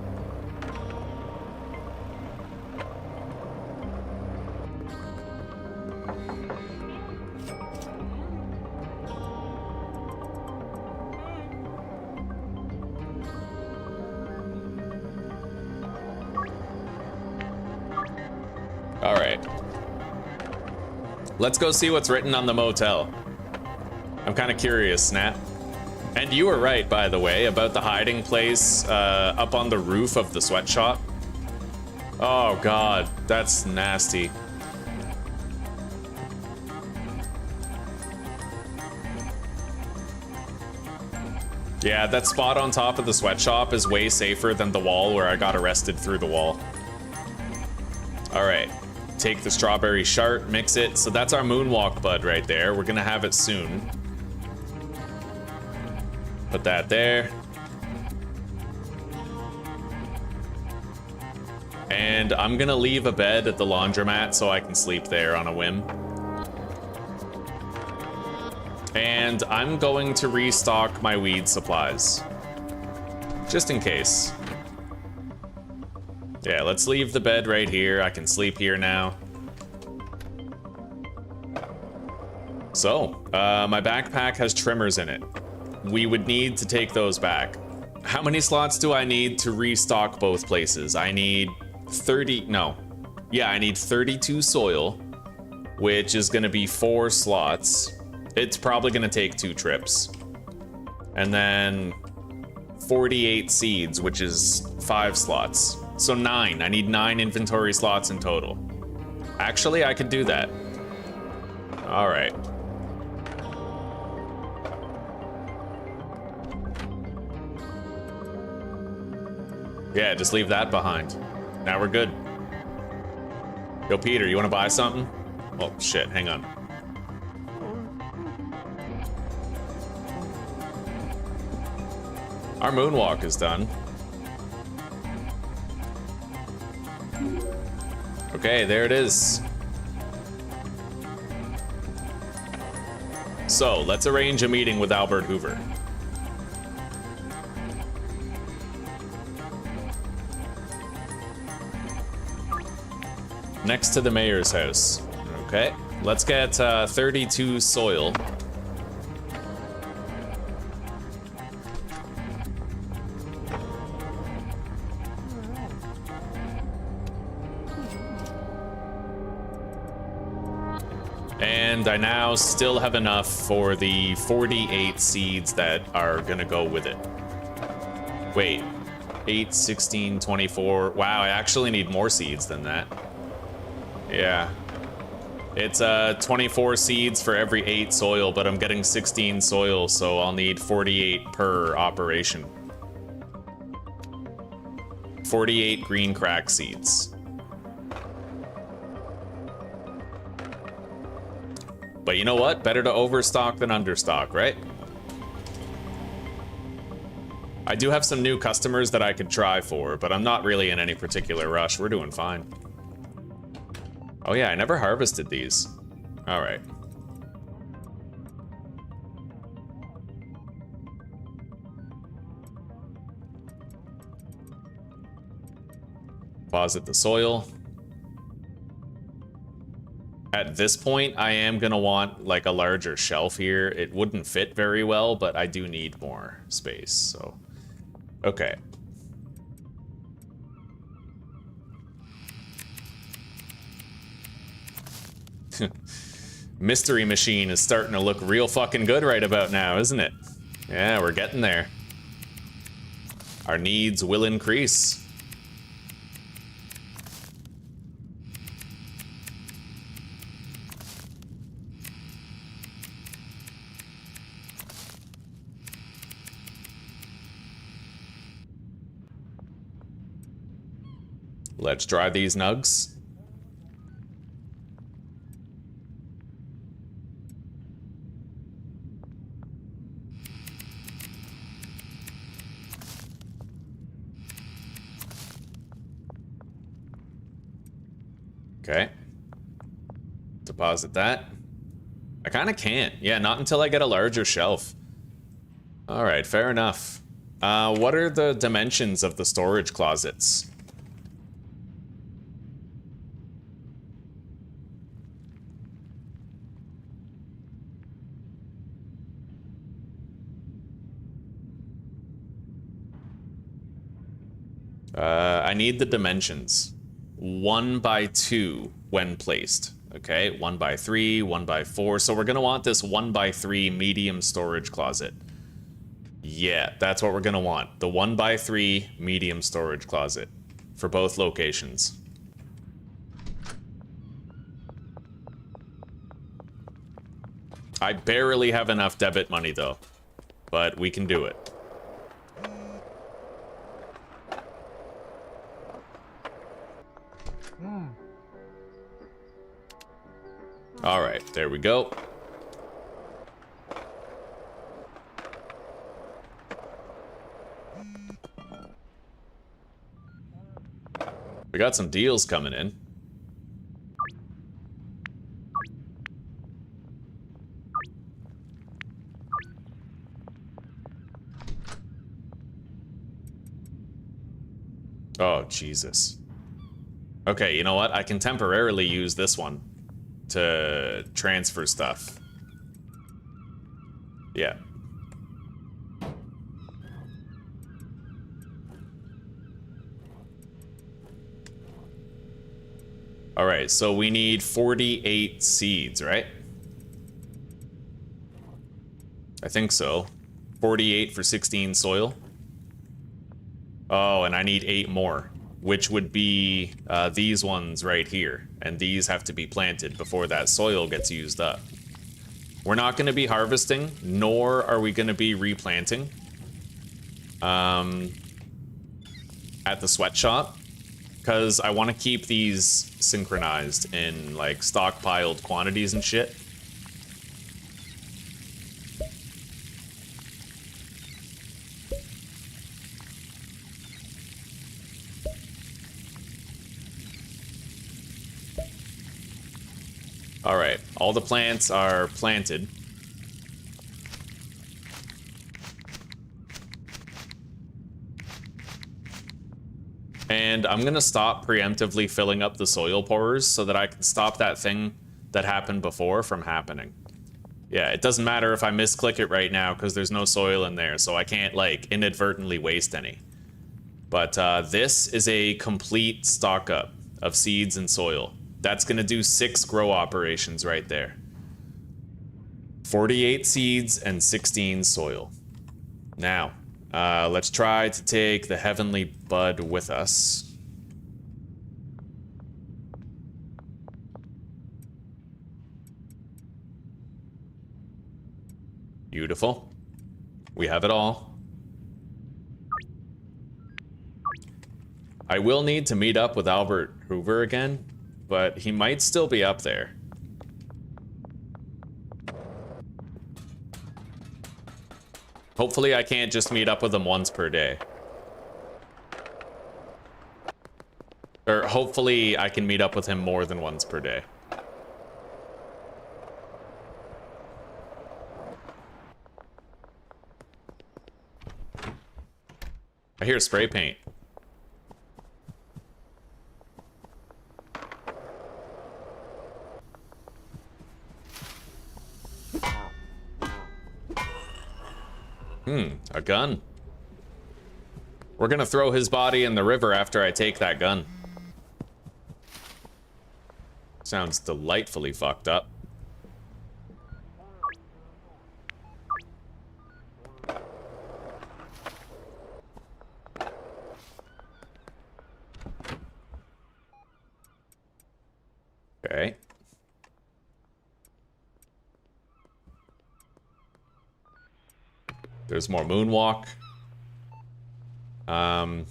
All right. Let's go see what's written on the motel. I'm kind of curious, Snap. And you were right, by the way, about the hiding place up on the roof of the sweatshop. Oh god, that's nasty. Yeah, that spot on top of the sweatshop is way safer than the wall where I got arrested through the wall. All right, take the strawberry shart, mix it. So that's our moonwalk bud right there. We're gonna have it soon. Put that there. And I'm gonna leave a bed at the laundromat so I can sleep there on a whim. And I'm going to restock my weed supplies. Just in case. Yeah, let's leave the bed right here. I can sleep here now. So, my backpack has trimmers in it. We would need to take those back. How many slots do I need to restock both places? I need 30, no. Yeah, I need 32 soil, which is gonna be 4 slots. It's probably gonna take 2 trips. And then 48 seeds, which is 5 slots. So 9, I need 9 inventory slots in total. Actually, I could do that. All right. Yeah, just leave that behind. Now we're good. Yo, Peter, you wanna buy something? Oh, shit, hang on. Our moonwalk is done. Okay, there it is. So, let's arrange a meeting with Albert Hoover. Next to the mayor's house. Okay, let's get 32 soil. And I now still have enough for the 48 seeds that are gonna go with it. Wait, 8, 16, 24. Wow, I actually need more seeds than that. Yeah. It's 24 seeds for every 8 soil, but I'm getting 16 soil, so I'll need 48 per operation. 48 green crack seeds. But you know what? Better to overstock than understock, right? I do have some new customers that I could try for, but I'm not really in any particular rush. We're doing fine. Oh yeah, I never harvested these. All right. Deposit the soil. At this point, I am gonna want like a larger shelf here. It wouldn't fit very well, but I do need more space, so. Okay. Mystery Machine is starting to look real fucking good right about now, isn't it? Yeah, we're getting there. Our needs will increase. Let's dry these nugs. Okay. Deposit that. I kind of can't. Yeah, not until I get a larger shelf. All right, fair enough. What are the dimensions of the storage closets? I need the dimensions. 1 by 2 when placed. Okay, 1 by 3, 1 by 4. So we're gonna want this 1 by 3 medium storage closet. Yeah, that's what we're gonna want. The 1 by 3 medium storage closet for both locations. I barely have enough debit money though, but we can do it. All right, there we go. We got some deals coming in. Oh, Jesus. Okay, you know what? I can temporarily use this one to transfer stuff. Yeah. All right, so we need 48 seeds, right? I think so. 48 for 16 soil. Oh, and I need 8 more, which would be these ones right here. And these have to be planted before that soil gets used up. We're not going to be harvesting, nor are we going to be replanting at the sweatshop, because I want to keep these synchronized in like stockpiled quantities and shit. All right, all the plants are planted. And I'm gonna stop preemptively filling up the soil pourers so that I can stop that thing that happened before from happening. Yeah, it doesn't matter if I misclick it right now because there's no soil in there, so I can't like inadvertently waste any. But this is a complete stock up of seeds and soil. That's gonna do 6 grow operations right there. 48 seeds and 16 soil. Now, let's try to take the Heavenly Bud with us. Beautiful. We have it all. I will need to meet up with Albert Hoover again, but he might still be up there. Hopefully I can't just meet up with him once per day. Or hopefully I can meet up with him more than once per day. I hear spray paint. A gun. We're gonna throw his body in the river after I take that gun. Sounds delightfully fucked up. Okay. There's more moonwalk. I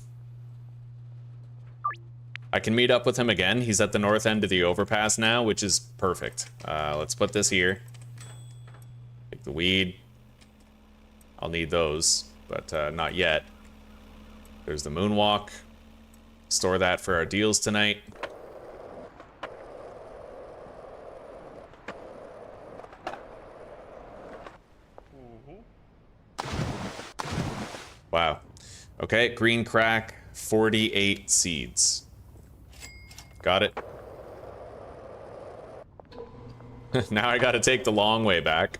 can meet up with him again. He's at the north end of the overpass now, which is perfect. Let's put this here. Take the weed. I'll need those, but not yet. There's the moonwalk. Store that for our deals tonight. Wow. Okay, green crack, 48 seeds. Got it. Now I gotta take the long way back.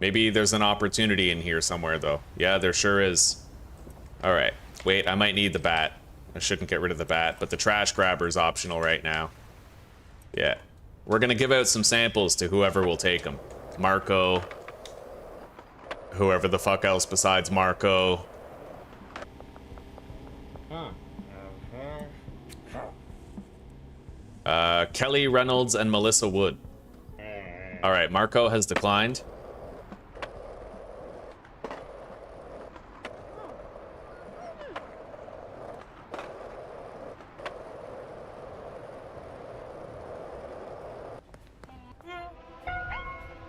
Maybe there's an opportunity in here somewhere, though. Yeah, there sure is. Alright. Wait, I might need the bat. I shouldn't get rid of the bat, but the trash grabber's optional right now. Yeah. We're gonna give out some samples to whoever will take them. Marco. Whoever the fuck else besides Marco. Kelly Reynolds and Melissa Wood. Alright, Marco has declined.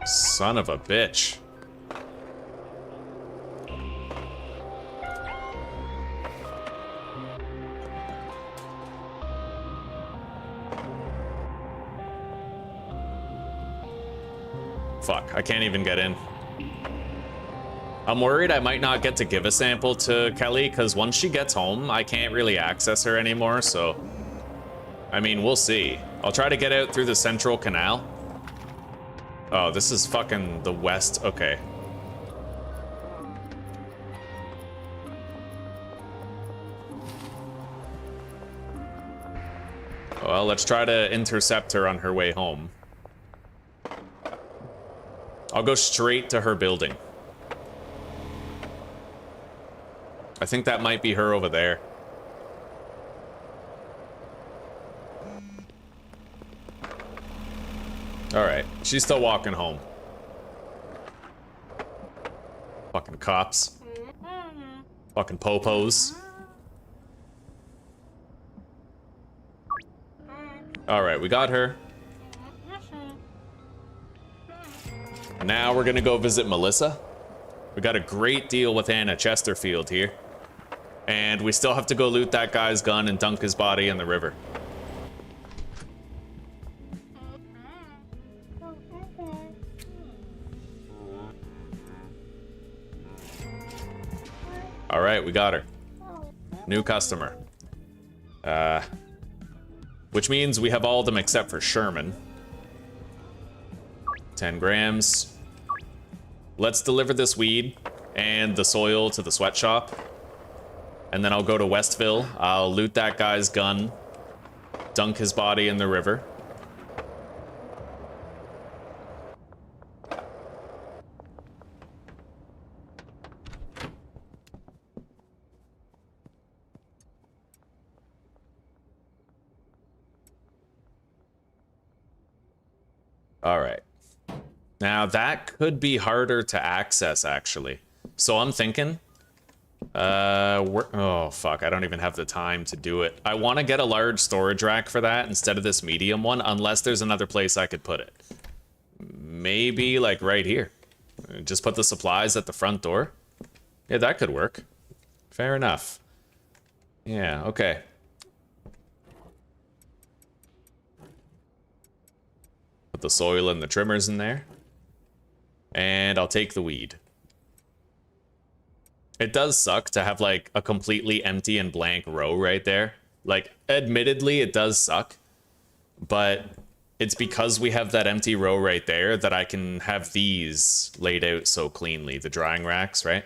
Son of a bitch. Fuck, I can't even get in. I'm worried I might not get to give a sample to Kelly, because once she gets home, I can't really access her anymore, so... I mean, we'll see. I'll try to get out through the central canal. Oh, this is fucking the west. Okay. Well, let's try to intercept her on her way home. I'll go straight to her building. I think that might be her over there. Alright, she's still walking home. Fucking cops. Fucking popos. Alright, we got her. Now we're gonna go visit Melissa. We got a great deal with Anna Chesterfield here. And we still have to go loot that guy's gun and dunk his body in the river. Alright, we got her. New customer. Which means we have all of them except for Sherman. 10 grams. Let's deliver this weed and the soil to the sweatshop. And then I'll go to Westville. I'll loot that guy's gun. Dunk his body in the river. All right. Now that could be harder to access, actually. So I'm thinking, oh fuck, I don't even have the time to do it. I want to get a large storage rack for that instead of this medium one, unless there's another place I could put it. Maybe like right here. Just put the supplies at the front door. Yeah, that could work. Fair enough. Yeah, okay. Put the soil and the trimmers in there. And I'll take the weed. It does suck to have like a completely empty and blank row right there. Like, admittedly, it does suck. But it's because we have that empty row right there that I can have these laid out so cleanly. The drying racks, right?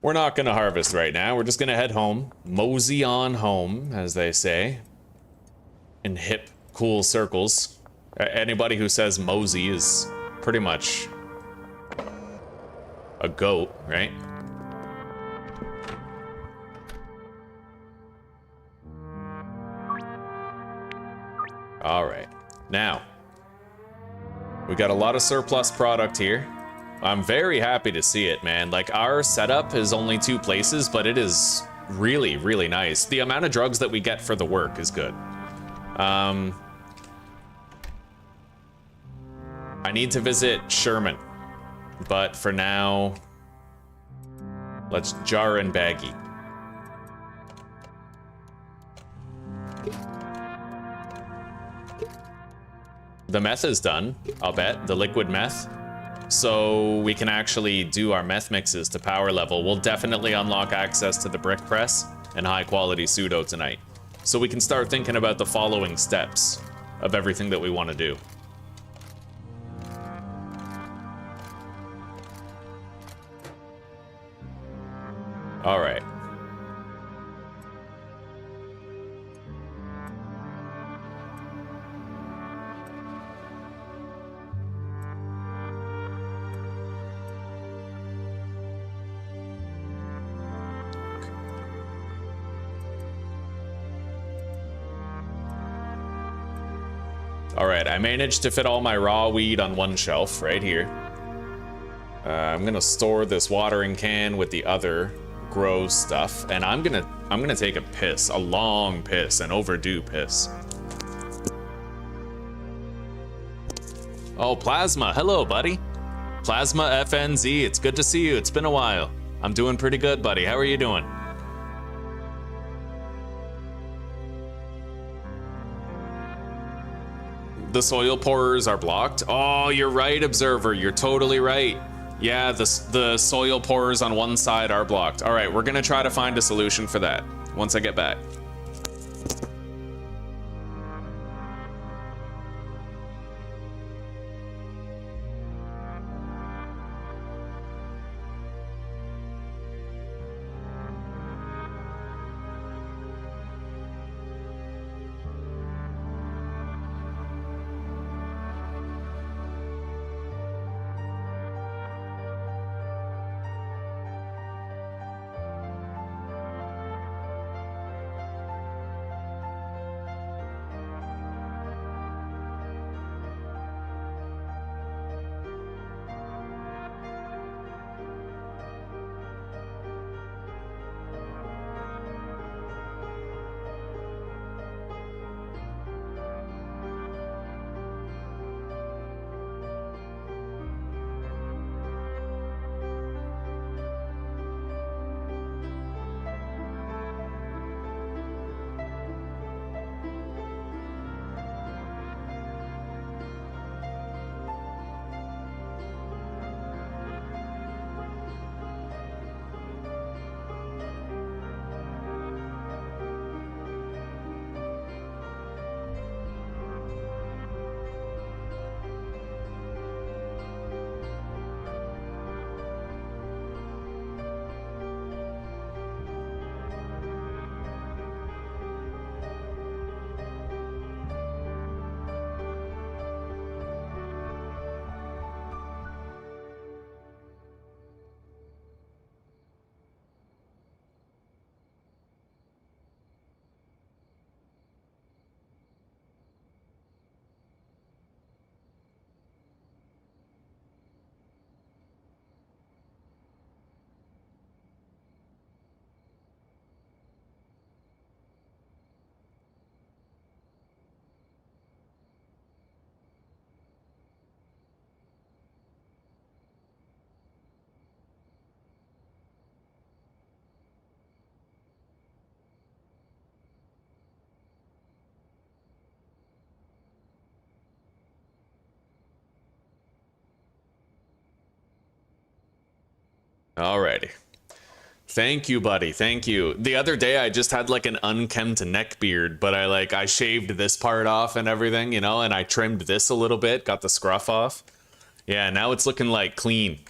We're not going to harvest right now. We're just going to head home. Mosey on home, as they say. In hip, cool circles. Anybody who says mosey is pretty much a goat, right? All right. Now, we got a lot of surplus product here. I'm very happy to see it, man. Like, our setup is only 2 places, but it is really, really nice. The amount of drugs that we get for the work is good. I need to visit Sherman, but for now, let's jar and baggy. The meth is done, I'll bet, the liquid meth. So we can actually do our meth mixes to power level. We'll definitely unlock access to the brick press and high quality pseudo tonight. So we can start thinking about the following steps of everything that we want to do. All right. All right, I managed to fit all my raw weed on one shelf right here. I'm gonna store this watering can with the other grow stuff, and I'm gonna take a piss, a long piss, an overdue piss. Oh, Plasma. Hello, buddy. Plasma FNZ. It's good to see you. It's been a while. I'm doing pretty good, buddy. How are you doing? The soil pourers are blocked. Oh, you're right, Observer. You're totally right. Yeah, the soil pourers on one side are blocked. All right, we're gonna try to find a solution for that once I get back. Alrighty. Thank you, buddy. Thank you. The other day I just had like an unkempt neck beard, but I shaved this part off and everything, you know, and I trimmed this a little bit, got the scruff off. Yeah, now it's looking like clean.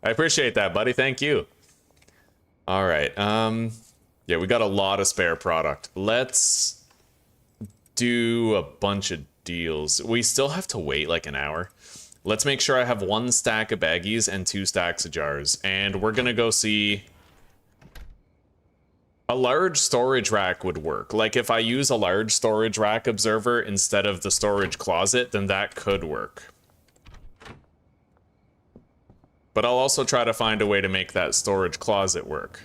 I appreciate that, buddy. Thank you. All right. Yeah, we got a lot of spare product. Let's do a bunch of deals. We still have to wait like an hour. Let's make sure I have 1 stack of baggies and 2 stacks of jars. And we're gonna go see... A large storage rack would work. Like if I use a large storage rack observer instead of the storage closet, then that could work. But I'll also try to find a way to make that storage closet work.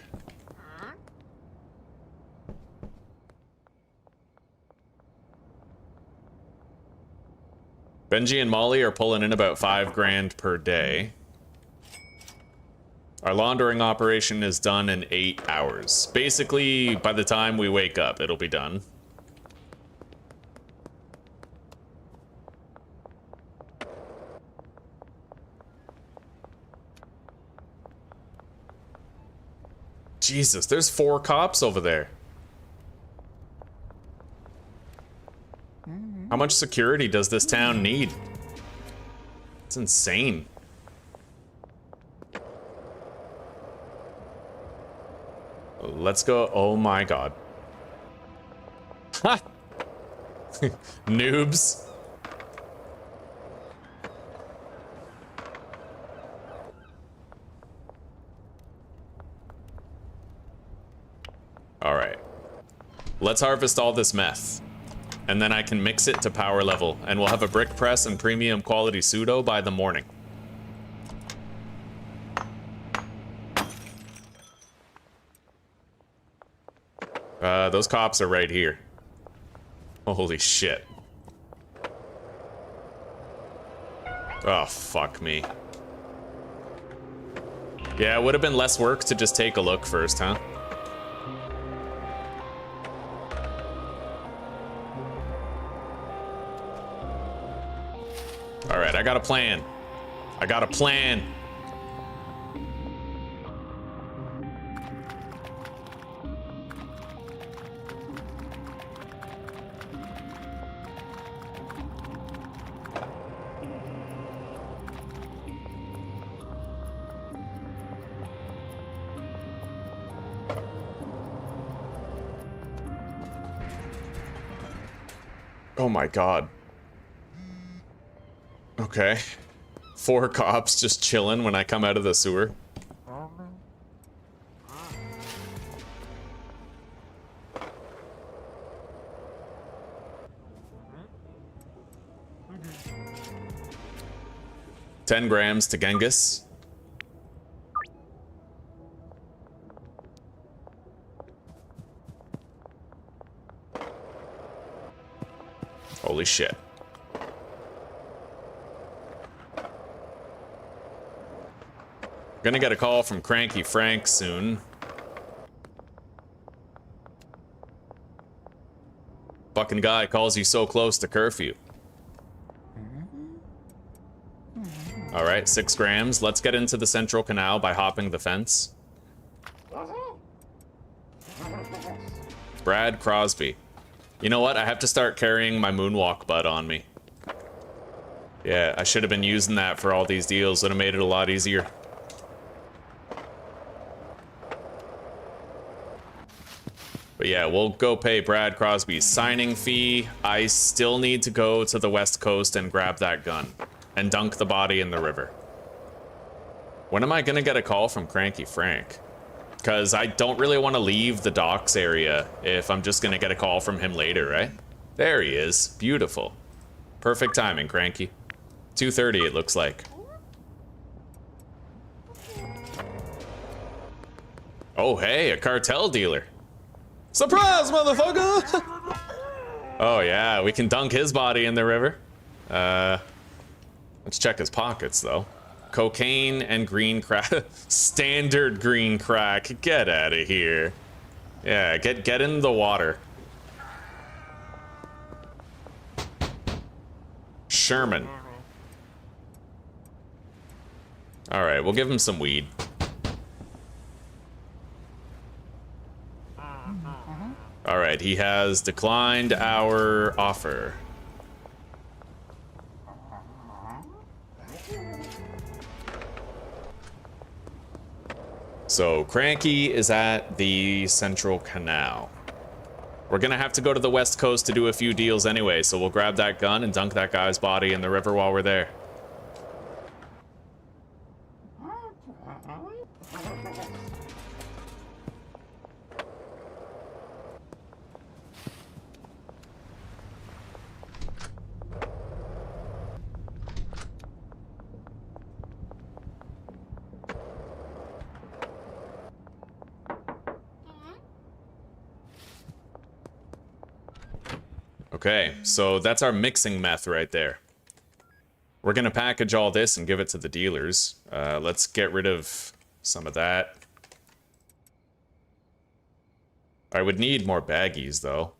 Benji and Molly are pulling in about 5 grand per day. Our laundering operation is done in 8 hours. Basically, by the time we wake up, it'll be done. Jesus, there's 4 cops over there. How much security does this town need? It's insane. Let's go. Oh my god. Ha! Noobs. All right. Let's harvest all this meth. And then I can mix it to power level, and we'll have a brick press and premium quality pseudo by the morning. Those cops are right here. Holy shit. Oh, fuck me. Yeah, it would have been less work to just take a look first, huh? All right, I got a plan. I got a plan. Oh my god. Okay. 4 cops just chilling when I come out of the sewer. $10 to Genghis. Holy shit. Gonna get a call from Cranky Frank soon. Fucking guy calls you so close to curfew. Alright, 6 grams. Let's get into the Central Canal by hopping the fence. Brad Crosby. You know what? I have to start carrying my moonwalk butt on me. Yeah, I should have been using that for all these deals. Would have made it a lot easier. But yeah, we'll go pay Brad Crosby's signing fee. I still need to go to the West Coast and grab that gun and dunk the body in the river. When am I gonna get a call from Cranky Frank? Because I don't really want to leave the docks area if I'm just gonna get a call from him later, right? There he is. Beautiful. Perfect timing, Cranky. 2:30 it looks like. Oh hey, a cartel dealer. Surprise, motherfucker! Oh yeah, we can dunk his body in the river. Let's check his pockets though. Cocaine and green crack. Standard green crack. Get out of here. Yeah, get in the water. Sherman. All right, we'll give him some weed. All right, he has declined our offer. So Cranky is at the Central Canal. We're gonna have to go to the West Coast to do a few deals anyway, so we'll grab that gun and dunk that guy's body in the river while we're there. Okay, so that's our mixing meth right there. We're gonna package all this and give it to the dealers. Let's get rid of some of that. I would need more baggies though.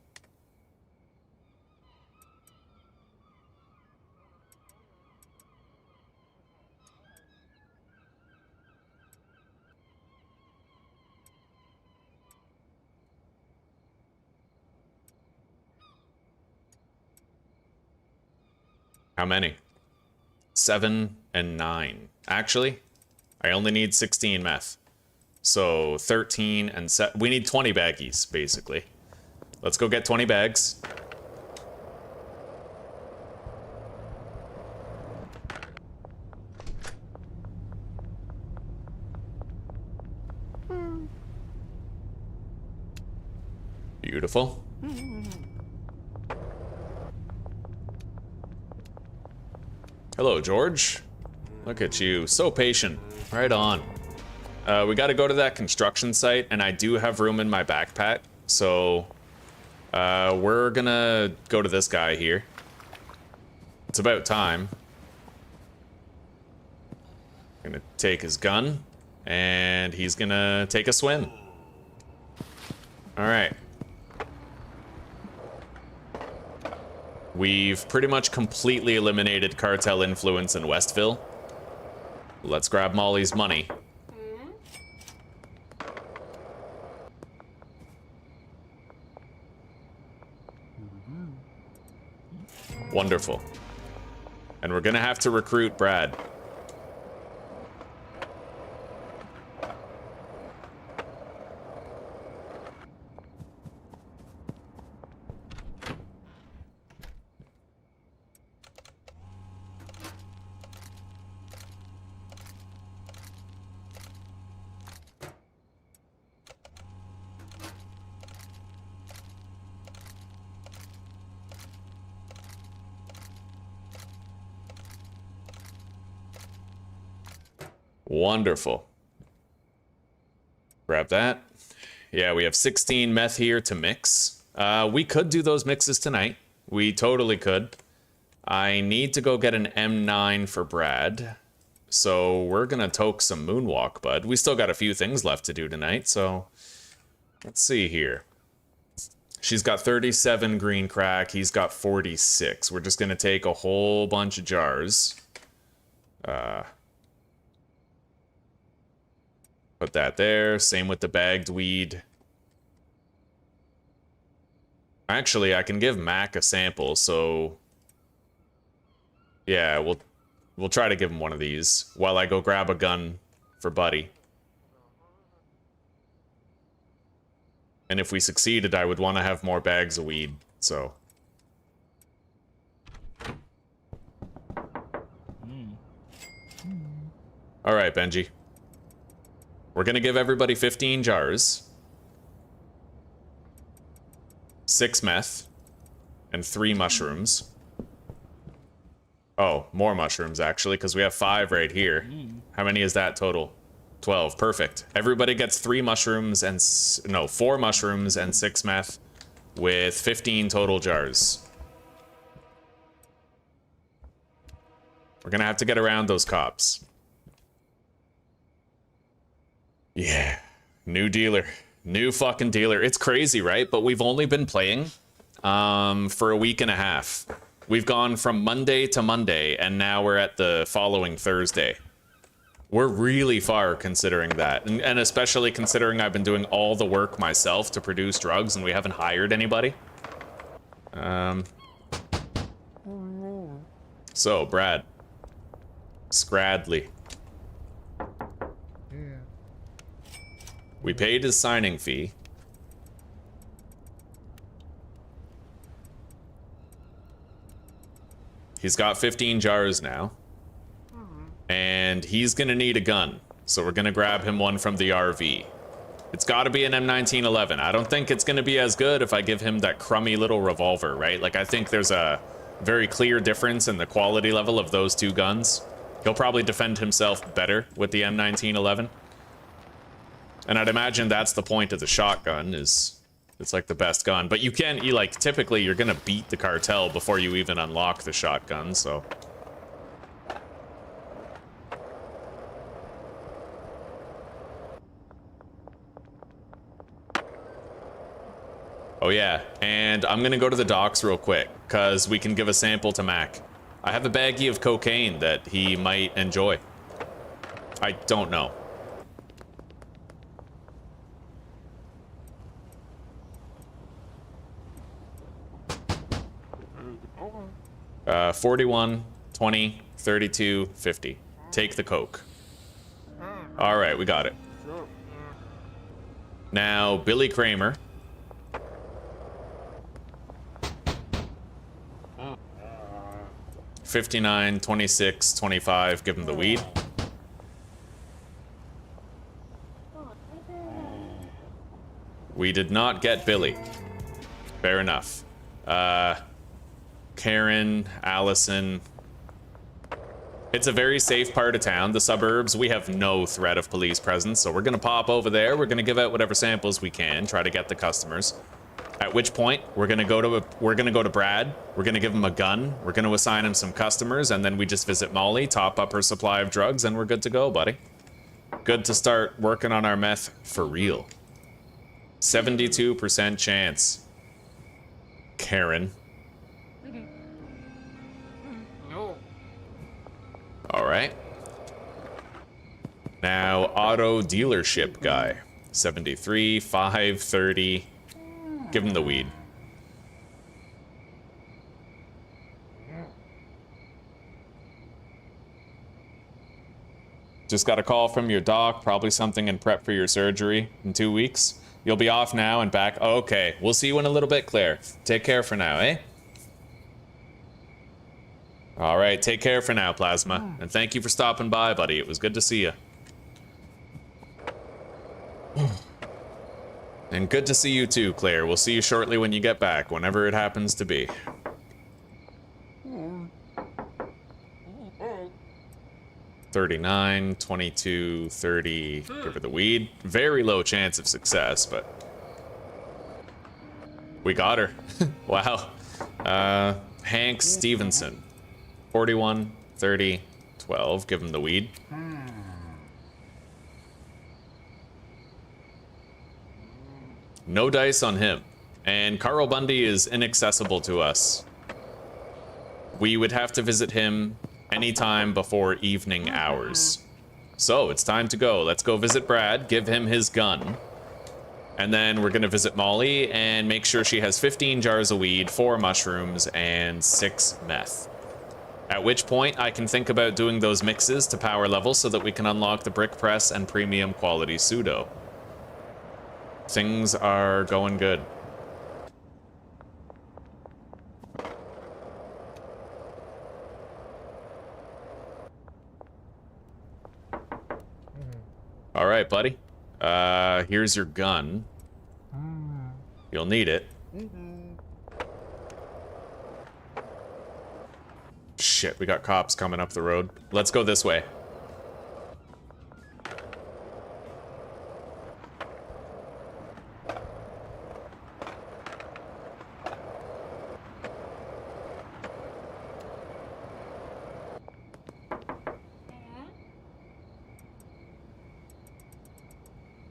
How many? 7 and 9. Actually, I only need 16 meth. So 13 and we need 20 baggies, basically. Let's go get 20 bags. Beautiful. Hello, George. Look at you, so patient. Right on. We gotta go to that construction site, and I do have room in my backpack, so we're gonna go to this guy here. It's about time. Gonna take his gun, and he's gonna take a swim. All right. We've pretty much completely eliminated cartel influence in Westville. Let's grab Molly's money. Wonderful. And we're gonna have to recruit Brad. Wonderful. Grab that. Yeah, we have 16 meth here to mix. We could do those mixes tonight. We totally could. I need to go get an M9 for Brad. So we're gonna toke some moonwalk, bud. We still got a few things left to do tonight, so let's see here. She's got 37 green crack. He's got 46. We're just gonna take a whole bunch of jars. Put that there. Same with the bagged weed. Actually, I can give Mac a sample, so yeah, we'll try to give him one of these while I go grab a gun for Buddy. And if we succeeded, I would want to have more bags of weed, so. All right, Benji. We're gonna give everybody 15 jars, 6 meth, and 3 mushrooms. Oh, more mushrooms actually, because we have 5 right here. How many is that total? 12, perfect. Everybody gets 3 mushrooms and, 4 mushrooms and 6 meth with 15 total jars. We're gonna have to get around those cops. Yeah, new dealer, new fucking dealer. It's crazy, right? But we've only been playing for a week and a half. We've gone from Monday to Monday, and now we're at the following Thursday. We're really far considering that, and especially considering I've been doing all the work myself to produce drugs, and we haven't hired anybody. So, Brad. Scradley. We paid his signing fee. He's got 15 jars now. And he's gonna need a gun. So we're gonna grab him one from the RV. It's gotta be an M1911. I don't think it's gonna be as good if I give him that crummy little revolver, right? Like, I think there's a very clear difference in the quality level of those two guns. He'll probably defend himself better with the M1911. And I'd imagine that's the point of the shotgun, is it's like the best gun. But you like, typically you're gonna beat the cartel before you even unlock the shotgun, so. Oh yeah, and I'm gonna go to the docks real quick, cause we can give a sample to Mac. I have a baggie of cocaine that he might enjoy. I don't know. 41, 20, 32, 50. Take the coke. All right, we got it. Now, Billy Kramer. $59, $26, $25. Give him the weed. We did not get Billy. Fair enough. Karen, Allison. It's a very safe part of town, the suburbs. We have no threat of police presence, so we're gonna pop over there. We're gonna give out whatever samples we can, try to get the customers. At which point, we're gonna go to Brad. We're gonna give him a gun. We're gonna assign him some customers, and then we just visit Molly, top up her supply of drugs, and we're good to go, buddy. Good to start working on our meth for real. 72% chance. Karen. No. All right. Now, auto dealership guy. 73, 530. Give him the weed. Just got a call from your doc, probably something in prep for your surgery in 2 weeks. You'll be off now and back. Okay, we'll see you in a little bit, Claire. Take care for now, eh? All right, take care for now, Plasma. And thank you for stopping by, buddy. It was good to see you. And good to see you too, Claire. We'll see you shortly when you get back, whenever it happens to be. 39, 22, 30. Give her the weed. Very low chance of success, but we got her. Wow. Hank Stevenson. 41, 30, 12. Give him the weed. No dice on him. And Carl Bundy is inaccessible to us. We would have to visit him anytime before evening hours. So it's time to go. Let's go visit Brad, give him his gun. And then we're gonna visit Molly and make sure she has 15 jars of weed, 4 mushrooms, and 6 meth. At which point I can think about doing those mixes to power level so that we can unlock the brick press and premium quality pseudo. Things are going good. All right, buddy. Here's your gun. You'll need it. Shit, we got cops coming up the road. Let's go this way.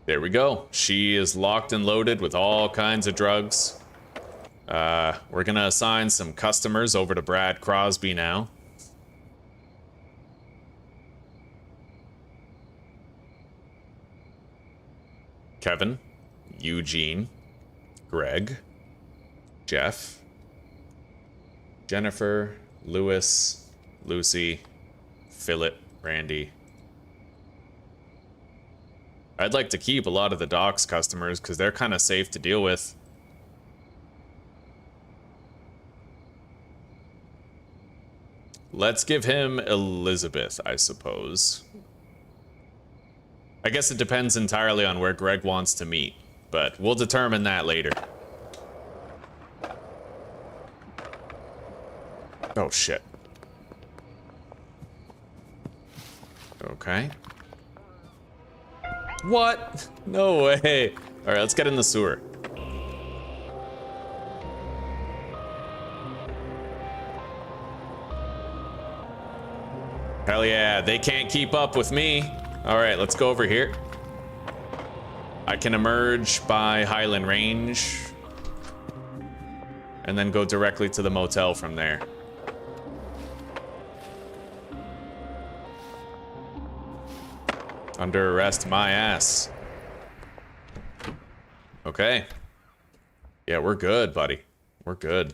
There we go. She is locked and loaded with all kinds of drugs. We're gonna assign some customers over to Brad Crosby now. Kevin, Eugene, Greg, Jeff, Jennifer, Lewis, Lucy, Philip, Randy. I'd like to keep a lot of the doc's customers because they're kind of safe to deal with. Let's give him Elizabeth, I suppose. I guess it depends entirely on where Greg wants to meet, but we'll determine that later. Oh, shit. Okay. What? No way. All right, let's get in the sewer. Hell yeah, they can't keep up with me. All right, let's go over here. I can emerge by Highland Range and then go directly to the motel from there. Under arrest, my ass. Okay. Yeah, we're good, buddy. We're good.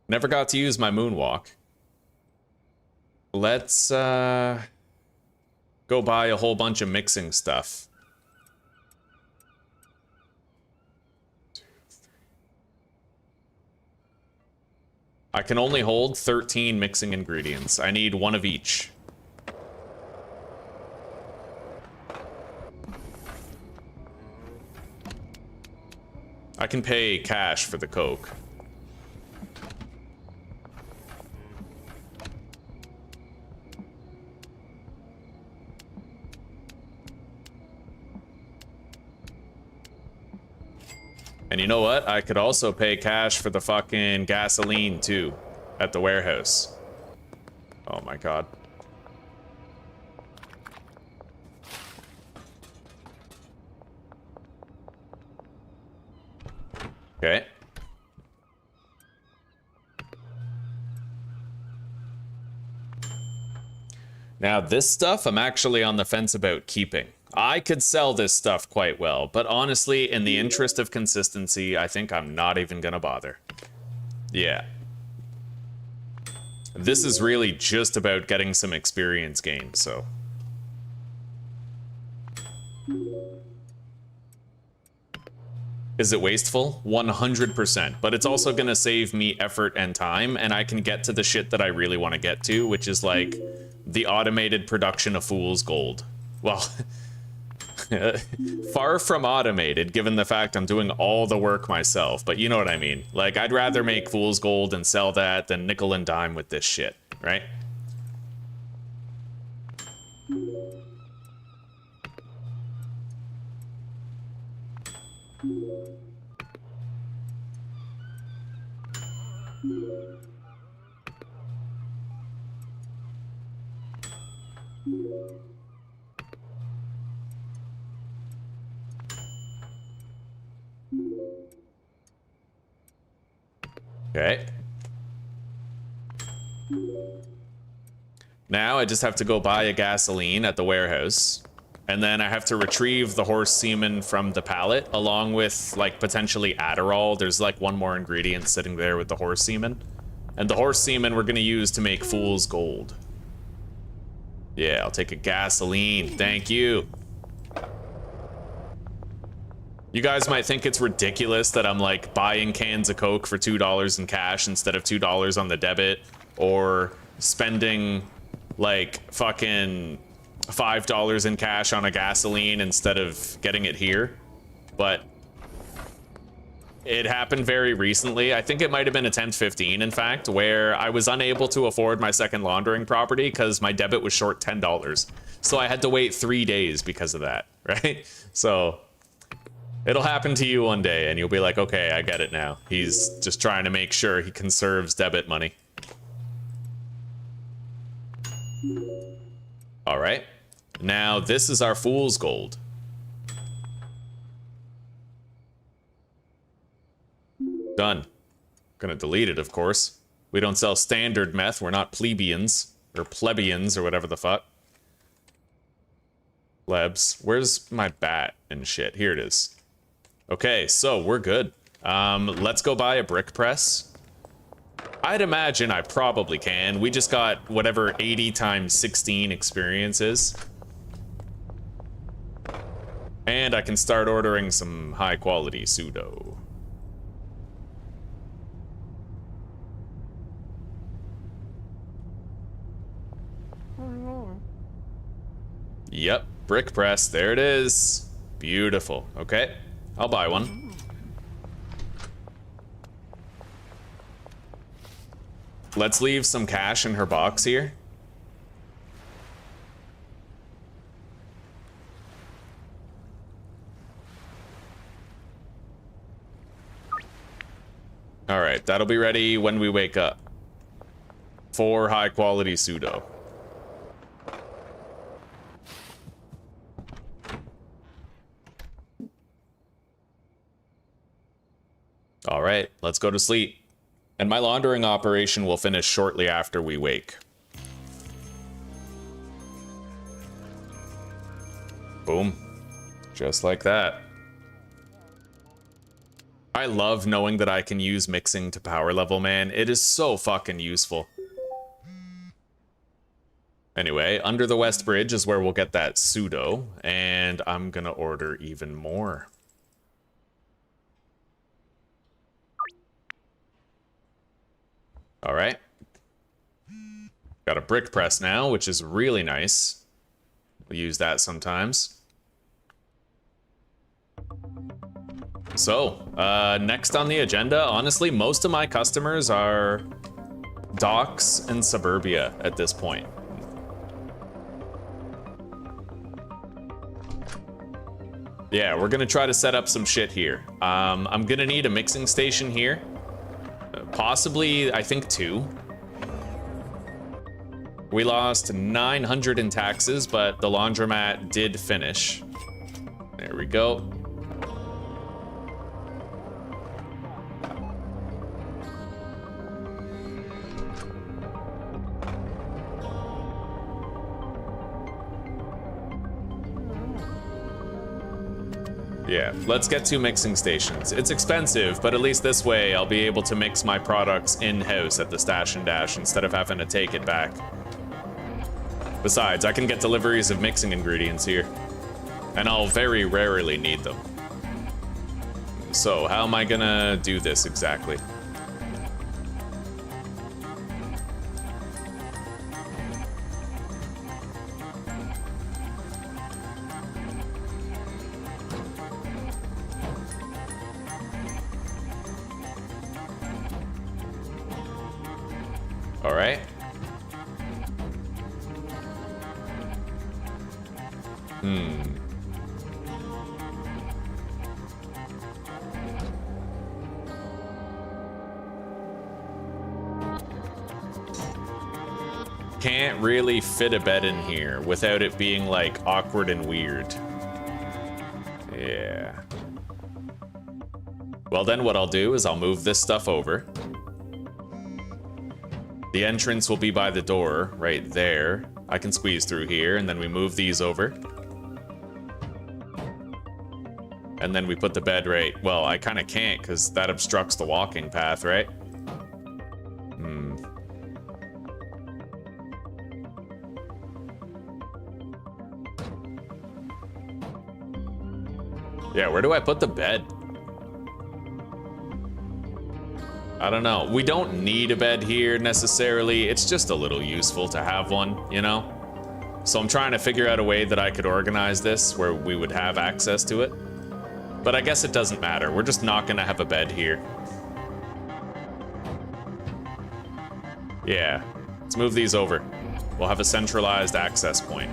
Never got to use my moonwalk. Let's, go buy a whole bunch of mixing stuff. 2, 3. I can only hold 13 mixing ingredients. I need 1 of each. I can pay cash for the coke. And you know what? I could also pay cash for the fucking gasoline too at the warehouse. Oh my god. Okay. Now this stuff I'm actually on the fence about keeping. I could sell this stuff quite well, but honestly, in the interest of consistency, I think I'm not even gonna bother. Yeah. This is really just about getting some experience gain, so. Is it wasteful? 100%, but it's also gonna save me effort and time, and I can get to the shit that I really want to get to, which is like the automated production of fool's gold. Well, far from automated, given the fact I'm doing all the work myself, but you know what I mean. Like, I'd rather make fool's gold and sell that than nickel and dime with this shit, right? Okay. Now I just have to go buy a gasoline at the warehouse, and then I have to retrieve the horse semen from the pallet along with like potentially Adderall. There's like one more ingredient sitting there with the horse semen, and the horse semen we're gonna use to make fool's gold. Yeah, I'll take a gasoline, thank you. You guys might think it's ridiculous that I'm like buying cans of Coke for $2 in cash instead of $2 on the debit, or spending like fucking $5 in cash on a gasoline instead of getting it here. But it happened very recently. I think it might have been attempt 15, in fact, where I was unable to afford my second laundering property because my debit was short $10. So I had to wait 3 days because of that, right? So it'll happen to you one day and you'll be like, okay, I get it now. He's just trying to make sure he conserves debit money. All right. Now this is our fool's gold. Done. Gonna delete it, of course. We don't sell standard meth. We're not plebeians or plebeians or whatever the fuck. Plebs. Where's my bat and shit? Here it is. Okay, so we're good. Let's go buy a brick press. I'd imagine I probably can. We just got whatever 80 times 16 experience is. And I can start ordering some high quality pseudo. Yep, brick press, there it is. Beautiful, okay. I'll buy one. Let's leave some cash in her box here. All right, that'll be ready when we wake up. 4 high quality pseudo. All right, let's go to sleep. And my laundering operation will finish shortly after we wake. Boom. Just like that. I love knowing that I can use mixing to power level, man. It is so fucking useful. Anyway, under the West Bridge is where we'll get that pseudo, and I'm gonna order even more. All right. Got a brick press now, which is really nice. We'll use that sometimes. So, next on the agenda, honestly, most of my customers are docks and suburbia at this point. Yeah, we're gonna try to set up some shit here. I'm gonna need a mixing station here. Possibly, I think 2. We lost 900 in taxes, but the laundromat did finish. There we go. Yeah, let's get 2 mixing stations. It's expensive, but at least this way I'll be able to mix my products in-house at the Stash and Dash instead of having to take it back. Besides, I can get deliveries of mixing ingredients here, and I'll very rarely need them. So, how am I gonna do this exactly? All right. Can't really fit a bed in here without it being like awkward and weird. Yeah. Well, then what I'll do is I'll move this stuff over. The entrance will be by the door right there. I can squeeze through here, and then we move these over. And then we put the bed right... Well, I kind of can't, because that obstructs the walking path, right? Yeah, where do I put the bed? I don't know. We don't need a bed here necessarily. It's just a little useful to have one, you know? So I'm trying to figure out a way that I could organize this where we would have access to it. But I guess it doesn't matter. We're just not gonna have a bed here. Yeah, let's move these over. We'll have a centralized access point.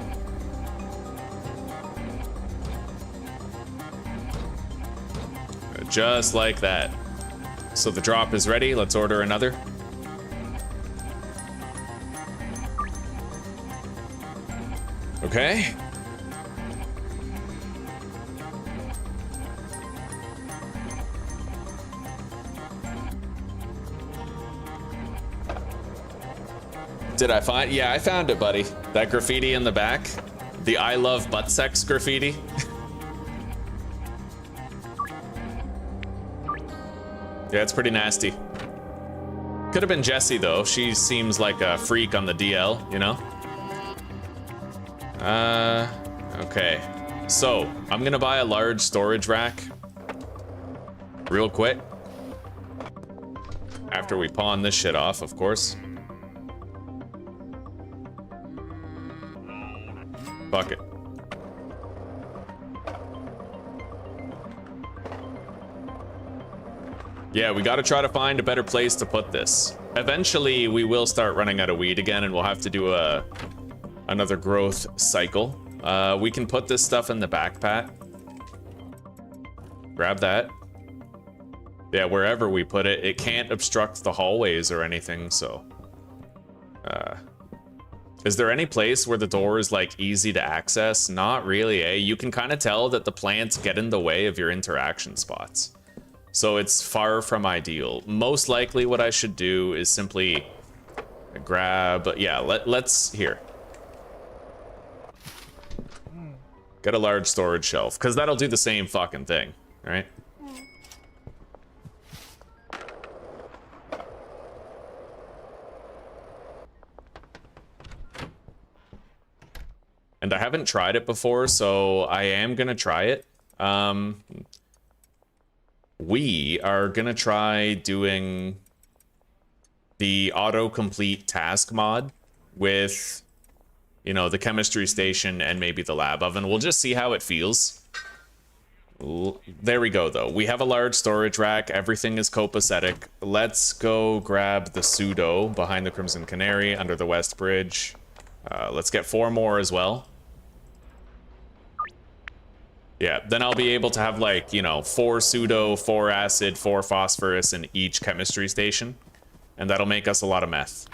Just like that. So the drop is ready. Let's order another. Okay. Did I find? Yeah, I found it, buddy. That graffiti in the back. The I love butt sex graffiti. Yeah, it's pretty nasty. Could have been Jessie, though. She seems like a freak on the DL, you know? Okay. So, I'm gonna buy a large storage rack. Real quick. After we pawn this shit off, of course. Fuck it. Yeah, we gotta try to find a better place to put this. Eventually, we will start running out of weed again, and we'll have to do another growth cycle. We can put this stuff in the backpack. Grab that. Yeah, wherever we put it, it can't obstruct the hallways or anything, so... Is there any place where the door is, like, easy to access? Not really, eh? You can kind of tell that the plants get in the way of your interaction spots. So it's far from ideal. Most likely what I should do is simply grab... Yeah, let's... Here. Get a large storage shelf, because that'll do the same fucking thing, right? And I haven't tried it before, so I am gonna try it. We are gonna try doing the autocomplete task mod with, you know, the chemistry station and maybe the lab oven. We'll just see how it feels. There we go, though. We have a large storage rack. Everything is copacetic. Let's go grab the pseudo behind the Crimson Canary under the West Bridge. Let's get 4 more as well. Yeah, then I'll be able to have like, you know, 4 pseudo, 4 acid, 4 phosphorus in each chemistry station. And that'll make us a lot of meth.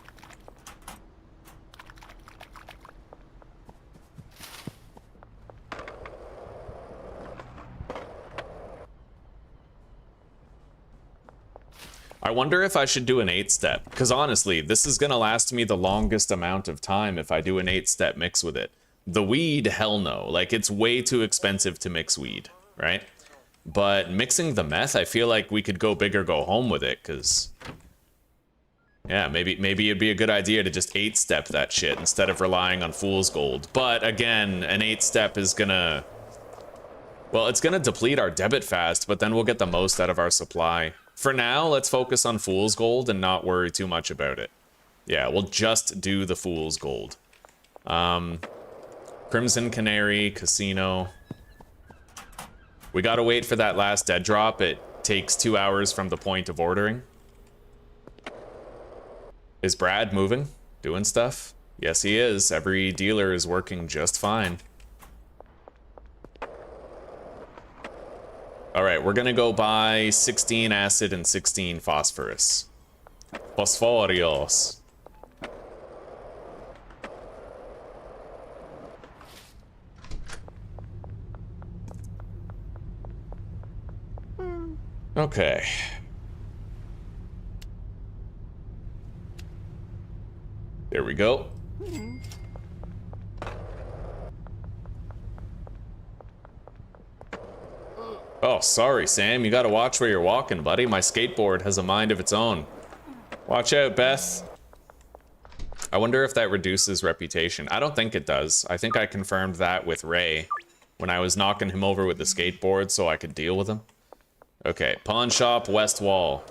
I wonder if I should do an 8-step, because honestly, this is going to last me the longest amount of time if I do an 8-step mix with it. The weed, hell no. Like, it's way too expensive to mix weed, right? But mixing the meth, I feel like we could go big or go home with it, because... yeah, maybe it'd be a good idea to just 8-step that shit instead of relying on fool's gold. But again, an 8-step is gonna... well, it's gonna deplete our debit fast, but then we'll get the most out of our supply. For now, let's focus on fool's gold and not worry too much about it. Yeah, we'll just do the fool's gold. Crimson Canary, Casino. We gotta wait for that last dead drop. It takes 2 hours from the point of ordering. Is Brad moving? Doing stuff? Yes, he is. Every dealer is working just fine. Alright, we're gonna go buy 16 acid and 16 phosphorus. Phosphorios. Okay. There we go. Oh, sorry, Sam. You gotta watch where you're walking, buddy. My skateboard has a mind of its own. Watch out, Beth. I wonder if that reduces reputation. I don't think it does. I think I confirmed that with Ray when I was knocking him over with the skateboard so I could deal with him. Okay, pawn shop, west wall.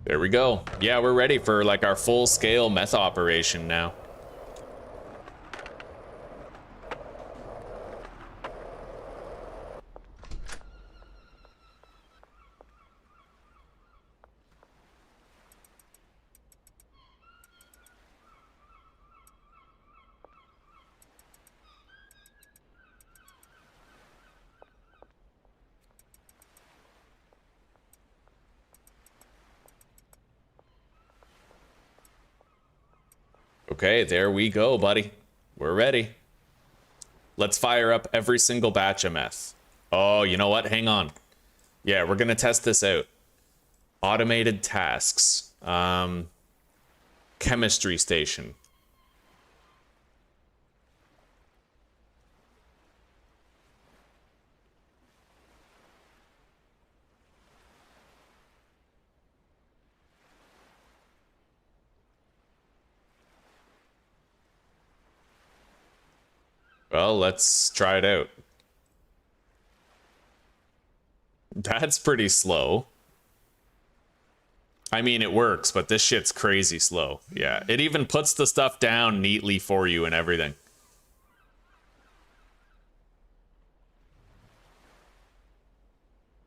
There we go. Yeah, we're ready for like our full-scale meth operation now. Okay, there we go, buddy. We're ready. Let's fire up every single batch of meth. Oh, you know what? Hang on. Yeah, we're gonna test this out. Automated tasks. Chemistry station. Well, let's try it out. That's pretty slow. I mean, it works, but this shit's crazy slow. Yeah, it even puts the stuff down neatly for you and everything.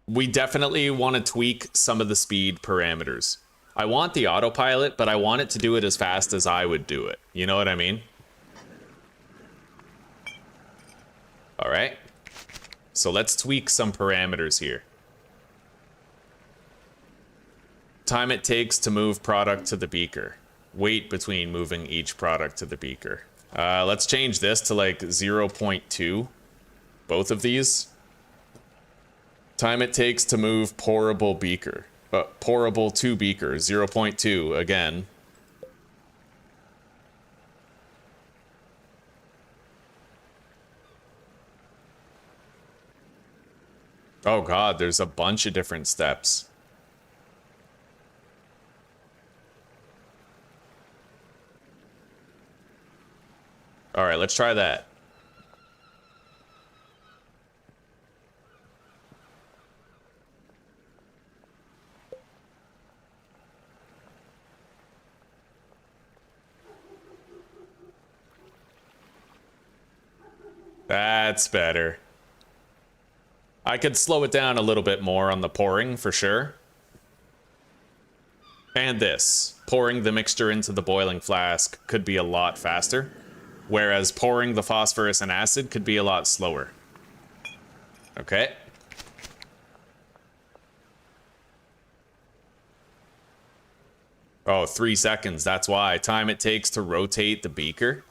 We definitely want to tweak some of the speed parameters. I want the autopilot, but I want it to do it as fast as I would do it. You know what I mean? All right. So let's tweak some parameters here. Time it takes to move product to the beaker. Wait between moving each product to the beaker. Let's change this to like 0.2. Both of these. Time it takes to move pourable beaker. Pourable to beaker, 0.2 again. Oh god, there's a bunch of different steps. All right, let's try that. That's better. I could slow it down a little bit more on the pouring for sure. And this. Pouring the mixture into the boiling flask could be a lot faster, whereas pouring the phosphorus and acid could be a lot slower. Okay. Oh, 3 seconds. That's why. Time it takes to rotate the beaker.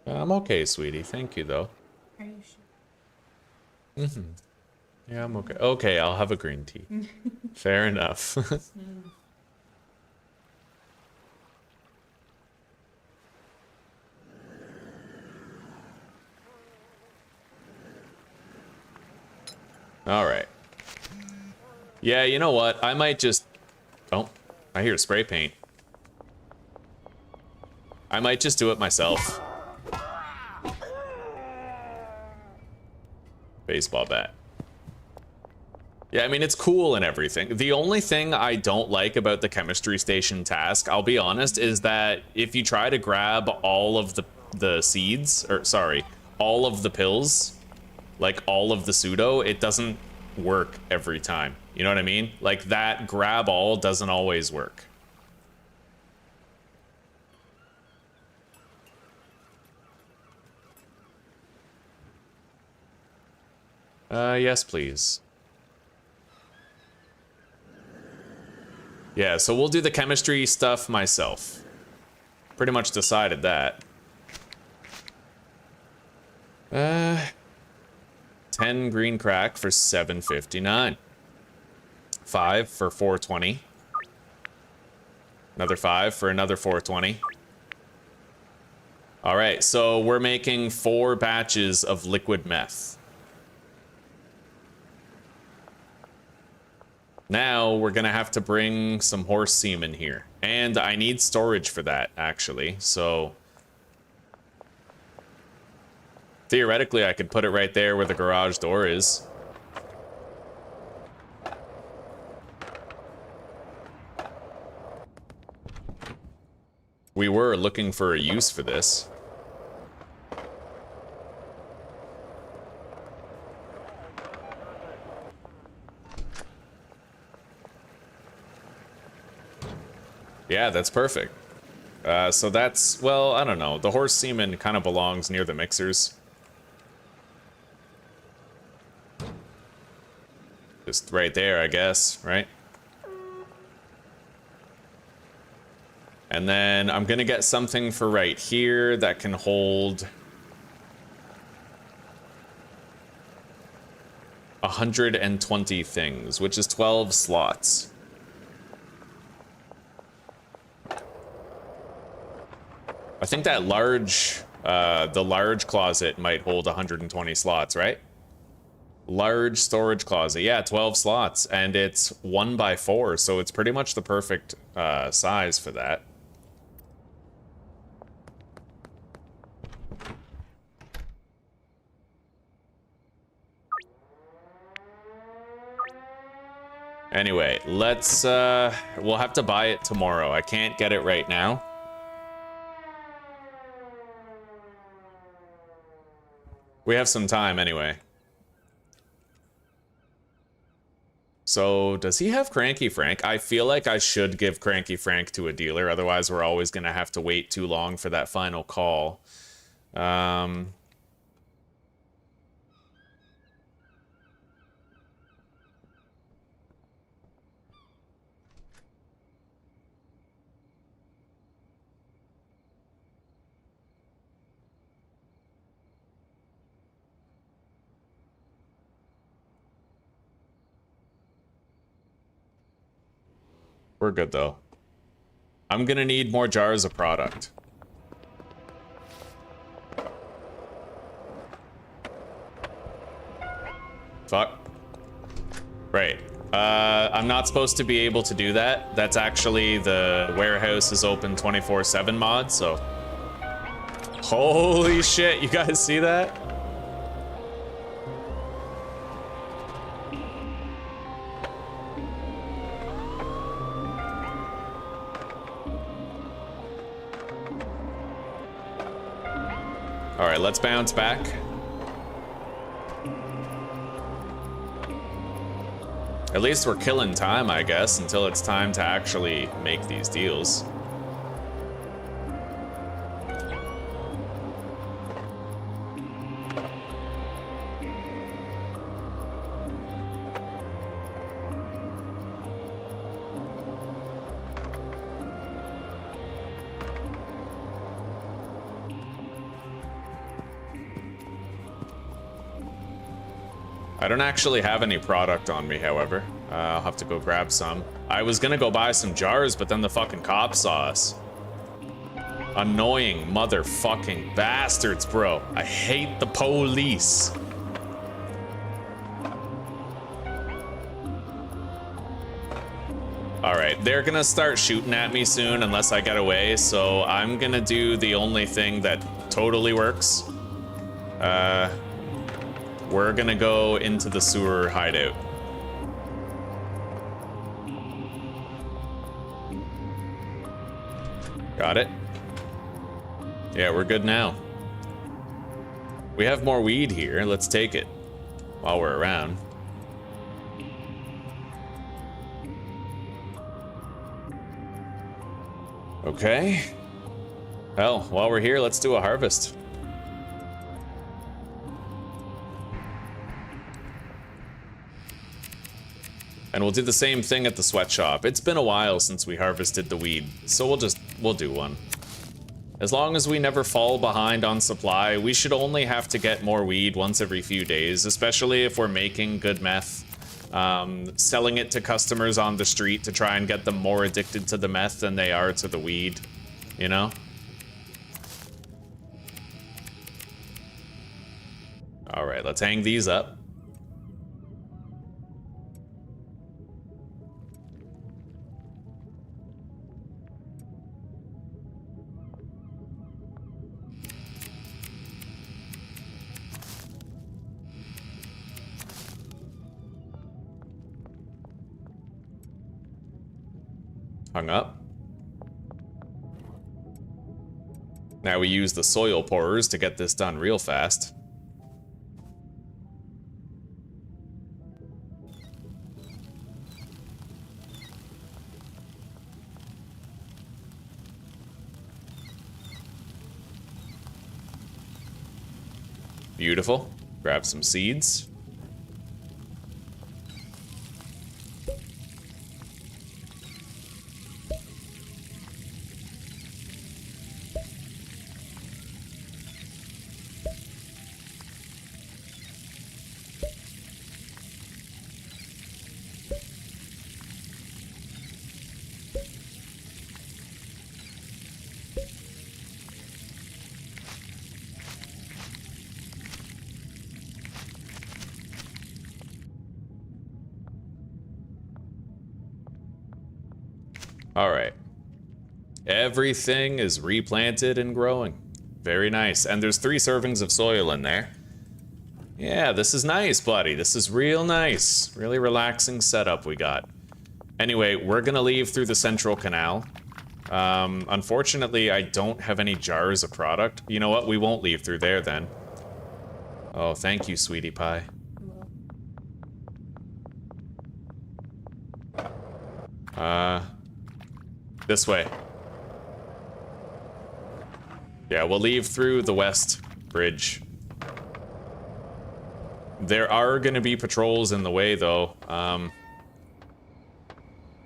I'm okay, sweetie. Thank you, though. Are you sure? Mm-hmm. Yeah, I'm okay. Okay, I'll have a green tea. Fair enough. All right. Yeah, you know what? I might just... Oh, I hear spray paint. I might just do it myself. Baseball bat. Yeah, I mean, it's cool and everything. The only thing I don't like about the chemistry station task, I'll be honest, is that if you try to grab all of the seeds, or sorry, all of the pills, like all of the pseudo, it doesn't work every time. You know what I mean? Like that grab all doesn't always work. Yes, please. Yeah, so we'll do the chemistry stuff myself. Pretty much decided that. 10 green crack for 759. 5 for 420. Another 5 for another 420. All right, so we're making 4 batches of liquid meth. Now we're gonna have to bring some horse semen here. And I need storage for that, actually, so... Theoretically, I could put it right there where the garage door is. We were looking for a use for this. Yeah, that's perfect. So that's, well, I don't know. The horse semen kind of belongs near the mixers. Just right there, I guess, right? And then I'm gonna get something for right here that can hold 120 things, which is 12 slots. I think that the large closet might hold 120 slots, right? Large storage closet, yeah, 12 slots, and it's 1x4, so it's pretty much the perfect size for that. Anyway, let's, we'll have to buy it tomorrow. I can't get it right now. We have some time anyway. So, does he have Cranky Frank? I feel like I should give Cranky Frank to a dealer, otherwise we're always going to have to wait too long for that final call. We're good, though. I'm gonna need more jars of product. Fuck. Right. I'm not supposed to be able to do that. That's actually the warehouse is open 24/7 mod, so... Holy shit, you guys see that? All right, let's bounce back. At least we're killing time, I guess, until it's time to actually make these deals. I don't actually have any product on me, however. I'll have to go grab some. I was gonna go buy some jars, but then the fucking cops saw us. Annoying motherfucking bastards, bro. I hate the police. Alright, they're gonna start shooting at me soon unless I get away, so I'm gonna do the only thing that totally works. We're gonna go into the sewer hideout. Got it. Yeah, we're good now. We have more weed here. Let's take it while we're around. Okay. Hell, while we're here, let's do a harvest. And we'll do the same thing at the sweatshop. It's been a while since we harvested the weed, so we'll do one. As long as we never fall behind on supply, we should only have to get more weed once every few days, especially if we're making good meth. Selling it to customers on the street to try and get them more addicted to the meth than they are to the weed, you know? All right, let's hang these up. Hung up. Now we use the soil pourers to get this done real fast. Beautiful. Grab some seeds. All right. Everything is replanted and growing. Very nice. And there's 3 servings of soil in there. Yeah, this is nice, buddy. This is real nice. Really relaxing setup we got. Anyway, we're gonna leave through the central canal. Unfortunately, I don't have any jars of product. You know what? We won't leave through there then. Oh, thank you, sweetie pie. This way. Yeah, we'll leave through the west bridge. There are gonna be patrols in the way, though.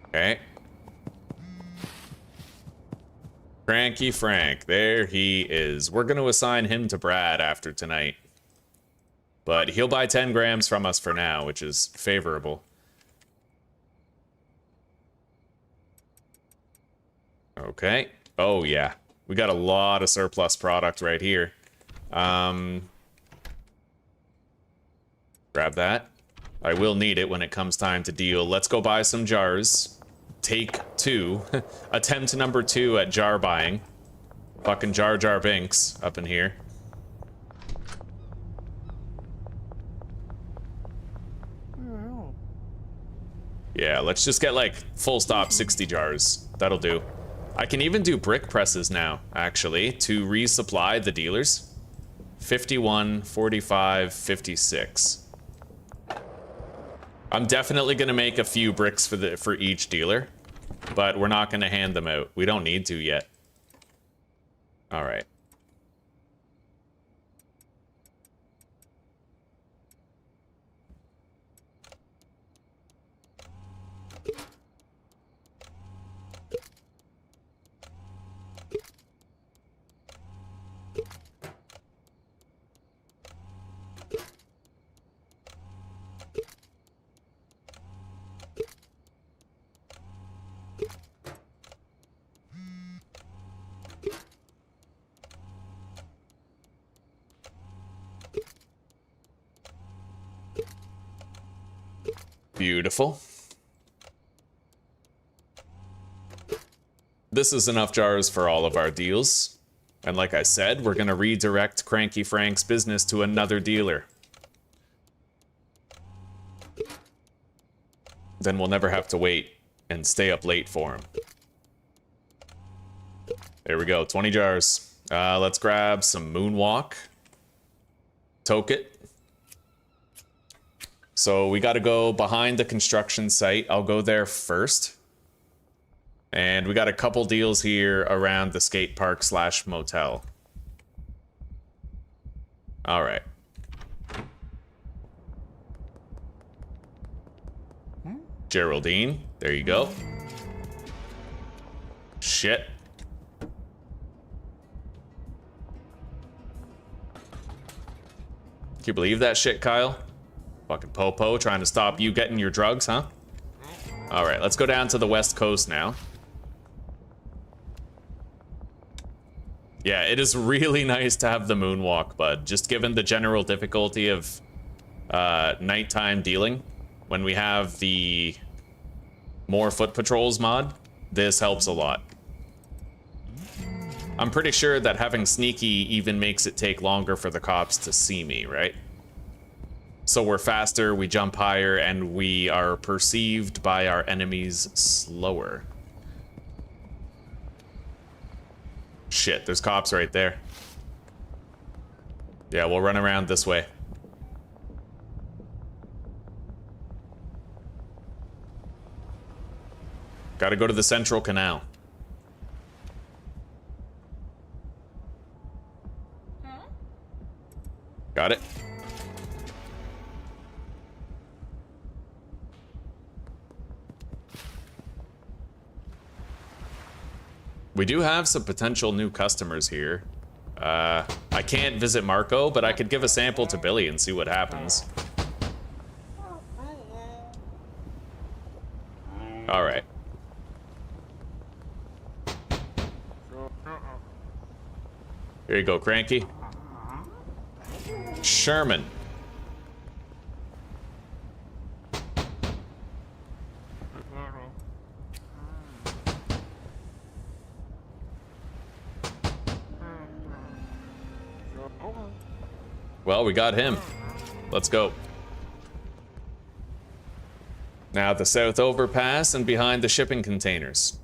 Okay. Cranky Frank, there he is. We're gonna assign him to Brad after tonight. But he'll buy 10 grams from us for now, which is favorable. Okay. Oh, yeah. We got a lot of surplus product right here. Grab that. I will need it when it comes time to deal. Let's go buy some jars. Take 2. Attempt number 2 at jar buying. Fucking Jar Jar Binks up in here. Yeah, let's just get like full stop 60 jars. That'll do. I can even do brick presses now, actually, to resupply the dealers. 51, 45, 56. I'm definitely going to make a few bricks for each dealer, but we're not going to hand them out. We don't need to yet. All right. Beautiful. This is enough jars for all of our deals. And like I said, we're going to redirect Cranky Frank's business to another dealer. Then we'll never have to wait and stay up late for him. There we go, 20 jars. Let's grab some Moonwalk. Toke it. So we got to go behind the construction site. I'll go there first. And we got a couple deals here around the skate park / motel. All right. Geraldine, there you go. Shit. Can you believe that shit, Kyle? Fucking Popo trying to stop you getting your drugs, huh? All right, let's go down to the West Coast now. Yeah, it is really nice to have the Moonwalk, bud. Just given the general difficulty of nighttime dealing, when we have the more foot patrols mod, this helps a lot. I'm pretty sure that having sneaky even makes it take longer for the cops to see me, right? So we're faster, we jump higher, and we are perceived by our enemies slower. Shit, there's cops right there. Yeah, we'll run around this way. Gotta go to the Central Canal. Got it. We do have some potential new customers here. I can't visit Marco, but I could give a sample to Billy and see what happens. All right. Here you go, Cranky. Sherman. Well, we got him. Let's go. Now the south overpass and behind the shipping containers.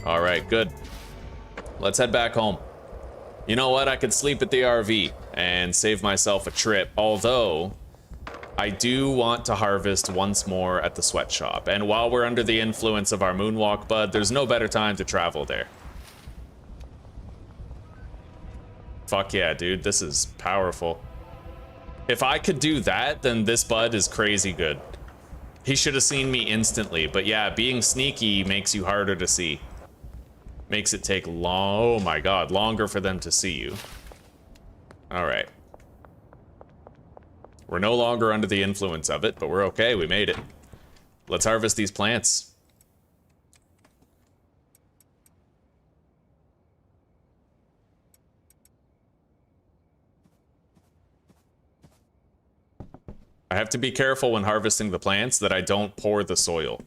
All right, good. Let's head back home. You know what? I could sleep at the RV and save myself a trip, although I do want to harvest once more at the sweatshop. And while we're under the influence of our Moonwalk, bud, there's no better time to travel there. Fuck yeah, dude. This is powerful. If I could do that, then this bud is crazy good. He should have seen me instantly. But yeah, being sneaky makes you harder to see. Makes it take oh my god, longer for them to see you. All right. We're no longer under the influence of it, but we're okay, we made it. Let's harvest these plants. I have to be careful when harvesting the plants that I don't pour the soil.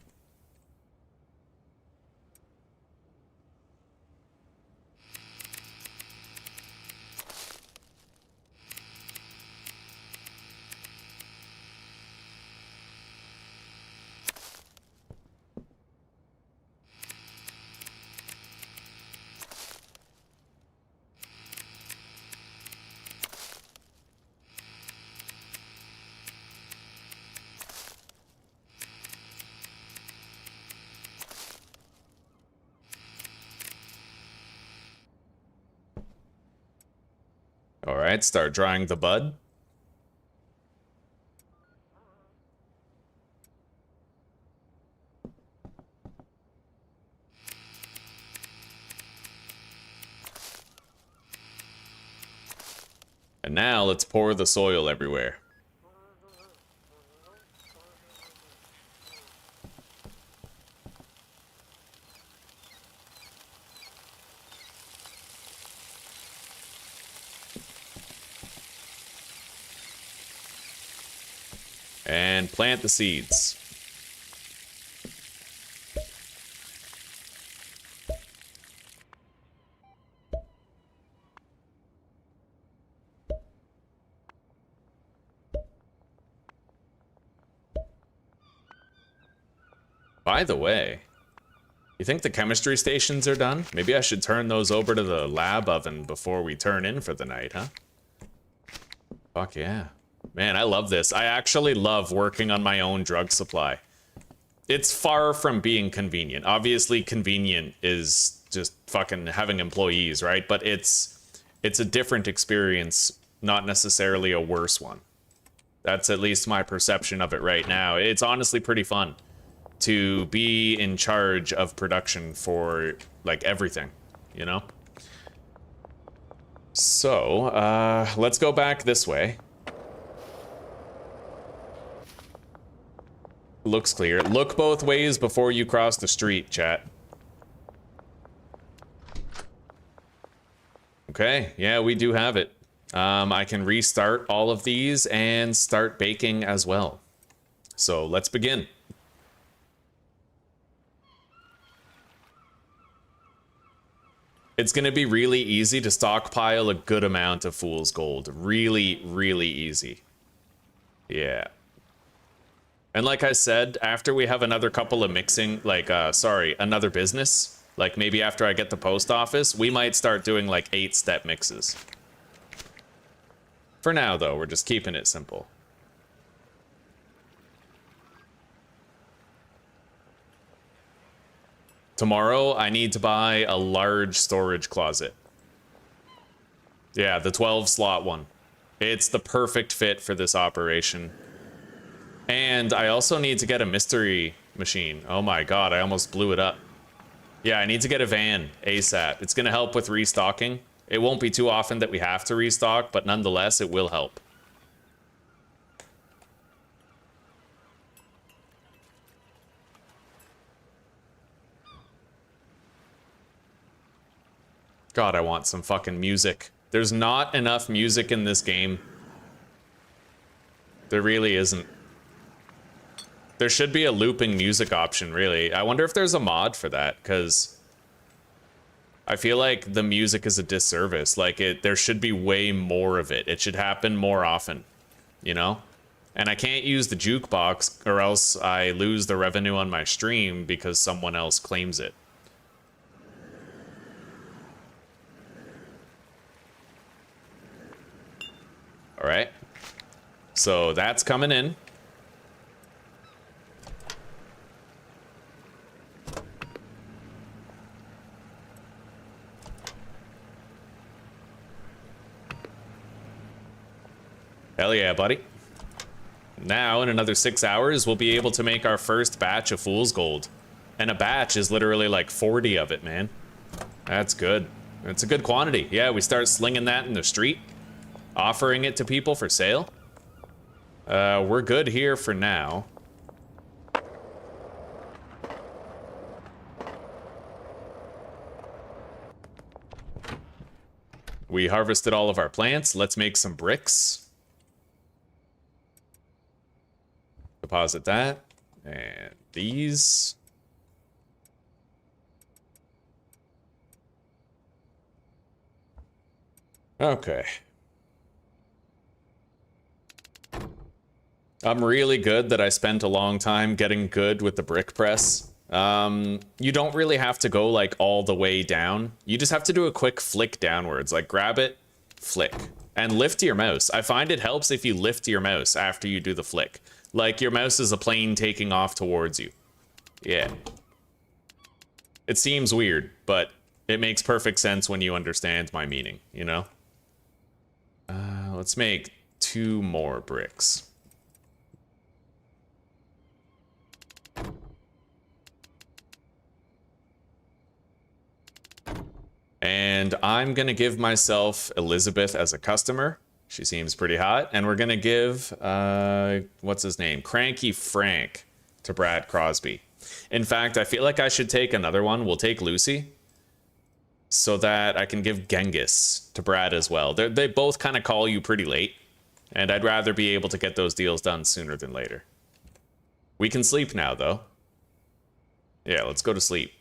All right, start drying the bud. And now let's pour the soil everywhere. And plant the seeds. By the way, you think the chemistry stations are done? Maybe I should turn those over to the lab oven before we turn in for the night, huh? Fuck yeah. Man, I love this. I actually love working on my own drug supply. It's far from being convenient. Obviously, convenient is just fucking having employees, right? But it's a different experience, not necessarily a worse one. That's at least my perception of it right now. It's honestly pretty fun to be in charge of production for, like, everything, you know? So, let's go back this way. Looks clear. Look both ways before you cross the street, chat. Okay, yeah, we do have it. I can restart all of these and start baking as well. So, let's begin. It's going to be really easy to stockpile a good amount of fool's gold. Really, really easy. Yeah. And like I said, after we have another couple of mixing, like, another business, like maybe after I get the post office, we might start doing like 8-step mixes. For now, though, we're just keeping it simple. Tomorrow, I need to buy a large storage closet. Yeah, the 12-slot one. It's the perfect fit for this operation. And I also need to get a mystery machine. Oh my god, I almost blew it up. Yeah, I need to get a van ASAP. It's going to help with restocking. It won't be too often that we have to restock, but nonetheless, it will help. God, I want some fucking music. There's not enough music in this game. There really isn't. There should be a looping music option, really. I wonder if there's a mod for that, because I feel like the music is a disservice. Like, there should be way more of it. It should happen more often, you know? And I can't use the jukebox, or else I lose the revenue on my stream because someone else claims it. All right. So that's coming in. Hell yeah, buddy. Now, in another 6 hours, we'll be able to make our first batch of fool's gold. And a batch is literally like 40 of it, man. That's good. It's a good quantity. Yeah, we start slinging that in the street, offering it to people for sale. We're good here for now. We harvested all of our plants. Let's make some bricks. Deposit that. And these. Okay. I'm really good that I spent a long time getting good with the brick press. You don't really have to go like all the way down. You just have to do a quick flick downwards, like grab it, flick, and lift your mouse. I find it helps if you lift your mouse after you do the flick. Like your mouse is a plane taking off towards you. Yeah. It seems weird, but it makes perfect sense when you understand my meaning, you know? Let's make 2 more bricks. And I'm gonna give myself Elizabeth as a customer. She seems pretty hot. And we're gonna give, what's his name? Cranky Frank to Brad Crosby. In fact, I feel like I should take another one. We'll take Lucy, so that I can give Genghis to Brad as well. They both kind of call you pretty late, and I'd rather be able to get those deals done sooner than later. We can sleep now, though. Yeah, let's go to sleep.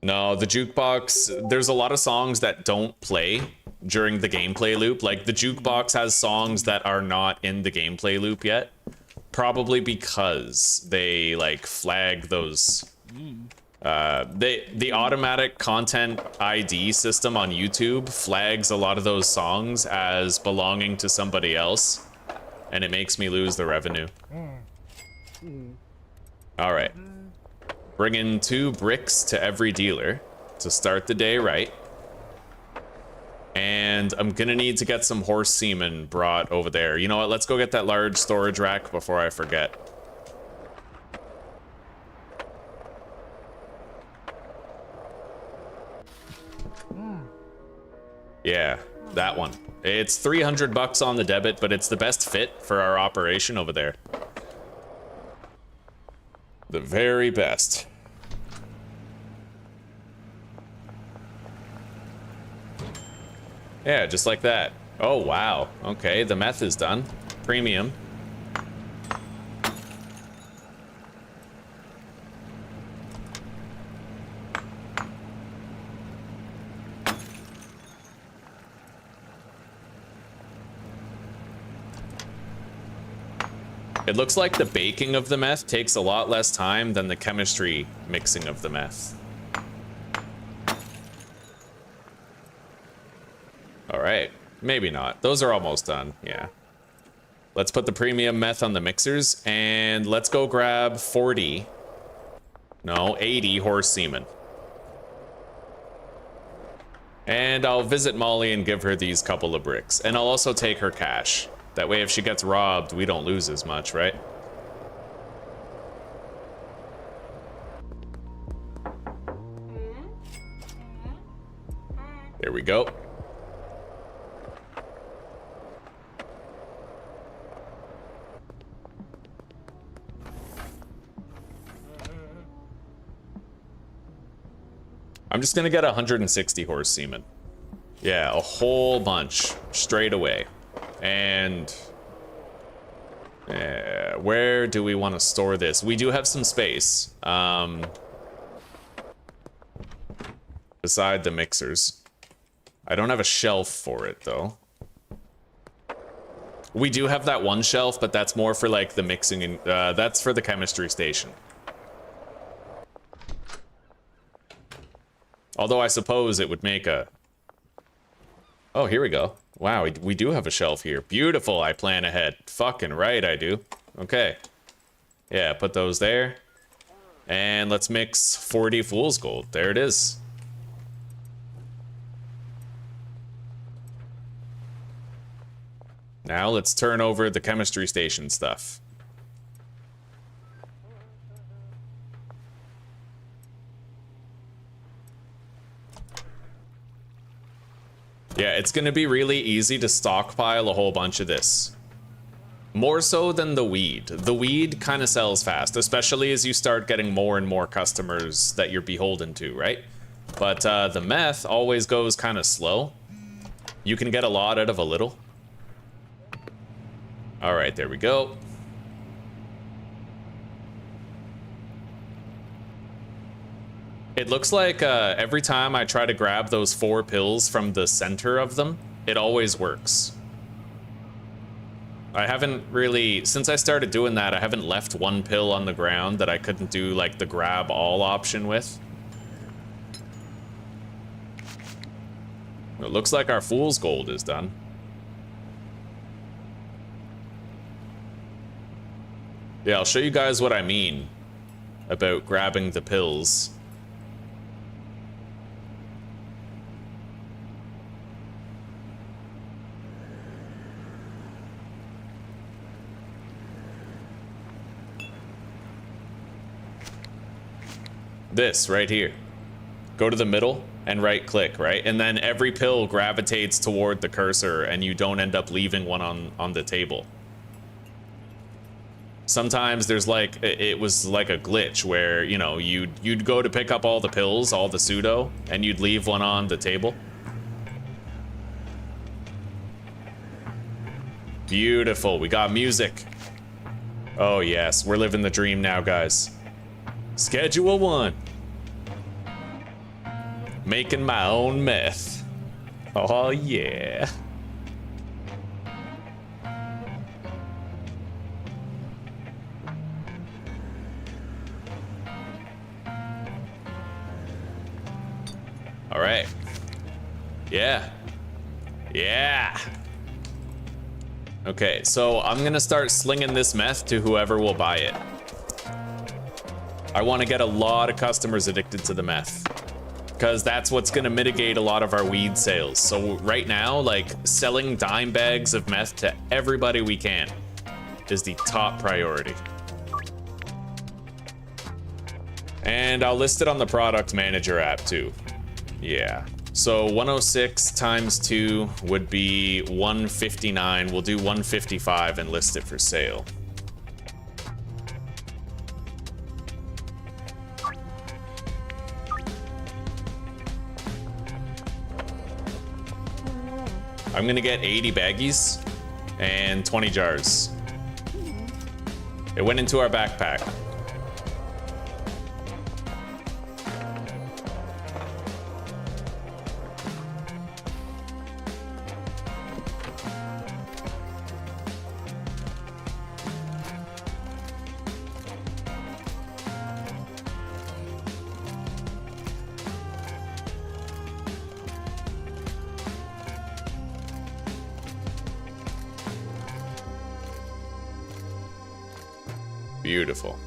No, the jukebox, there's a lot of songs that don't play during the gameplay loop. Like, the jukebox has songs that are not in the gameplay loop yet. Probably because they, like, flag those... the automatic content ID system on YouTube flags a lot of those songs as belonging to somebody else. And it makes me lose the revenue. Alright. Bring in 2 bricks to every dealer to start the day right. And I'm gonna need to get some horse semen brought over there. You know what, let's go get that large storage rack before I forget. Yeah, that one. It's 300 bucks on the debit, but it's the best fit for our operation over there. The very best. Yeah, just like that. Oh, wow. Okay, the meth is done. Premium. It looks like the baking of the meth takes a lot less time than the chemistry mixing of the meth. All right, maybe not. Those are almost done, yeah. Let's put the premium meth on the mixers, and let's go grab 80 horse semen. And I'll visit Molly and give her these couple of bricks. And I'll also take her cash. That way if she gets robbed, we don't lose as much, right? There we go. I'm just gonna get 160 horse semen. Yeah, a whole bunch straight away. And where do we want to store this? We do have some space beside the mixers. I don't have a shelf for it though. We do have that one shelf, but that's more for like the mixing and that's for the chemistry station. Although I suppose it would make a... Oh, here we go. Wow, we do have a shelf here. Beautiful, I plan ahead. Fucking right, I do. Okay. Yeah, put those there. And let's mix 40 fool's gold. There it is. Now let's turn over the chemistry station stuff. Yeah, it's gonna be really easy to stockpile a whole bunch of this. More so than the weed. The weed kind of sells fast, especially as you start getting more and more customers that you're beholden to, right? But the meth always goes kind of slow. You can get a lot out of a little. All right, there we go. It looks like every time I try to grab those 4 pills from the center of them, it always works. I haven't really, since I started doing that, I haven't left 1 pill on the ground that I couldn't do like the grab all option with. It looks like our fool's gold is done. Yeah, I'll show you guys what I mean about grabbing the pills. This right here. Go to the middle and right click, right? And then every pill gravitates toward the cursor and you don't end up leaving one on the table. Sometimes there's like, it was like a glitch where, you know, you'd go to pick up all the pills, all the pseudo, and you'd leave one on the table. Beautiful, we got music. Oh yes, we're living the dream now, guys. Schedule 1. Making my own meth. Oh yeah. All right. Yeah. Yeah. Okay, so I'm gonna start slinging this meth to whoever will buy it. I want to get a lot of customers addicted to the meth, because that's what's gonna mitigate a lot of our weed sales. So right now, like, selling dime bags of meth to everybody we can is the top priority. And I'll list it on the product manager app too. Yeah. So 106 times 2 would be 159. We'll do 155 and list it for sale. I'm gonna get 80 baggies and 20 jars. It went into our backpack. Beautiful.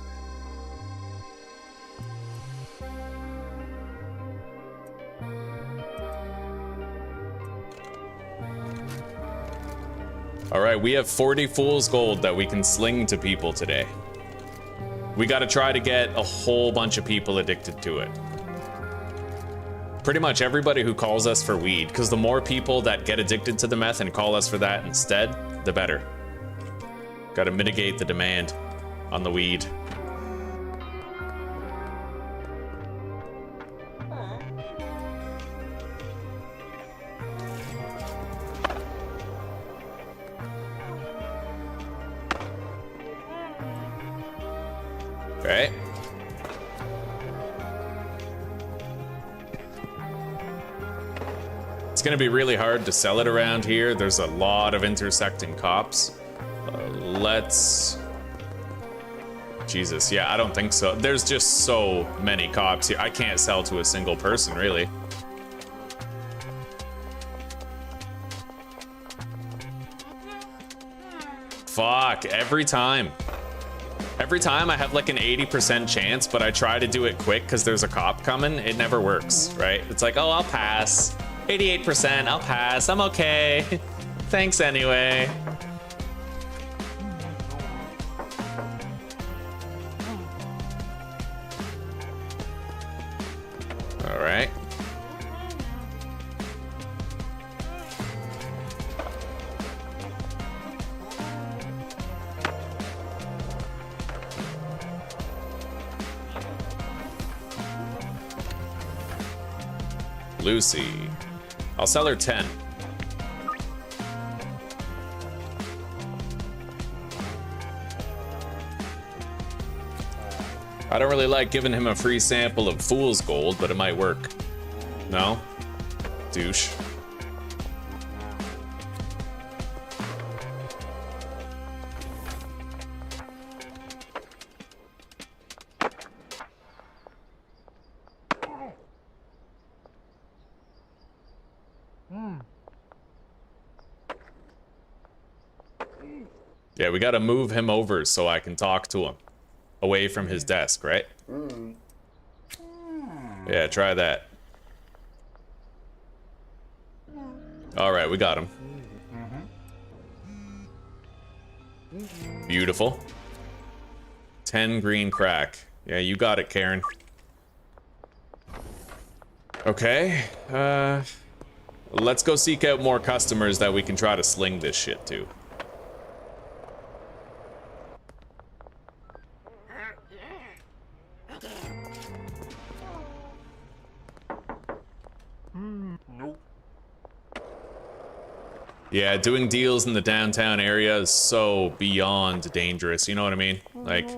All right, we have 40 fool's gold that we can sling to people today. We got to try to get a whole bunch of people addicted to it. Pretty much everybody who calls us for weed, because the more people that get addicted to the meth and call us for that instead, the better. Got to mitigate the demand on the weed. Okay. It's gonna be really hard to sell it around here. There's a lot of intersecting cops. Let's... Jesus, yeah, I don't think so. There's just so many cops here. I can't sell to a single person, really. Fuck, every time. Every time I have like an 80% chance, but I try to do it quick because there's a cop coming, it never works, right? It's like, oh, I'll pass. 88%, I'll pass, I'm okay. Thanks anyway. All right. Lucy. I'll sell her 10. I don't really like giving him a free sample of fool's gold, but it might work. No? Douche. Yeah, we gotta move him over so I can talk to him. Away from his desk, right? Yeah, try that. All right, we got him. Beautiful. 10 green crack. Yeah, you got it, Karen. Okay, let's go seek out more customers that we can try to sling this shit to. Yeah, doing deals in the downtown area is so beyond dangerous, you know what I mean? Like...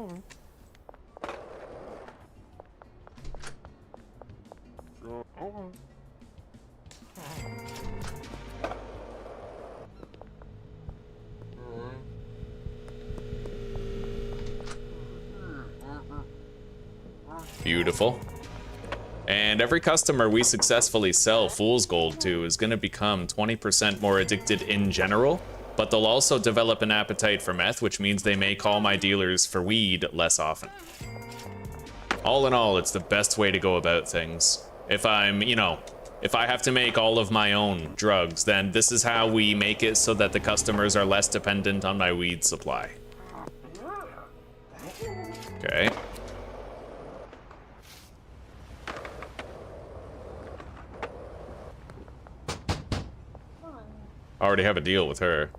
Beautiful. And every customer we successfully sell Fool's Gold to is going to become 20% more addicted in general, but they'll also develop an appetite for meth, which means they may call my dealers for weed less often. All in all, it's the best way to go about things. If I'm, you know, if I have to make all of my own drugs, then this is how we make it so that the customers are less dependent on my weed supply. Okay. Already have a deal with her.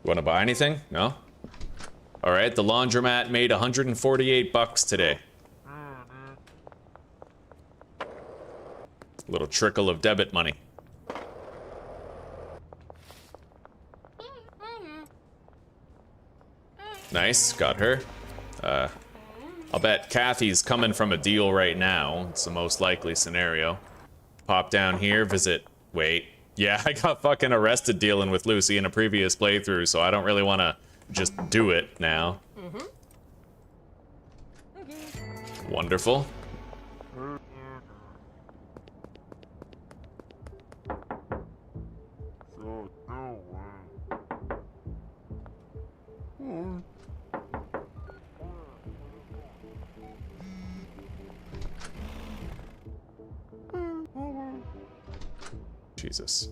You want to buy anything? No? All right, the laundromat made 148 bucks today. Little trickle of debit money. Nice, got her. I'll bet Kathy's coming from a deal right now. It's the most likely scenario. Pop down here, visit... Wait. Yeah, I got fucking arrested dealing with Lucy in a previous playthrough, so I don't really want to just do it now. Wonderful. Jesus.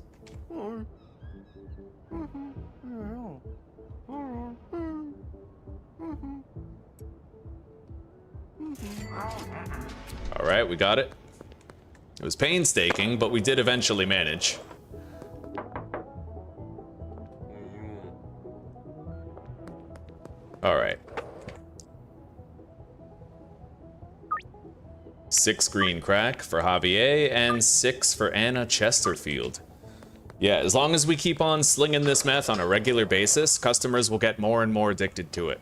All right, we got it. It was painstaking, but we did eventually manage. All right. 6 green crack for Javier and 6 for Anna Chesterfield. Yeah, as long as we keep on slinging this meth on a regular basis, customers will get more and more addicted to it.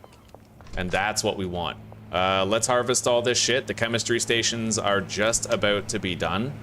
And that's what we want. Let's harvest all this shit. The chemistry stations are just about to be done.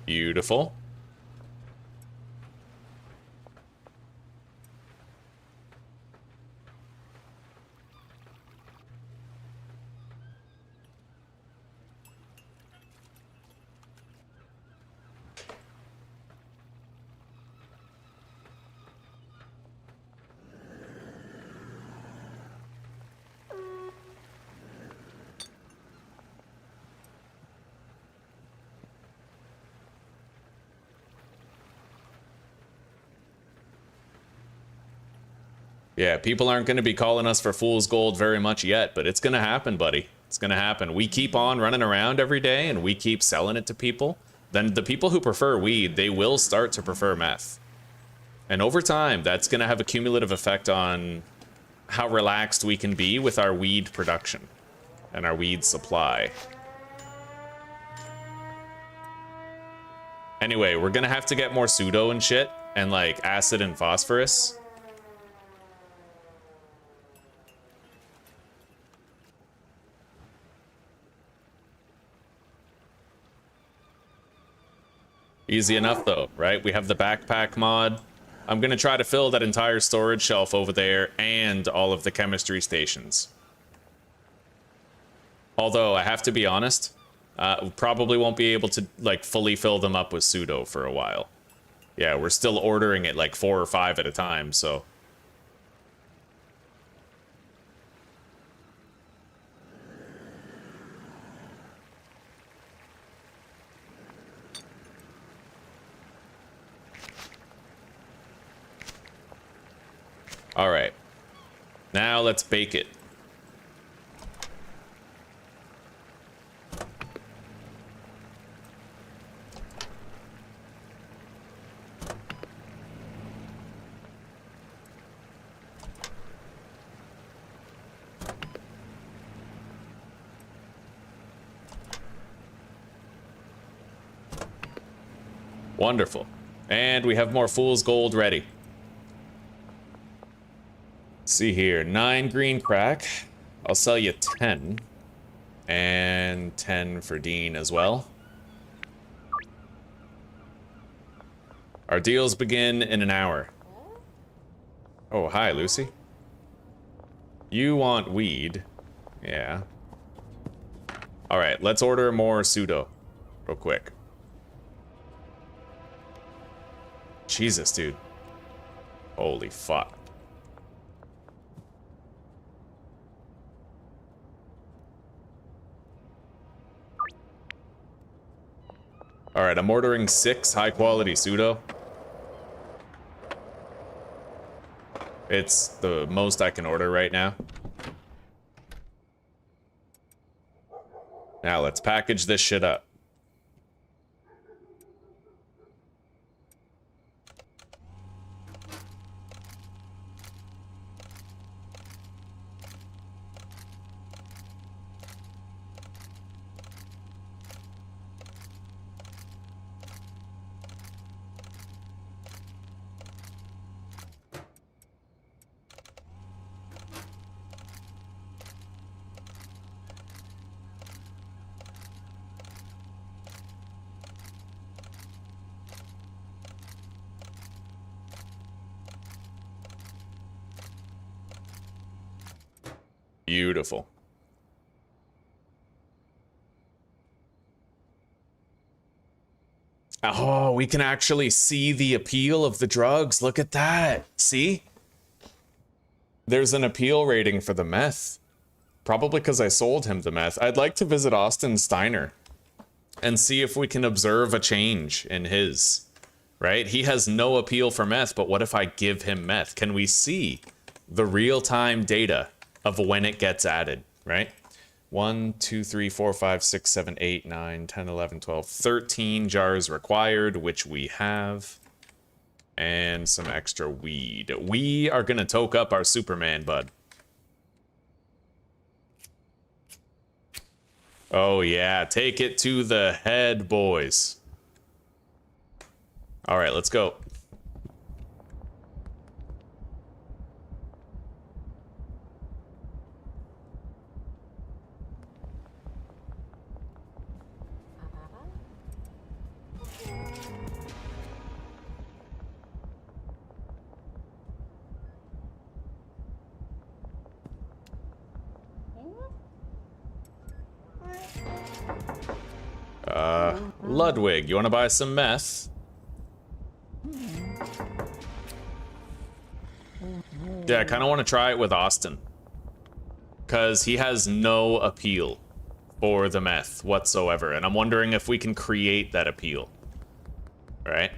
Beautiful. Yeah, people aren't going to be calling us for Fool's Gold very much yet, but it's going to happen, buddy. It's going to happen. We keep on running around every day and we keep selling it to people. Then the people who prefer weed, they will start to prefer meth. And over time, that's going to have a cumulative effect on how relaxed we can be with our weed production and our weed supply. Anyway, we're going to have to get more pseudo and shit, and like acid and phosphorus. Easy enough though, right? We have the backpack mod. I'm gonna try to fill that entire storage shelf over there and all of the chemistry stations. Although I have to be honest, we probably won't be able to like fully fill them up with pseudo for a while. Yeah, we're still ordering it like 4 or 5 at a time, so. All right, now let's bake it. Wonderful. And we have more fool's gold ready. Let's see here, 9 green crack. I'll sell you 10. And 10 for Dean as well. Our deals begin in an hour. Oh, hi, Lucy. You want weed. Yeah. All right, let's order more pseudo real quick. Jesus, dude. Holy fuck. All right, I'm ordering 6 high-quality pseudo. It's the most I can order right now. Now let's package this shit up. Beautiful. Oh, we can actually see the appeal of the drugs. Look at that. See? There's an appeal rating for the meth. Probably because I sold him the meth. I'd like to visit Austin Steiner and see if we can observe a change in his, right? He has no appeal for meth, but what if I give him meth? Can we see the real-time data of when it gets added, right? 1, 2, 3, 4, 5, 6, 7, 8, 9, 10, 11, 12, 13 jars required, which we have. And some extra weed. We are gonna toke up our Superman, bud. Oh yeah, take it to the head, boys. All right, let's go. Ludwig, you want to buy some meth? Yeah, I kind of want to try it with Austin. Because he has no appeal for the meth whatsoever. And I'm wondering if we can create that appeal. Alright.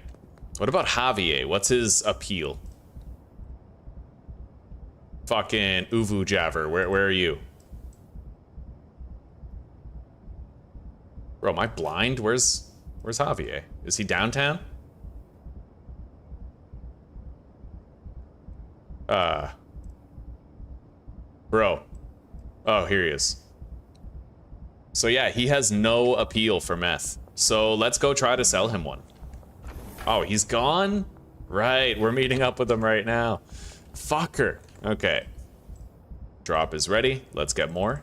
What about Javier? What's his appeal? Fucking Uvu Javer, where are you? Bro, am I blind? Where's Javier? Is he downtown? Bro. Oh, here he is. So yeah, he has no appeal for meth. So let's go try to sell him one. Oh, he's gone? Right, we're meeting up with him right now. Fucker. Okay. Drop is ready. Let's get more.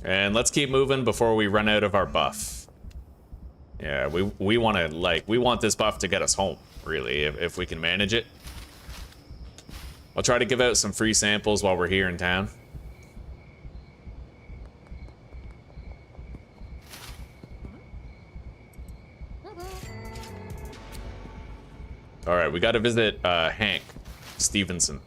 And let's keep moving before we run out of our buff. Yeah, we want to, like, we want this buff to get us home, really, if we can manage it. I'll try to give out some free samples while we're here in town. All right, we got to visit Hank Stevenson.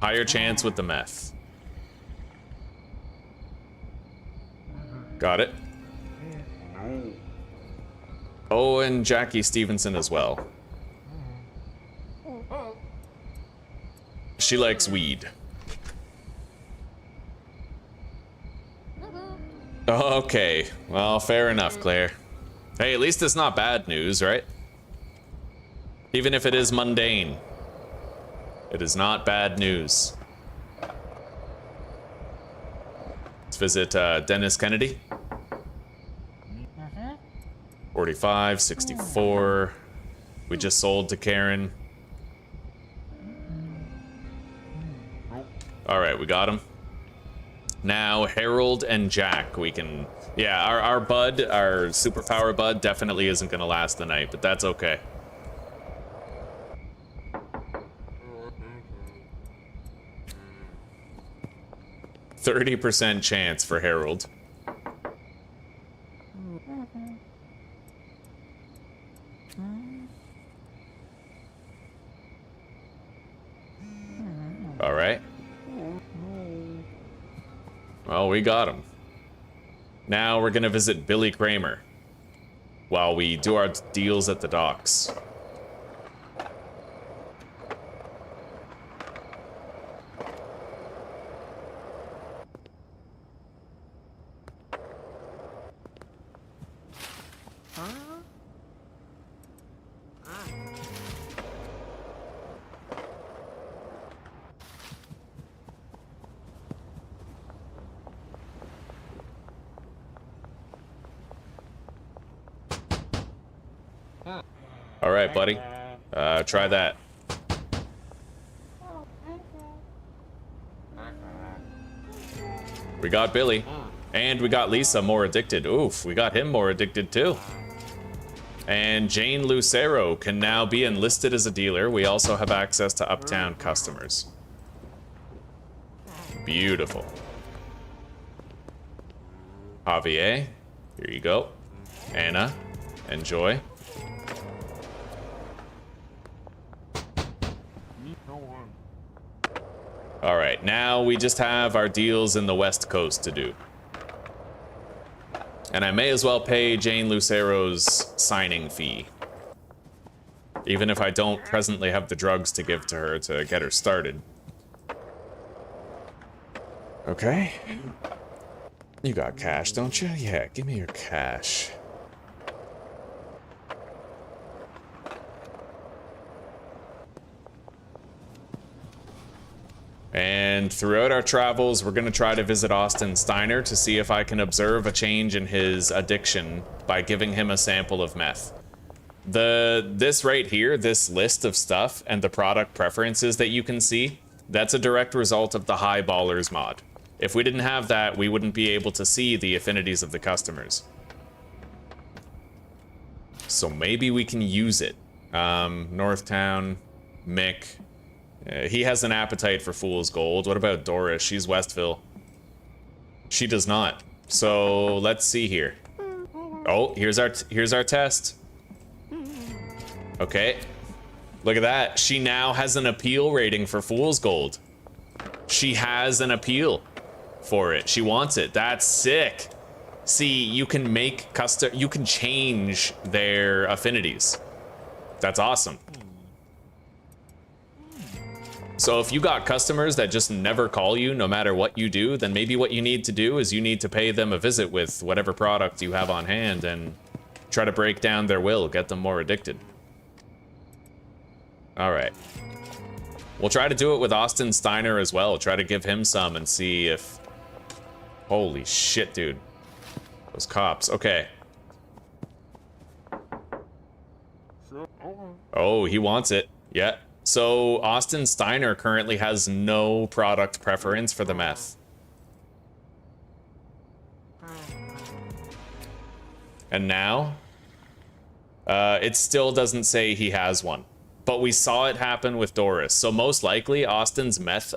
Higher chance with the meth. Got it. Oh, and Jackie Stevenson as well. She likes weed. Okay, well, fair enough, Claire. Hey, at least it's not bad news, right? Even if it is mundane, it is not bad news. Let's visit Dennis Kennedy. 45, 64. We just sold to Karen. All right, we got him. Now, Harold and Jack, we can... Yeah, our bud, our superpower bud, definitely isn't going to last the night, but that's okay. %30 chance for Harold. All right. Well, we got him. Now we're gonna visit Billy Kramer while we do our deals at the docks. All right, buddy. Try that. We got Billy. And we got Lisa more addicted. Oof, we got him more addicted too. And Jane Lucero can now be enlisted as a dealer. We also have access to uptown customers. Beautiful. Javier, here you go. Anna, enjoy. All right, now we just have our deals in the West Coast to do. And I may as well pay Jane Lucero's signing fee. Even if I don't presently have the drugs to give to her to get her started. Okay. You got cash, don't you? Yeah, give me your cash. And throughout our travels, we're going to try to visit Austin Steiner to see if I can observe a change in his addiction by giving him a sample of meth. This right here, this list of stuff and the product preferences that you can see, that's a direct result of the High Ballers mod. If we didn't have that, we wouldn't be able to see the affinities of the customers. So maybe we can use it. Northtown, Mick. He has an appetite for fool's gold. What about Doris? She's Westville. She does not. So let's see here. Oh, here's our test. Okay. Look at that. She now has an appeal rating for fool's gold. She has an appeal for it. She wants it. That's sick. See, you can make you can change their affinities. That's awesome. So if you got customers that just never call you no matter what you do, then maybe what you need to do is you need to pay them a visit with whatever product you have on hand and try to break down their will, get them more addicted. All right. We'll try to do it with Austin Steiner as well. Try to give him some and see if... Holy shit, dude. Those cops. Okay. Oh, he wants it. Yeah. So Austin Steiner currently has no product preference for the meth. And now, it still doesn't say he has one. But we saw it happen with Doris. So most likely, Austin's meth,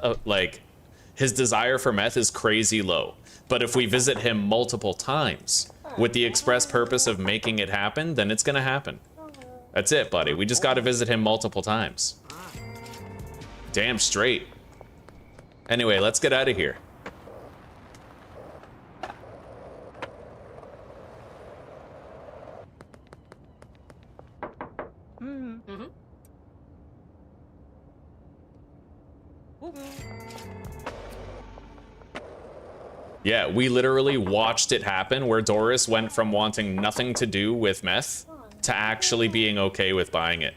his desire for meth is crazy low. But if we visit him multiple times with the express purpose of making it happen, then it's gonna happen. That's it, buddy. We just gotta visit him multiple times. Damn straight. Anyway, let's get out of here. Yeah, we literally watched it happen where Doris went from wanting nothing to do with meth to actually being okay with buying it.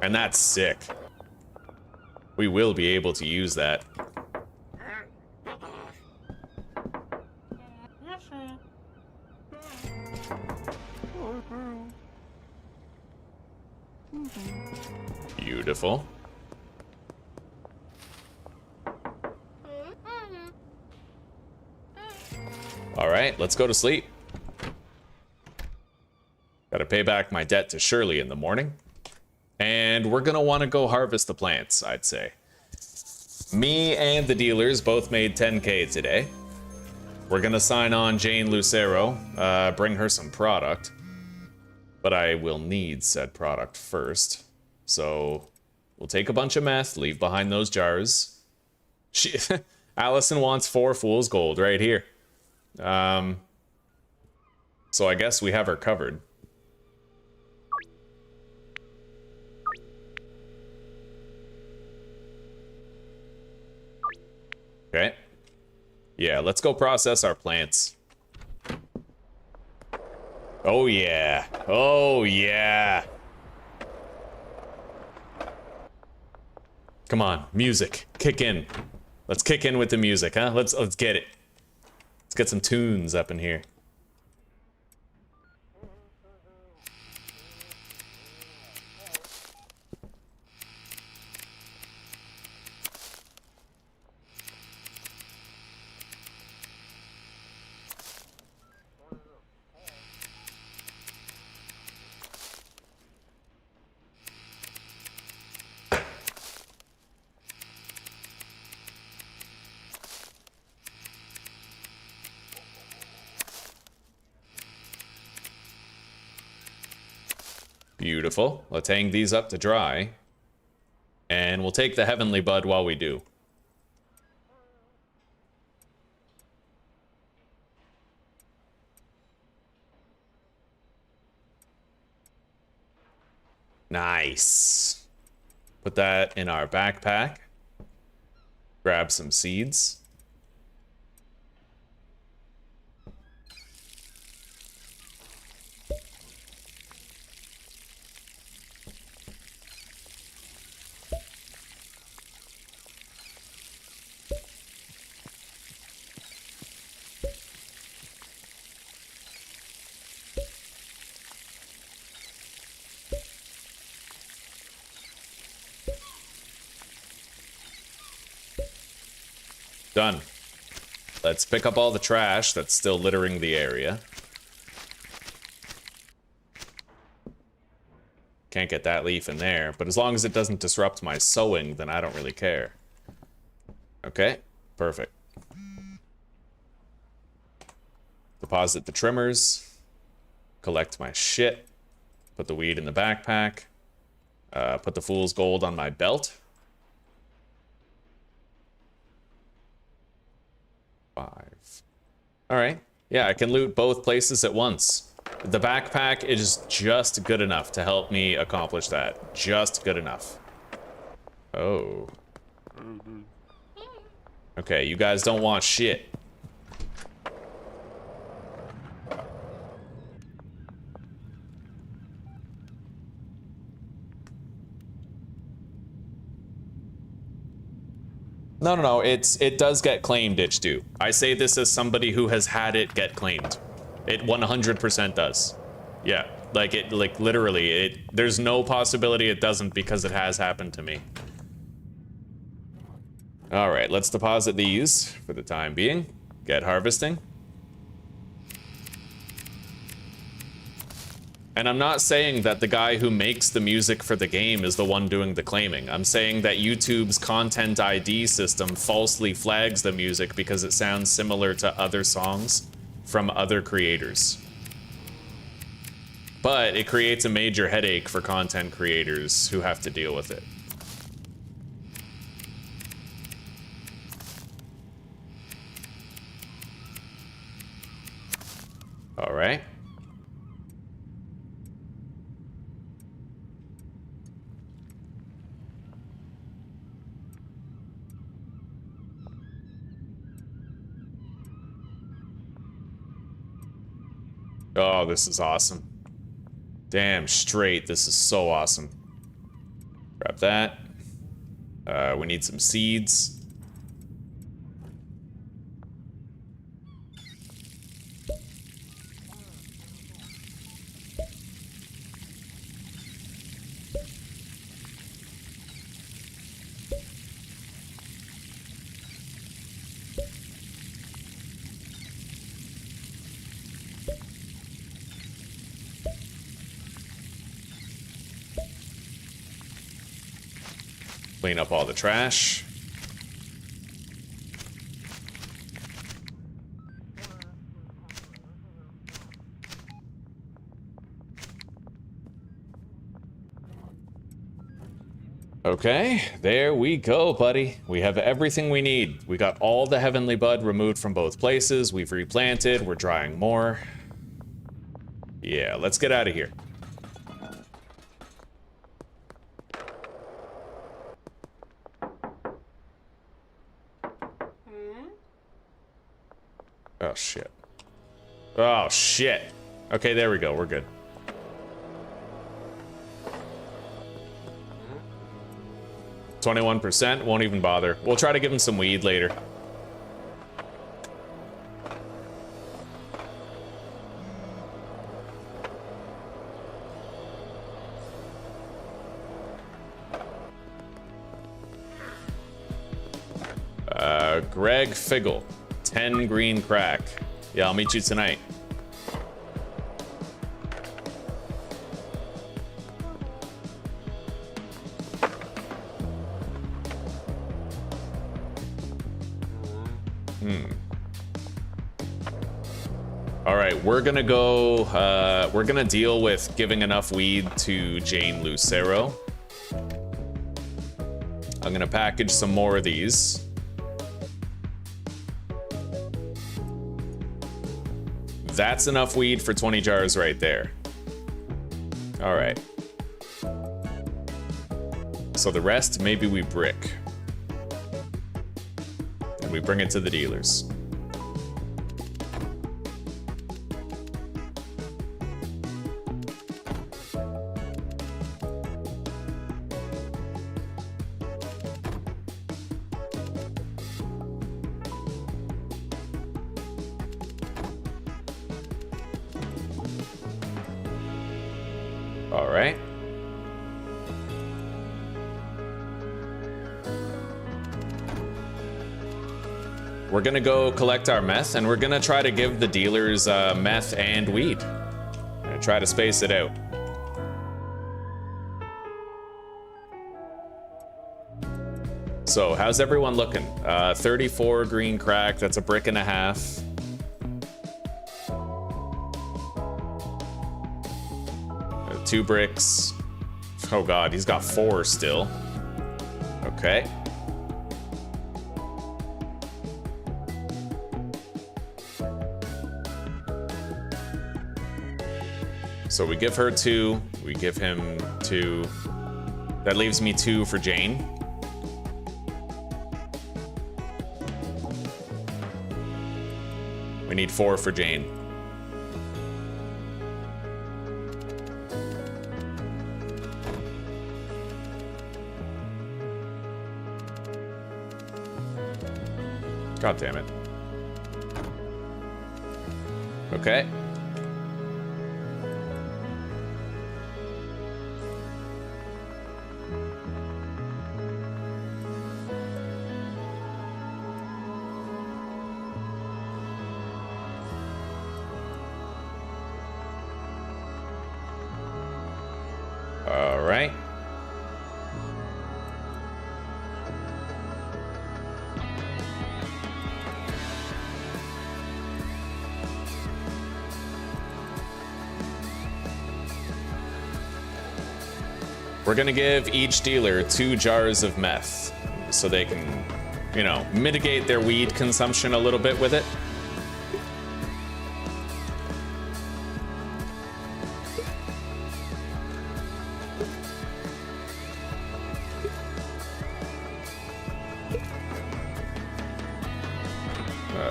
And that's sick. We will be able to use that. Beautiful. All right, let's go to sleep. Gotta pay back my debt to Shirley in the morning. And we're gonna wanna go harvest the plants, I'd say. Me and the dealers both made 10K today. We're gonna sign on Jane Lucero, bring her some product. But I will need said product first. So we'll take a bunch of meth, leave behind those jars. Allison wants 4 fool's gold right here. So I guess we have her covered. Okay. Yeah, let's go process our plants. Oh yeah. Oh yeah. Come on, music. Kick in. Let's kick in with the music, huh? Let's get it. Let's get some tunes up in here. Beautiful. Let's hang these up to dry. And we'll take the heavenly bud while we do. Nice. Put that in our backpack. Grab some seeds. Done. Let's pick up all the trash that's still littering the area. Can't get that leaf in there, but as long as it doesn't disrupt my sewing, then I don't really care. Okay, perfect. Deposit the trimmers. Collect my shit. Put the weed in the backpack. Put the fool's gold on my belt. 5. All right. Yeah, I can loot both places at once. The backpack is just good enough to help me accomplish that. Just good enough. Oh. Okay, you guys don't want shit. No, it does get claimed, Itch Do. I say this as somebody who has had it get claimed. It 100% does. Yeah, like literally, there's no possibility it doesn't because it has happened to me. All right, let's deposit these for the time being. Get harvesting. And I'm not saying that the guy who makes the music for the game is the one doing the claiming. I'm saying that YouTube's content ID system falsely flags the music because it sounds similar to other songs from other creators. But it creates a major headache for content creators who have to deal with it. All right. Oh, this is awesome. Damn straight, this is so awesome. Grab that. We need some seeds. Clean up all the trash. Okay, there we go, buddy. We have everything we need. We got all the heavenly bud removed from both places. We've replanted. We're drying more. Yeah, let's get out of here. Oh, shit. Oh, shit. Okay, there we go. We're good. %, won't even bother. We'll try to give him some weed later. Greg Figgle, 10 green crack. Yeah, I'll meet you tonight. All right, we're gonna go, we're gonna deal with giving enough weed to Jane Lucero. I'm gonna package some more of these. That's enough weed for 20 jars right there. All right. So the rest, maybe we brick. And we bring it to the dealers. All right. We're gonna go collect our meth, and we're gonna try to give the dealers meth and weed. And try to space it out. So, how's everyone looking? 34 green crack, that's a brick and a half. Two bricks. Oh god, he's got 4 still. Okay. So we give her 2. We give him 2. That leaves me 2 for Jane. We need 4 for Jane. God damn it. Okay. All right. We're gonna give each dealer 2 jars of meth so they can, you know, mitigate their weed consumption a little bit with it.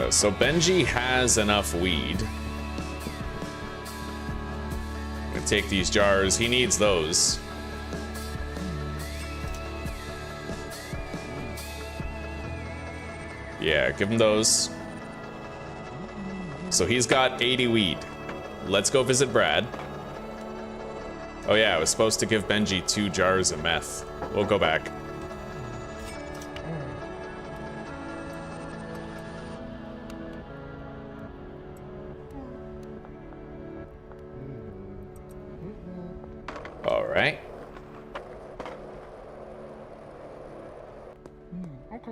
So Benji has enough weed. I'm gonna take these jars. He needs those. Yeah, give him those. So he's got 80 weed. Let's go visit Brad. Oh yeah, I was supposed to give Benji 2 jars of meth. We'll go back. All right. Okay.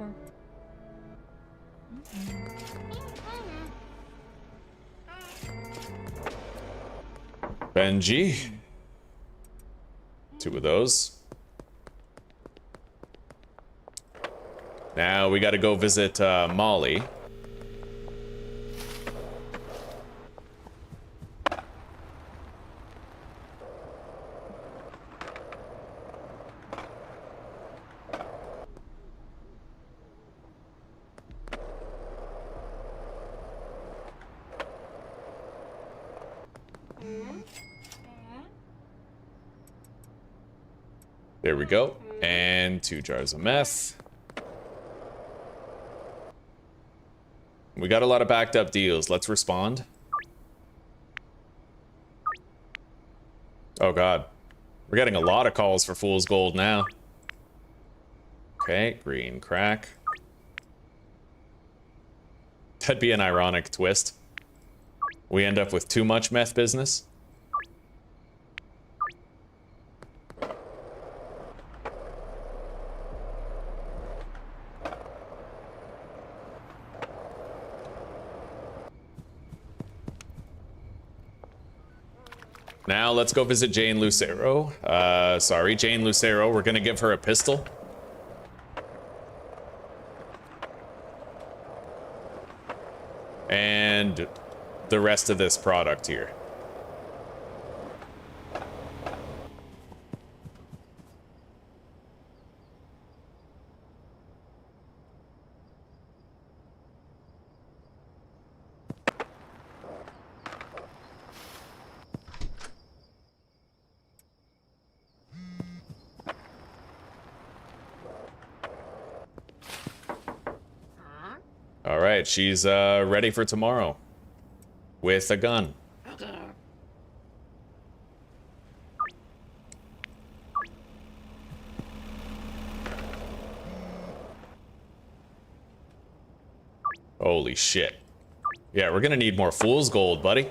Benji. 2 of those. Now we gotta go visit Molly. There we go. And 2 jars of meth. We got a lot of backed up deals. Let's respond. Oh god. We're getting a lot of calls for Fool's Gold now. Okay, green crack. That'd be an ironic twist. We end up with too much meth business. Now let's go visit Jane Lucero. Sorry, Jane Lucero. We're gonna give her a pistol. And the rest of this product here. All right, she's ready for tomorrow with a gun. Holy shit. Yeah, we're gonna need more Fool's Gold, buddy.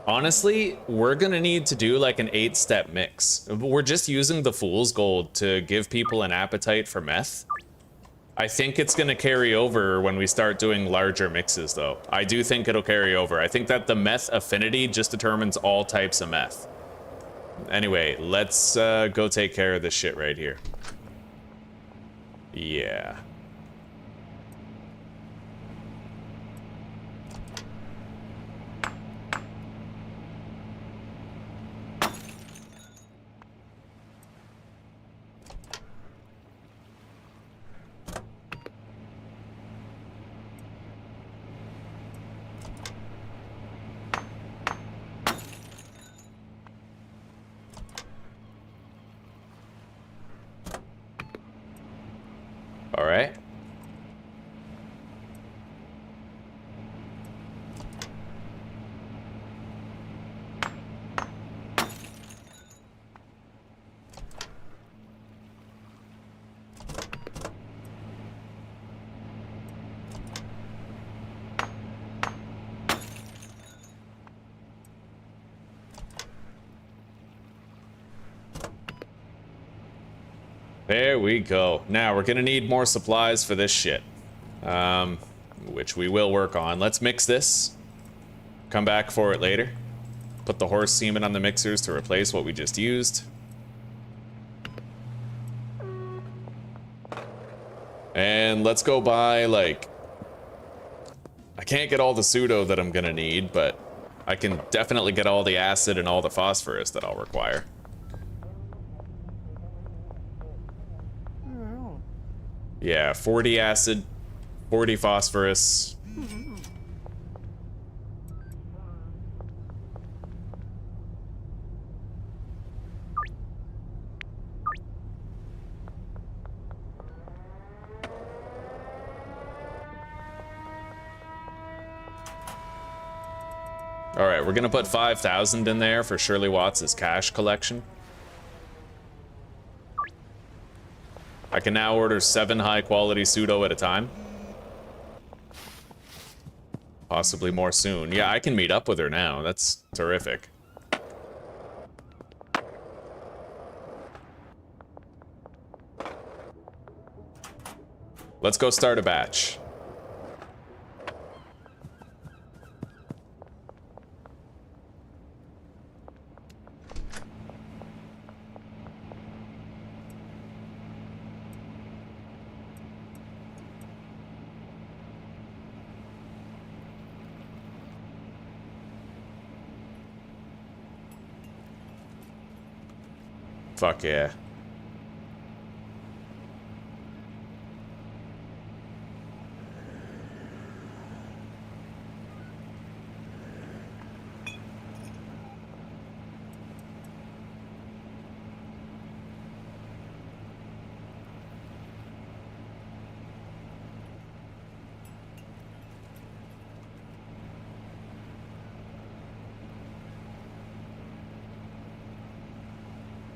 Honestly, we're gonna need to do like an 8-step mix. We're just using the Fool's Gold to give people an appetite for meth. I think it's gonna carry over when we start doing larger mixes though. I do think it'll carry over. I think that the meth affinity just determines all types of meth. Anyway, let's go take care of this shit right here. Yeah. All right. There we go. Now we're gonna need more supplies for this shit, which we will work on. Let's mix this. Come back for it later. Put the horse semen on the mixers to replace what we just used. And let's go buy, like... I can't get all the pseudo that I'm gonna need, but I can definitely get all the acid and all the phosphorus that I'll require. Yeah, 40 acid, 40 phosphorus. All right, we're gonna put 5,000 in there for Shirley Watts' cash collection. I can now order 7 high-quality pseudo at a time. Possibly more soon. Yeah, I can meet up with her now. That's terrific. Let's go start a batch. Fuck yeah.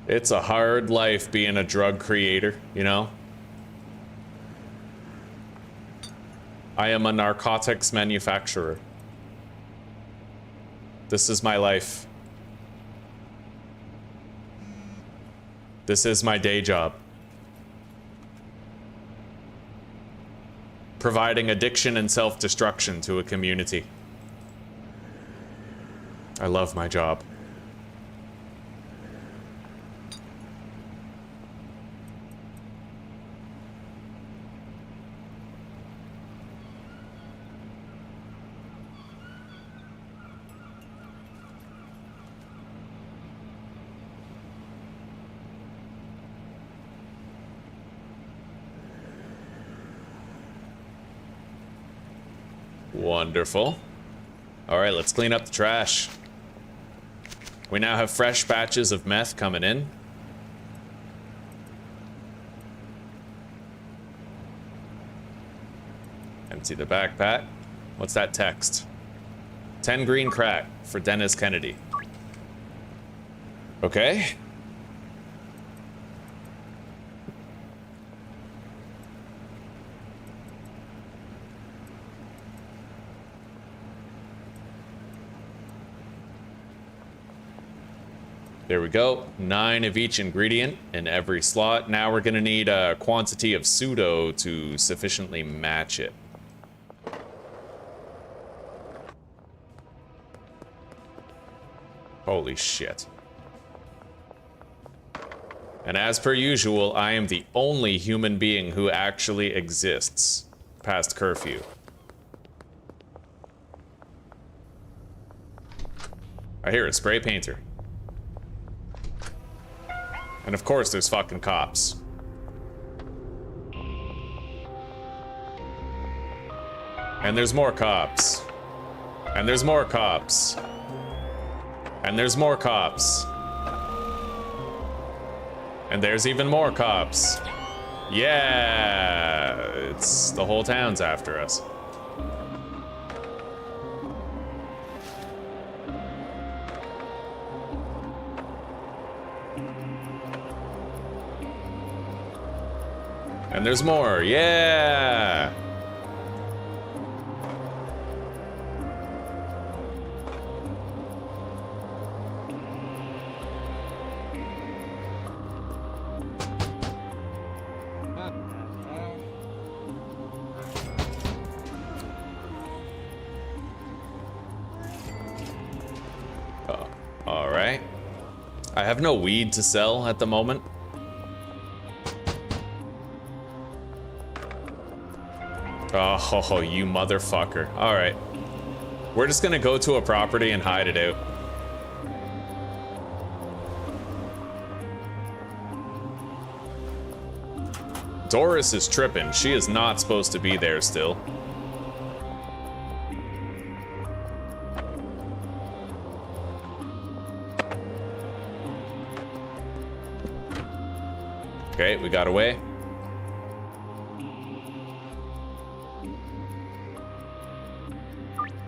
It's a hard life being a drug creator, you know? I am a narcotics manufacturer. This is my life. This is my day job. Providing addiction and self-destruction to a community. I love my job. Wonderful. All right, let's clean up the trash. We now have fresh batches of meth coming in. Empty the backpack. What's that text? 10 green crack for Dennis Kennedy. Okay. There we go. 9 of each ingredient in every slot. Now we're gonna need a quantity of pseudo to sufficiently match it. Holy shit. And as per usual, I am the only human being who actually exists past curfew. I hear a spray painter. And of course there's fucking cops. And there's more cops. And there's more cops. And there's more cops. And there's even more cops. Yeah, it's the whole town's after us. And there's more, yeah! All right. I have no weed to sell at the moment. Oh, you motherfucker. All right. We're just gonna go to a property and hide it out. Doris is tripping. She is not supposed to be there still. Okay, we got away.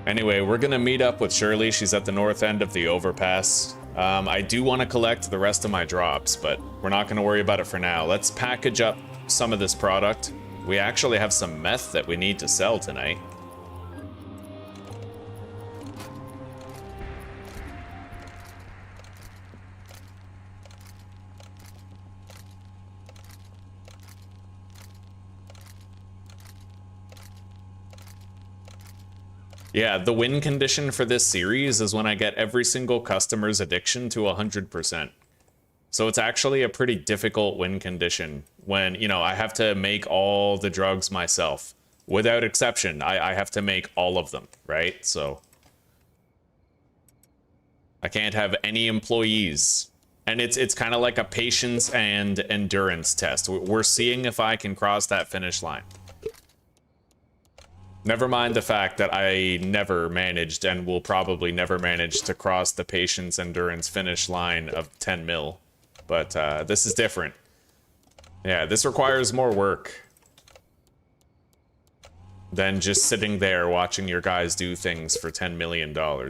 Anyway, we're gonna meet up with Shirley. She's at the north end of the overpass. I do want to collect the rest of my drops, but we're not gonna worry about it for now. Let's package up some of this product. We actually have some meth that we need to sell tonight. Yeah, the win condition for this series is when I get every single customer's addiction to 100%. So it's actually a pretty difficult win condition when, you know, I have to make all the drugs myself. Without exception, I have to make all of them, right? So I can't have any employees. And it's kind of like a patience and endurance test. We're seeing if I can cross that finish line. Never mind the fact that I never managed and will probably never manage to cross the patience endurance finish line of 10 mil. But this is different. Yeah, this requires more work than just sitting there watching your guys do things for $10 million,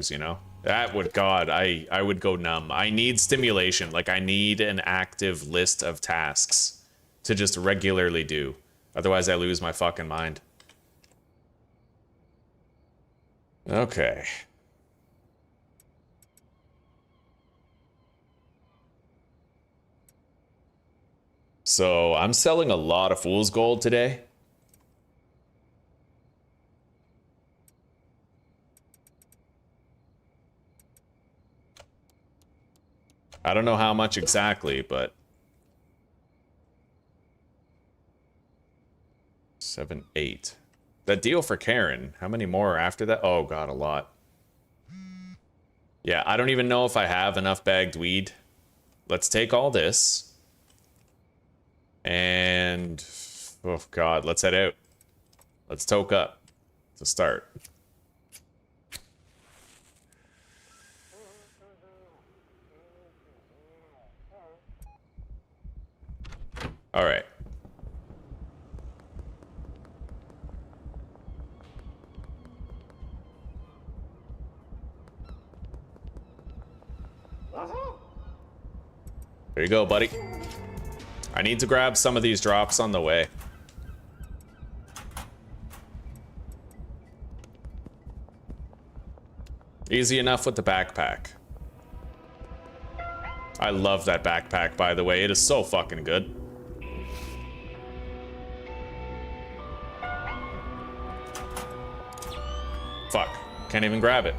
you know? That would, God, I would go numb. I need stimulation. Like, I need an active list of tasks to just regularly do. Otherwise, I lose my fucking mind. Okay. So I'm selling a lot of fool's gold today. I don't know how much exactly, but 7, 8. That deal for Karen, how many more after that? Oh god, a lot. Yeah, I don't even know if I have enough bagged weed. Let's take all this. And, oh god, let's head out. Let's toke up to start. All right. There you go, buddy. I need to grab some of these drops on the way. Easy enough with the backpack. I love that backpack, by the way. It is so fucking good. Fuck. Can't even grab it.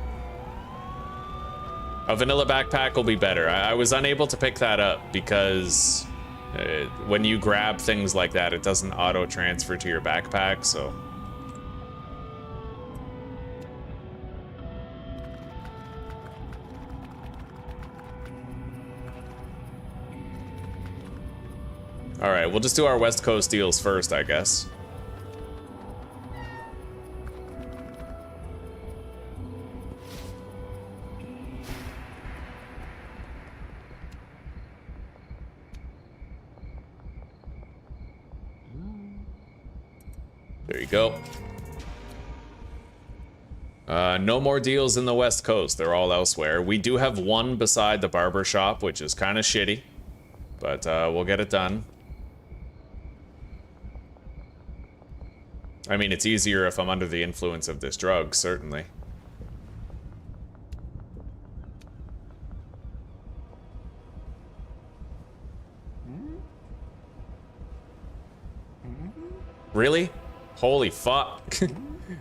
A vanilla backpack will be better. I was unable to pick that up because when you grab things like that, it doesn't auto-transfer to your backpack, so... Alright, we'll just do our West Coast deals first, I guess. There you go. No more deals in the West Coast. They're all elsewhere. We do have one beside the barber shop, which is kind of shitty. But we'll get it done. I mean, it's easier if I'm under the influence of this drug, certainly. Really? Holy fuck.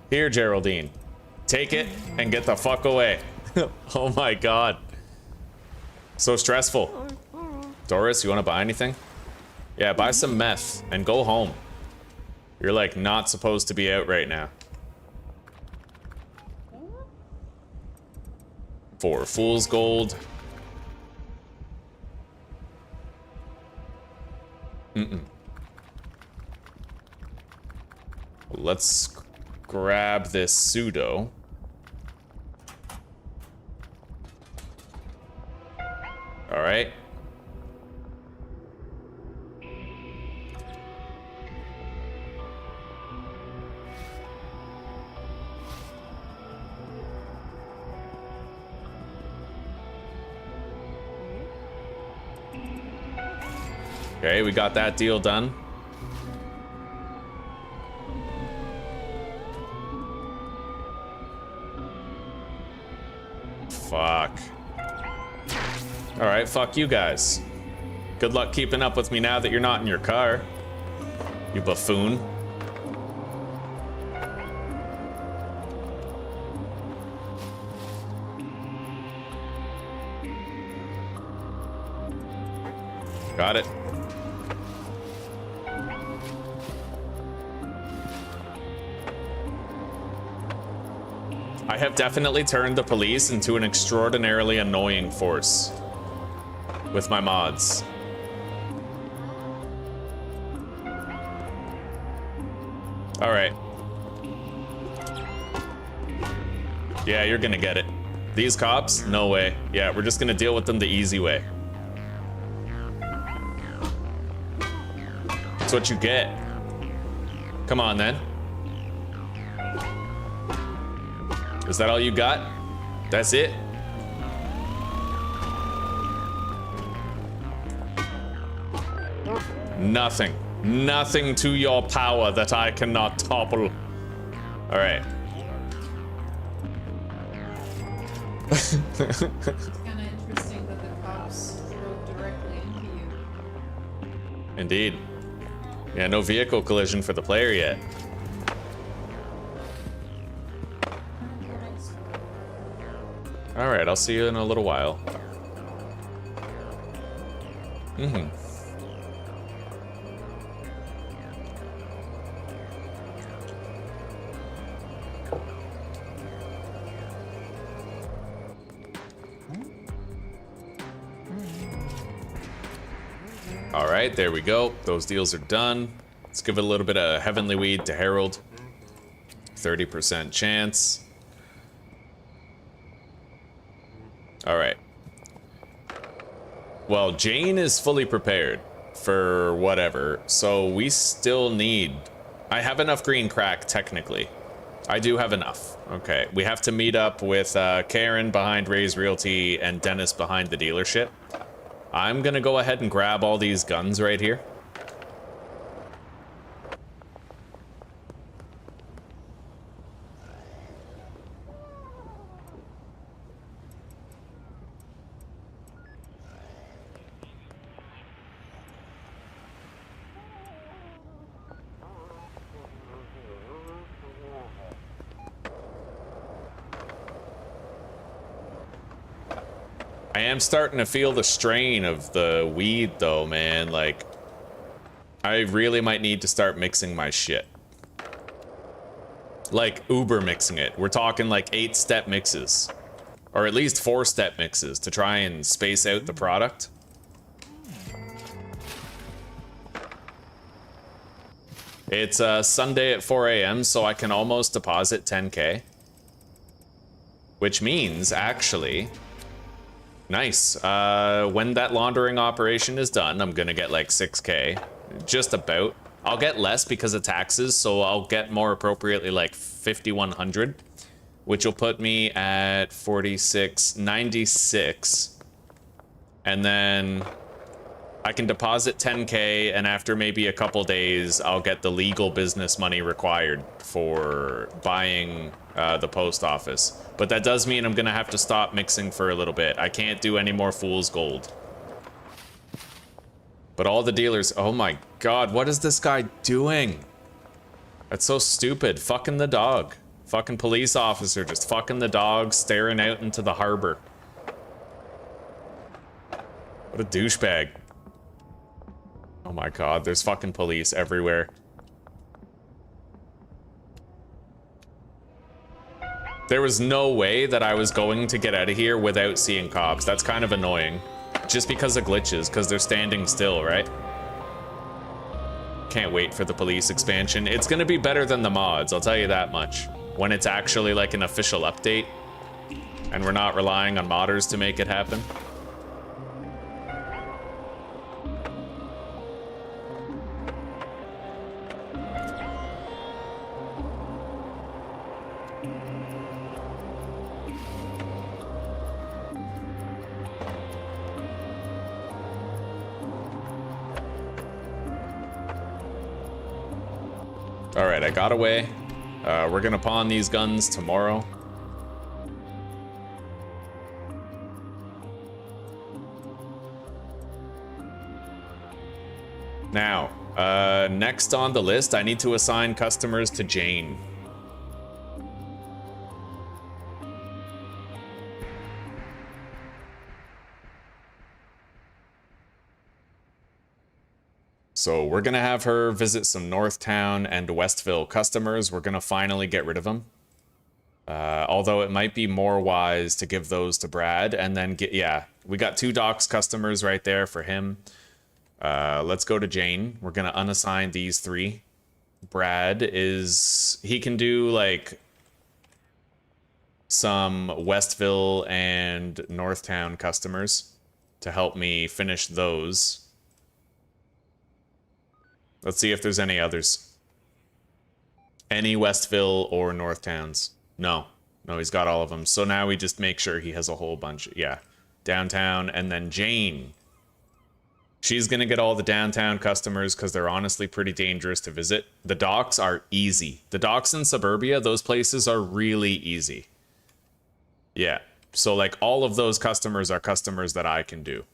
Here, Geraldine. Take it and get the fuck away. Oh my god. So stressful. Doris, you want to buy anything? Yeah, buy some meth and go home. You're like not supposed to be out right now. For fool's gold. Let's grab this pseudo. All right. Okay, we got that deal done. Fuck. Alright, fuck you guys. Good luck keeping up with me now that you're not in your car. You buffoon. Got it. I have definitely turned the police into an extraordinarily annoying force with my mods. All right. Yeah, you're gonna get it. These cops? No way. Yeah, we're just gonna deal with them the easy way. That's what you get. Come on, then. Is that all you got? That's it? Nothing. Nothing to your power that I cannot topple. All right. It's kind of interesting that the cops drove directly into you. Indeed. Yeah, no vehicle collision for the player yet. All right, I'll see you in a little while. All right, there we go. Those deals are done. Let's give it a little bit of Heavenly Weed to Harold. 30% chance. All right. Well, Jane is fully prepared for whatever, so we still need... I have enough green crack, technically. I do have enough. Okay, we have to meet up with Karen behind Ray's Realty and Dennis behind the dealership. I'm gonna go ahead and grab all these guns right here. I am starting to feel the strain of the weed though, man. Like, I really might need to start mixing my shit. Like, uber mixing it. We're talking like 8-step mixes. Or at least 4-step mixes to try and space out the product. It's Sunday at 4 a.m., so I can almost deposit 10K. Which means, actually... Nice. When that laundering operation is done, I'm gonna get like 6K. Just about. I'll get less because of taxes, so I'll get more appropriately like 5,100, which will put me at 46.96. And then I can deposit 10K, and after maybe a couple days, I'll get the legal business money required for buying the post office. But that does mean I'm gonna have to stop mixing for a little bit. I can't do any more fool's gold. But all the dealers, oh my god, what is this guy doing? That's so stupid. Fucking the dog. Fucking police officer just fucking the dog, staring out into the harbor. What a douchebag. Oh my god, there's fucking police everywhere. There was no way that I was going to get out of here without seeing cops. That's kind of annoying. Just because of glitches, because they're standing still, right? Can't wait for the police expansion. It's gonna be better than the mods, I'll tell you that much. When it's actually like an official update, and we're not relying on modders to make it happen. Alright, I got away. We're gonna pawn these guns tomorrow. Now, next on the list, I need to assign customers to Jane. So we're gonna have her visit some Northtown and Westville customers. We're gonna finally get rid of them. Although it might be more wise to give those to Brad and then get, yeah, we got 2 Docks customers right there for him. Let's go to Jane. We're gonna unassign these 3. Brad is, he can do like some Westville and Northtown customers to help me finish those. Let's see if there's any others. Any Westville or Northtowns? No. No, he's got all of them. So now we just make sure he has a whole bunch. Yeah. Downtown. And then Jane. She's going to get all the downtown customers because they're honestly pretty dangerous to visit. The docks are easy. The docks in Suburbia, those places are really easy. Yeah. So like all of those customers are customers that I can do.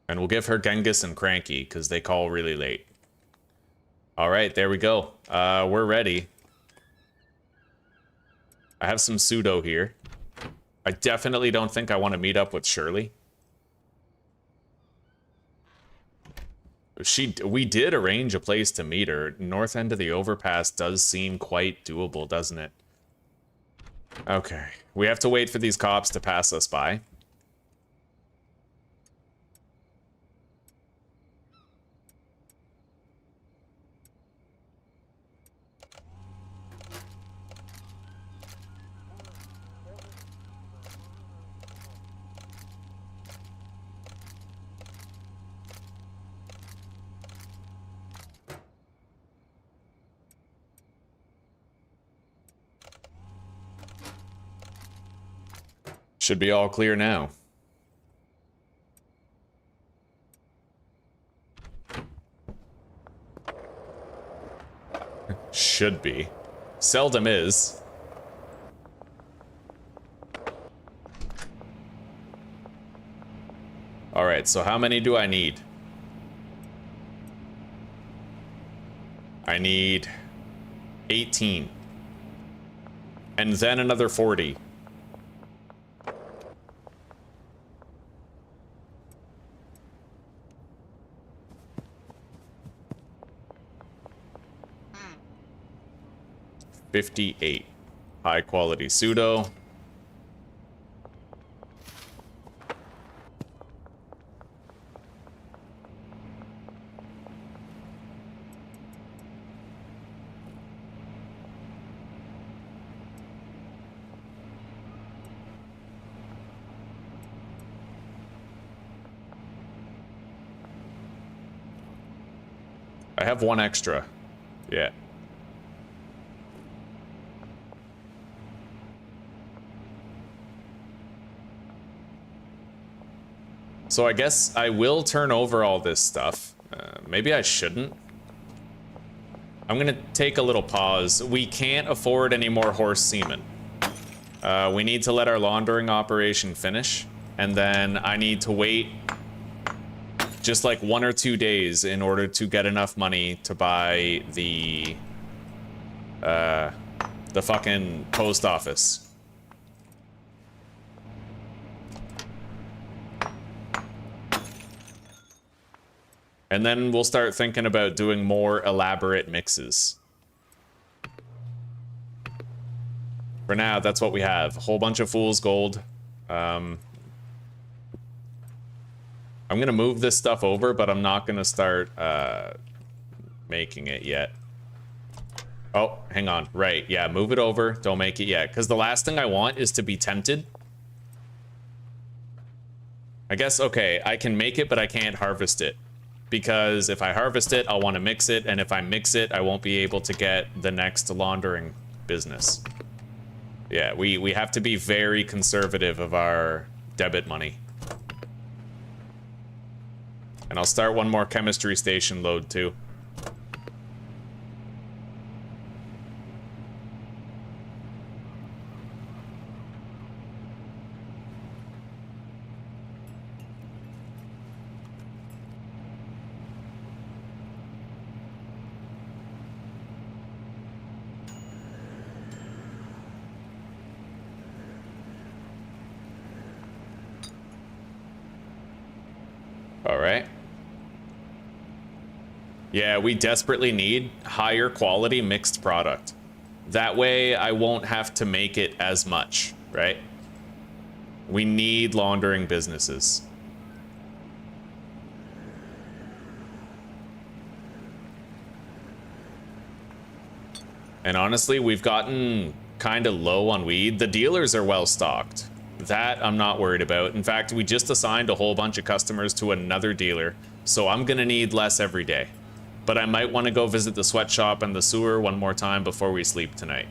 And we'll give her Genghis and Cranky, because they call really late. Alright, there we go. We're ready. I have some pseudo here. I definitely don't think I want to meet up with Shirley. We did arrange a place to meet her. North end of the overpass does seem quite doable, doesn't it? Okay. We have to wait for these cops to pass us by. Should be all clear now. Should be. Seldom is. Alright, so how many do I need? I need 18. And then another 40. $58. High quality pseudo. I have one extra. Yeah. So I guess I will turn over all this stuff. Maybe I shouldn't. I'm gonna take a little pause. We can't afford any more horse semen. We need to let our laundering operation finish, and then I need to wait just like 1 or 2 days in order to get enough money to buy the fucking post office. And then we'll start thinking about doing more elaborate mixes. For now, that's what we have. A whole bunch of fool's gold. I'm gonna move this stuff over, but I'm not gonna start making it yet. Oh, hang on. Right, yeah, move it over. Don't make it yet. Because the last thing I want is to be tempted. I guess, okay, I can make it, but I can't harvest it. Because if I harvest it, I'll want to mix it, and if I mix it, I won't be able to get the next laundering business. Yeah, we have to be very conservative of our debit money. And I'll start one more chemistry station load too. All right. Yeah, we desperately need higher quality mixed product. That way I won't have to make it as much, right? We need laundering businesses. And honestly, we've gotten kind of low on weed. The dealers are well stocked. That I'm not worried about. In fact, we just assigned a whole bunch of customers to another dealer, so I'm gonna need less every day. But I might want to go visit the sweatshop and the sewer one more time before we sleep tonight.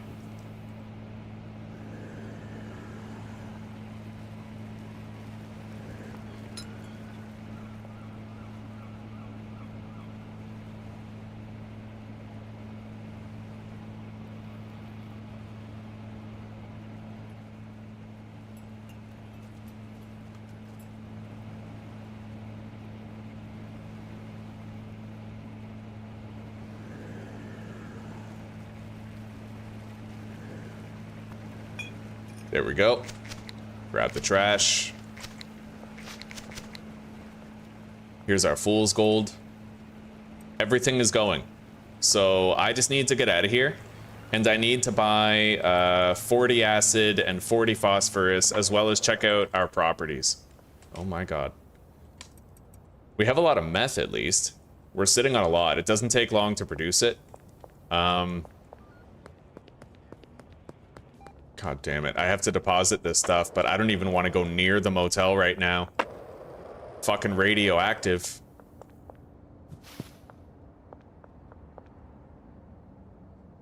There we go. Grab the trash. Here's our fool's gold. Everything is going. So I just need to get out of here. And I need to buy 40 acid and 40 phosphorus, as well as check out our properties. Oh my god. We have a lot of meth, at least. We're sitting on a lot. It doesn't take long to produce it. God damn it. I have to deposit this stuff, but I don't even want to go near the motel right now. Fucking radioactive.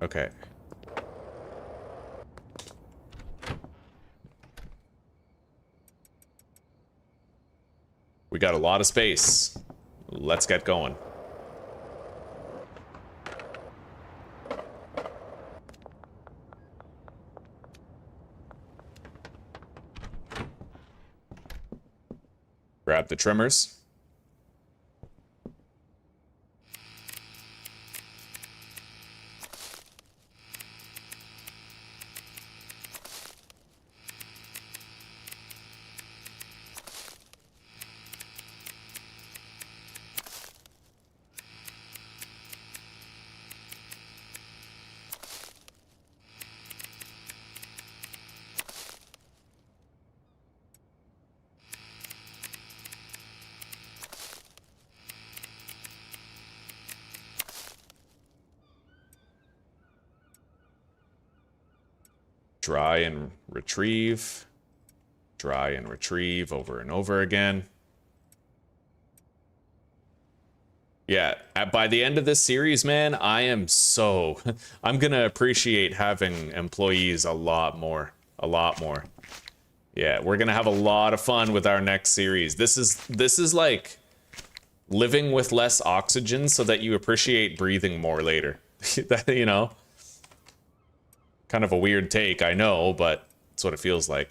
Okay. We got a lot of space. Let's get going. Grab the trimmers. Dry and retrieve. Dry and retrieve over and over again. Yeah, by the end of this series, man, I'm gonna appreciate having employees a lot more. A lot more. Yeah, we're gonna have a lot of fun with our next series. This is like living with less oxygen so that you appreciate breathing more later. You know? Kind of a weird take, I know, but it's what it feels like.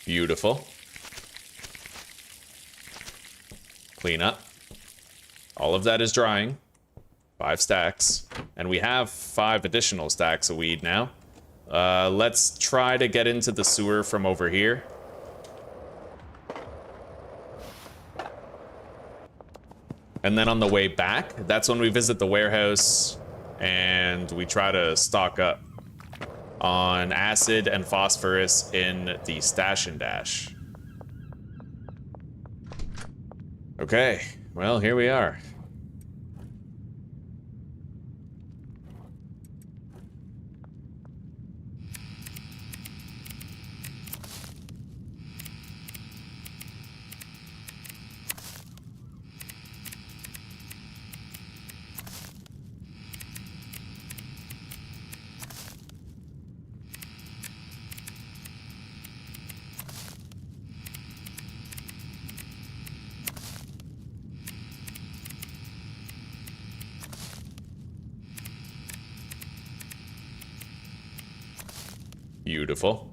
Beautiful. Clean up. All of that is drying. 5 stacks. And we have 5 additional stacks of weed now. Let's try to get into the sewer from over here. And then on the way back, that's when we visit the warehouse and we try to stock up on acid and phosphorus in the stash and dash. Okay, well, here we are. Beautiful.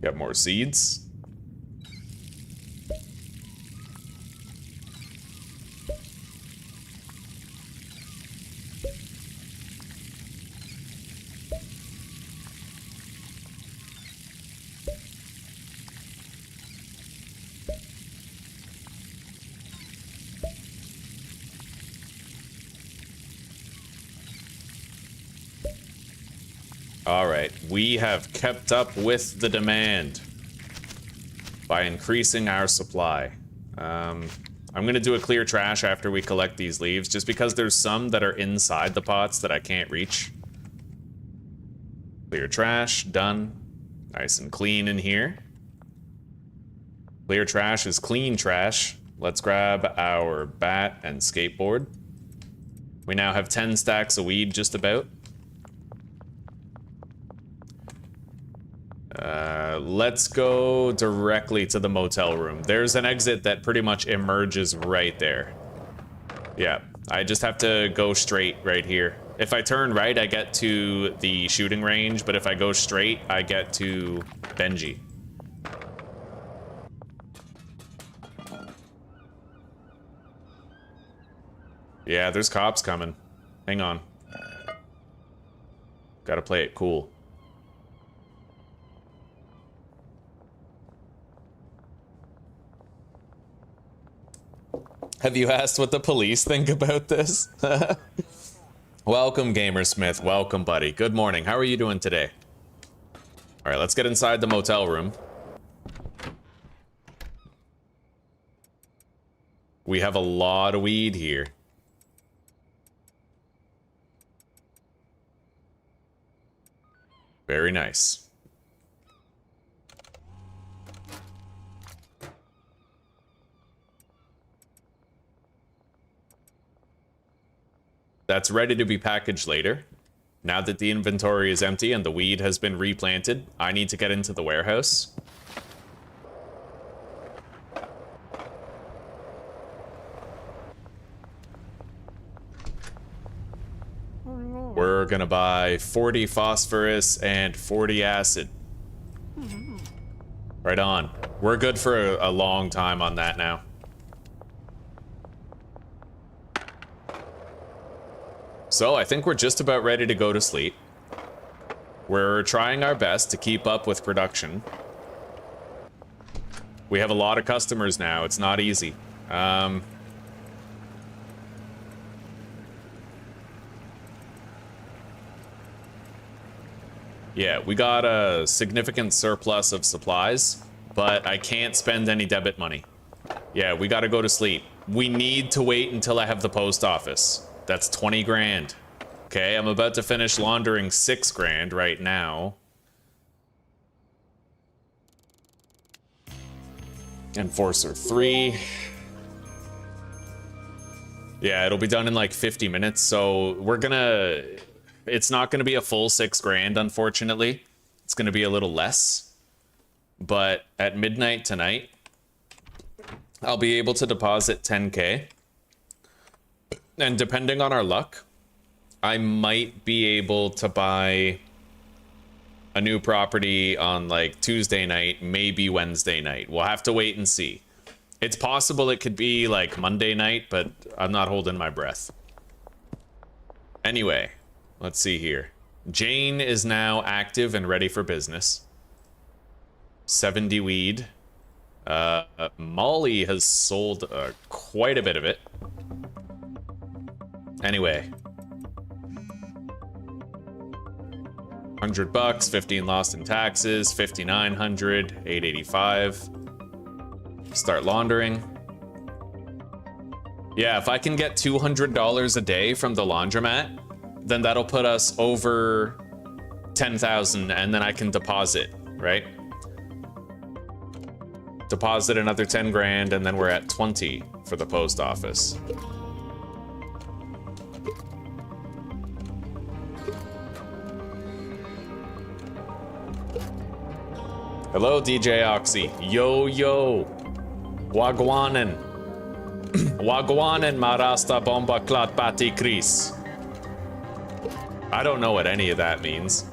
Got more seeds. All right, we have kept up with the demand by increasing our supply. I'm gonna do a clear trash after we collect these leaves, just because there's some that are inside the pots that I can't reach. Clear trash, done. Nice and clean in here. Clear trash is clean trash. Let's grab our bat and skateboard. We now have 10 stacks of weed just about. Let's go directly to the motel room. There's an exit that pretty much emerges right there. Yeah, I just have to go straight right here. If I turn right, I get to the shooting range, but if I go straight, I get to Benji. Yeah, there's cops coming. Hang on. Gotta play it cool. Have you asked what the police think about this? Welcome, Gamersmith. Welcome, buddy. Good morning. How are you doing today? All right, let's get inside the motel room. We have a lot of weed here. Very nice. That's ready to be packaged later. Now that the inventory is empty and the weed has been replanted, I need to get into the warehouse. We're gonna buy 40 phosphorus and 40 acid. Right on. We're good for a long time on that now. So I think we're just about ready to go to sleep. We're trying our best to keep up with production. We have a lot of customers now. It's not easy. Yeah, we got a significant surplus of supplies, but I can't spend any debit money. Yeah, we gotta go to sleep. We need to wait until I have the post office. That's 20 grand. Okay, I'm about to finish laundering 6 grand right now. Enforcer 3. Yeah, it'll be done in like 50 minutes, so we're gonna... It's not gonna be a full 6 grand, unfortunately. It's gonna be a little less. But at midnight tonight, I'll be able to deposit 10K. And depending on our luck, I might be able to buy a new property on like Tuesday night, maybe Wednesday night. We'll have to wait and see. It's possible it could be like Monday night, but I'm not holding my breath. Anyway, let's see here. Jane is now active and ready for business. 70 weed. Molly has sold quite a bit of it. Anyway, $100, 15 lost in taxes, 5,900, 885. Start laundering. Yeah, if I can get $200 a day from the laundromat, then that'll put us over 10,000, and then I can deposit, right? Deposit another 10 grand, and then we're at 20 for the post office. Hello, DJ Oxy. Yo, yo. Wagwanen. Wagwanen marasta bomba klat pati kris. I don't know what any of that means.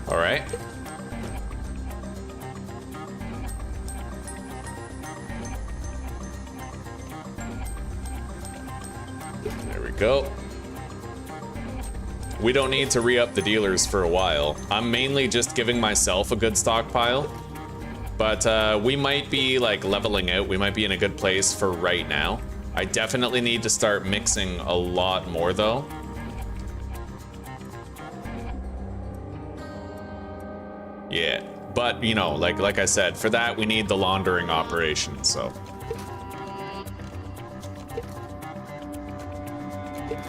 All right. There we go. We don't need to re-up the dealers for a while. I'm mainly just giving myself a good stockpile. But we might be like leveling out. We might be in a good place for right now. I definitely need to start mixing a lot more though. Yeah, but you know, like I said, for that we need the laundering operation, so.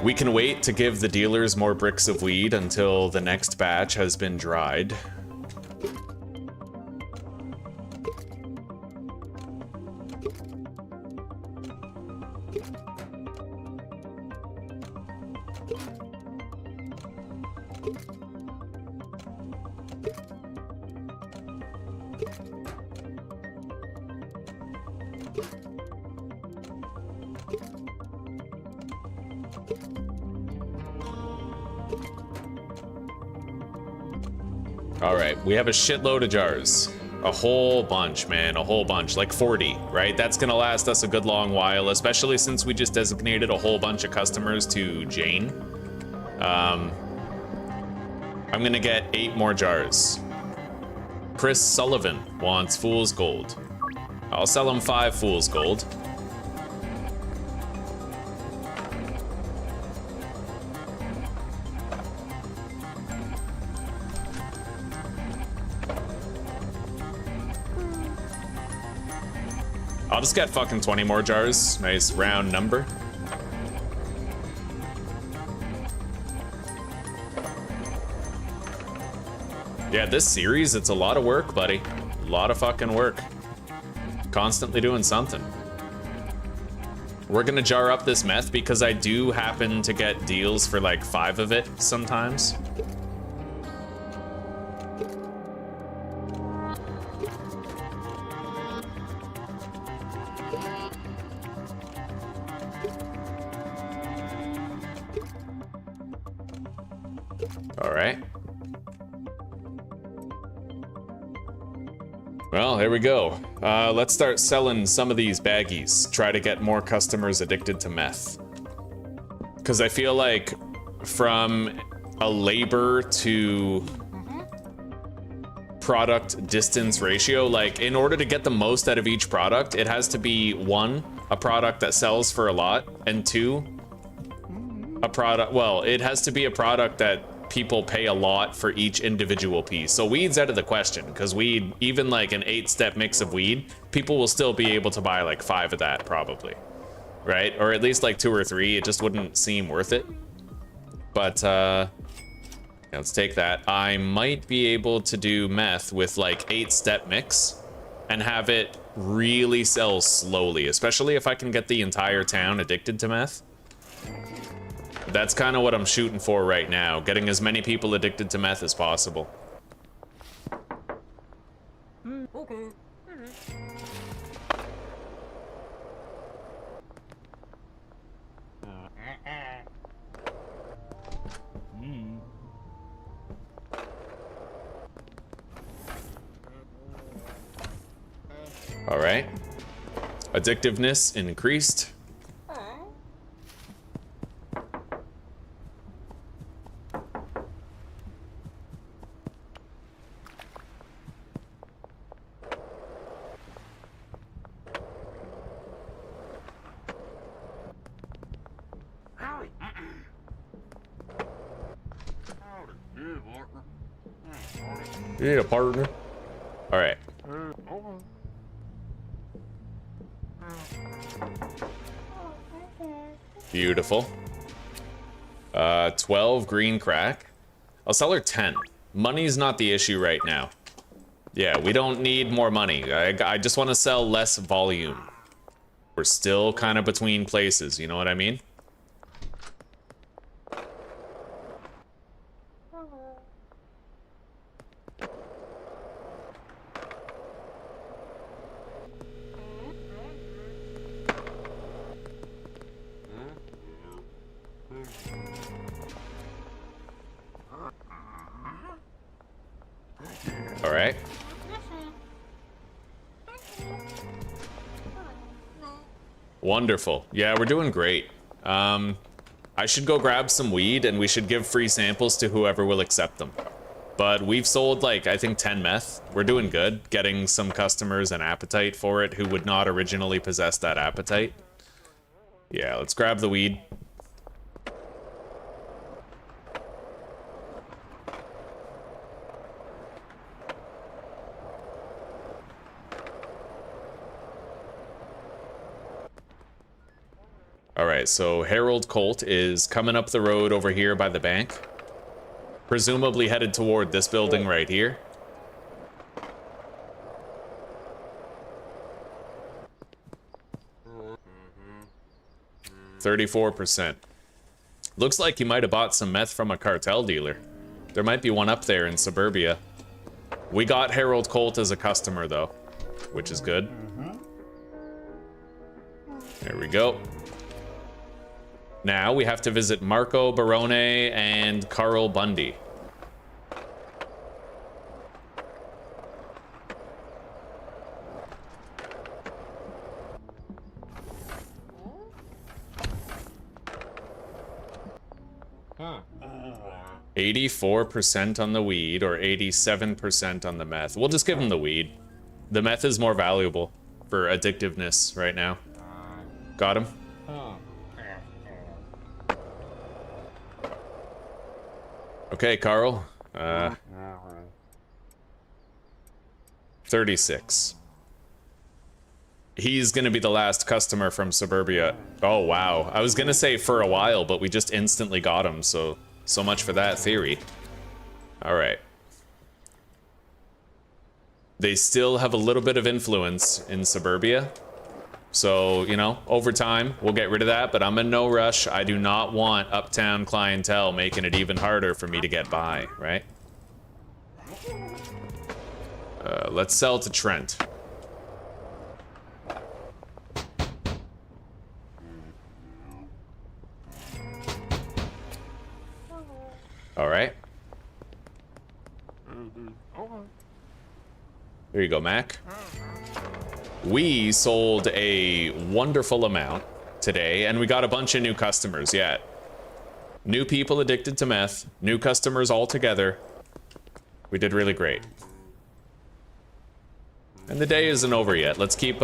We can wait to give the dealers more bricks of weed until the next batch has been dried. All right, we have a shitload of jars. A whole bunch, man, a whole bunch, like 40, right? That's gonna last us a good long while, especially since we just designated a whole bunch of customers to Jane. I'm gonna get 8 more jars. Chris Sullivan wants Fool's Gold. I'll sell him 5 Fool's Gold. I'll just get fucking 20 more jars. Nice round number. Yeah, this series, it's a lot of work, buddy. A lot of fucking work. Constantly doing something. We're gonna jar up this meth because I do happen to get deals for like 5 of it sometimes. All right. Well, here we go. Let's start selling some of these baggies. Try to get more customers addicted to meth. Because I feel like from a labor to product distance ratio, like in order to get the most out of each product, it has to be one, a product that sells for a lot, and two, a product, well, it has to be a product that people pay a lot for each individual piece. So weed's out of the question, because weed, even like an 8-step mix of weed, people will still be able to buy like 5 of that probably, right? Or at least like 2 or 3. It just wouldn't seem worth it. But yeah, let's take that. I might be able to do meth with like 8-step mix and have it really sell slowly, especially if I can get the entire town addicted to meth. That's kind of what I'm shooting for right now, getting as many people addicted to meth as possible. Okay. All right. Addictiveness increased. You need a partner? All right. Beautiful. 12 green crack. I'll sell her 10. Money's not the issue right now. Yeah, we don't need more money. I just want to sell less volume. We're still kind of between places, you know what I mean? All right. Wonderful. Yeah, we're doing great. I should go grab some weed and we should give free samples to whoever will accept them. But we've sold like, I think 10 meth. We're doing good, getting some customers an appetite for it who would not originally possess that appetite. Yeah, let's grab the weed. All right, so Harold Colt is coming up the road over here by the bank. Presumably headed toward this building right here. $34%. Looks like you might have bought some meth from a cartel dealer. There might be one up there in suburbia. We got Harold Colt as a customer though, which is good. There we go. Now we have to visit Marco Barone and Carl Bundy. Huh. 84% on the weed or 87% on the meth. We'll just give him the weed. The meth is more valuable for addictiveness right now. Got him? Okay, Carl. 36. He's gonna be the last customer from suburbia. Oh, wow. I was gonna say for a while, but we just instantly got him, so much for that theory. All right. They still have a little bit of influence in suburbia. So, you know, over time, we'll get rid of that, but I'm in no rush. I do not want uptown clientele making it even harder for me to get by, right? Let's sell to Trent. All right. There you go, Mac. We sold a wonderful amount today, and we got a bunch of new customers. Yeah. New people addicted to meth, new customers altogether. We did really great. And the day isn't over yet. Let's keep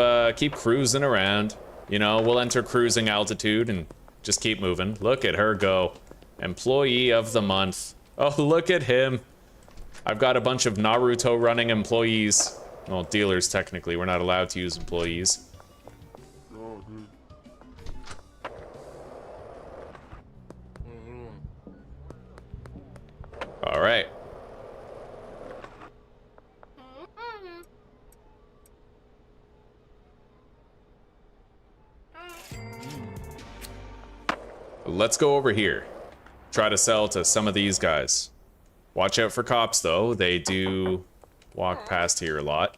cruising around. You know, we'll enter cruising altitude and just keep moving. Look at her go. Employee of the month. Oh, look at him. I've got a bunch of Naruto running employees. Well, dealers, technically. We're not allowed to use employees. All right. Let's go over here. Try to sell to some of these guys. Watch out for cops, though. They do walk past here a lot.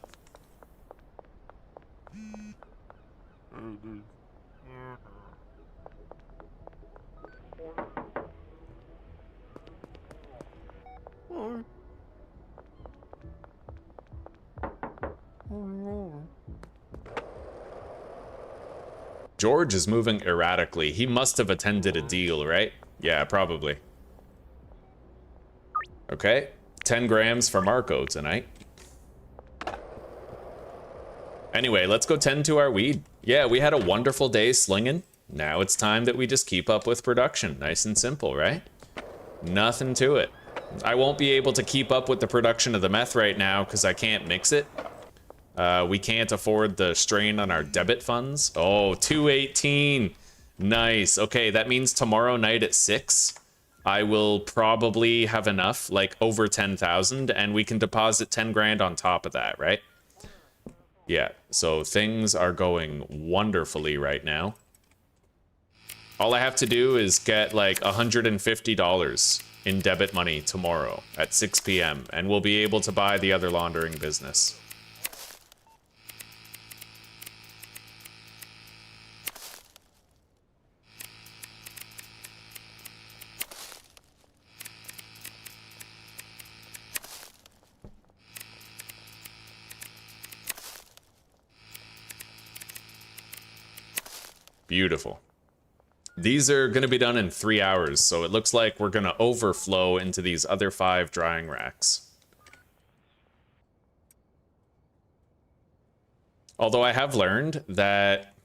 George is moving erratically. He must have attended a deal, right? Yeah, probably. Okay, 10 grams for Marco tonight. Anyway, let's go tend to our weed. Yeah, we had a wonderful day slinging. Now it's time that we just keep up with production. Nice and simple, right? Nothing to it. I won't be able to keep up with the production of the meth right now because I can't mix it. We can't afford the strain on our debit funds. Oh, 218. Nice. Okay, that means tomorrow night at 6, I will probably have enough, like over 10,000, and we can deposit 10 grand on top of that, right? Yeah, so things are going wonderfully right now. All I have to do is get like $150 in debit money tomorrow at 6 p.m. and we'll be able to buy the other laundering business. Beautiful. These are going to be done in 3 hours, so it looks like we're going to overflow into these other 5 drying racks. Although I have learned that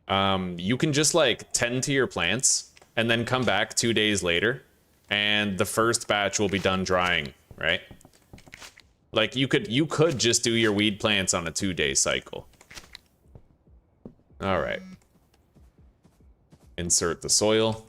you can just like tend to your plants and then come back 2 days later and the first batch will be done drying, right? Like you could just do your weed plants on a 2-day cycle. All right. Insert the soil.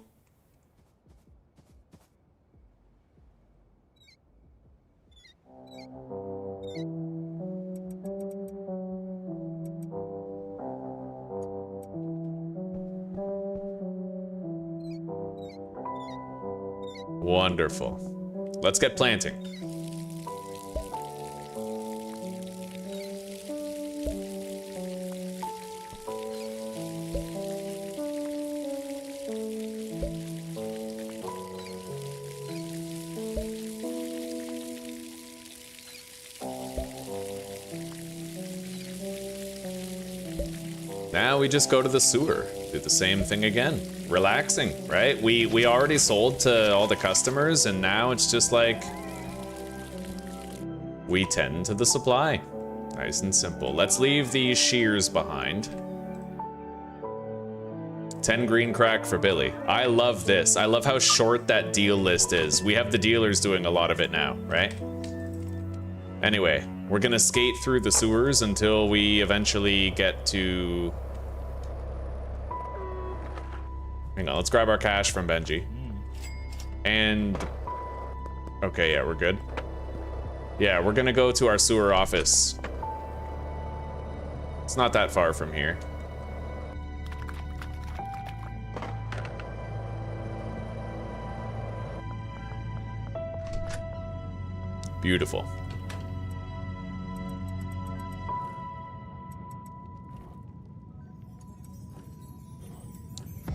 Wonderful. Let's get planting. Now we just go to the sewer, do the same thing again. Relaxing, right? We already sold to all the customers and now it's just like we tend to the supply. Nice and simple. Let's leave these shears behind. 10 green crack for Billy. I love this. I love how short that deal list is. We have the dealers doing a lot of it now, right? Anyway, we're gonna skate through the sewers until we eventually get to... Hang on, let's grab our cash from Benji. And... Okay, yeah, we're good. Yeah, we're gonna go to our sewer office. It's not that far from here. Beautiful.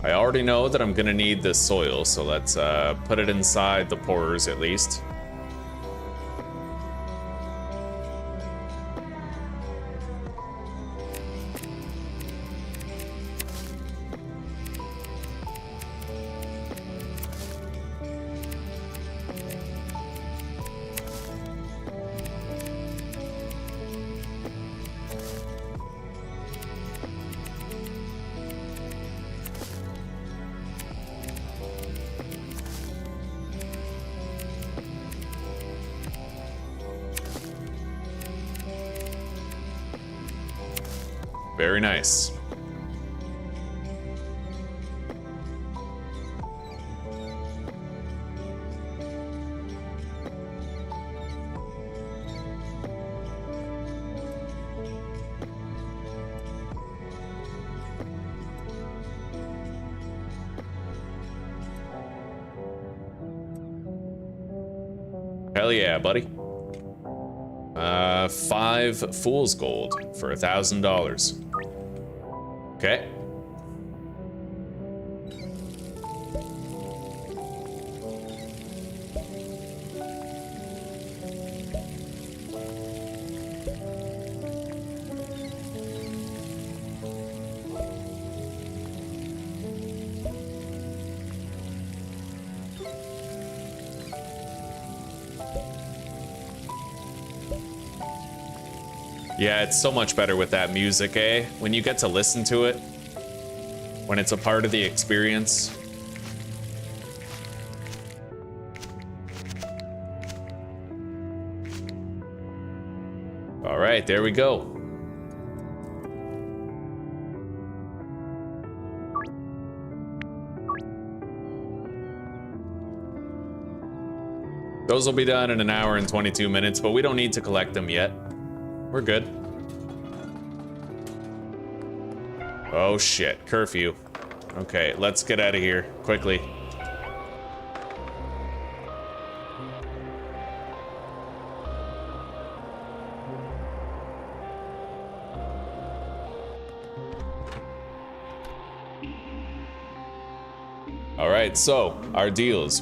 I already know that I'm gonna need this soil, so let's put it inside the pourers at least. Very nice. Hell yeah, buddy. 5 fool's gold for $1,000. Okay. Yeah, it's so much better with that music, eh? When you get to listen to it, when it's a part of the experience. All right, there we go. Those will be done in 1 hour and 22 minutes, but we don't need to collect them yet. We're good. Oh shit, curfew. Okay, let's get out of here quickly. All right, so our deals: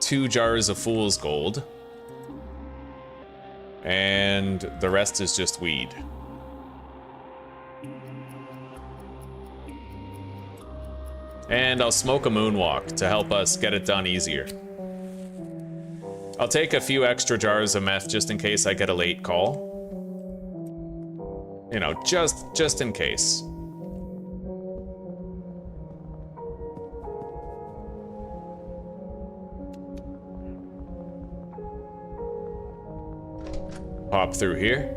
2 jars of fool's gold. And the rest is just weed. And I'll smoke a moonwalk to help us get it done easier. I'll take a few extra jars of meth just in case I get a late call. You know, just in case. Pop through here.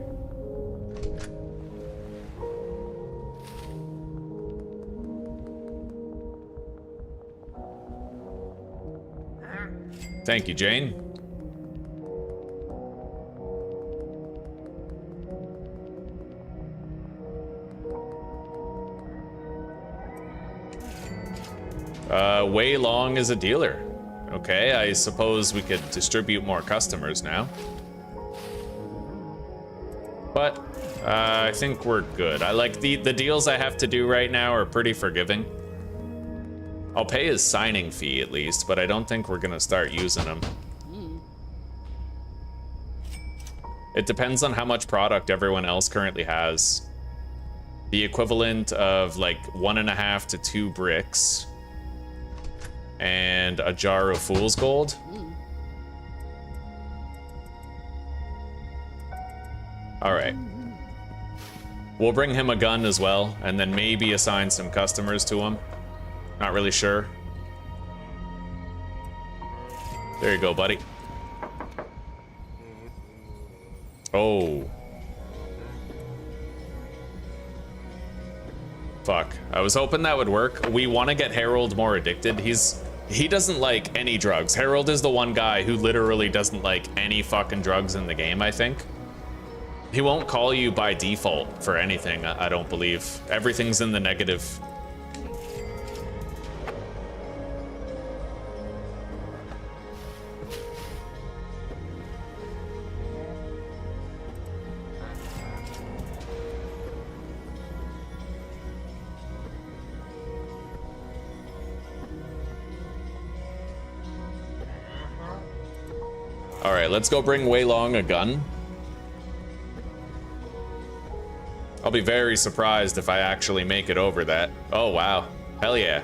Thank you, Jane. Wei Long is a dealer. Okay, I suppose we could distribute more customers now. But I think we're good. I like the deals I have to do right now are pretty forgiving. I'll pay his signing fee at least, but I don't think we're gonna start using him. It depends on how much product everyone else currently has. The equivalent of like 1.5 to 2 bricks and a jar of fool's gold. All right. We'll bring him a gun as well, and then maybe assign some customers to him. Not really sure. There you go, buddy. Oh. Fuck. I was hoping that would work. We want to get Harold more addicted. He doesn't like any drugs. Harold is the one guy who literally doesn't like any fucking drugs in the game, I think. He won't call you by default for anything, I don't believe. Everything's in the negative. All right, let's go bring Wei Long a gun. I'll be very surprised if I actually make it over that. Oh, wow. Hell yeah.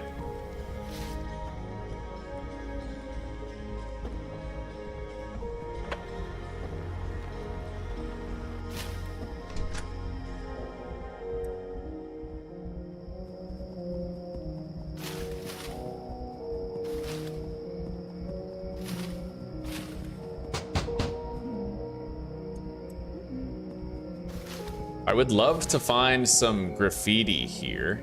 I would love to find some graffiti here,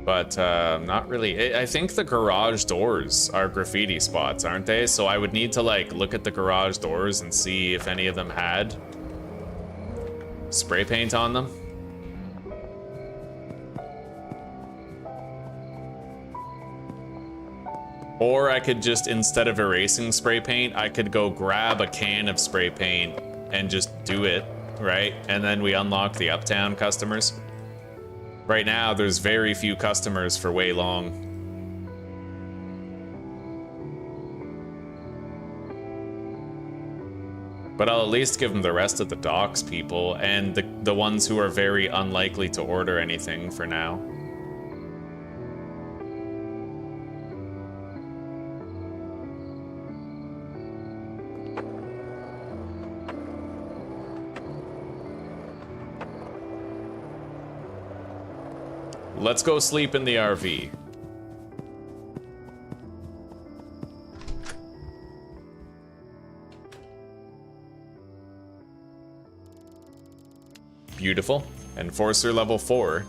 but not really. I think the garage doors are graffiti spots, aren't they? So I would need to like look at the garage doors and see if any of them had spray paint on them. Or I could just, instead of erasing spray paint, I could go grab a can of spray paint and just do it, right? And then we unlock the Uptown customers. Right now, there's very few customers for way long. But I'll at least give them the rest of the docks people and the ones who are very unlikely to order anything for now. Let's go sleep in the RV. Beautiful. Enforcer level 4.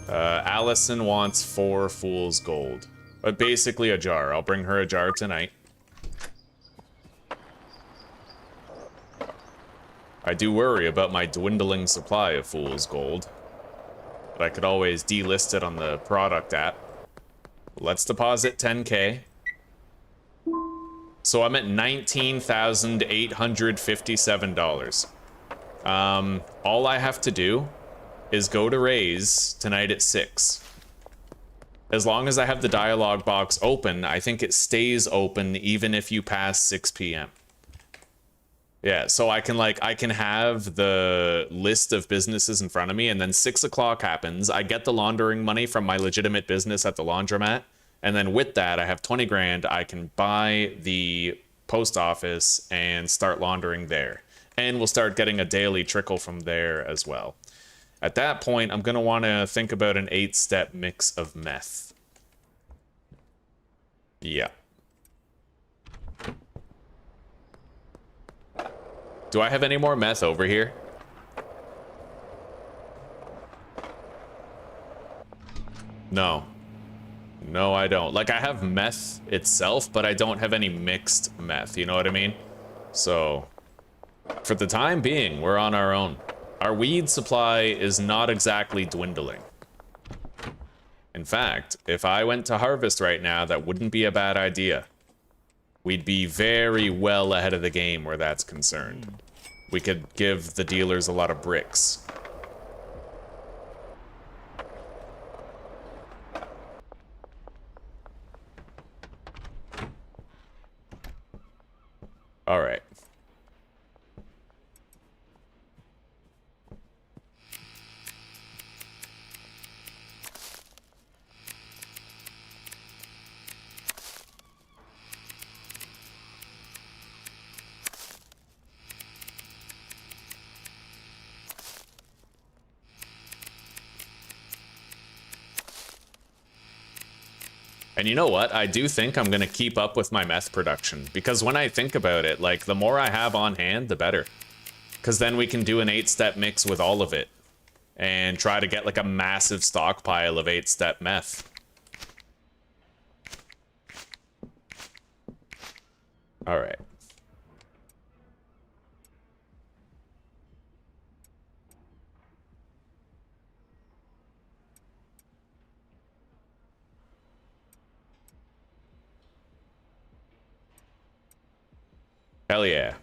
Allison wants 4 fool's gold. But basically a jar. I'll bring her a jar tonight. I do worry about my dwindling supply of fool's gold. But I could always delist it on the product app. Let's deposit 10K. So I'm at $19,857. All I have to do is go to Raise tonight at 6. As long as I have the dialogue box open, I think it stays open even if you pass 6 p.m. Yeah, so I can have the list of businesses in front of me, and then 6 o'clock happens. I get the laundering money from my legitimate business at the laundromat, and then with that, I have 20 grand. I can buy the post office and start laundering there. And we'll start getting a daily trickle from there as well. At that point, I'm going to want to think about an 8-step mix of meth. Yeah. Do I have any more meth over here? No. No, I don't. Like, I have meth itself, but I don't have any mixed meth, you know what I mean? So, for the time being, we're on our own. Our weed supply is not exactly dwindling. In fact, if I went to harvest right now, that wouldn't be a bad idea. We'd be very well ahead of the game where that's concerned. We could give the dealers a lot of bricks. All right. And you know what? I do think I'm going to keep up with my meth production. Because when I think about it, like, the more I have on hand, the better. Because then we can do an 8-step mix with all of it. And try to get, like, a massive stockpile of 8-step meth. Alright. Hell yeah.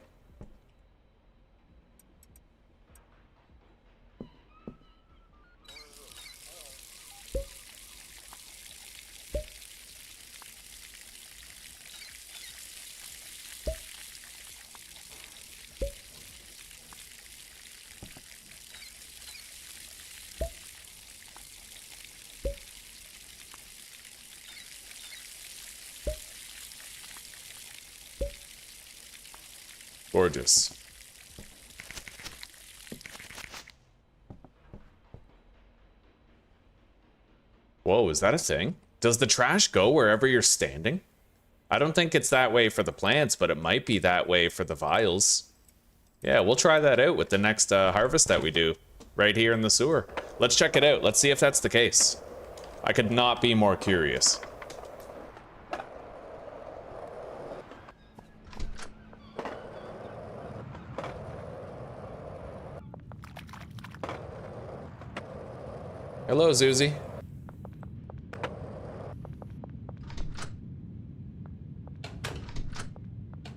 Gorgeous. Whoa, is that a thing? Does the trash go wherever you're standing? I don't think it's that way for the plants, but it might be that way for the vials. Yeah, we'll try that out with the next harvest that we do right here in the sewer. Let's check it out. Let's see if that's the case. I could not be more curious. Hello, Zuzi.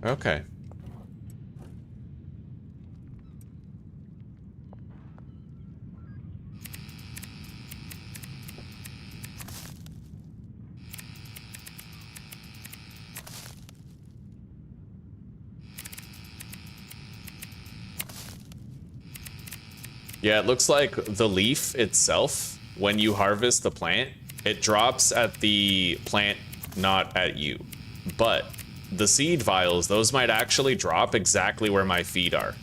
Okay. Yeah, it looks like the leaf itself, when you harvest the plant, it drops at the plant, not at you. But the seed vials, those might actually drop exactly where my feet are.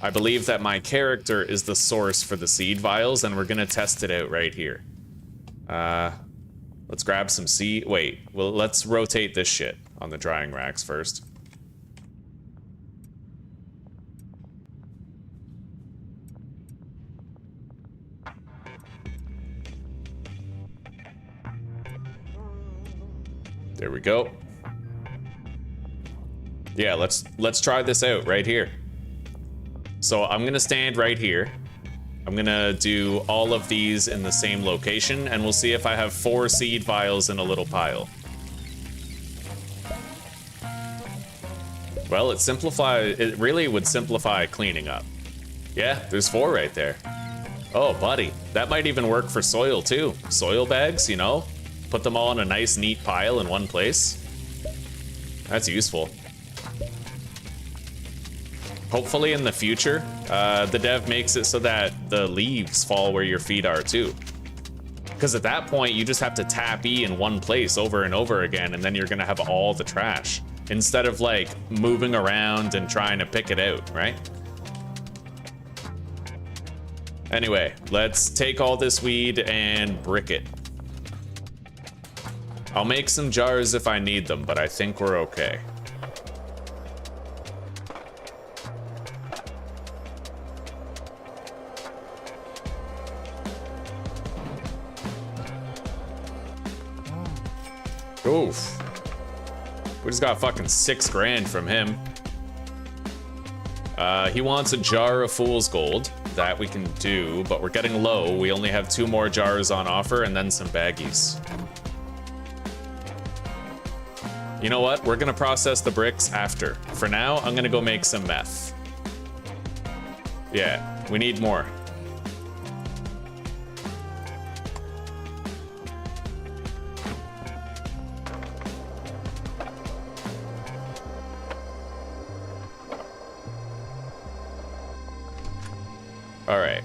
I believe that my character is the source for the seed vials, and we're gonna test it out right here. Let's grab some seed. Wait, well, let's rotate this shit on the drying racks first. There we go. Yeah, let's try this out right here. So I'm gonna stand right here. I'm gonna do all of these in the same location, and we'll see if I have 4 seed vials in a little pile. Well, it really would simplify cleaning up. Yeah, there's 4 right there. Oh, buddy, that might even work for soil too. Soil bags, you know? Put them all in a nice, neat pile in one place. That's useful. Hopefully in the future, the dev makes it so that the leaves fall where your feet are too. Because at that point, you just have to tap E in one place over and over again, and then you're gonna have all the trash. Instead of like moving around and trying to pick it out, right? Anyway, let's take all this weed and brick it. I'll make some jars if I need them, but I think we're okay. Oof. We just got fucking 6 grand from him. He wants a jar of fool's gold. That we can do, but we're getting low. We only have 2 more jars on offer and then some baggies. You know what? We're gonna process the bricks after. For now, I'm gonna go make some meth. Yeah, we need more. All right.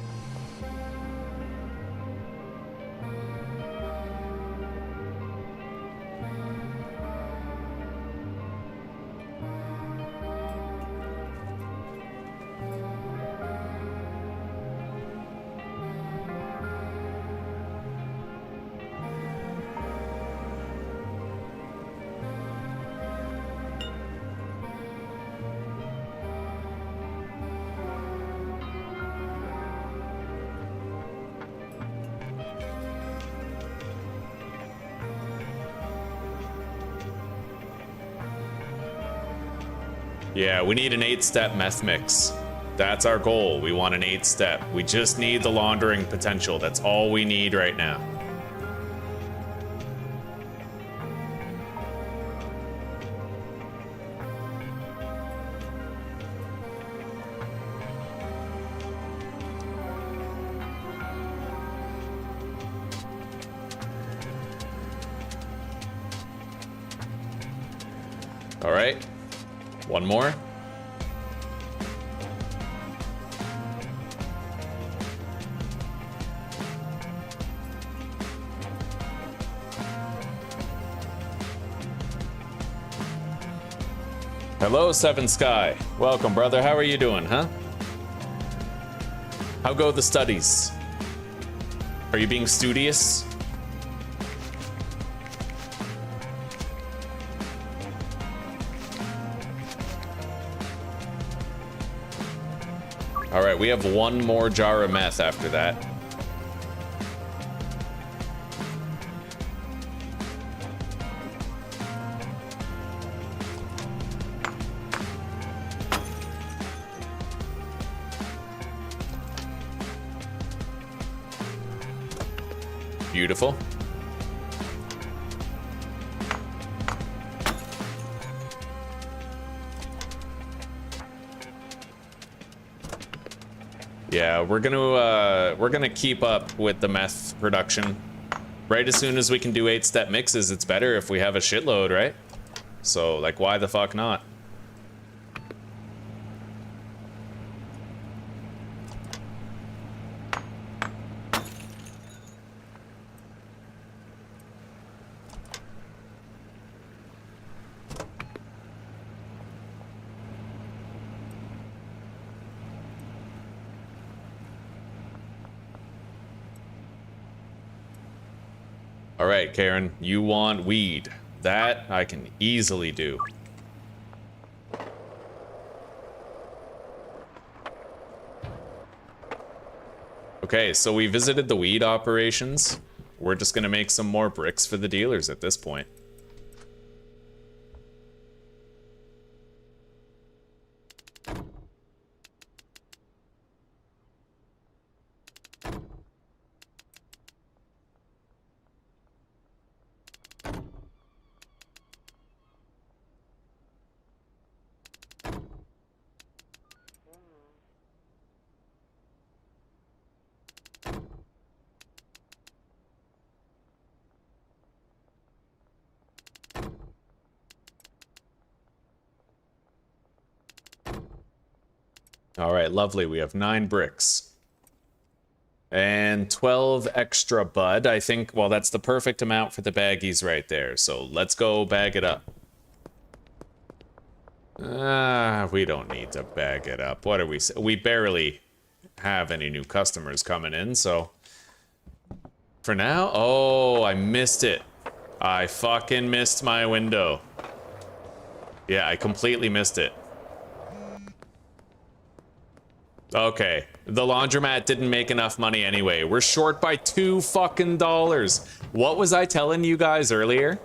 Yeah, we need an 8-step meth mix. That's our goal. We want an 8-step. We just need the laundering potential. That's all we need right now. All right. 1 more. Hello, Seven Sky. Welcome, brother. How are you doing, huh? How go the studies? Are you being studious? All right, we have one more jar of meth after that. Beautiful. Yeah, we're gonna keep up with the meth production. Right as soon as we can do 8-step mixes, it's better if we have a shitload, right? So, like, why the fuck not? All right, Karen, you want weed. That I can easily do. Okay, so we visited the weed operations. We're just gonna make some more bricks for the dealers at this point. All right, lovely. We have 9 bricks. And 12 extra bud. I think, well, that's the perfect amount for the baggies right there. So let's go bag it up. We don't need to bag it up. What are we? We barely have any new customers coming in, so for now. Oh, I missed it. I fucking missed my window. Yeah, I completely missed it. Okay, the laundromat didn't make enough money anyway. We're short by $2 fucking. What was I telling you guys earlier?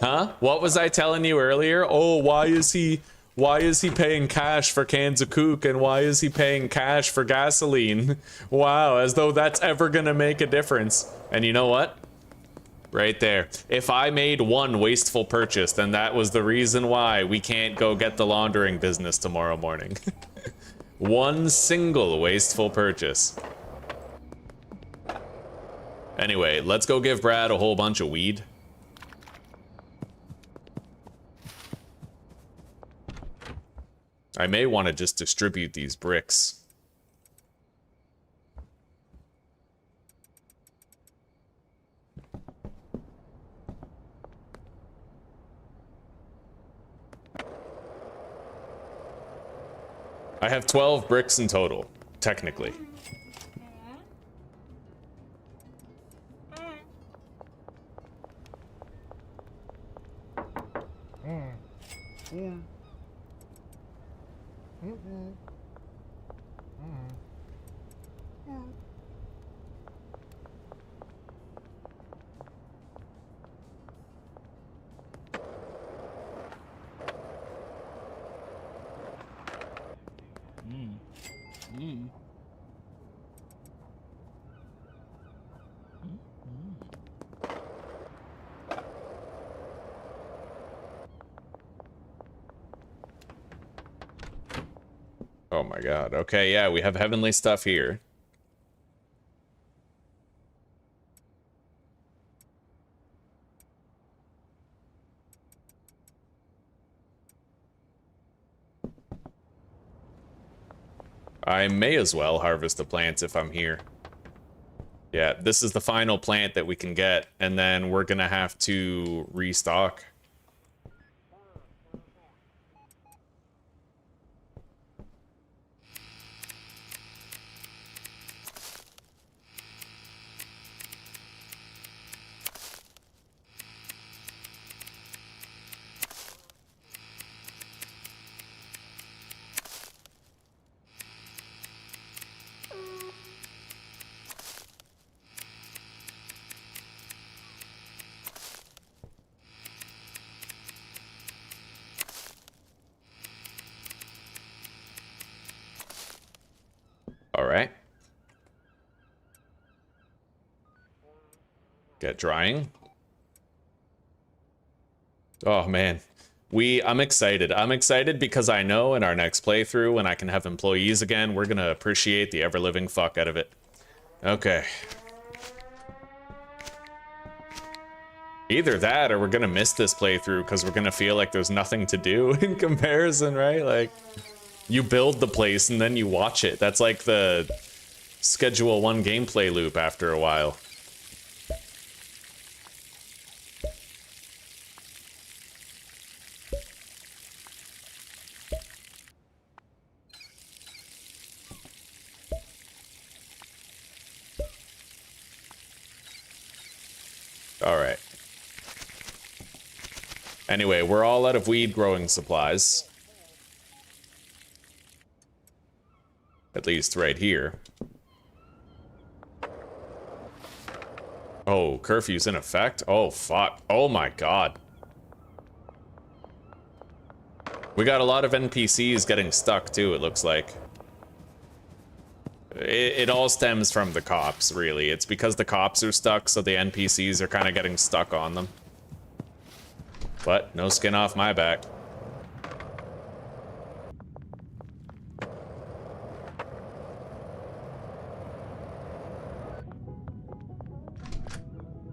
Huh? What was I telling you earlier? Oh, why is he paying cash for cans of Coke and why is he paying cash for gasoline? Wow, as though that's ever gonna make a difference. And you know what? Right there. If I made one wasteful purchase, then that was the reason why we can't go get the laundering business tomorrow morning. One single wasteful purchase. Anyway, let's go give Brad a whole bunch of weed. I may want to just distribute these bricks. I have 12 bricks in total, technically. Oh my god. Okay, yeah, we have heavenly stuff here. I may as well harvest the plants if I'm here. Yeah, this is the final plant that we can get, and then we're gonna have to restock. Get drying. Oh man, I'm excited. I'm excited because I know in our next playthrough, when I can have employees again, we're gonna appreciate the ever-living fuck out of it. Okay. Either that, or we're gonna miss this playthrough because we're gonna feel like there's nothing to do in comparison, right? Like, you build the place and then you watch it. That's like the Schedule 1 gameplay loop after a while. All right. Anyway, we're all out of weed growing supplies. At least right here. Oh, curfew's in effect? Oh, fuck. Oh my god. We got a lot of NPCs getting stuck too, it looks like. It all stems from the cops, really. It's because the cops are stuck, so the NPCs are kind of getting stuck on them. But no skin off my back.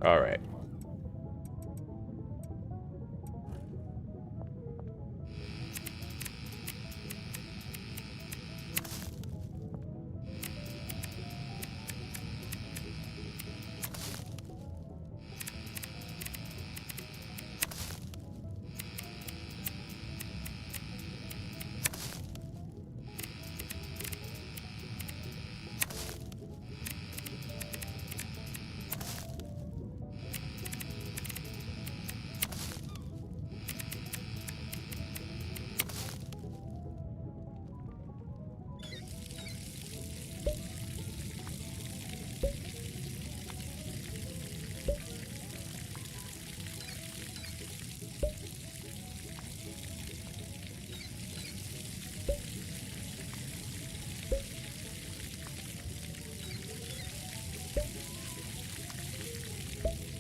All right.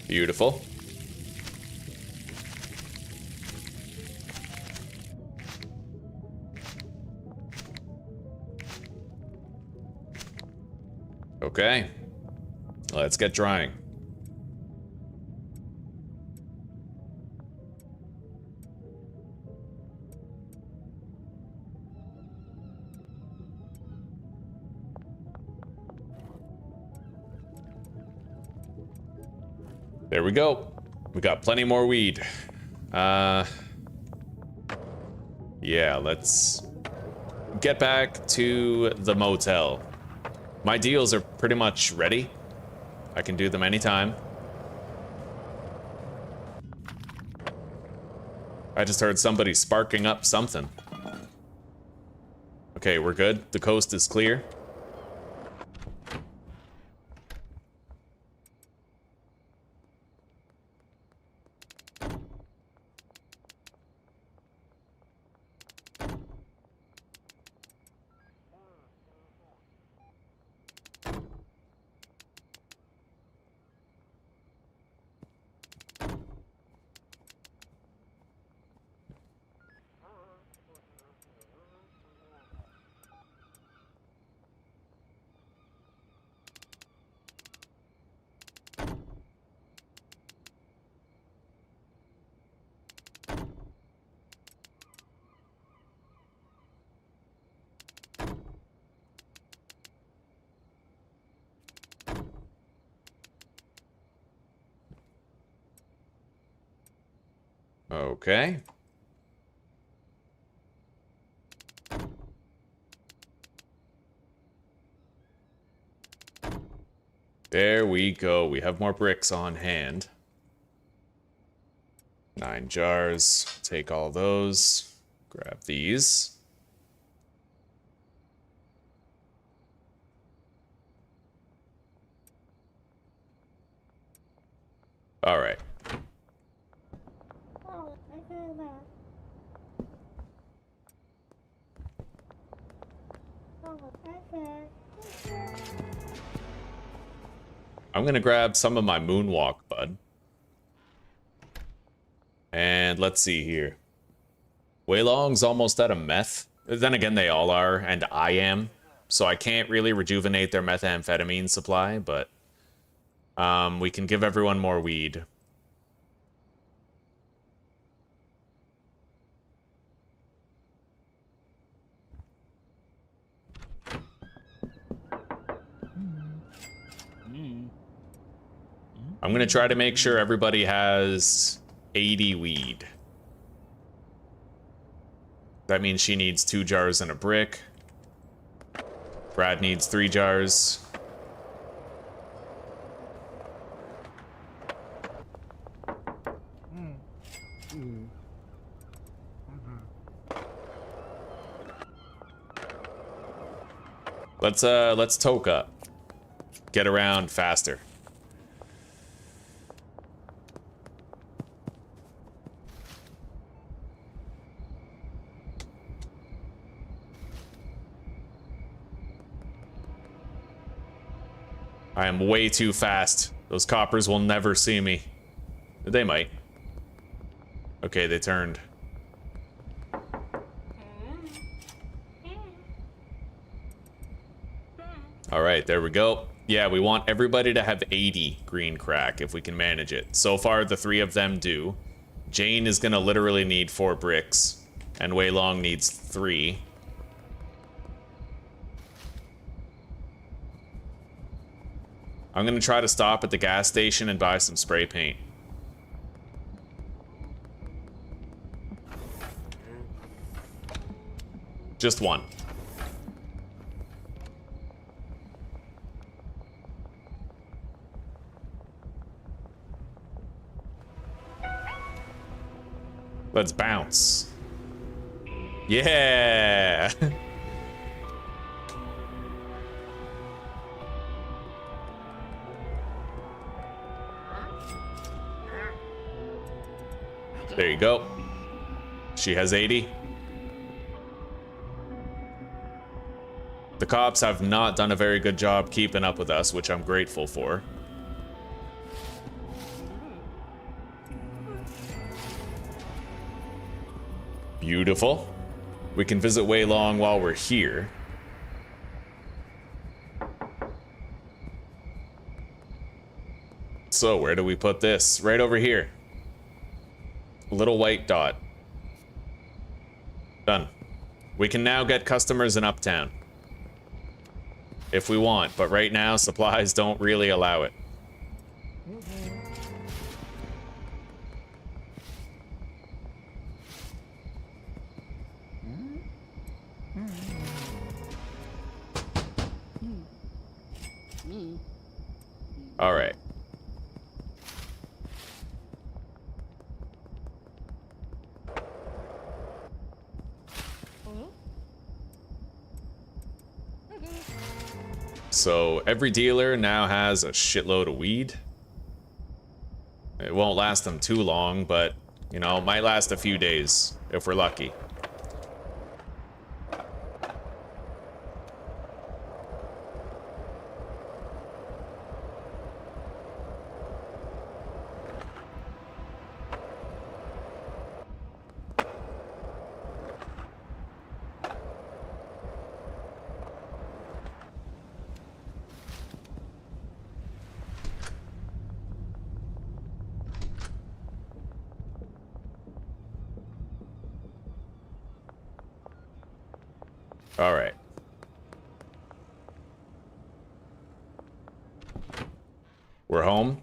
Beautiful. Okay. Let's get drying. There we go. We got plenty more weed. Yeah, let's get back to the motel. My deals are pretty much ready. I can do them anytime. I just heard somebody sparking up something. Okay, we're good. The coast is clear. Okay. There we go. We have more bricks on hand. 9 jars. Take all those. Grab these. All right. I'm gonna grab some of my moonwalk, bud. And let's see here. Wei Long's almost out of meth. Then again, they all are, and I am. So I can't really rejuvenate their methamphetamine supply, but we can give everyone more weed. I'm gonna try to make sure everybody has 80 weed. That means she needs 2 jars and a brick. Brad needs 3 jars. Let's toke up. Get around faster. I am way too fast. Those coppers will never see me. They might. Okay, they turned. All right, there we go. Yeah, we want everybody to have 80 green crack if we can manage it. So far, the 3 of them do. Jane is gonna literally need 4 bricks, and Wei Long needs 3. I'm gonna try to stop at the gas station and buy some spray paint. Just 1. Let's bounce. Yeah! There you go. She has 80. The cops have not done a very good job keeping up with us, which I'm grateful for. Beautiful. We can visit Wei Long while we're here. So, where do we put this? Right over here. Little white dot. Done. We can now get customers in Uptown. If we want, but right now supplies don't really allow it. All right. So every dealer now has a shitload of weed. It won't last them too long, but, you know, it might last a few days if we're lucky. All right. We're home.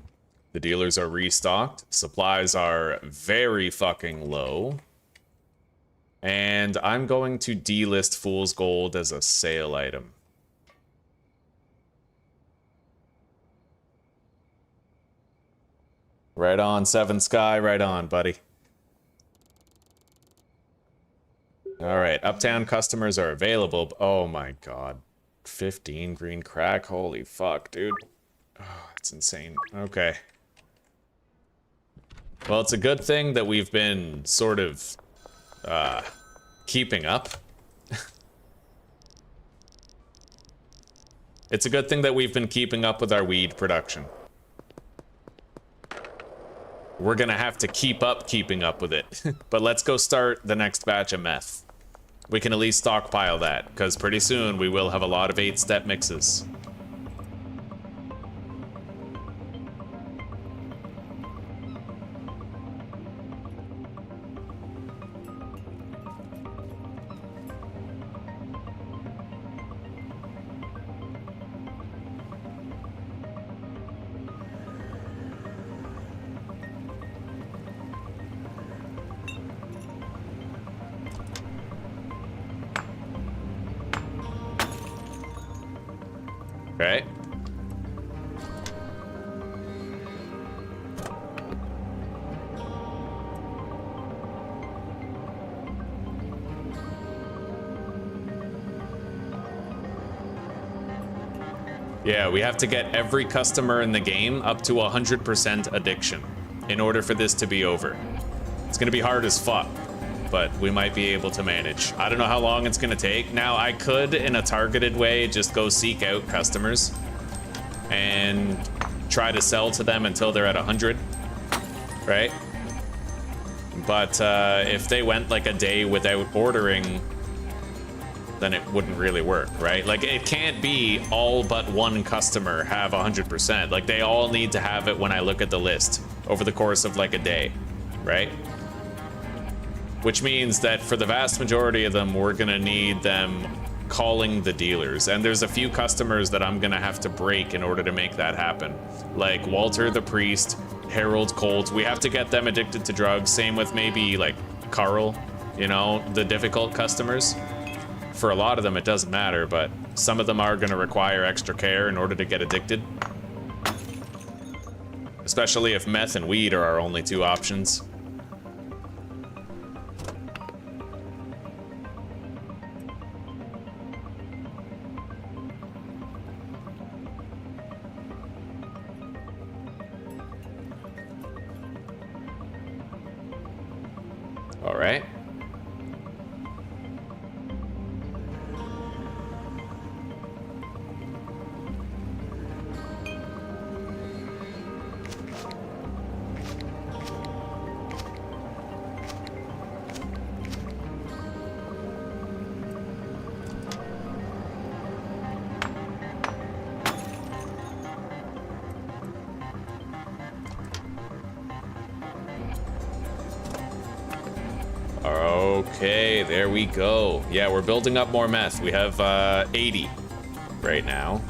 The dealers are restocked. Supplies are very fucking low. And I'm going to delist Fool's Gold as a sale item. Right on, Seven Sky. Right on, buddy. All right, Uptown customers are available. Oh my god. 15 green crack. Holy fuck, dude. Oh, that's insane. Okay. Well, it's a good thing that we've been sort of keeping up. It's a good thing that we've been keeping up with our weed production. we're gonna have to keeping up with it. But let's go start the next batch of meth. We can at least stockpile that, because pretty soon we will have a lot of 8-step mixes. Okay. Yeah, we have to get every customer in the game up to 100% addiction in order for this to be over. It's gonna be hard as fuck, but we might be able to manage. I don't know how long it's gonna take. Now, I could, in a targeted way, just go seek out customers and try to sell to them until they're at 100, right? But if they went like a day without ordering, then it wouldn't really work, right? Like, it can't be all but one customer have 100%. Like, they all need to have it when I look at the list over the course of like a day, right? Which means that for the vast majority of them, we're gonna need them calling the dealers. And there's a few customers that I'm gonna have to break in order to make that happen. Like Walter the Priest, Harold Colt, we have to get them addicted to drugs. Same with maybe like Carl, you know, the difficult customers. For a lot of them, it doesn't matter, but some of them are gonna require extra care in order to get addicted. Especially if meth and weed are our only two options. All right. Okay, there we go. Yeah, we're building up more meth. We have 80 right now.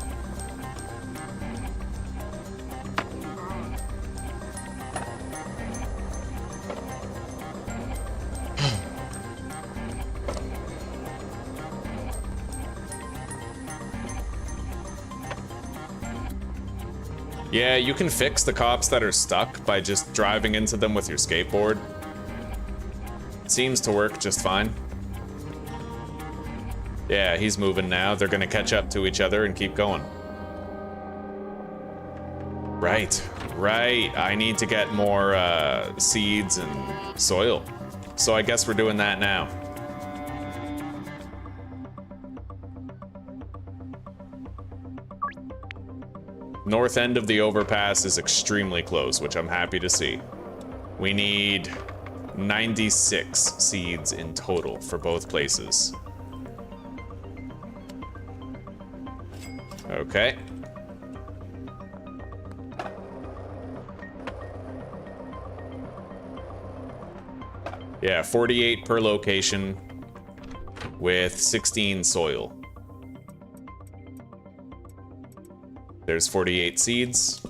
Yeah, you can fix the cops that are stuck by just driving into them with your skateboard. Seems to work just fine. Yeah, he's moving now. They're gonna catch up to each other and keep going. Right, right. I need to get more seeds and soil. So I guess we're doing that now. North end of the overpass is extremely close, which I'm happy to see. We need 96 seeds in total for both places. Okay. Yeah, 48 per location with 16 soil. There's 48 seeds.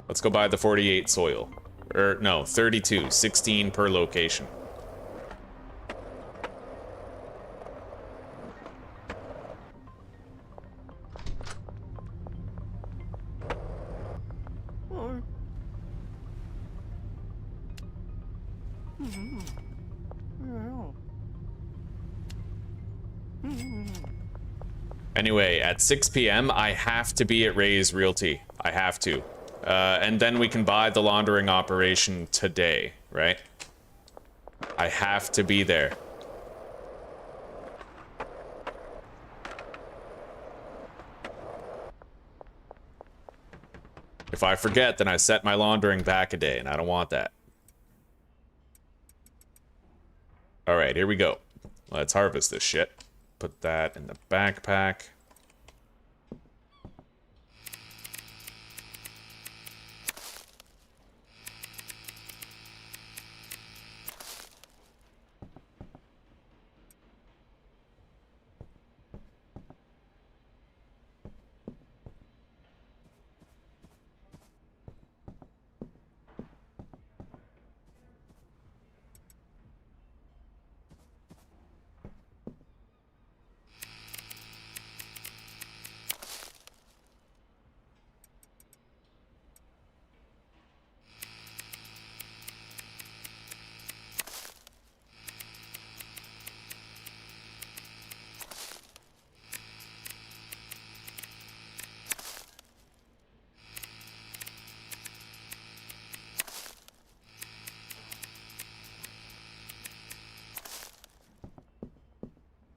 Let's go buy the 48 soil. Or no, 32, 16 per location. Anyway, at 6 p.m., I have to be at Ray's Realty. I have to. And then we can buy the laundering operation today, right? I have to be there. If I forget, then I set my laundering back a day, and I don't want that. All right, here we go. Let's harvest this shit. Put that in the backpack.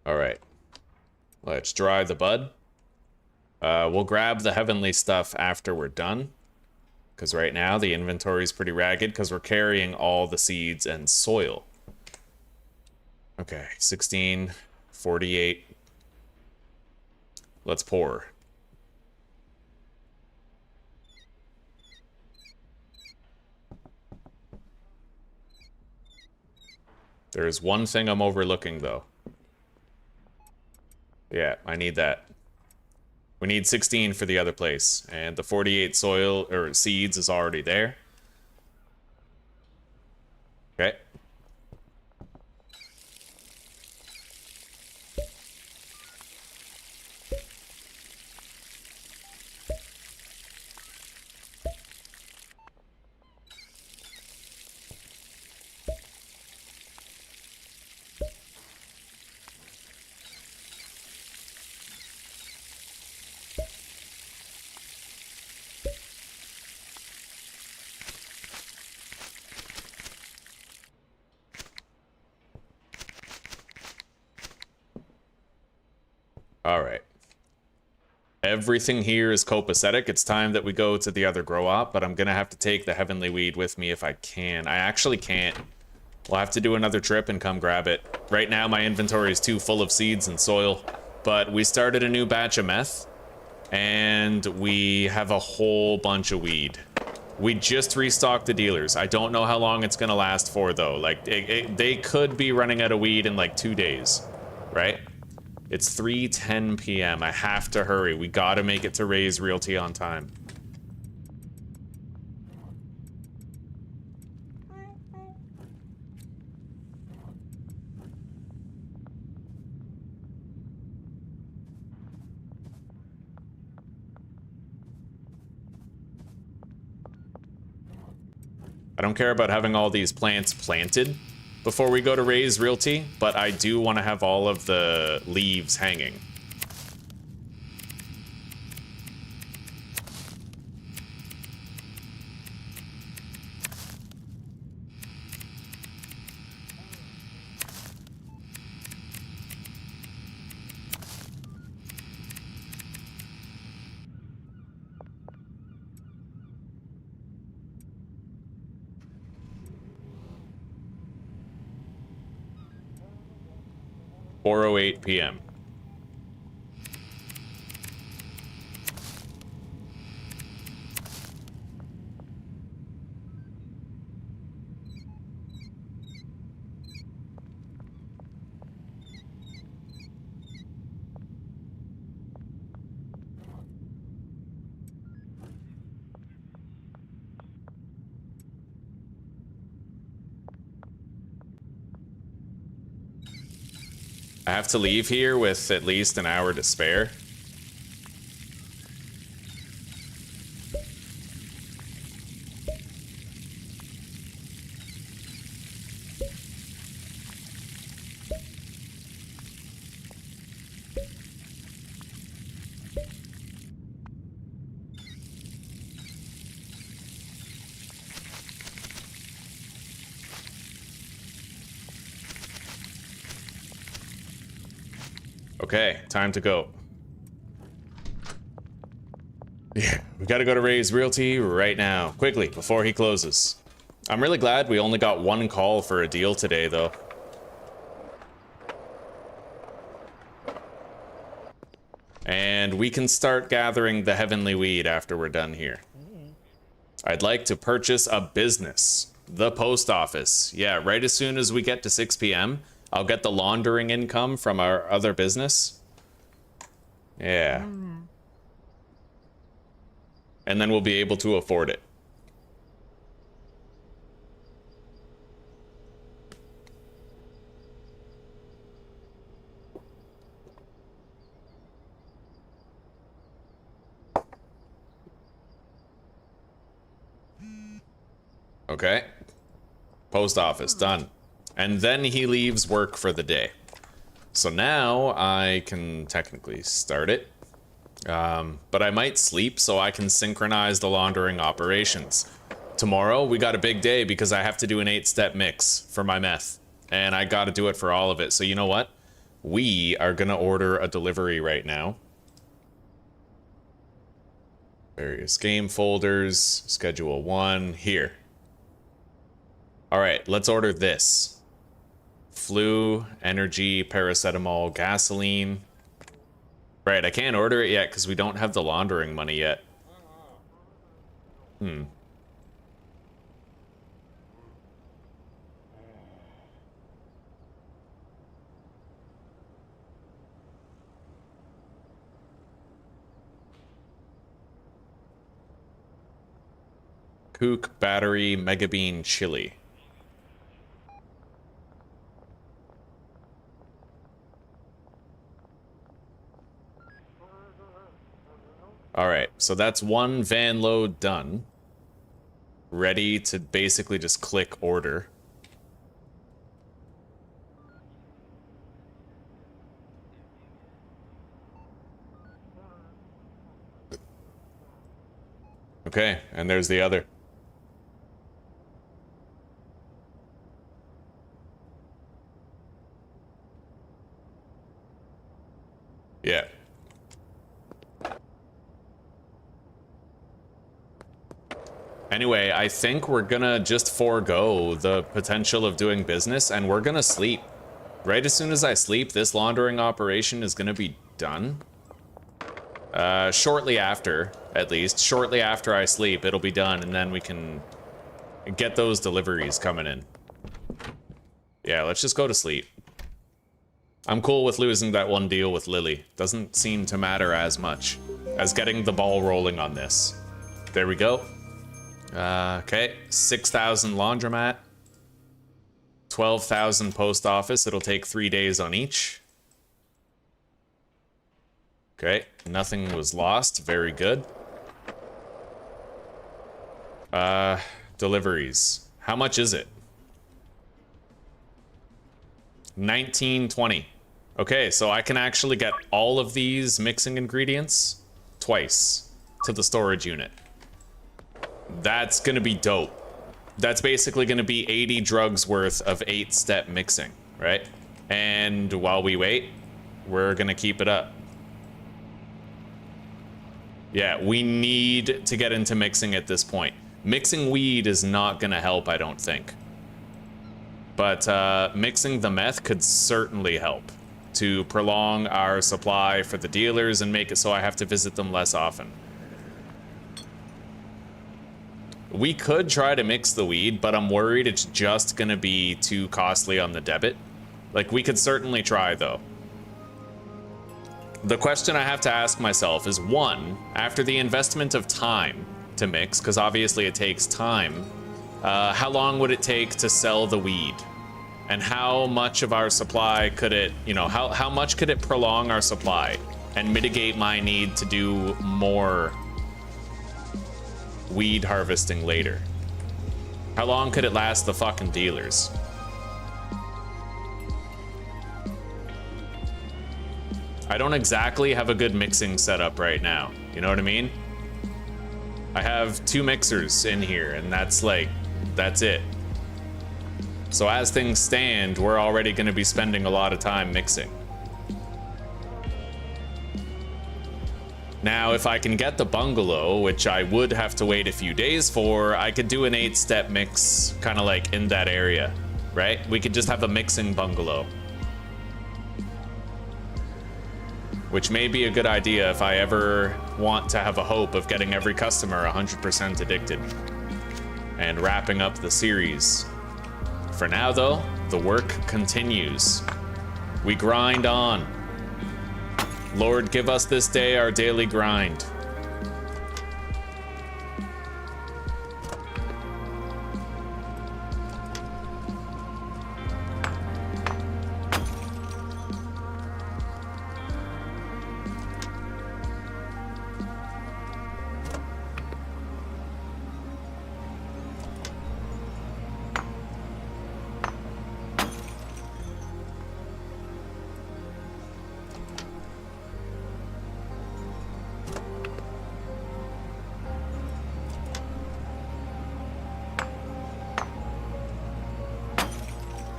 All right, let's dry the bud. We'll grab the heavenly stuff after we're done, because right now the inventory is pretty ragged because we're carrying all the seeds and soil. Okay, 16, 48. Let's pour. There's one thing I'm overlooking, though. Yeah, I need that. We need 16 for the other place, and the 48 soil or seeds is already there. Okay. All right. Everything here is copacetic. It's time that we go to the other grow op, but I'm gonna have to take the heavenly weed with me if I can. I actually can't. We'll have to do another trip and come grab it. Right now, my inventory is too full of seeds and soil, but we started a new batch of meth, and we have a whole bunch of weed. We just restocked the dealers. I don't know how long it's gonna last for, though. Like, they could be running out of weed in like 2 days, right? It's 3:10 p.m. I have to hurry. We gotta make it to Ray's Realty on time. I don't care about having all these plants planted before we go to Ray's Realty, but I do want to have all of the leaves hanging. (4:08 p.m.) I have to leave here with at least an hour to spare. Okay, time to go. Yeah, we We gotta go to Ray's Realty right now, quickly, before he closes. I'm really glad we only got one call for a deal today, though. And we can start gathering the heavenly weed after we're done here. I'd like to purchase a business. The post office. Yeah, right as soon as we get to 6 p.m., I'll get the laundering income from our other business. Yeah. And then we'll be able to afford it. Okay. Post office, done. And then he leaves work for the day. So now I can technically start it. But I might sleep so I can synchronize the laundering operations. Tomorrow, we got a big day because I have to do an 8-step mix for my meth. And I gotta do it for all of it. So you know what? We are gonna order a delivery right now. Various game folders, schedule 1, here. All right, let's order this. Flu, energy, paracetamol, gasoline. Right, I can't order it yet because we don't have the laundering money yet. Kook, battery, mega bean, chili. All right, so that's one van load done. Ready to basically just click order. Okay, and there's the other. Yeah. Anyway, I think we're gonna just forego the potential of doing business and we're gonna sleep. Right as soon as I sleep, this laundering operation is gonna be done. Shortly after, at least. Shortly after I sleep, it'll be done and then we can get those deliveries coming in. Yeah, let's just go to sleep. I'm cool with losing that one deal with Lily. Doesn't seem to matter as much as getting the ball rolling on this. There we go. Okay, 6,000 laundromat, 12,000 post office. It'll take 3 days on each. Okay, nothing was lost. Very good. Deliveries. How much is it? 19.20. Okay, so I can actually get all of these mixing ingredients twice to the storage unit. That's gonna be dope. That's basically gonna be 80 drugs worth of 8-step mixing, right? And while we wait, we're gonna keep it up. Yeah, we need to get into mixing at this point. Mixing weed is not gonna help, I don't think. But mixing the meth could certainly help to prolong our supply for the dealers and make it so I have to visit them less often. We could try to mix the weed, but I'm worried it's just gonna be too costly on the debit. Like, we could certainly try, though. The question I have to ask myself is, one, after the investment of time to mix, because obviously it takes time, how long would it take to sell the weed? And how much of our supply could it, you know, how much could it prolong our supply and mitigate my need to do more weed harvesting later? How long could it last the fucking dealers? I don't exactly have a good mixing setup right now. You know what I mean? I have 2 mixers in here and that's it. So as things stand, we're already gonna be spending a lot of time mixing. Now, if I can get the bungalow, which I would have to wait a few days for, I could do an 8-step mix, kind of like in that area, right? We could just have a mixing bungalow. Which may be a good idea if I ever want to have a hope of getting every customer 100% addicted and wrapping up the series. For now, though, the work continues. We grind on. Lord, give us this day our daily grind.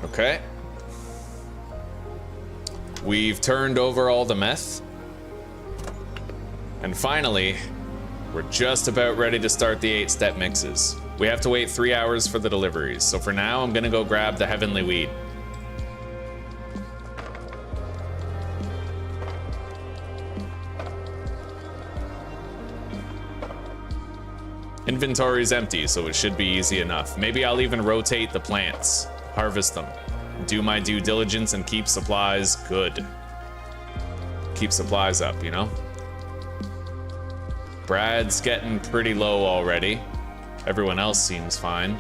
Okay. We've turned over all the meth. And finally, we're just about ready to start the 8-step mixes. We have to wait 3 hours for the deliveries. So for now, I'm gonna go grab the heavenly weed. Inventory's empty, so it should be easy enough. Maybe I'll even rotate the plants, harvest them, do my due diligence, and keep supplies good. Keep supplies up, you know? Brad's getting pretty low already. Everyone else seems fine.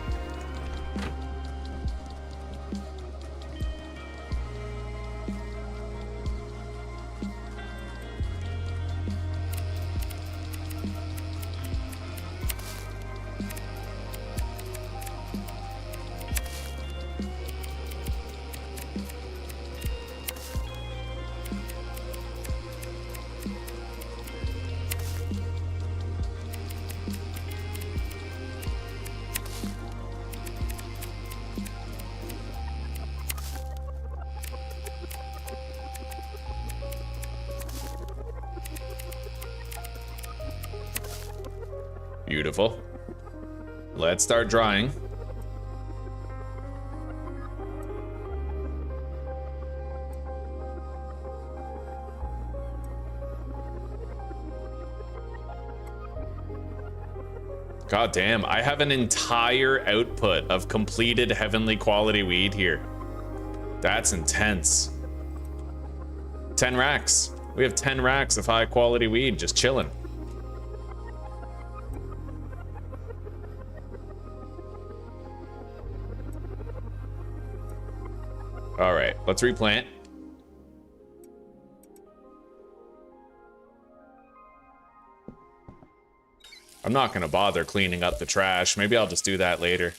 Beautiful. Let's start drying. God damn, I have an entire output of completed heavenly quality weed here. That's intense. 10 racks. We have 10 racks of high quality weed just chilling. All right, let's replant. I'm not gonna bother cleaning up the trash. Maybe I'll just do that later.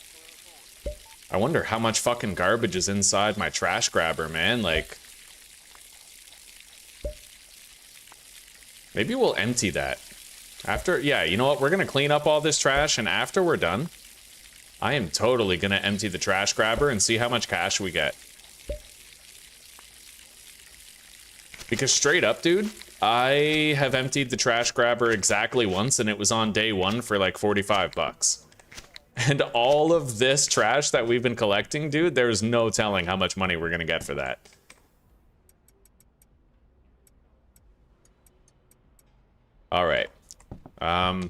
I wonder how much fucking garbage is inside my trash grabber, man. Like, maybe we'll empty that. After, yeah, you know what? We're gonna clean up all this trash, and after we're done, I am totally gonna empty the trash grabber and see how much cash we get. Because straight up, dude, I have emptied the trash grabber exactly once, and it was on day one for like 45 bucks. And all of this trash that we've been collecting, dude, there's no telling how much money we're gonna get for that. All right. I'm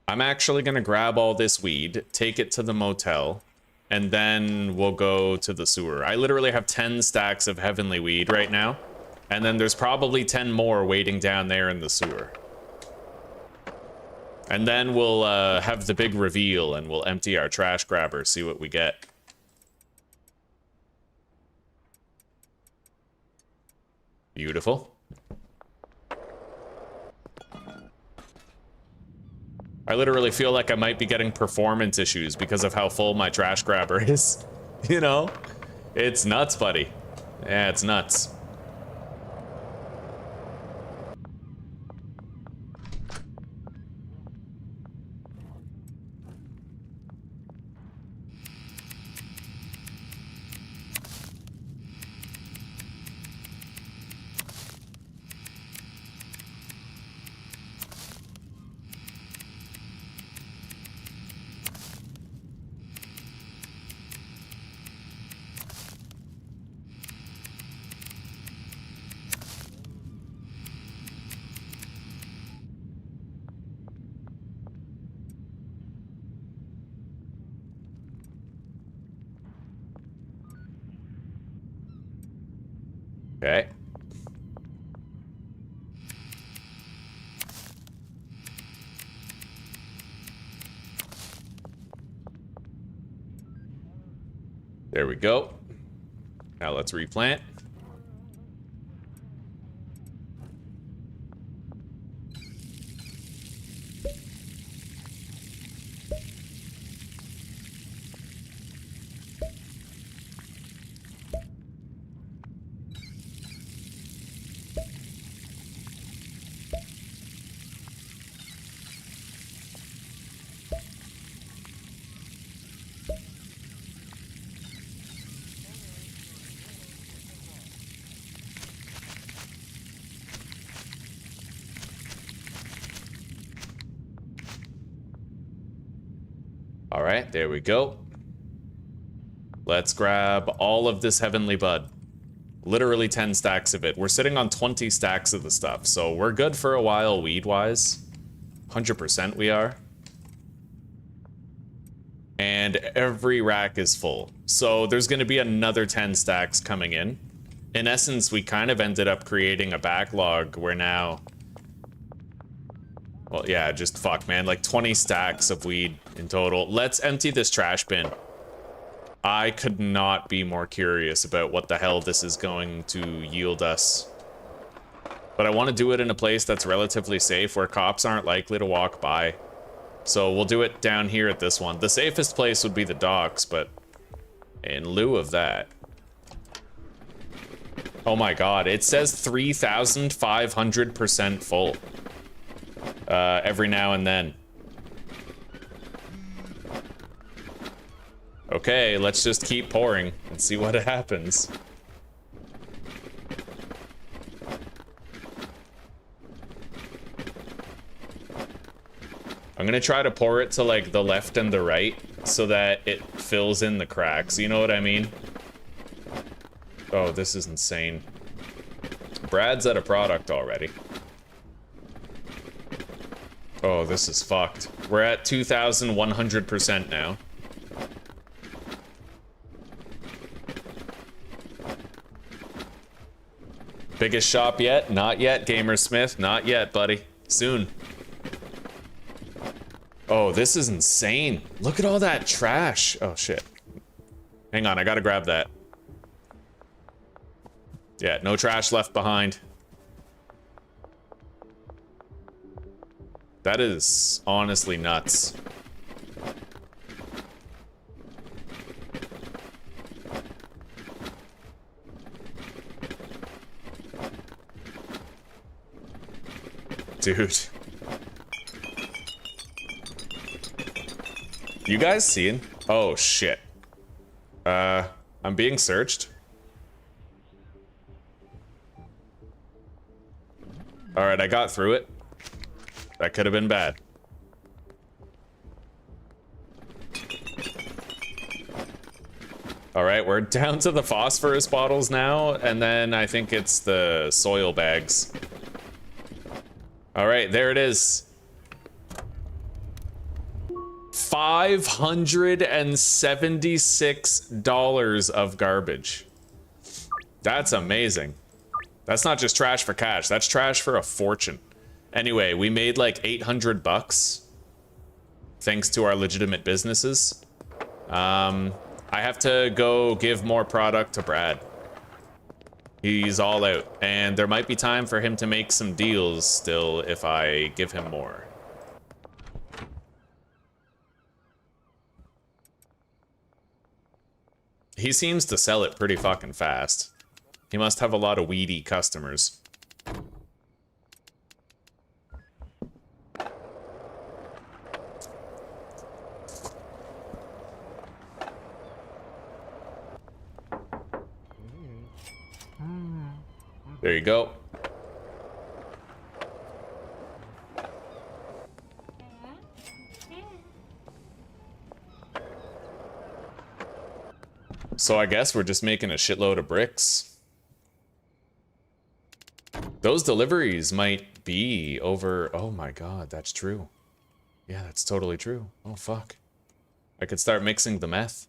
actually gonna grab all this weed, take it to the motel, and then we'll go to the sewer. I literally have 10 stacks of heavenly weed right now, and then there's probably 10 more waiting down there in the sewer. And then we'll have the big reveal, and we'll empty our trash grabber, see what we get. Beautiful. I literally feel like I might be getting performance issues because of how full my trash grabber is. You know? It's nuts, buddy. Yeah, it's nuts. Okay. There we go. Now let's replant. All right, there we go. Let's grab all of this heavenly bud. Literally 10 stacks of it. We're sitting on 20 stacks of the stuff, so we're good for a while weed-wise. 100% we are. And every rack is full. So there's going to be another 10 stacks coming in. In essence, we kind of ended up creating a backlog where now... Well, yeah, just fuck, man. Like 20 stacks of weed in total. Let's empty this trash bin. I could not be more curious about what the hell this is going to yield us. But I want to do it in a place that's relatively safe where cops aren't likely to walk by. So we'll do it down here at this one. The safest place would be the docks, but in lieu of that... Oh my god, it says 3,500% full. Every now and then. Okay, let's just keep pouring and see what happens. I'm gonna try to pour it to like the left and the right so that it fills in the cracks, you know what I mean? Oh, this is insane. Brad's at a product already. Oh, this is fucked. We're at 2,100% now. Biggest shop yet? Not yet, Gamersmith. Not yet, buddy. Soon. Oh, this is insane. Look at all that trash. Oh, shit. Hang on, I gotta grab that. Yeah, no trash left behind. That is honestly nuts. Dude. You guys seeing? Oh, shit. I'm being searched. Alright, I got through it. That could have been bad. Alright, we're down to the phosphorus bottles now, and then I think it's the soil bags. Alright, there it is. $576 of garbage. That's amazing. That's not just trash for cash, that's trash for a fortune. Anyway, we made like 800 bucks thanks to our legitimate businesses. I have to go give more product to Brad. He's all out, and there might be time for him to make some deals still if I give him more. He seems to sell it pretty fucking fast. He must have a lot of weedy customers. There you go. So I guess we're just making a shitload of bricks. Those deliveries might be over... Oh my god, that's true. Yeah, that's totally true. Oh fuck. I could start mixing the meth.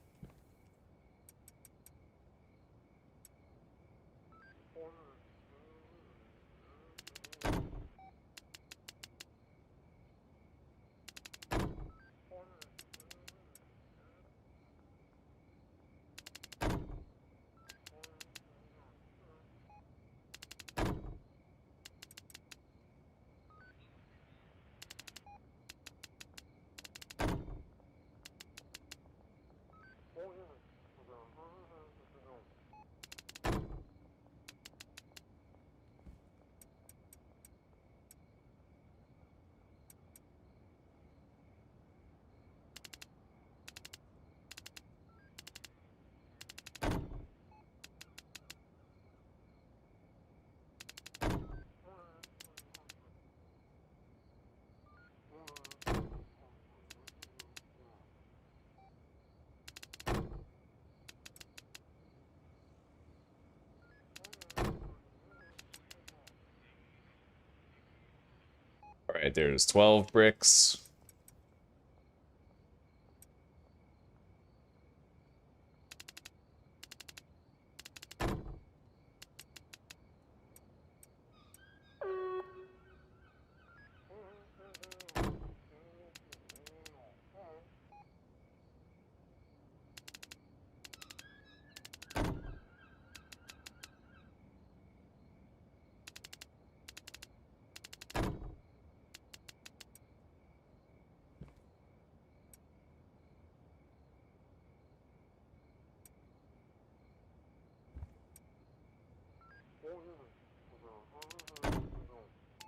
Alright, there's 12 bricks.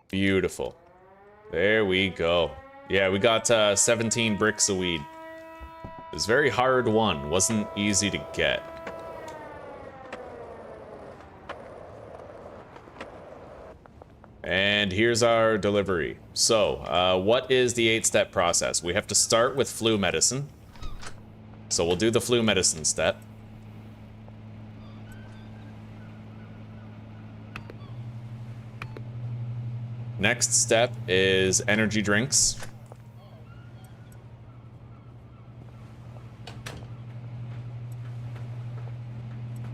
Beautiful. There we go. Yeah, we got 17 bricks of weed. It was a very hard one. Wasn't easy to get. And here's our delivery. So, what is the 8-step process? We have to start with flu medicine. So we'll do the flu medicine step. Next step is energy drinks.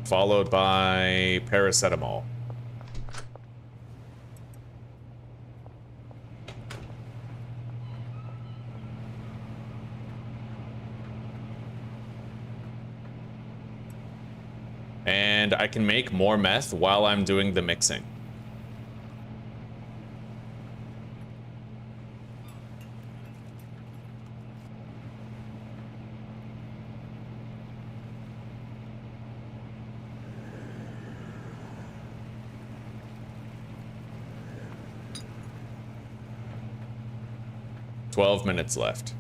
Followed by paracetamol. And I can make more meth while I'm doing the mixing. "12 minutes left.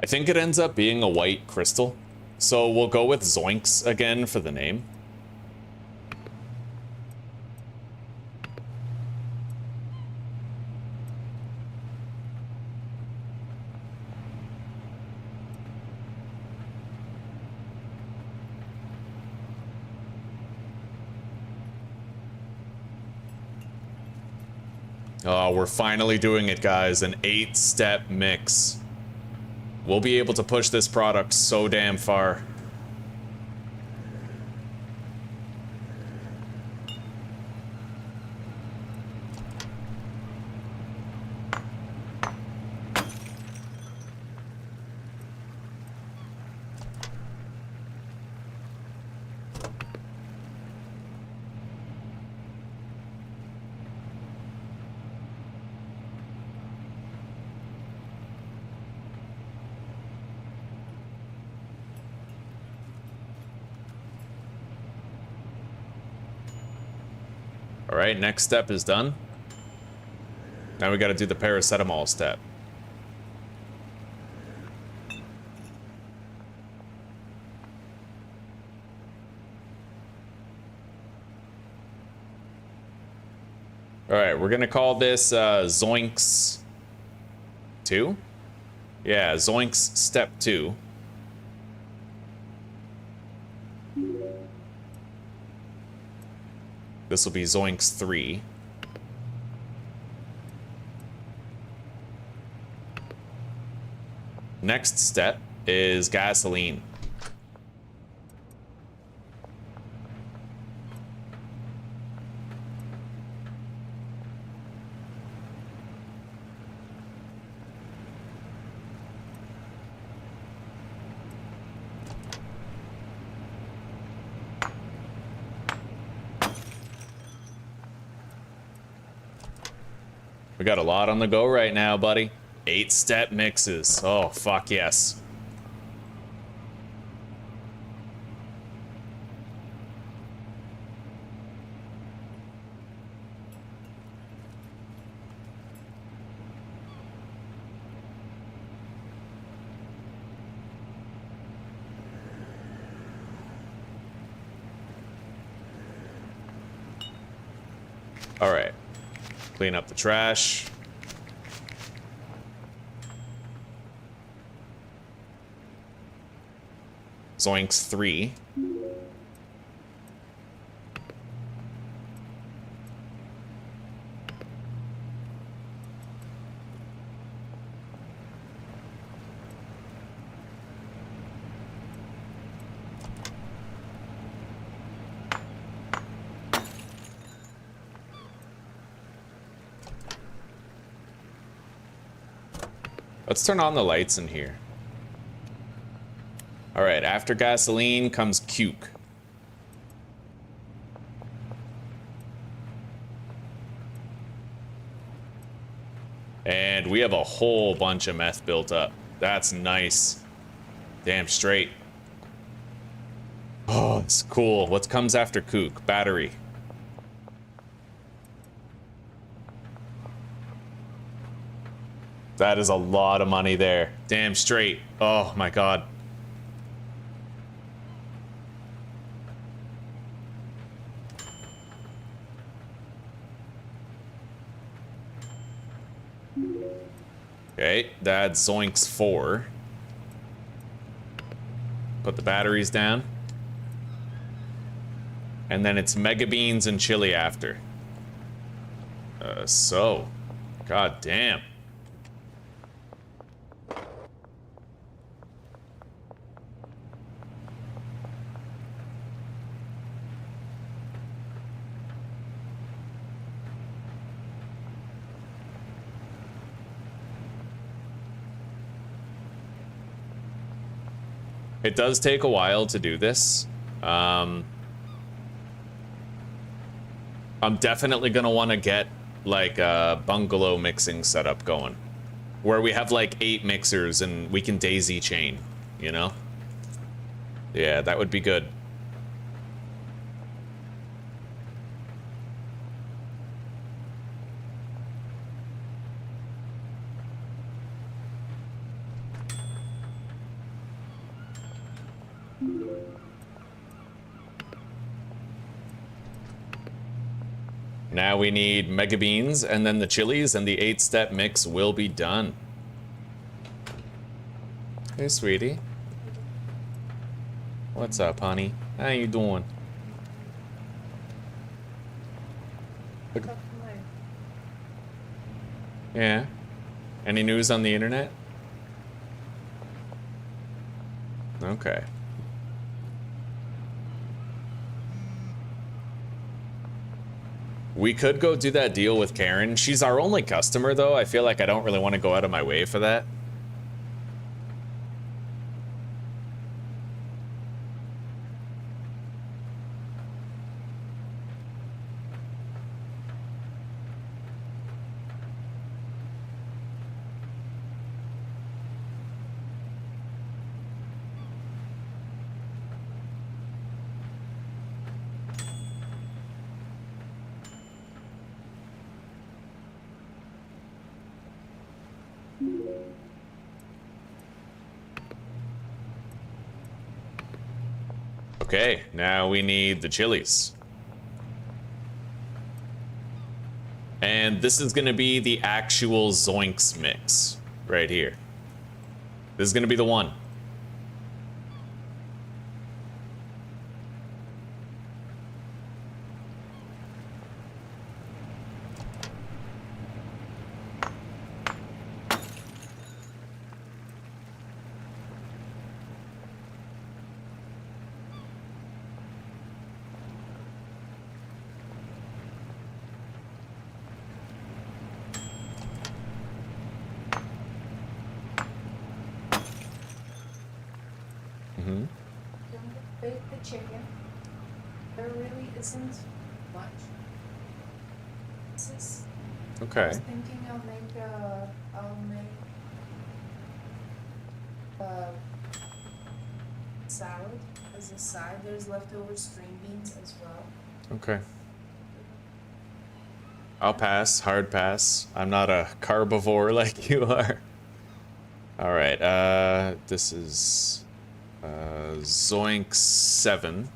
I think it ends up being a white crystal, so we'll go with Zoinks again for the name. Oh, we're finally doing it, guys. An 8-step mix. We'll be able to push this product so damn far. All right, next step is done. Now we got to do the paracetamol step. All right, we're gonna call this Zoinks 2. Yeah, Zoinks step 2. This will be Zoinks 3. Next step is gasoline. We got a lot on the go right now, buddy. 8-step mixes. Oh, fuck yes. All right. Clean up the trash. Zoinks 3. Let's turn on the lights in here. All right, after gasoline comes cuke. And we have a whole bunch of meth built up. That's nice. Damn straight. Oh, it's cool. What comes after cuke? Battery. That is a lot of money there. Damn straight. Oh my god. Okay, that's Zoinks 4. Put the batteries down. And then it's Mega Beans and chili after. God damn. It does take a while to do this. I'm definitely gonna want to get like a bungalow mixing setup going, where we have like 8 mixers and we can daisy chain, you know? Yeah, that would be good. Now we need Mega Beans and then the chilies, and the 8-step mix will be done. Hey, sweetie. What's up, honey? How you doing? Look. Yeah. Any news on the internet? Okay. We could go do that deal with Karen. She's our only customer, though. I feel like I don't really want to go out of my way for that. Okay, now we need the chilies. And this is gonna be the actual Zoinks mix right here. This is gonna be the one. Don't bake the chicken. There really isn't much. This is, I Okay. was thinking I'll make a salad as a side. There's leftover string beans as well. Okay. I'll pass. Hard pass. I'm not a carbivore like you are. All right. This is Zoinks 7.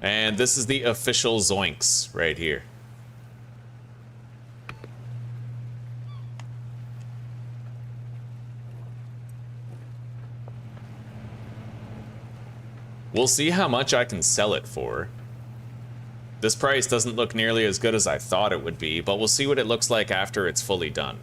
And this is the official Zoinks right here. We'll see how much I can sell it for. This price doesn't look nearly as good as I thought it would be, but we'll see what it looks like after it's fully done.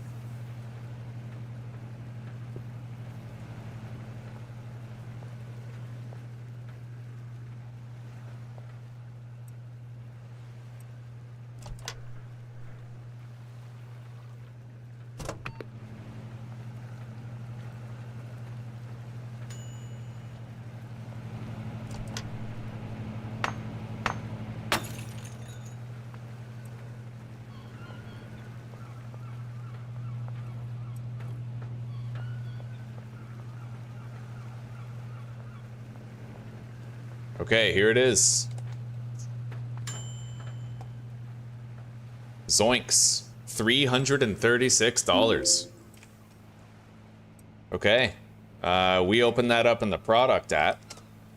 Okay, here it is. Zoinks. $336. Okay. We open that up in the product app.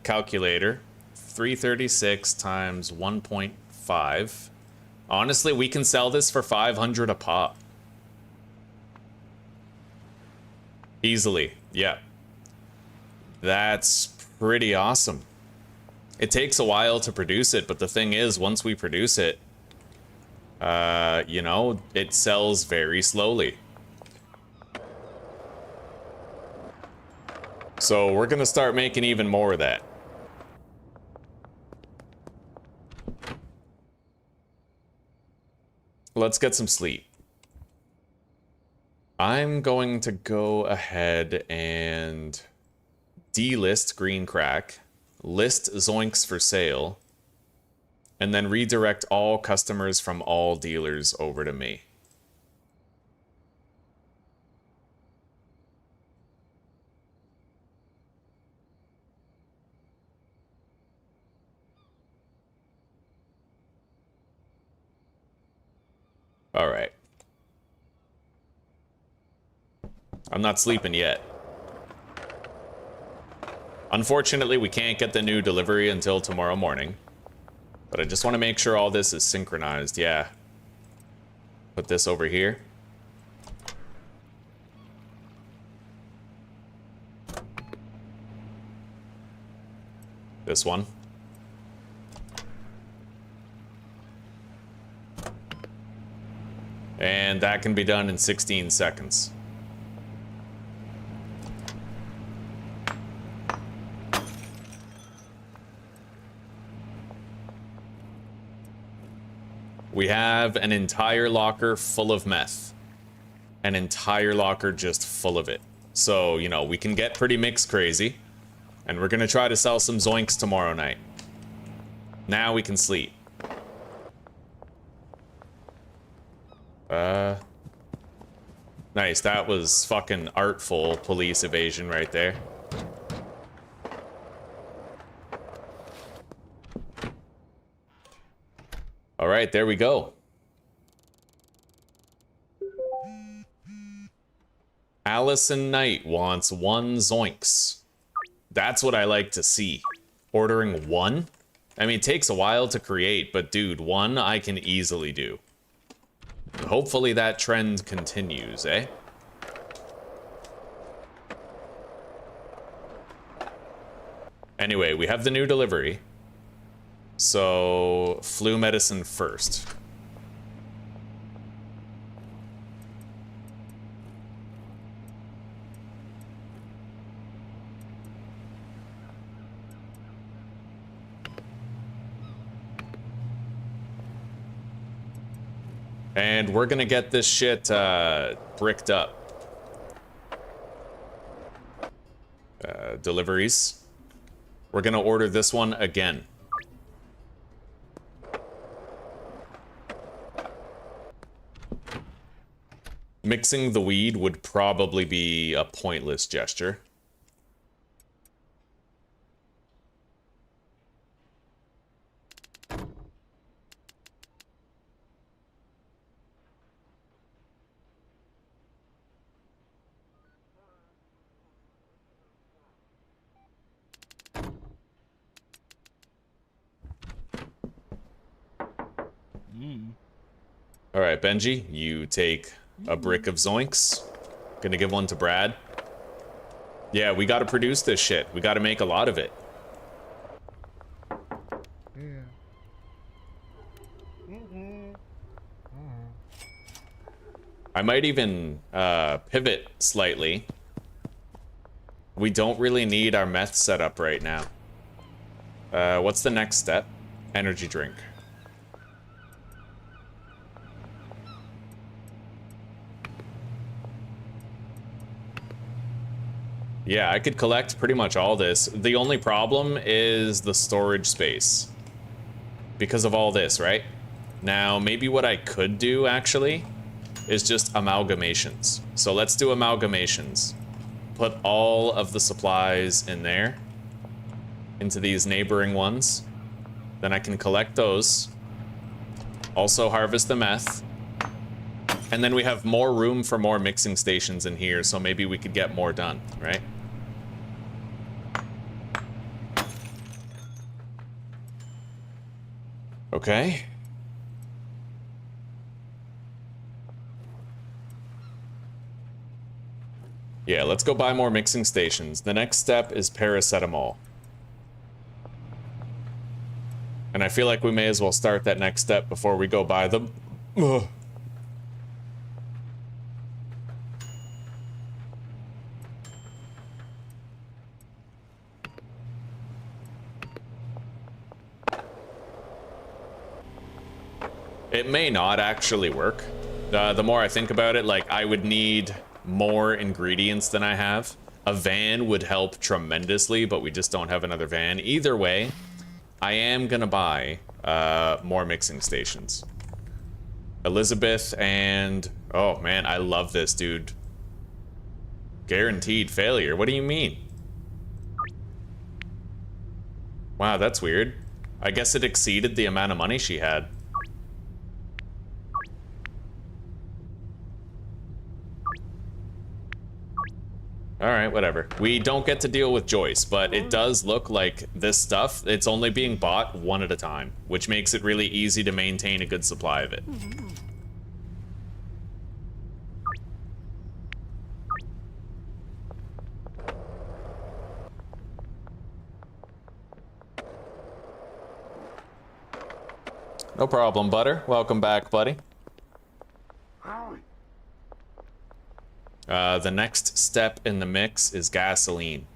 Calculator. 336 times 1.5. Honestly, we can sell this for 500 a pop. Easily. Yeah. That's pretty awesome. It takes a while to produce it, but the thing is, once we produce it, you know, it sells very slowly. So we're gonna start making even more of that. Let's get some sleep. I'm going to go ahead and delist Green Crack. List Zoinks for sale, and then redirect all customers from all dealers over to me. All right. I'm not sleeping yet. Unfortunately, we can't get the new delivery until tomorrow morning. But I just want to make sure all this is synchronized. Yeah. Put this over here. This one. And that can be done in 16 seconds. We have an entire locker full of meth. An entire locker just full of it. So, you know, we can get pretty mix crazy. And we're gonna try to sell some Zoinks tomorrow night. Now we can sleep. Nice, that was fucking artful police evasion right there. All right, there we go. Allison Knight wants 1 Zoinks. That's what I like to see. Ordering 1? I mean, it takes a while to create, but dude, 1 I can easily do. Hopefully that trend continues, eh? Anyway, we have the new delivery. So, flu medicine first. And we're gonna get this shit bricked up. Deliveries. We're gonna order this one again. Mixing the weed would probably be a pointless gesture. All right, Benji, you take a brick of zoinks. Gonna give one to Brad. Yeah, we gotta produce this shit. We gotta make a lot of it. I might even pivot slightly. We don't really need our meth set up right now. What's the next step? Energy drink. Yeah, I could collect pretty much all this. The only problem is the storage space. Because of all this, right? Now, maybe what I could do, actually, is just amalgamations. So let's do amalgamations. Put all of the supplies in there. Into these neighboring ones. Then I can collect those. Also harvest the meth. And then we have more room for more mixing stations in here, so maybe we could get more done, right? Okay. Yeah, let's go buy more mixing stations. The next step is paracetamol. And I feel like we may as well start that next step before we go buy them. Ugh. It may not actually work. The more I think about it, like, I would need more ingredients than I have. A van would help tremendously, but we just don't have another van. Either way, I am gonna buy more mixing stations. Elizabeth and... Oh man, I love this, dude. Guaranteed failure. What do you mean? Wow, that's weird. I guess it exceeded the amount of money she had. Alright, whatever. We don't get to deal with Joyce, but it does look like this stuff, it's only being bought one at a time, which makes it really easy to maintain a good supply of it. No problem, Butter. Welcome back, buddy. The next step in the mix is gasoline.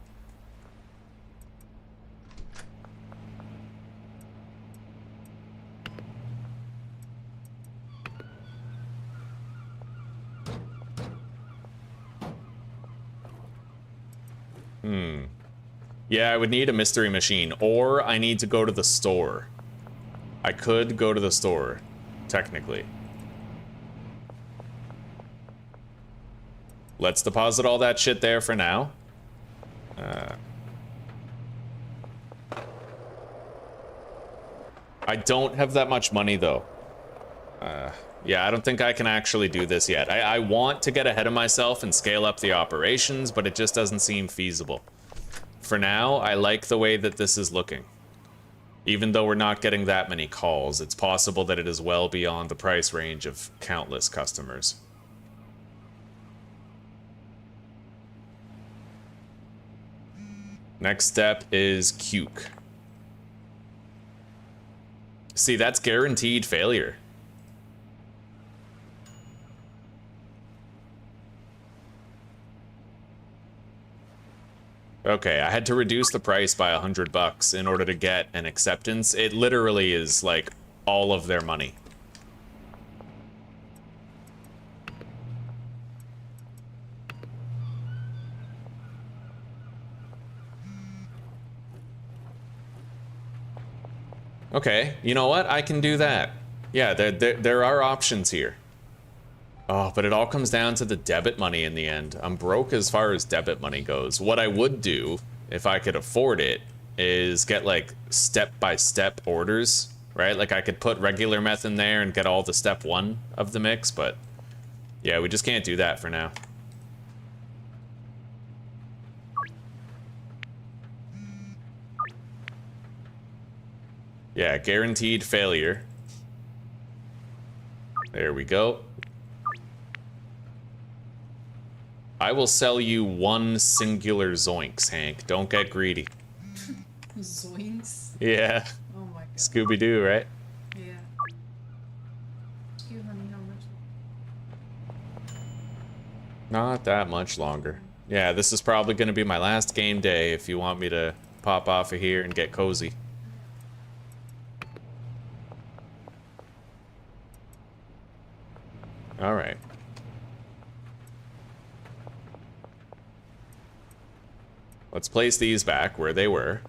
Yeah, I would need a mystery machine, or I need to go to the store. I could go to the store, technically. Let's deposit all that shit there for now. I don't have that much money, though. Yeah, I don't think I can actually do this yet. I want to get ahead of myself and scale up the operations, but it just doesn't seem feasible. For now, I like the way that this is looking. Even though we're not getting that many calls, it's possible that it is well beyond the price range of countless customers. Next step is Cuke. See, that's guaranteed failure. Okay, I had to reduce the price by $100 in order to get an acceptance. It literally is like all of their money. Okay, you know what? I can do that. Yeah, there are options here. Oh, but it all comes down to the debit money in the end. I'm broke as far as debit money goes. What I would do, if I could afford it, is get like step-by-step orders, right? Like I could put regular meth in there and get all the step 1 of the mix, but yeah, we just can't do that for now. Yeah, guaranteed failure. There we go. I will sell you one singular zoinks, Hank. Don't get greedy. Zoinks. Yeah. Oh my god. Scooby-Doo, right? Yeah. Excuse honey, how much? Not that much longer. Yeah, this is probably going to be my last game day if you want me to pop off of here and get cozy. All right. Let's place these back where they were.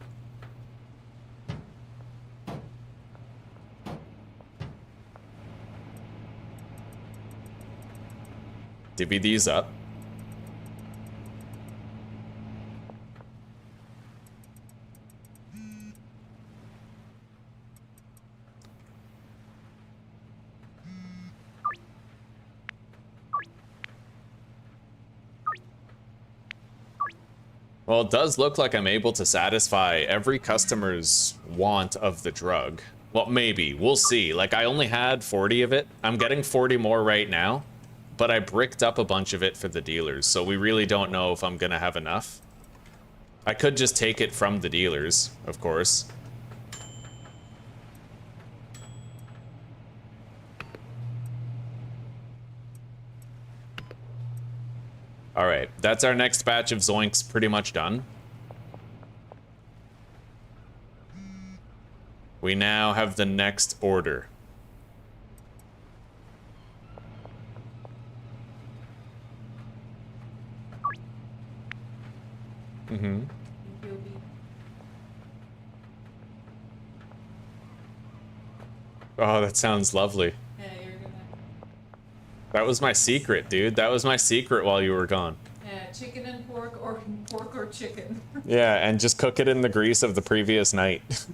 Divvy these up. Well, it does look like I'm able to satisfy every customer's want of the drug. Well, maybe. We'll see. Like, I only had 40 of it. I'm getting 40 more right now, but I bricked up a bunch of it for the dealers, so we really don't know if I'm gonna have enough. I could just take it from the dealers, of course. All right, that's our next batch of zoinks pretty much done. We now have the next order. Mm-hmm. Oh, that sounds lovely. Yeah, you're gonna. That was my secret, dude. That was my secret while you were gone. Yeah, chicken and pork or chicken. Yeah, and just cook it in the grease of the previous night.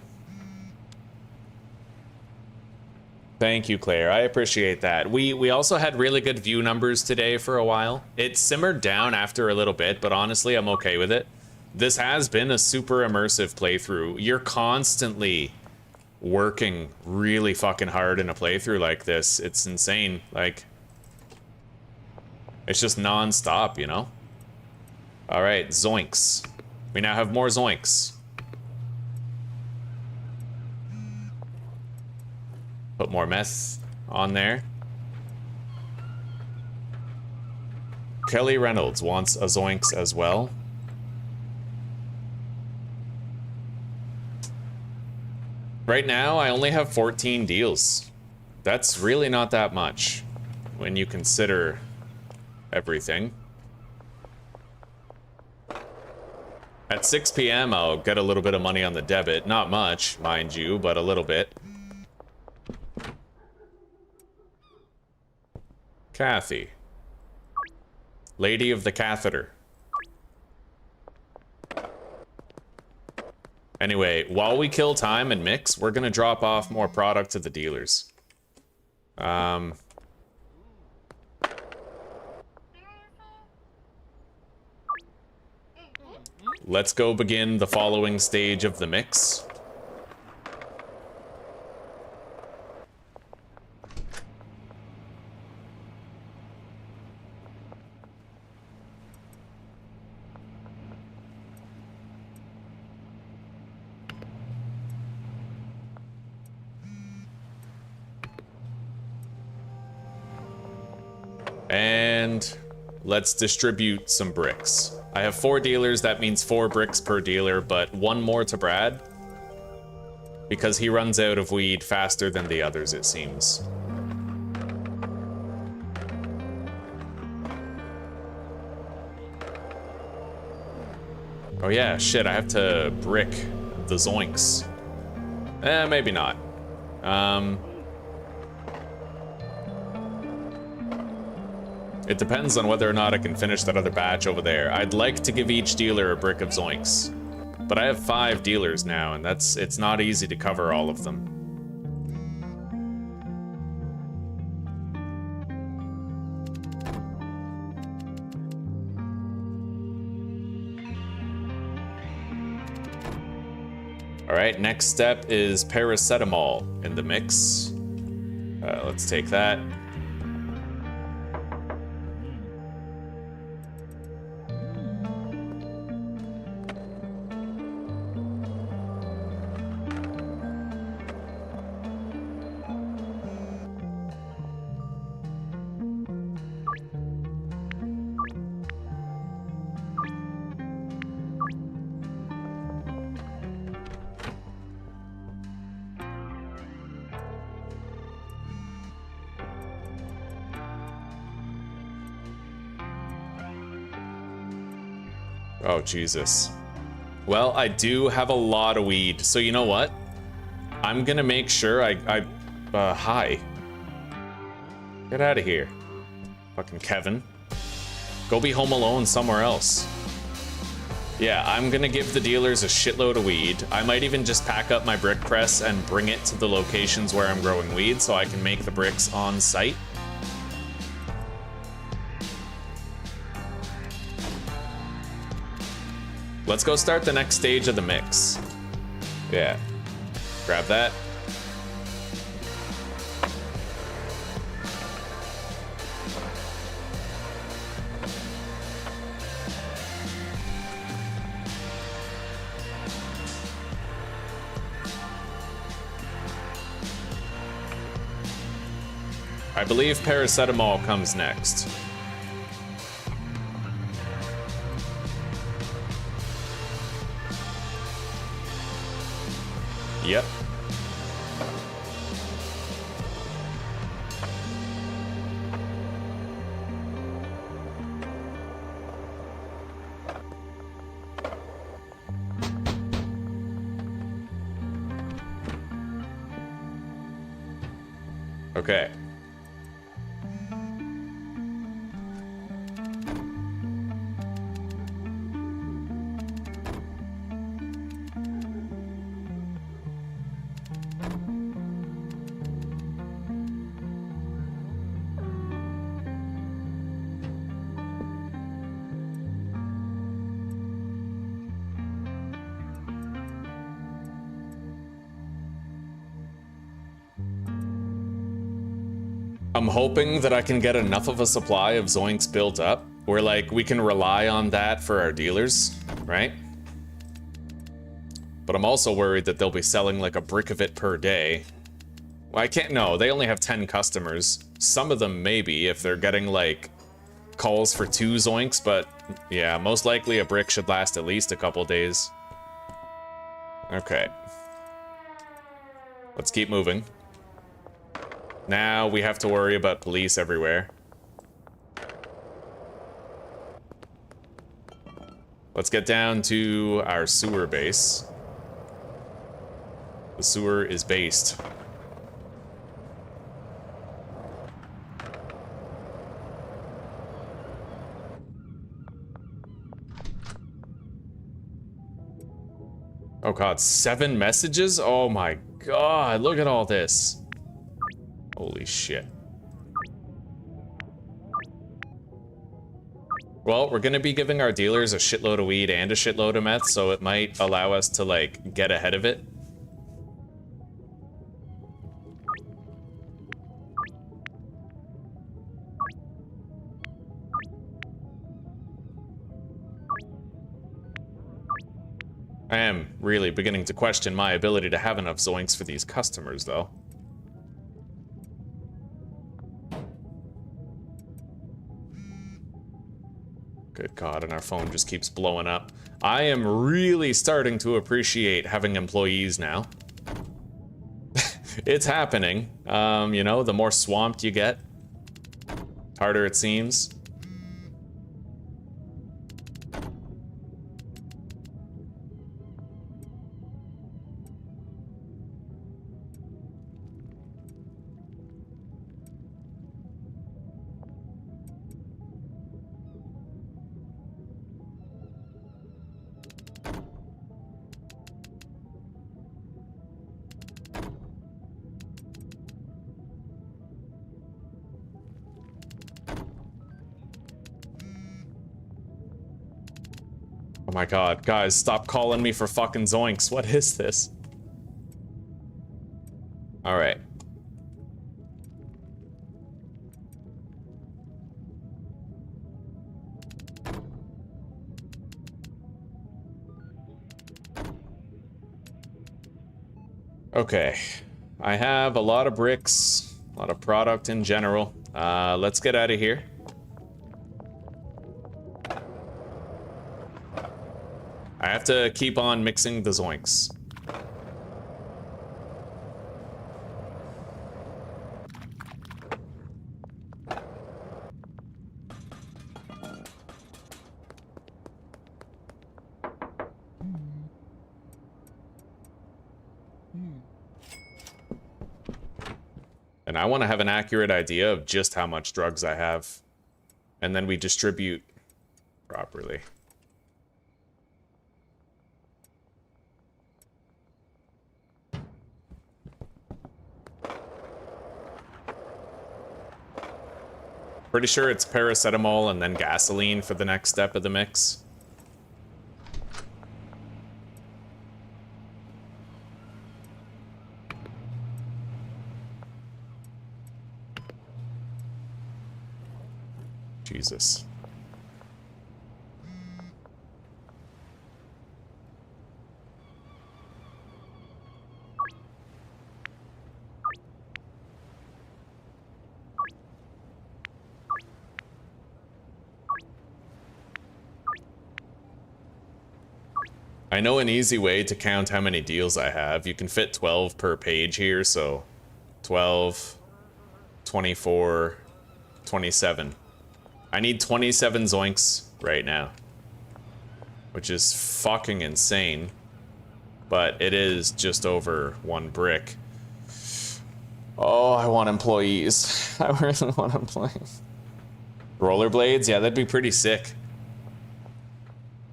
Thank you, Claire. I appreciate that. We also had really good view numbers today for a while. It simmered down after a little bit, but honestly, I'm okay with it. This has been a super immersive playthrough. You're constantly working really fucking hard in a playthrough like this. It's insane. Like, it's just non-stop, you know? All right, zoinks. We now have more zoinks. Put more meth on there. Kelly Reynolds wants a zoinks as well. Right now, I only have 14 deals. That's really not that much when you consider everything. At 6 p.m., I'll get a little bit of money on the debit. Not much, mind you, but a little bit. Kathy. Lady of the Catheter. Anyway, while we kill time and mix, we're gonna drop off more product to the dealers. Let's go begin the following stage of the mix. And let's distribute some bricks. I have 4 dealers, that means 4 bricks per dealer, but 1 more to Brad. Because he runs out of weed faster than the others, it seems. Oh yeah, shit, I have to brick the zoinks. Maybe not. It depends on whether or not I can finish that other batch over there. I'd like to give each dealer a brick of zoinks. But I have 5 dealers now, and it's not easy to cover all of them. Alright, next step is paracetamol in the mix. Let's take that. Oh, Jesus. Well, I do have a lot of weed, so you know what? I'm gonna make sure hi. Get out of here. Fucking Kevin. Go be home alone somewhere else. Yeah, I'm gonna give the dealers a shitload of weed. I might even just pack up my brick press and bring it to the locations where I'm growing weed so I can make the bricks on site. Let's go start the next stage of the mix. Yeah. Grab that. I believe paracetamol comes next. Yep. Okay. I'm hoping that I can get enough of a supply of Zoinks built up where, like, we can rely on that for our dealers, right? But I'm also worried that they'll be selling like a brick of it per day. Well, I can't, no, they only have 10 customers. Some of them maybe if they're getting like calls for 2 Zoinks, but yeah, most likely a brick should last at least a couple days. Okay. Let's keep moving. Now we have to worry about police everywhere. Let's get down to our sewer base. The sewer is based. Oh god, 7 messages? Oh my god, look at all this. Holy shit. Well, we're gonna be giving our dealers a shitload of weed and a shitload of meth, so it might allow us to, like, get ahead of it. I am really beginning to question my ability to have enough Zoinks for these customers, though. Good God, and our phone just keeps blowing up. I am really starting to appreciate having employees now. It's happening. You know, the more swamped you get, harder it seems. Oh my god, guys, stop calling me for fucking Zoinks. What is this? Alright. Okay. I have a lot of bricks, a lot of product in general. Let's get out of here. I have to keep on mixing the Zoinks. And I want to have an accurate idea of just how much drugs I have. And then we distribute properly. Pretty sure it's paracetamol and then gasoline for the next step of the mix. Jesus. I know an easy way to count how many deals I have. You can fit 12 per page here, so 12, 24, 27. I need 27 zoinks right now, which is fucking insane, but it is just over 1 brick. Oh, I want employees. I really want employees. Rollerblades? Yeah, that'd be pretty sick.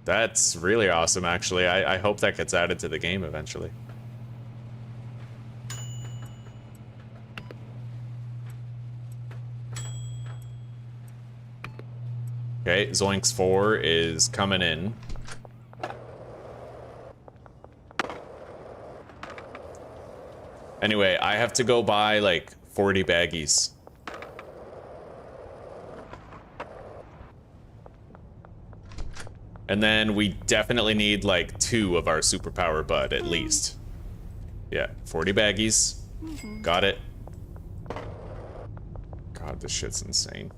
That's really awesome, actually. I hope that gets added to the game eventually. Okay, Zoinks 4 is coming in. Anyway, I have to go buy like 40 baggies. And then we definitely need like 2 of our superpower bud at least. Yeah, 40 baggies. Got it. God, this shit's insane.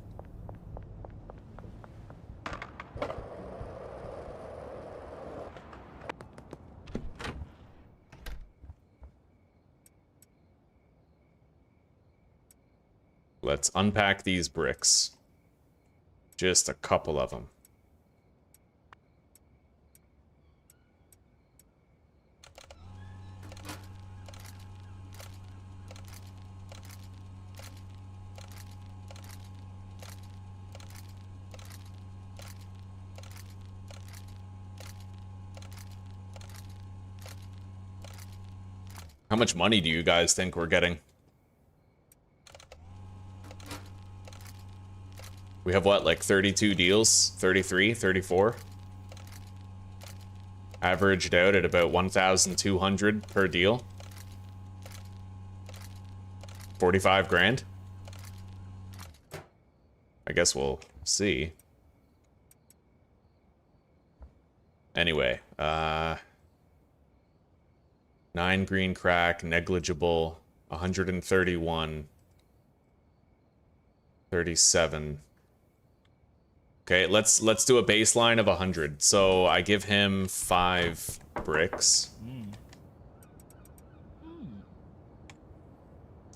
Let's unpack these bricks. Just a couple of them. How much money do you guys think we're getting? We have what, like 32 deals? 33, 34? Averaged out at about 1,200 per deal. 45 grand? I guess we'll see. Anyway, 9 green crack, negligible, 131, 37. Okay, let's do a baseline of 100. So I give him 5 bricks.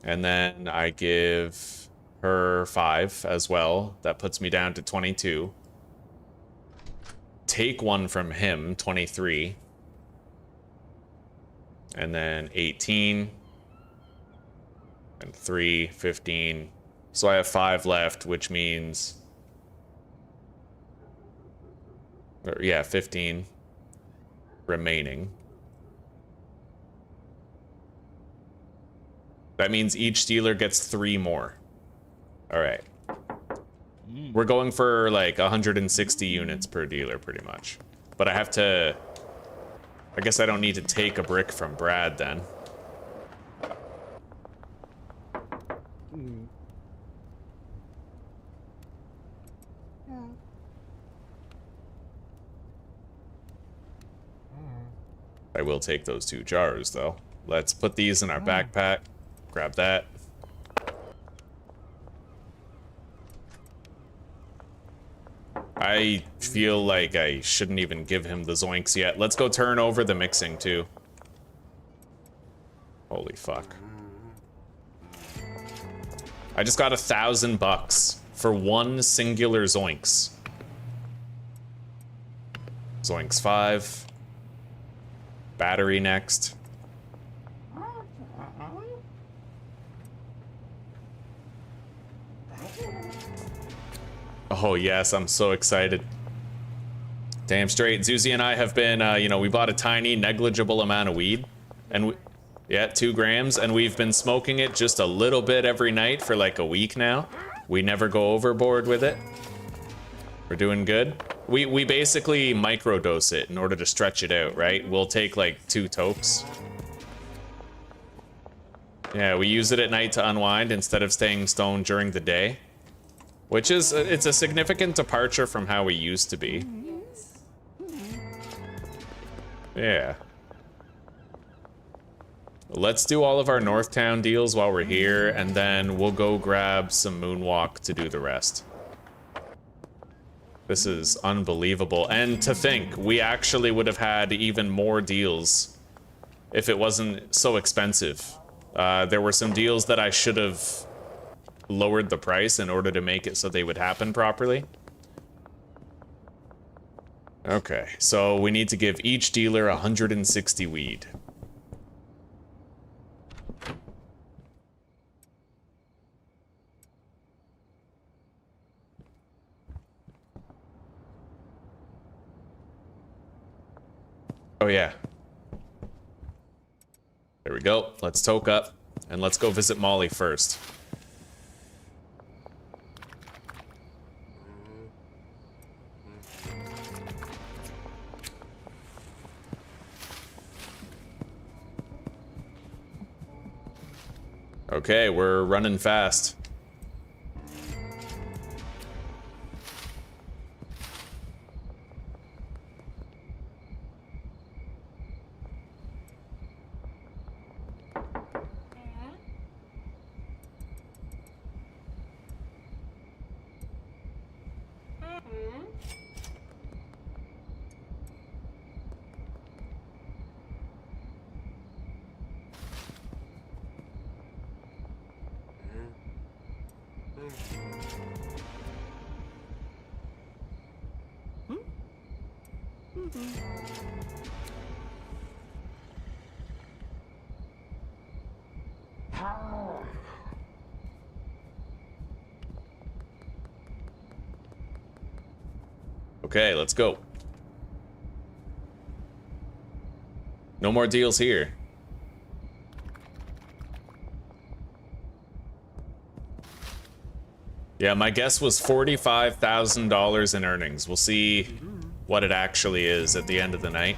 And then I give her 5 as well. That puts me down to 22. Take 1 from him, 23. And then 18. And 3, 15. So I have 5 left, which means... yeah, 15 remaining. That means each dealer gets 3 more. All right. We're going for like 160 units per dealer, pretty much. But I have to... I guess I don't need to take a brick from Brad then. I will take those 2 jars, though. Let's put these in our backpack. Grab that. I feel like I shouldn't even give him the zoinks yet. Let's go turn over the mixing, too. Holy fuck. I just got $1,000 for 1 singular zoinks. Zoinks 5. Battery next. Oh, yes, I'm so excited. Damn straight. Zuzi and I have been, you know, we bought a tiny, negligible amount of weed. And, yeah, 2 grams. And we've been smoking it just a little bit every night for like a week now. We never go overboard with it. We're doing good. We basically microdose it in order to stretch it out, right? We'll take like 2 tokes. Yeah, we use it at night to unwind instead of staying stoned during the day. Which is, it's a significant departure from how we used to be. Yeah. Let's do all of our Northtown deals while we're here, and then we'll go grab some Moonwalk to do the rest. This is unbelievable. And to think, we actually would have had even more deals if it wasn't so expensive. There were some deals that I should have lowered the price in order to make it so they would happen properly. Okay, so we need to give each dealer 160 weed. Oh yeah. There we go. Let's toke up and let's go visit Molly first. Okay, we're running fast. Okay, let's go. No more deals here. Yeah, my guess was $45,000 in earnings. We'll see what it actually is at the end of the night.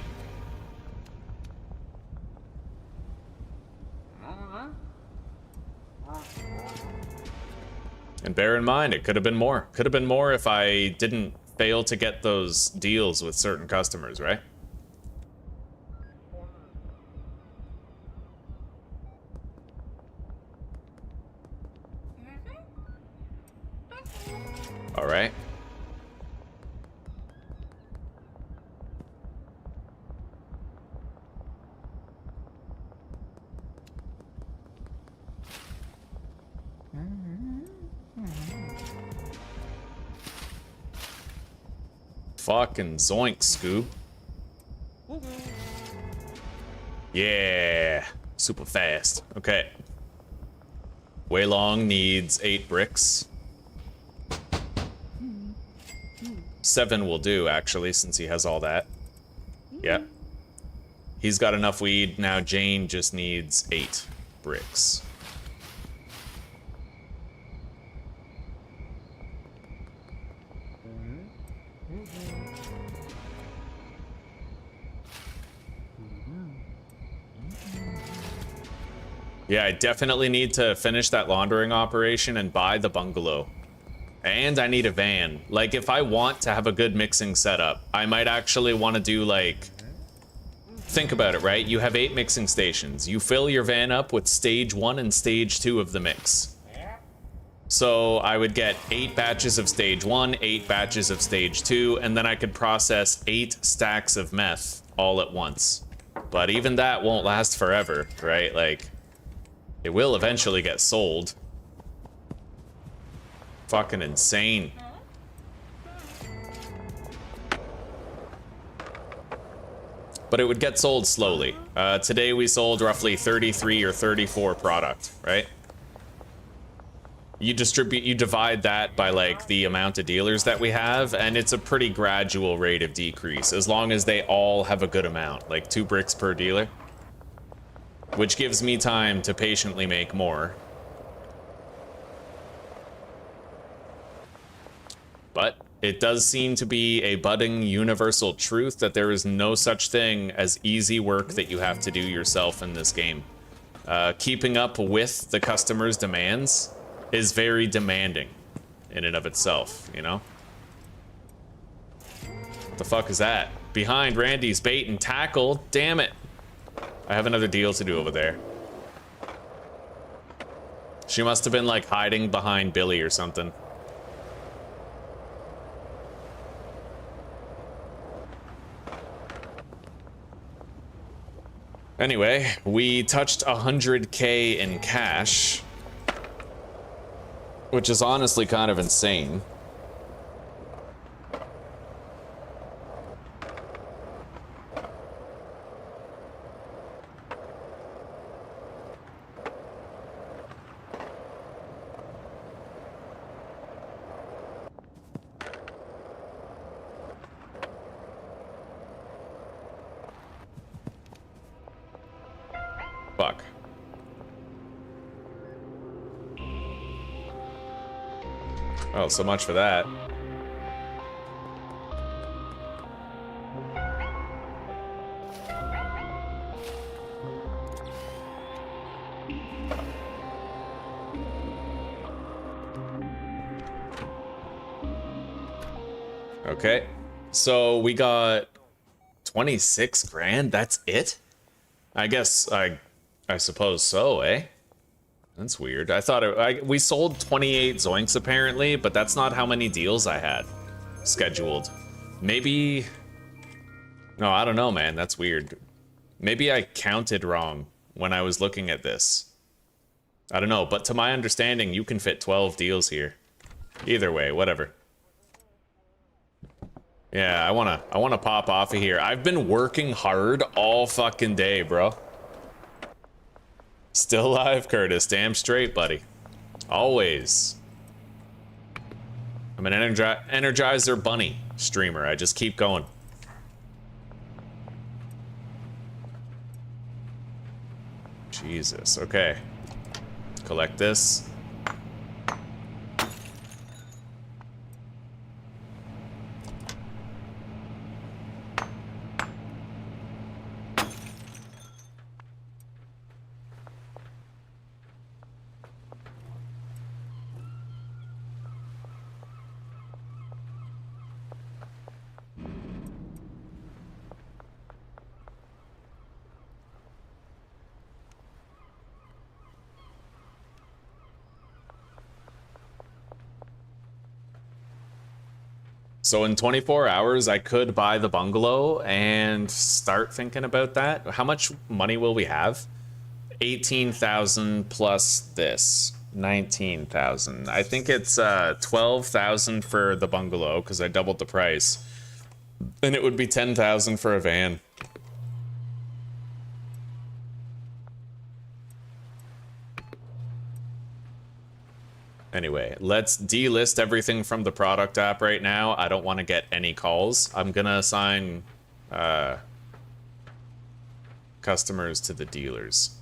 And bear in mind, it could have been more. Could have been more if I didn't fail to get those deals with certain customers, right? All right. Fucking zoink, Scoob. Yeah, super fast. Okay. Way Long needs 8 bricks. 7 will do, actually, since he has all that. Yeah. He's got enough weed. Now Jane just needs 8 bricks. Yeah, I definitely need to finish that laundering operation and buy the bungalow. And I need a van. Like, if I want to have a good mixing setup, I might actually want to do, like... Think about it, right? You have 8 mixing stations. You fill your van up with stage 1 and stage 2 of the mix. So I would get 8 batches of stage 1, 8 batches of stage 2, and then I could process 8 stacks of meth all at once. But even that won't last forever, right? Like... It will eventually get sold. Fucking insane. But it would get sold slowly. Today we sold roughly 33 or 34 product, right? you divide that by like the amount of dealers that we have, and it's a pretty gradual rate of decrease as long as they all have a good amount, like 2 bricks per dealer, which gives me time to patiently make more. But it does seem to be a budding universal truth that there is no such thing as easy work that you have to do yourself in this game. Keeping up with the customer's demands is very demanding in and of itself, you know? What the fuck is that? Behind Randy's bait and tackle, damn it. I have another deal to do over there. She must have been like hiding behind Billy or something. Anyway, we touched 100K in cash, which is honestly kind of insane. Fuck. Oh, so much for that. Okay, so we got 26 grand, that's it? I guess I suppose so, eh? That's weird. I thought we sold 28 zoinks apparently, but that's not how many deals I had scheduled. Maybe... No, I don't know, man. That's weird. Maybe I counted wrong when I was looking at this. I don't know, but to my understanding, you can fit 12 deals here. Either way, whatever. Yeah, I wanna pop off of here. I've been working hard all fucking day, bro. Still alive, Curtis. Damn straight, buddy. Always. I'm an Energizer Bunny streamer. I just keep going. Jesus. Okay. Collect this. So in 24 hours, I could buy the bungalow and start thinking about that. How much money will we have? 18,000 plus this, 19,000. I think it's 12,000 for the bungalow because I doubled the price. And it would be 10,000 for a van. Anyway, let's delist everything from the product app right now. I don't want to get any calls. I'm gonna assign customers to the dealers.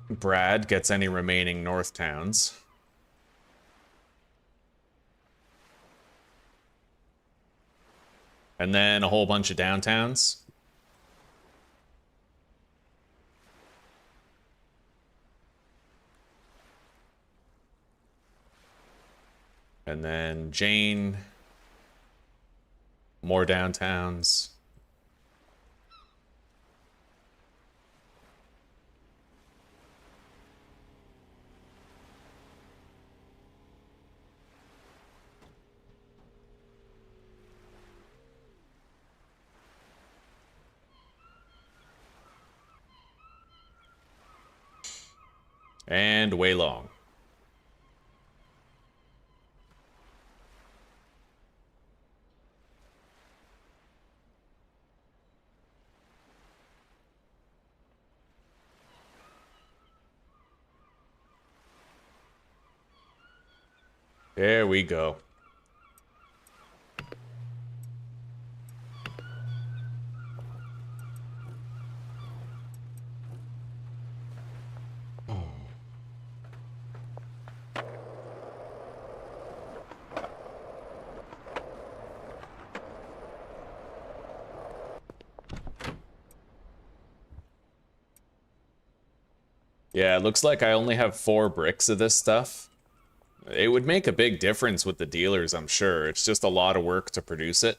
Brad gets any remaining north towns. And then a whole bunch of downtowns. And then Jane. More downtowns. And Wei Long. There we go. Yeah, it looks like I only have 4 bricks of this stuff. It would make a big difference with the dealers, I'm sure. It's just a lot of work to produce it.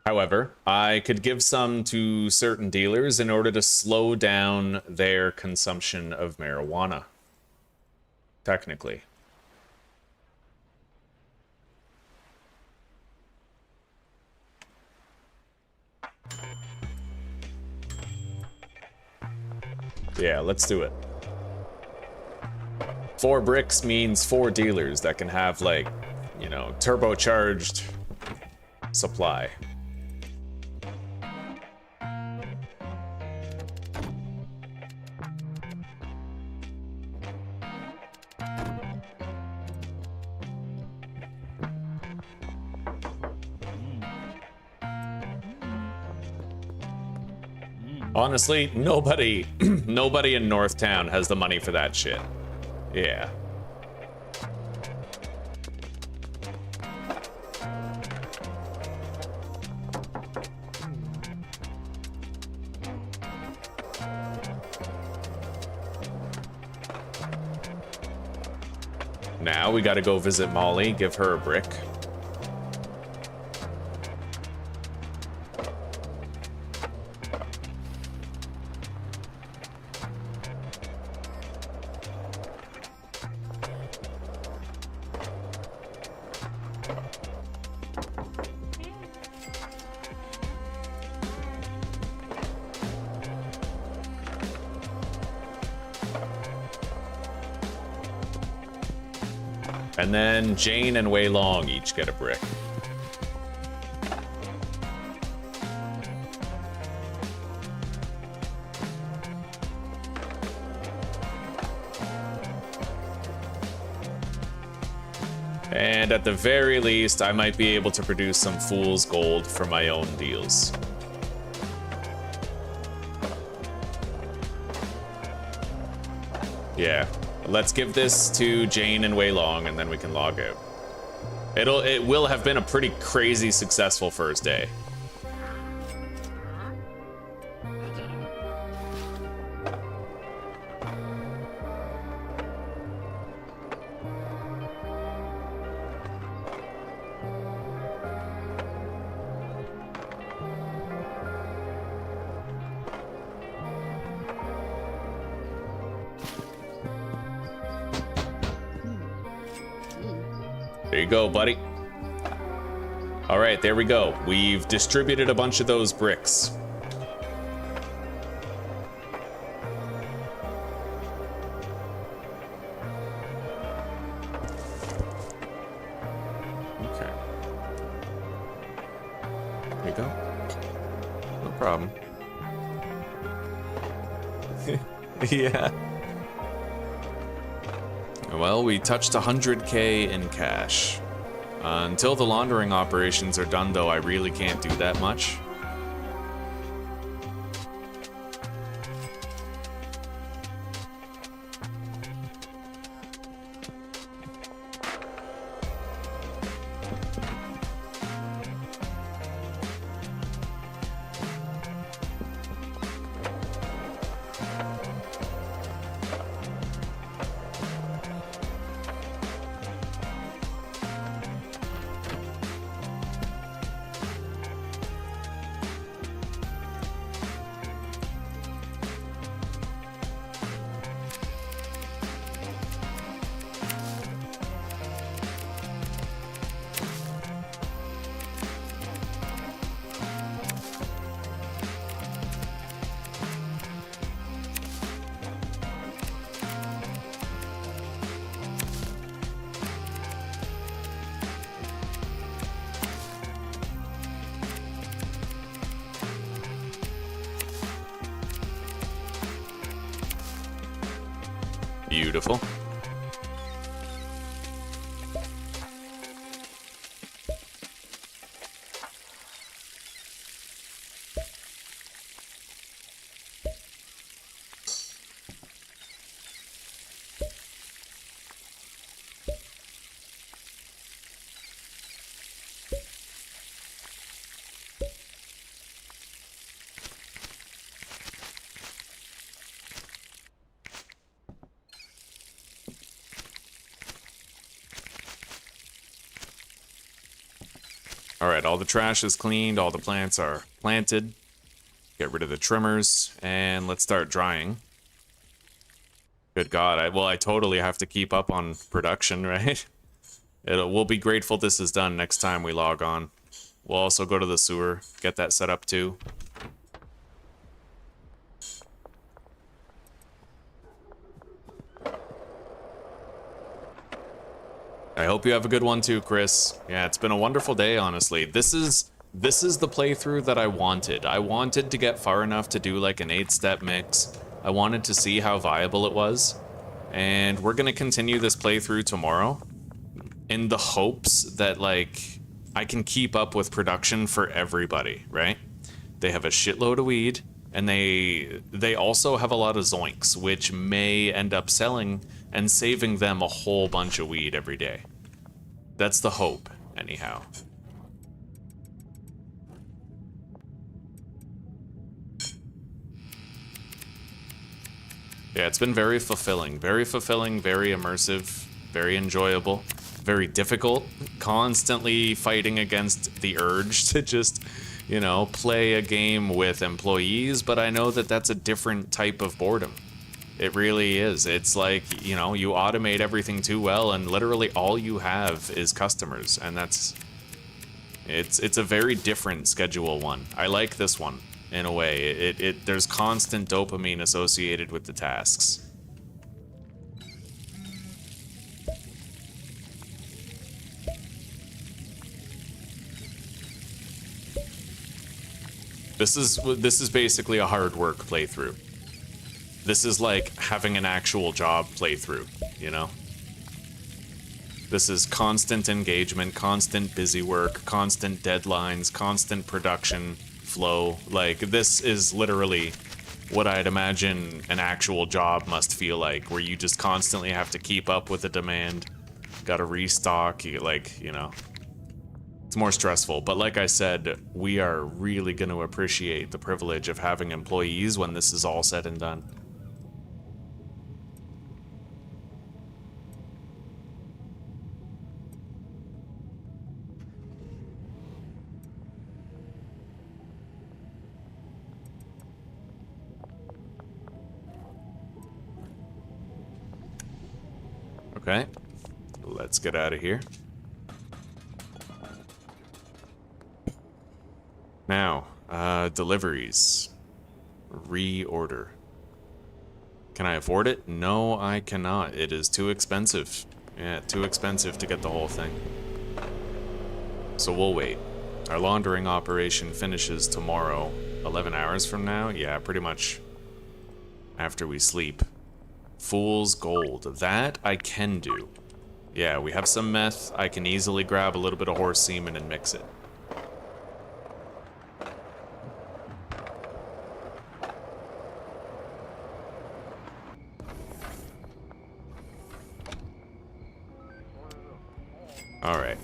However, I could give some to certain dealers in order to slow down their consumption of marijuana. Technically. Yeah, let's do it. 4 bricks means 4 dealers that can have, like, you know, turbocharged supply. Honestly, nobody in Northtown has the money for that shit. Yeah. Now we gotta go visit Molly, give her a brick. And then Jane and Wei Long each get a brick. And at the very least, I might be able to produce some fool's gold for my own deals. Yeah. Let's give this to Jane and Wei Long, and then we can log out. It will have been a pretty crazy successful first day. There you go, buddy. All right, there we go. We've distributed a bunch of those bricks. Okay. There you go. No problem. Yeah. Well, we touched 100K in cash. Until the laundering operations are done, though, I really can't do that much. Beautiful. All right, all the trash is cleaned, all the plants are planted. Get rid of the trimmers, and let's start drying. Good God, I totally have to keep up on production, right? We'll be grateful this is done next time we log on. We'll also go to the sewer, get that set up too. I hope you have a good one too, Chris. Yeah, it's been a wonderful day, honestly. This is the playthrough that I wanted. I wanted to get far enough to do like an 8-step mix. I wanted to see how viable it was. And we're gonna continue this playthrough tomorrow in the hopes that like I can keep up with production for everybody, right? They have a shitload of weed, and they also have a lot of zoinks, which may end up selling and saving them a whole bunch of weed every day. That's the hope, anyhow. Yeah, it's been very fulfilling, very immersive, very enjoyable, very difficult, constantly fighting against the urge to just, you know, play a game with employees, but I know that that's a different type of boredom. It really is. It's like, you know, you automate everything too well, and literally all you have is customers, and it's a very different schedule one. I like this one in a way. There's constant dopamine associated with the tasks. This is basically a hard work playthrough. This is like having an actual job playthrough, you know? This is constant engagement, constant busy work, constant deadlines, constant production flow. Like, this is literally what I'd imagine an actual job must feel like, where you just constantly have to keep up with the demand, gotta restock, you know. It's more stressful, but like I said, we are really gonna appreciate the privilege of having employees when this is all said and done. Okay, let's get out of here. Now, deliveries. Reorder. Can I afford it? No, I cannot. It is too expensive. Yeah, too expensive to get the whole thing. So we'll wait. Our laundering operation finishes tomorrow, 11 hours from now. Yeah, pretty much after we sleep. Fool's Gold. That I can do. Yeah, we have some meth. I can easily grab a little bit of horse semen and mix it. All right.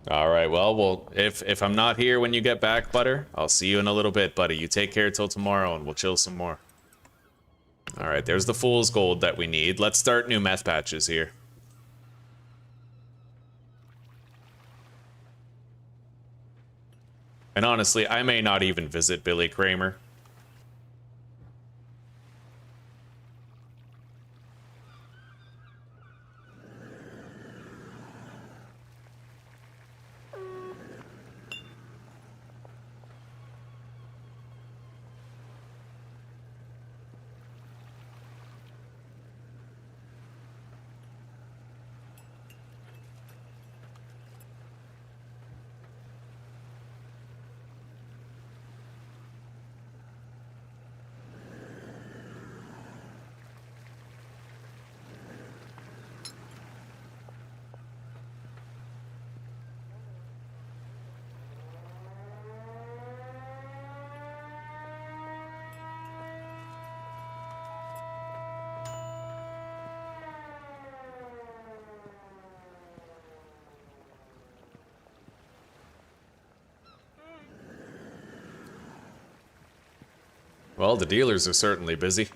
All right, well, if I'm not here when you get back, Butter, I'll see you in a little bit, buddy. You take care till tomorrow, and we'll chill some more. All right, there's the Fool's Gold that we need. Let's start new meth patches here. And honestly, I may not even visit Billy Kramer. Well, the dealers are certainly busy.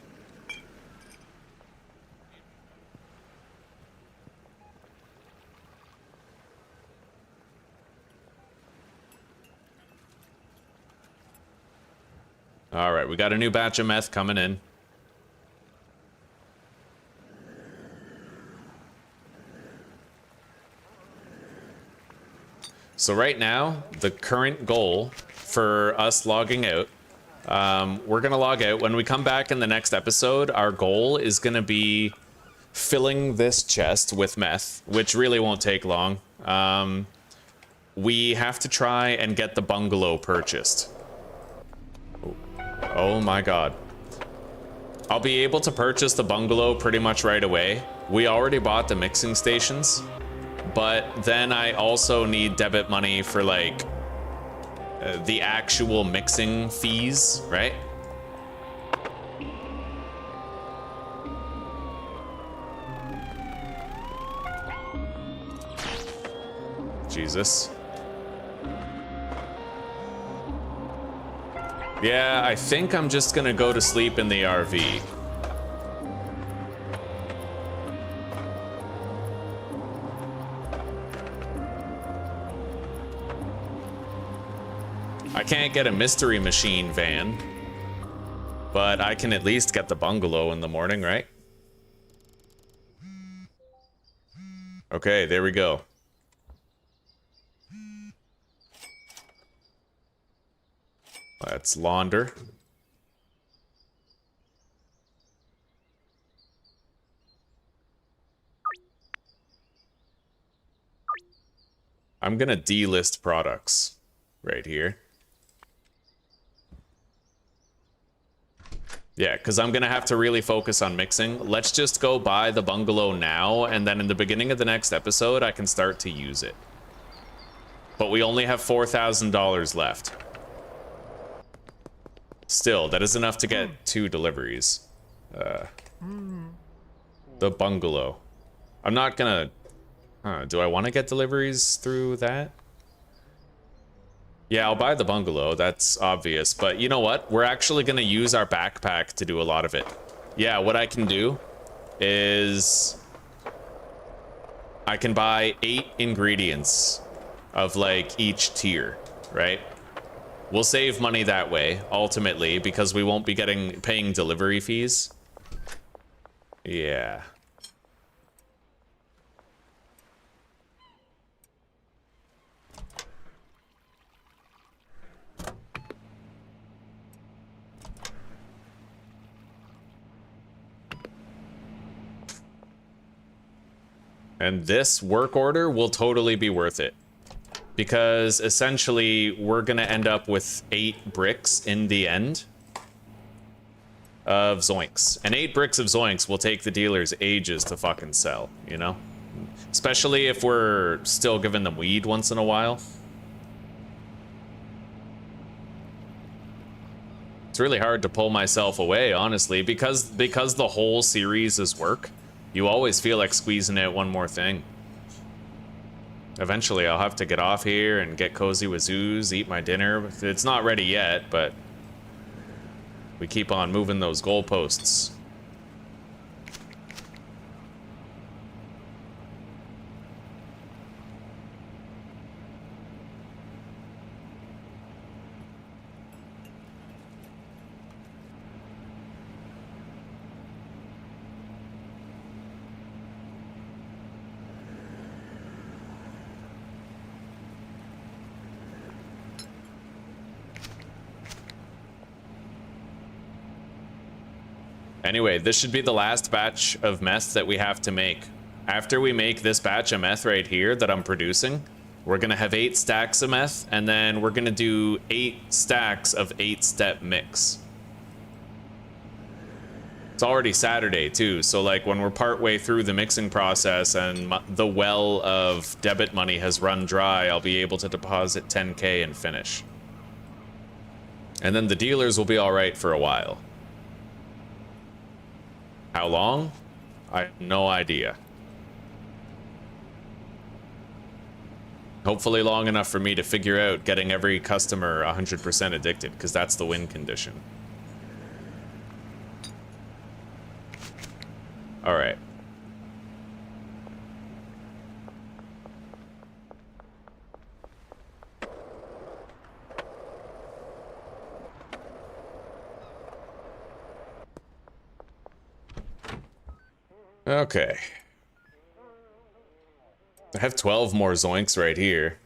All right, we got a new batch of meth coming in. So right now, the current goal for us logging out, we're gonna log out. When we come back in the next episode, our goal is gonna be filling this chest with meth, which really won't take long. We have to try and get the bungalow purchased. Oh my god. I'll be able to purchase the bungalow pretty much right away. We already bought the mixing stations, but then I also need debit money for like the actual mixing fees, right? Jesus. Yeah, I think I'm just gonna go to sleep in the RV. I can't get a mystery machine van, but I can at least get the bungalow in the morning, right? Okay, there we go. Let's launder. I'm gonna delist products right here. Yeah, because I'm gonna have to really focus on mixing. Let's just go buy the bungalow now, and then in the beginning of the next episode, I can start to use it. But we only have $4,000 left. Still, that is enough to get 2 deliveries. The bungalow. I'm not gonna... do I want to get deliveries through that? Yeah, I'll buy the bungalow, that's obvious. But you know what? We're actually gonna use our backpack to do a lot of it. Yeah, what I can do is... I can buy 8 ingredients of, like, each tier, right? We'll save money that way, ultimately, because we won't be paying delivery fees. Yeah. And this work order will totally be worth it. Because essentially, we're gonna end up with 8 bricks in the end of Zoinks. And 8 bricks of Zoinks will take the dealers ages to fucking sell, you know? Especially if we're still giving them weed once in a while. It's really hard to pull myself away, honestly, because the whole series is work. You always feel like squeezing out one more thing. Eventually, I'll have to get off here and get cozy with Zoos, eat my dinner. It's not ready yet, but we keep on moving those goalposts. Anyway, this should be the last batch of meth that we have to make. After we make this batch of meth right here that I'm producing, we're gonna have 8 stacks of meth, and then we're gonna do 8 stacks of 8-step mix. It's already Saturday too, so like when we're partway through the mixing process and the well of debit money has run dry, I'll be able to deposit 10K and finish. And then the dealers will be all right for a while. How long? I have no idea. Hopefully long enough for me to figure out getting every customer 100% addicted, because that's the win condition. All right. Okay. I have 12 more zoinks right here.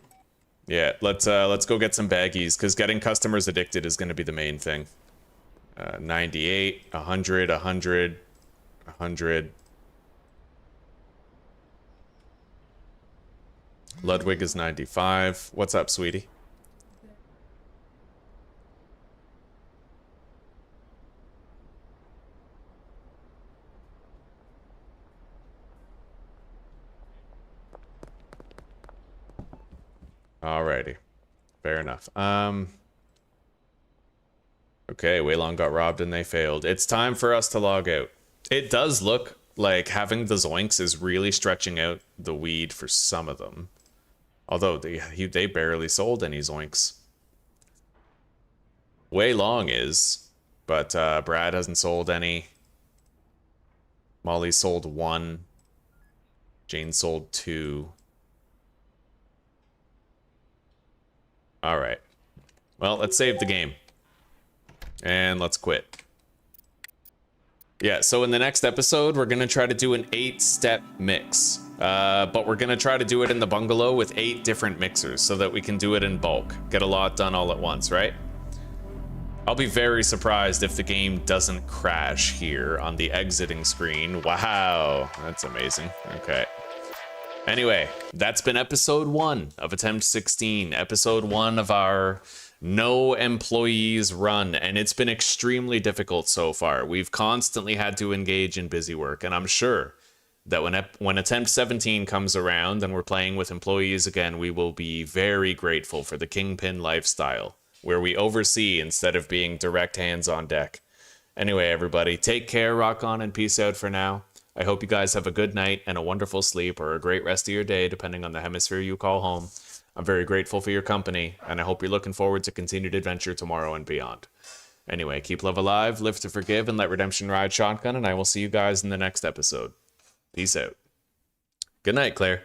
Yeah, let's go get some baggies, because getting customers addicted is going to be the main thing. 98, 100, 100, 100. Ludwig is 95. What's up, sweetie? Alrighty. Fair enough. Okay, Waylon got robbed and they failed. It's time for us to log out. It does look like having the zoinks is really stretching out the weed for some of them. Although they barely sold any zoinks. Waylon is, but Brad hasn't sold any. Molly sold 1. Jane sold 2. Alright. Well, let's save the game. And let's quit. Yeah, so in the next episode, we're going to try to do an 8-step mix. But we're going to try to do it in the bungalow with 8 different mixers so that we can do it in bulk. Get a lot done all at once, right? I'll be very surprised if the game doesn't crash here on the exiting screen. Wow, that's amazing. Okay. Anyway, that's been episode 1 of Attempt 16, episode 1 of our no employees run, and it's been extremely difficult so far. We've constantly had to engage in busy work, and I'm sure that when Attempt 17 comes around and we're playing with employees again, we will be very grateful for the Kingpin lifestyle, where we oversee instead of being direct hands on deck. Anyway, everybody, take care, rock on, and peace out for now. I hope you guys have a good night and a wonderful sleep, or a great rest of your day, depending on the hemisphere you call home. I'm very grateful for your company, and I hope you're looking forward to continued adventure tomorrow and beyond. Anyway, keep love alive, live to forgive, and let redemption ride shotgun, and I will see you guys in the next episode. Peace out. Good night, Claire.